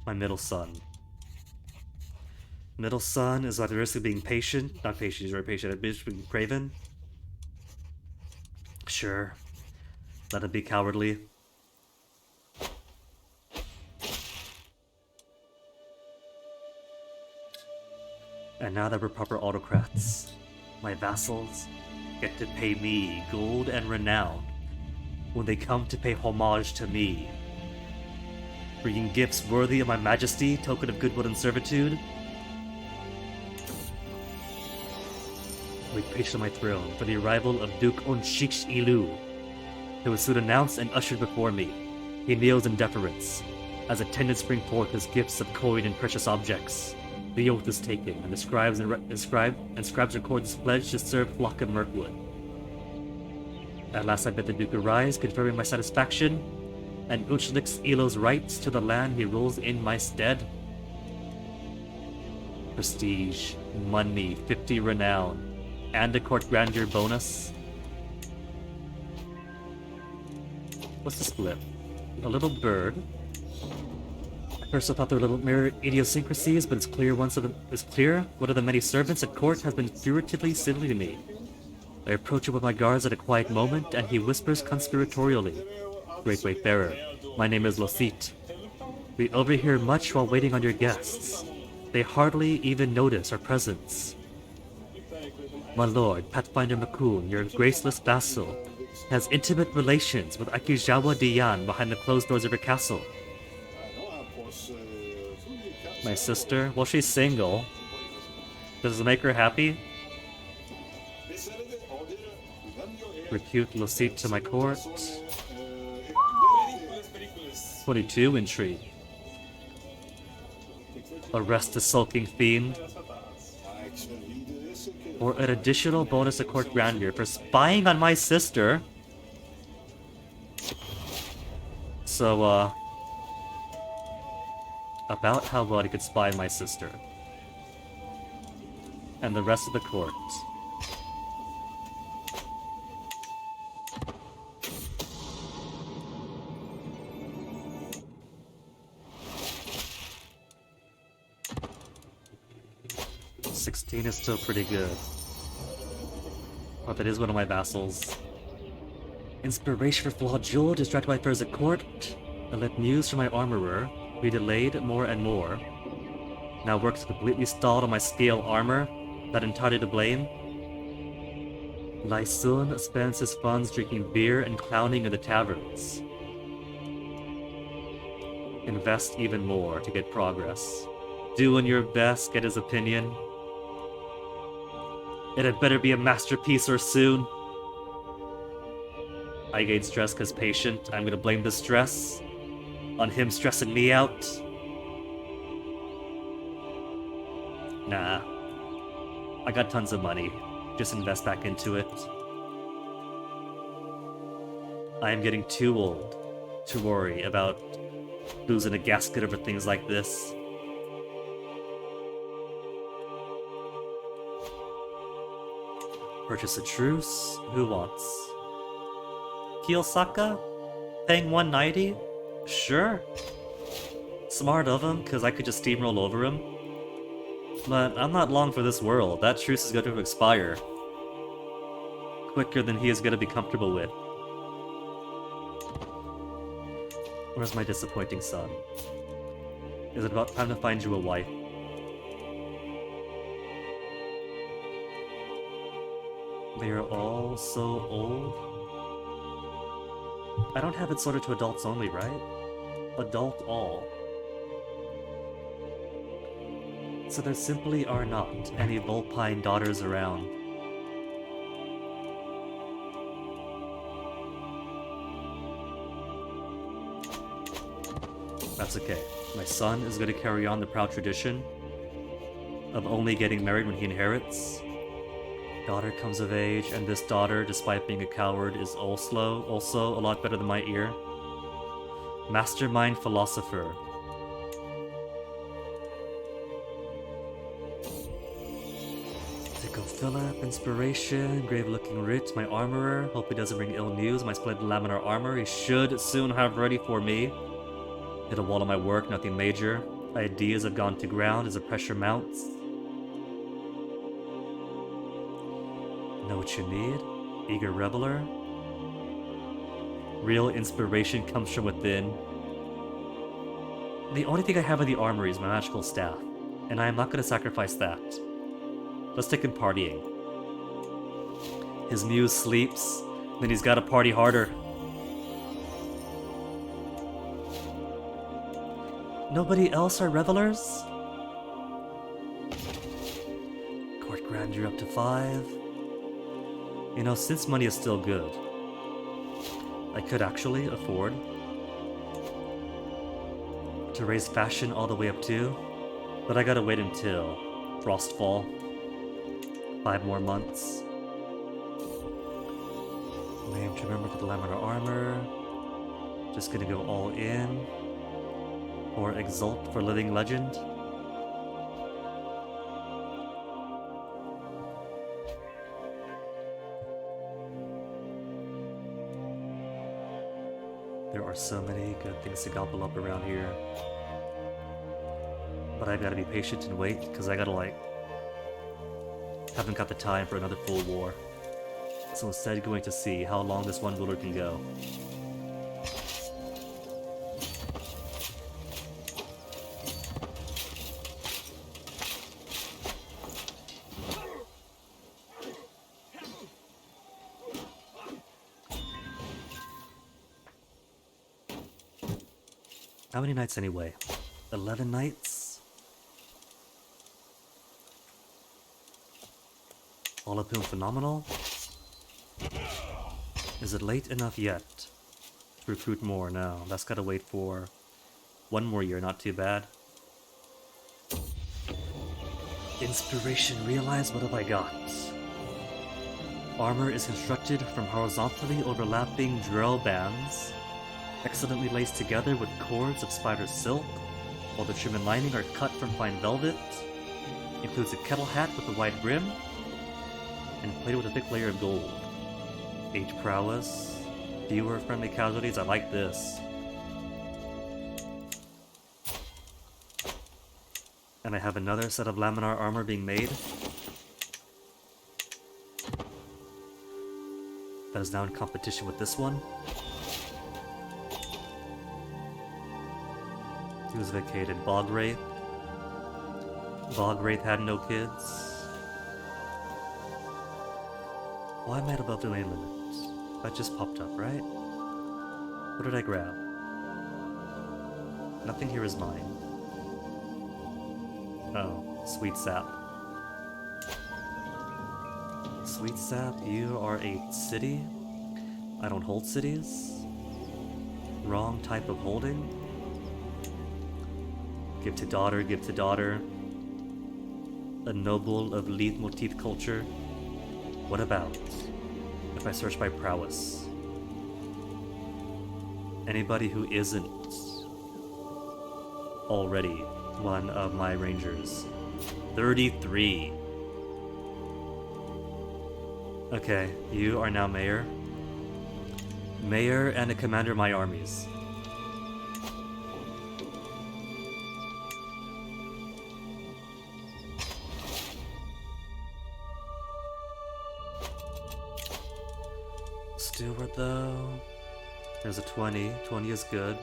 My middle son. Middle son is at the risk of being patient. Not patient, he's very patient. At risk of being craven. Sure. Let him be cowardly. And now that we're proper autocrats, my vassals get to pay me gold and renown when they come to pay homage to me. Bringing gifts worthy of my majesty, token of goodwill and servitude. Wait patient on my throne for the arrival of Duke Onshiksh Ilu, who was soon announced and ushered before me. He kneels in deference, as attendants bring forth his gifts of coin and precious objects. The oath is taken, and the scribes record his pledge to serve Flock of Mirkwood. At last I bid the Duke arise, confirming my satisfaction, and Uchlix Elo's rights to the land he rules in my stead. Prestige, money, 50 renown, and a court grandeur bonus. What's the split? A little bird. I first thought there were little mere idiosyncrasies, but it's clear one of the many servants at court has been furtively civil to me. I approach him with my guards at a quiet moment, and he whispers conspiratorially, "Great Wayfarer, my name is Losit. We overhear much while waiting on your guests. They hardly even notice our presence. My lord, Pathfinder Makun, your graceless vassal, has intimate relations with Akijawa Diyan behind the closed doors of her castle. My sister? Well, she's single. Does it make her happy? Repute Losit to my court. 22 intrigue. Arrest the sulking fiend. Or an additional bonus of court grandeur for spying on my sister. So, about how well he could spy on my sister. And the rest of the court. $16 is still pretty good. But that is one of my vassals. Inspiration for Flawed Jewel, distracted by affairs at court. I let news from my armorer be delayed more and more. Now works completely stalled on my scale armor, not entirely to blame. Lysun spends his funds drinking beer and clowning in the taverns. Invest even more to get progress. Doing your best, get his opinion. It had better be a masterpiece or soon. I gain stress because patient. I'm gonna blame the stress on him stressing me out. Nah. I got tons of money. Just invest back into it. I am getting too old to worry about losing a gasket over things like this. Purchase a truce. Who wants? Kiyosaka? Paying 190? Sure. Smart of him, because I could just steamroll over him. But I'm not long for this world. That truce is going to expire. Quicker than he is going to be comfortable with. Where's my disappointing son? Is it about time to find you a wife? They are all so old. I don't have it sorted to adults only, right? Adult all. So there simply are not any vulpine daughters around. That's okay. My son is going to carry on the proud tradition of only getting married when he inherits. Daughter comes of age, and this daughter, despite being a coward, is also a lot better than my ear. Mastermind philosopher. Tickle Phillip, inspiration, grave looking Rit, my armorer. Hope he doesn't bring ill news. My splendid laminar armor he should soon have ready for me. Hit a wall on my work, nothing major. Ideas have gone to ground as the pressure mounts. Know what you need? Eager reveler? Real inspiration comes from within. The only thing I have in the armory is my magical staff, and I am not going to sacrifice that. Let's take him partying. His muse sleeps, then he's got to party harder. Nobody else are revelers? Court grandeur up to 5. You know, since money is still good, I could actually afford to raise fashion all the way up to, but I gotta wait until Frostfall. 5 more months. Name to remember to the laminar armor. Just gonna go all in. Or exult for living legend. There are so many good things to gobble up around here. But I gotta be patient and wait, because I gotta haven't got the time for another full war. So instead going to see how long this one ruler can go. How many nights anyway? 11 nights? All of whom phenomenal? Is it late enough yet to recruit more? No, that's gotta wait for 1 more year, not too bad. Inspiration, realize what have I got? Armor is constructed from horizontally overlapping drill bands, excellently laced together with cords of spider silk, while the trim and lining are cut from fine velvet. Includes a kettle hat with a wide brim, and plated with a thick layer of gold. 8 prowess, fewer friendly casualties, I like this. And I have another set of laminar armor being made. That is now in competition with this one. Who's vacated? Bog Wraith. Bog Wraith had no kids. Why am I at above the lane limit? That just popped up, right? What did I grab? Nothing here is mine. Oh, Sweet Sap. Sweet Sap, you are a city? I don't hold cities. Wrong type of holding. Give to daughter, give to daughter. A noble of leitmotif culture. What about if I search by prowess? Anybody who isn't already one of my rangers. 33. Okay, you are now mayor. Mayor and a commander of my armies. sewer though. There's a 20. 20 is good.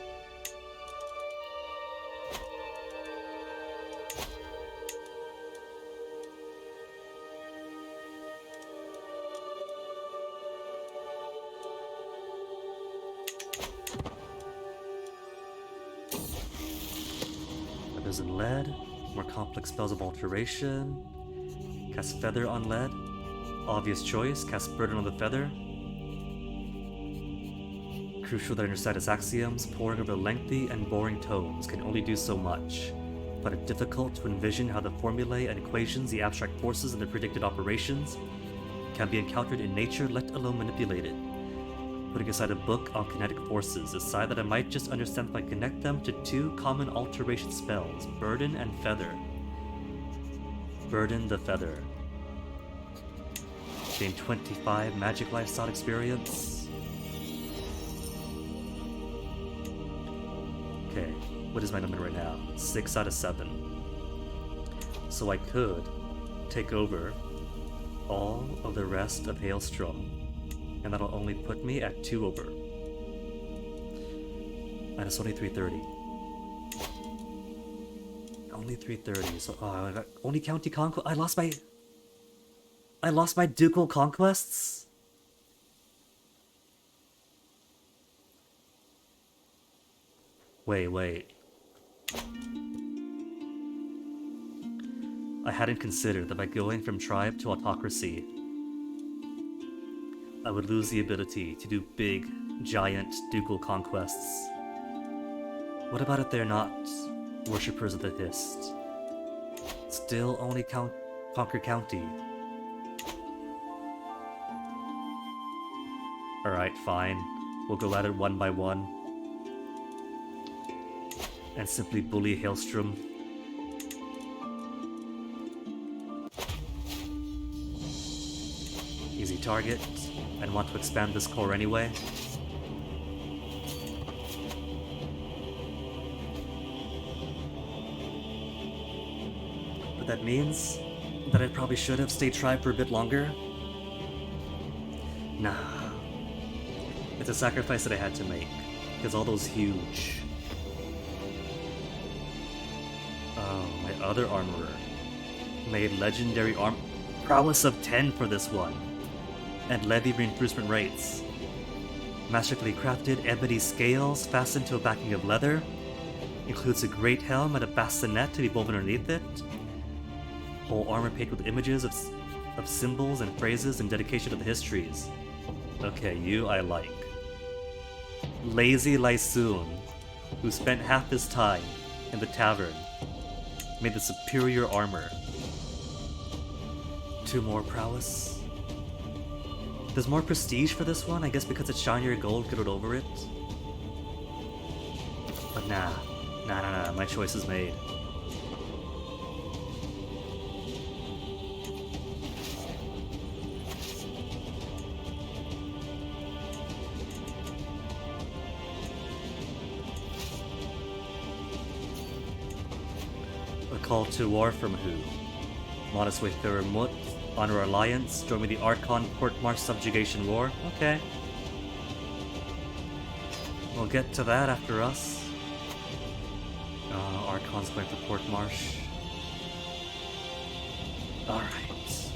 Feathers and lead. More complex spells of alteration. Cast feather on lead. Obvious choice. Cast burden on the feather. Crucial that under status axioms, poring over lengthy and boring tomes can only do so much. But it's difficult to envision how the formulae and equations, the abstract forces, and the predicted operations can be encountered in nature, let alone manipulated. Putting aside a book on kinetic forces, decide that I might just understand if I connect them to two common alteration spells, Burden and Feather. Burden the Feather. Gain 25 magic lifestyle experience. Okay, what is my number right now? 6 out of 7. So I could take over all of the rest of Hailstrom, and that'll only put me at 2 over. And it's only 330. Only 330. So I got only county conquest. I lost my ducal conquests. Wait. I hadn't considered that by going from tribe to autocracy, I would lose the ability to do big, giant ducal conquests. What about if they're not worshippers of the Hist? Still only conquer county. Alright, fine. We'll go at it one by one. And simply bully Hailstrom. Easy target, and want to expand this core anyway. But that means that I probably should have stayed tribe for a bit longer. Nah. It's a sacrifice that I had to make, because all those huge... Oh, my other armorer made legendary prowess of 10 for this one, and levy reinforcement rates. Masterfully crafted ebony scales fastened to a backing of leather, includes a great helm and a bassinet to be woven underneath it. Whole armor painted with images of symbols and phrases in dedication to the histories. Okay, you I like. Lazy Lysoon, who spent half his time in the tavern, made the superior armor. 2 more prowess. There's more prestige for this one, I guess because it's shinier gold, get it over it. But nah, my choice is made. A call to war from who? Modest Wayfarer Mut, Honor Alliance, join me the Archon Court March Subjugation War. Okay. We'll get to that after us. Archon's going for Court March. Alright.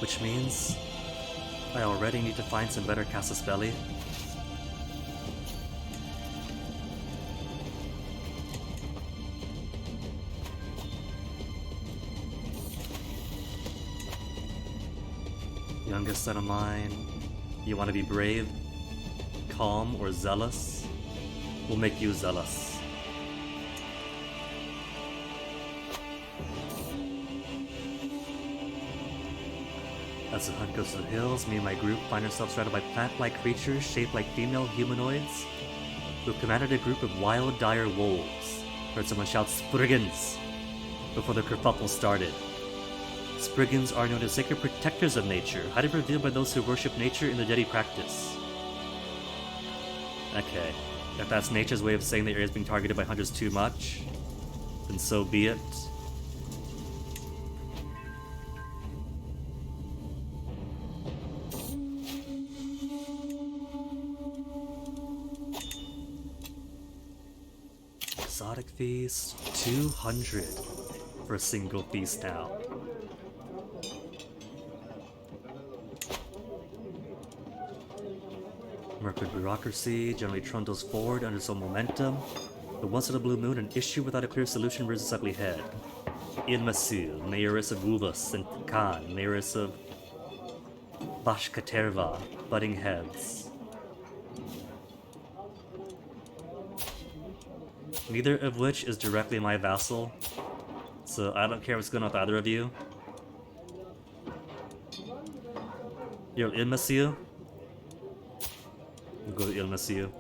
Which means I already need to find some better Casus Belli. Youngest son of mine, you want to be brave, calm, or zealous? We'll make you zealous. As the hunt goes to the hills, me and my group find ourselves surrounded by plant-like creatures shaped like female humanoids who have commanded a group of wild, dire wolves. Heard someone shout "Spriggans" before the kerfuffle started. Spriggans are known as sacred protectors of nature, highly revered by those who worship nature in their daily practice. Okay, if that's nature's way of saying the area is being targeted by hunters too much, then so be it. Exotic feast, 200 for a single feast now. Mercury bureaucracy generally trundles forward under some momentum, but once in a blue moon, an issue without a clear solution rears its ugly head. Ilmasil, mayoress of Uvas, and Khan, mayoress of Bashkaterva, butting heads. Neither of which is directly my vassal, so I don't care what's going on with either of you. Yo, Ilmasil? We'll go to Ilmasil.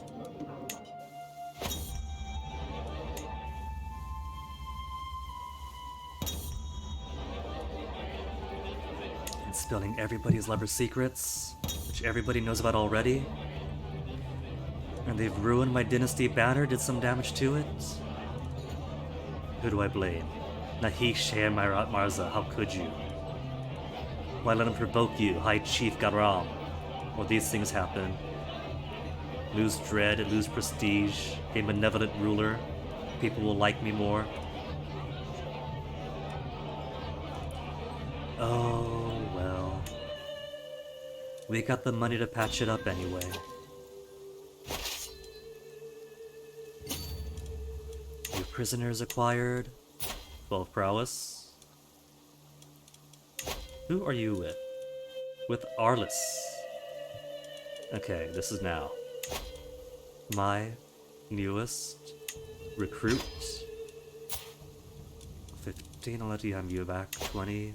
And spilling everybody's lover secrets, which everybody knows about already. And they've ruined my dynasty banner, did some damage to it. Who do I blame? Nahi Sher Marza, how could you? Why let him provoke you, High Chief Garam? Well, these things happen. Lose dread, lose prestige, a benevolent ruler. People will like me more. Oh, well. We got the money to patch it up anyway. New prisoners acquired. 12 prowess. Who are you with? With Arliss. Okay, this is now. My newest recruit. 15, I'll let you have you back. 20.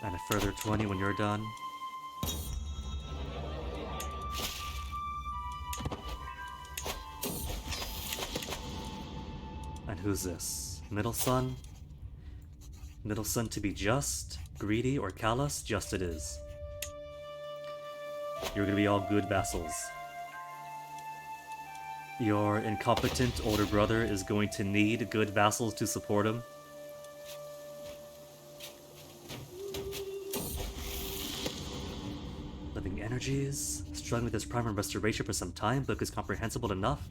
And a further 20 when you're done. And who's this? Middle son? Middle son to be just, greedy, or callous? Just it is. You're gonna be all good vassals. Your incompetent older brother is going to need good vassals to support him. Living energies, struggling with his primer restoration for some time, book is comprehensible enough.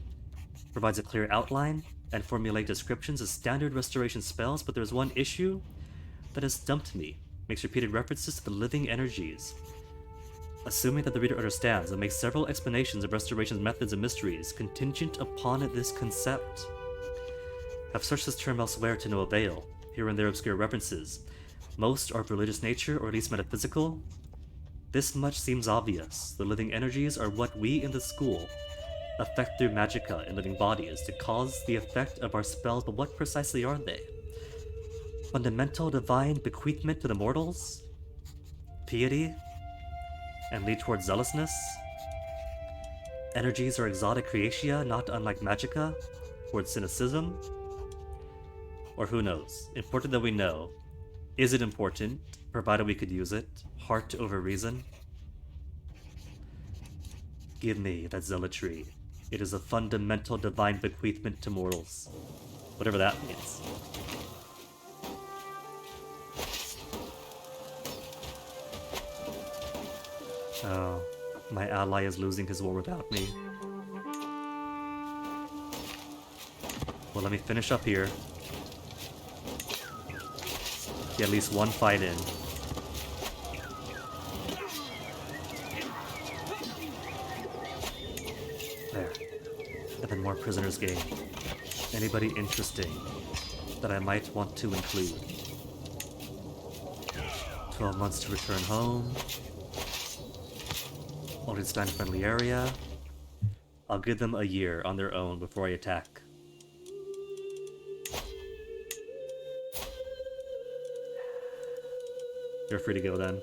Provides a clear outline and formulaic descriptions of standard restoration spells, but there's one issue that has stumped me. Makes repeated references to the living energies. Assuming that the reader understands, and makes several explanations of restoration's methods and mysteries, contingent upon this concept. Have searched this term elsewhere to no avail, here and there obscure references. Most are of religious nature, or at least metaphysical. This much seems obvious. The living energies are what we in the school affect through magicka in living bodies to cause the effect of our spells, but what precisely are they? Fundamental divine bequeathment to the mortals? Piety? And lead towards zealousness? Energies are exotic creatia, not unlike magicka, towards cynicism? Or who knows? Important that we know. Is it important, provided we could use it? Heart over reason? Give me that zealotry. It is a fundamental divine bequeathment to mortals. Whatever that means. Oh, my ally is losing his war without me. Well, let me finish up here. Get at least one fight in. There. And then more prisoners gained. Anybody interesting that I might want to include? 12 months to return home. Oldenstein friendly area. I'll give them a year on their own before I attack. You're free to go then.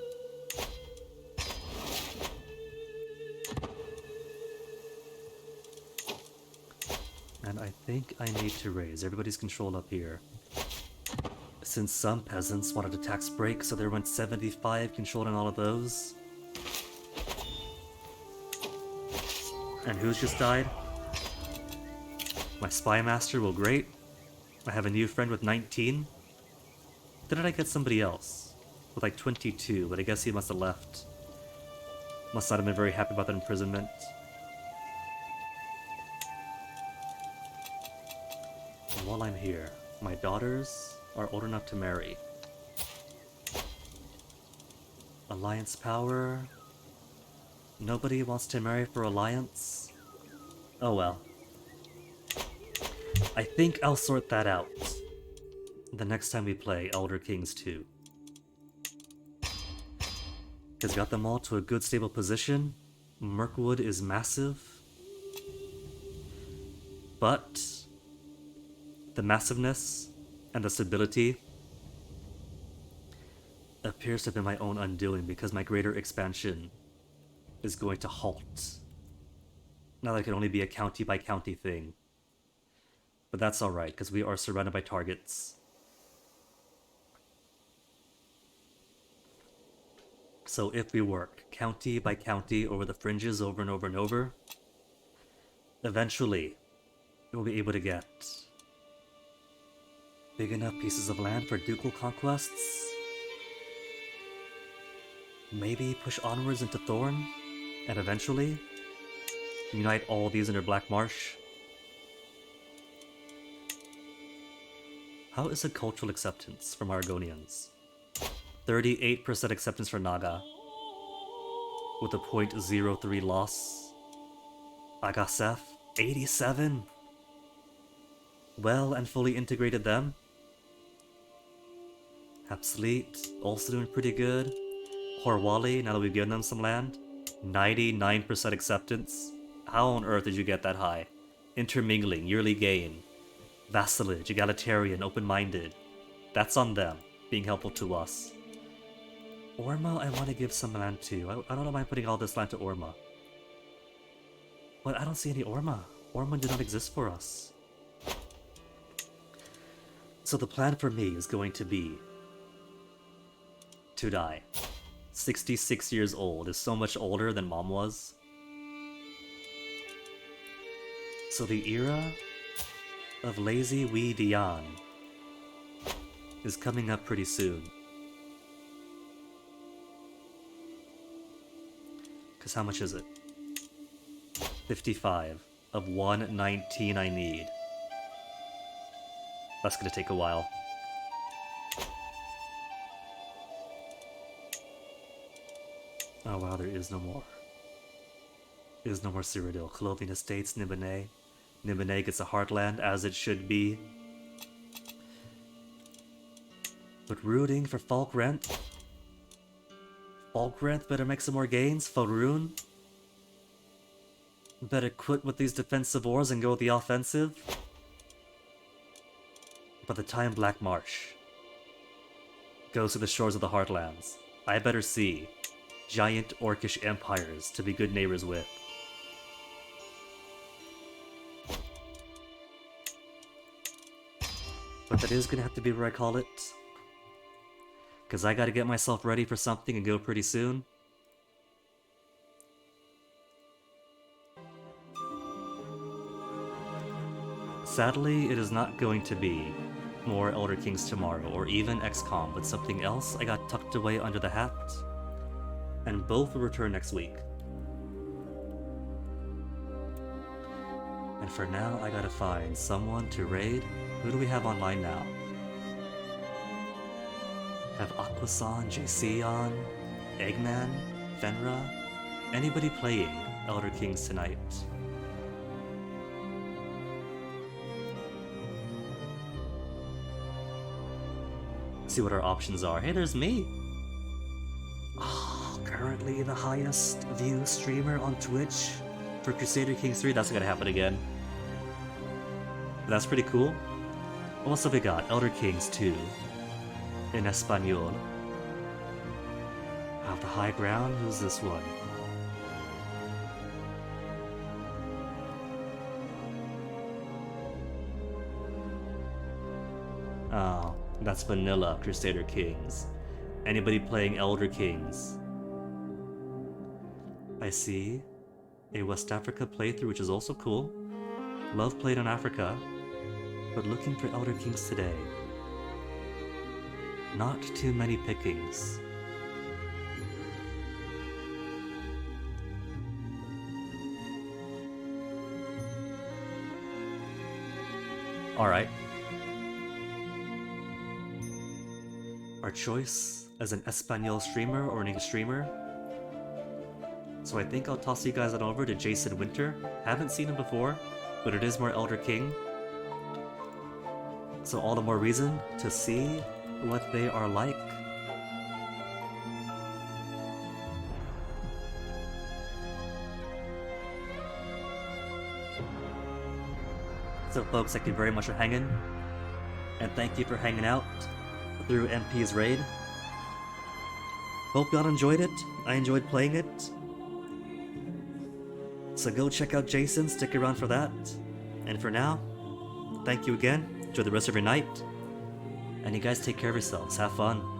And I think I need to raise everybody's control up here. Since some peasants wanted a tax break, so there went 75 controlled on all of those. And who's just died? My spy master, well great. I have a new friend with 19. Didn't I get somebody else? With like 22, but I guess he must have left. Must not have been very happy about that imprisonment. And while I'm here, my daughters are old enough to marry. Alliance power. Nobody wants to marry for alliance. Oh well. I think I'll sort that out the next time we play Elder Kings 2. Because got them all to a good stable position. Mirkwood is massive. But the massiveness and the stability appears to have been my own undoing because my greater expansion is going to halt. Now that it can only be a county by county thing. But that's alright, because we are surrounded by targets. So if we work county by county over the fringes over and over and over, eventually we'll be able to get big enough pieces of land for ducal conquests. Maybe push onwards into Thorn, and eventually unite all these under Black Marsh. How is the cultural acceptance from Argonians? 38% acceptance for Naga, with a 0.03 loss. Agasef, 87. Well and fully integrated them. Hapsleet, also doing pretty good. Horwali, now that we've given them some land, 99% acceptance. How on earth did you get that high? Intermingling, yearly gain. Vassalage, egalitarian, open-minded. That's on them, being helpful to us. Orma, I want to give some land to. I don't mind putting all this land to Orma. But I don't see any Orma. Orma did not exist for us. So the plan for me is going to be to die. 66 years old is so much older than Mom was. So the era of Lazy Wee Dian is coming up pretty soon. Because how much is it? 55 of 119 I need. That's gonna take a while. Oh wow, there is no more. There's no more Cyrodiil. Clothing Estates, Nibene. Nibene gets a heartland, as it should be. But rooting for Falkrent. Falkrent better make some more gains. Faerun better quit with these defensive wars and go with the offensive. By the time Black Marsh goes to the shores of the Heartlands, I better see giant orcish empires to be good neighbors with. But that is gonna have to be where I call it. Because I gotta get myself ready for something and go pretty soon. Sadly, it is not going to be more Elder Kings tomorrow, or even XCOM, but something else I got tucked away under the hat. And both will return next week. And for now, I gotta find someone to raid. Who do we have online now? Have Aquasan, JC on, Eggman, Fenra? Anybody playing Elder Kings tonight? See what our options are. Hey, there's me! Oh, currently the highest view streamer on Twitch for Crusader Kings 3. That's gonna happen again. That's pretty cool. What else have we got? Elder Kings 2 in Espanol. Have the high ground? Who's this one? Oh, that's vanilla Crusader Kings. Anybody playing Elder Kings? I see a West Africa playthrough, which is also cool. Love played on Africa, but looking for Elder Kings today. Not too many pickings. Alright. Our choice as an Espanol streamer or an English streamer. So I think I'll toss you guys on over to Jason Winter. Haven't seen him before, but it is more Elder King. So all the more reason to see what they are like. So folks, thank you very much for hanging. And thank you for hanging out through MP's raid. Hope y'all enjoyed it. I enjoyed playing it. So go check out Jason, stick around for that. And for now, thank you again. Enjoy the rest of your night. And you guys take care of yourselves. Have fun.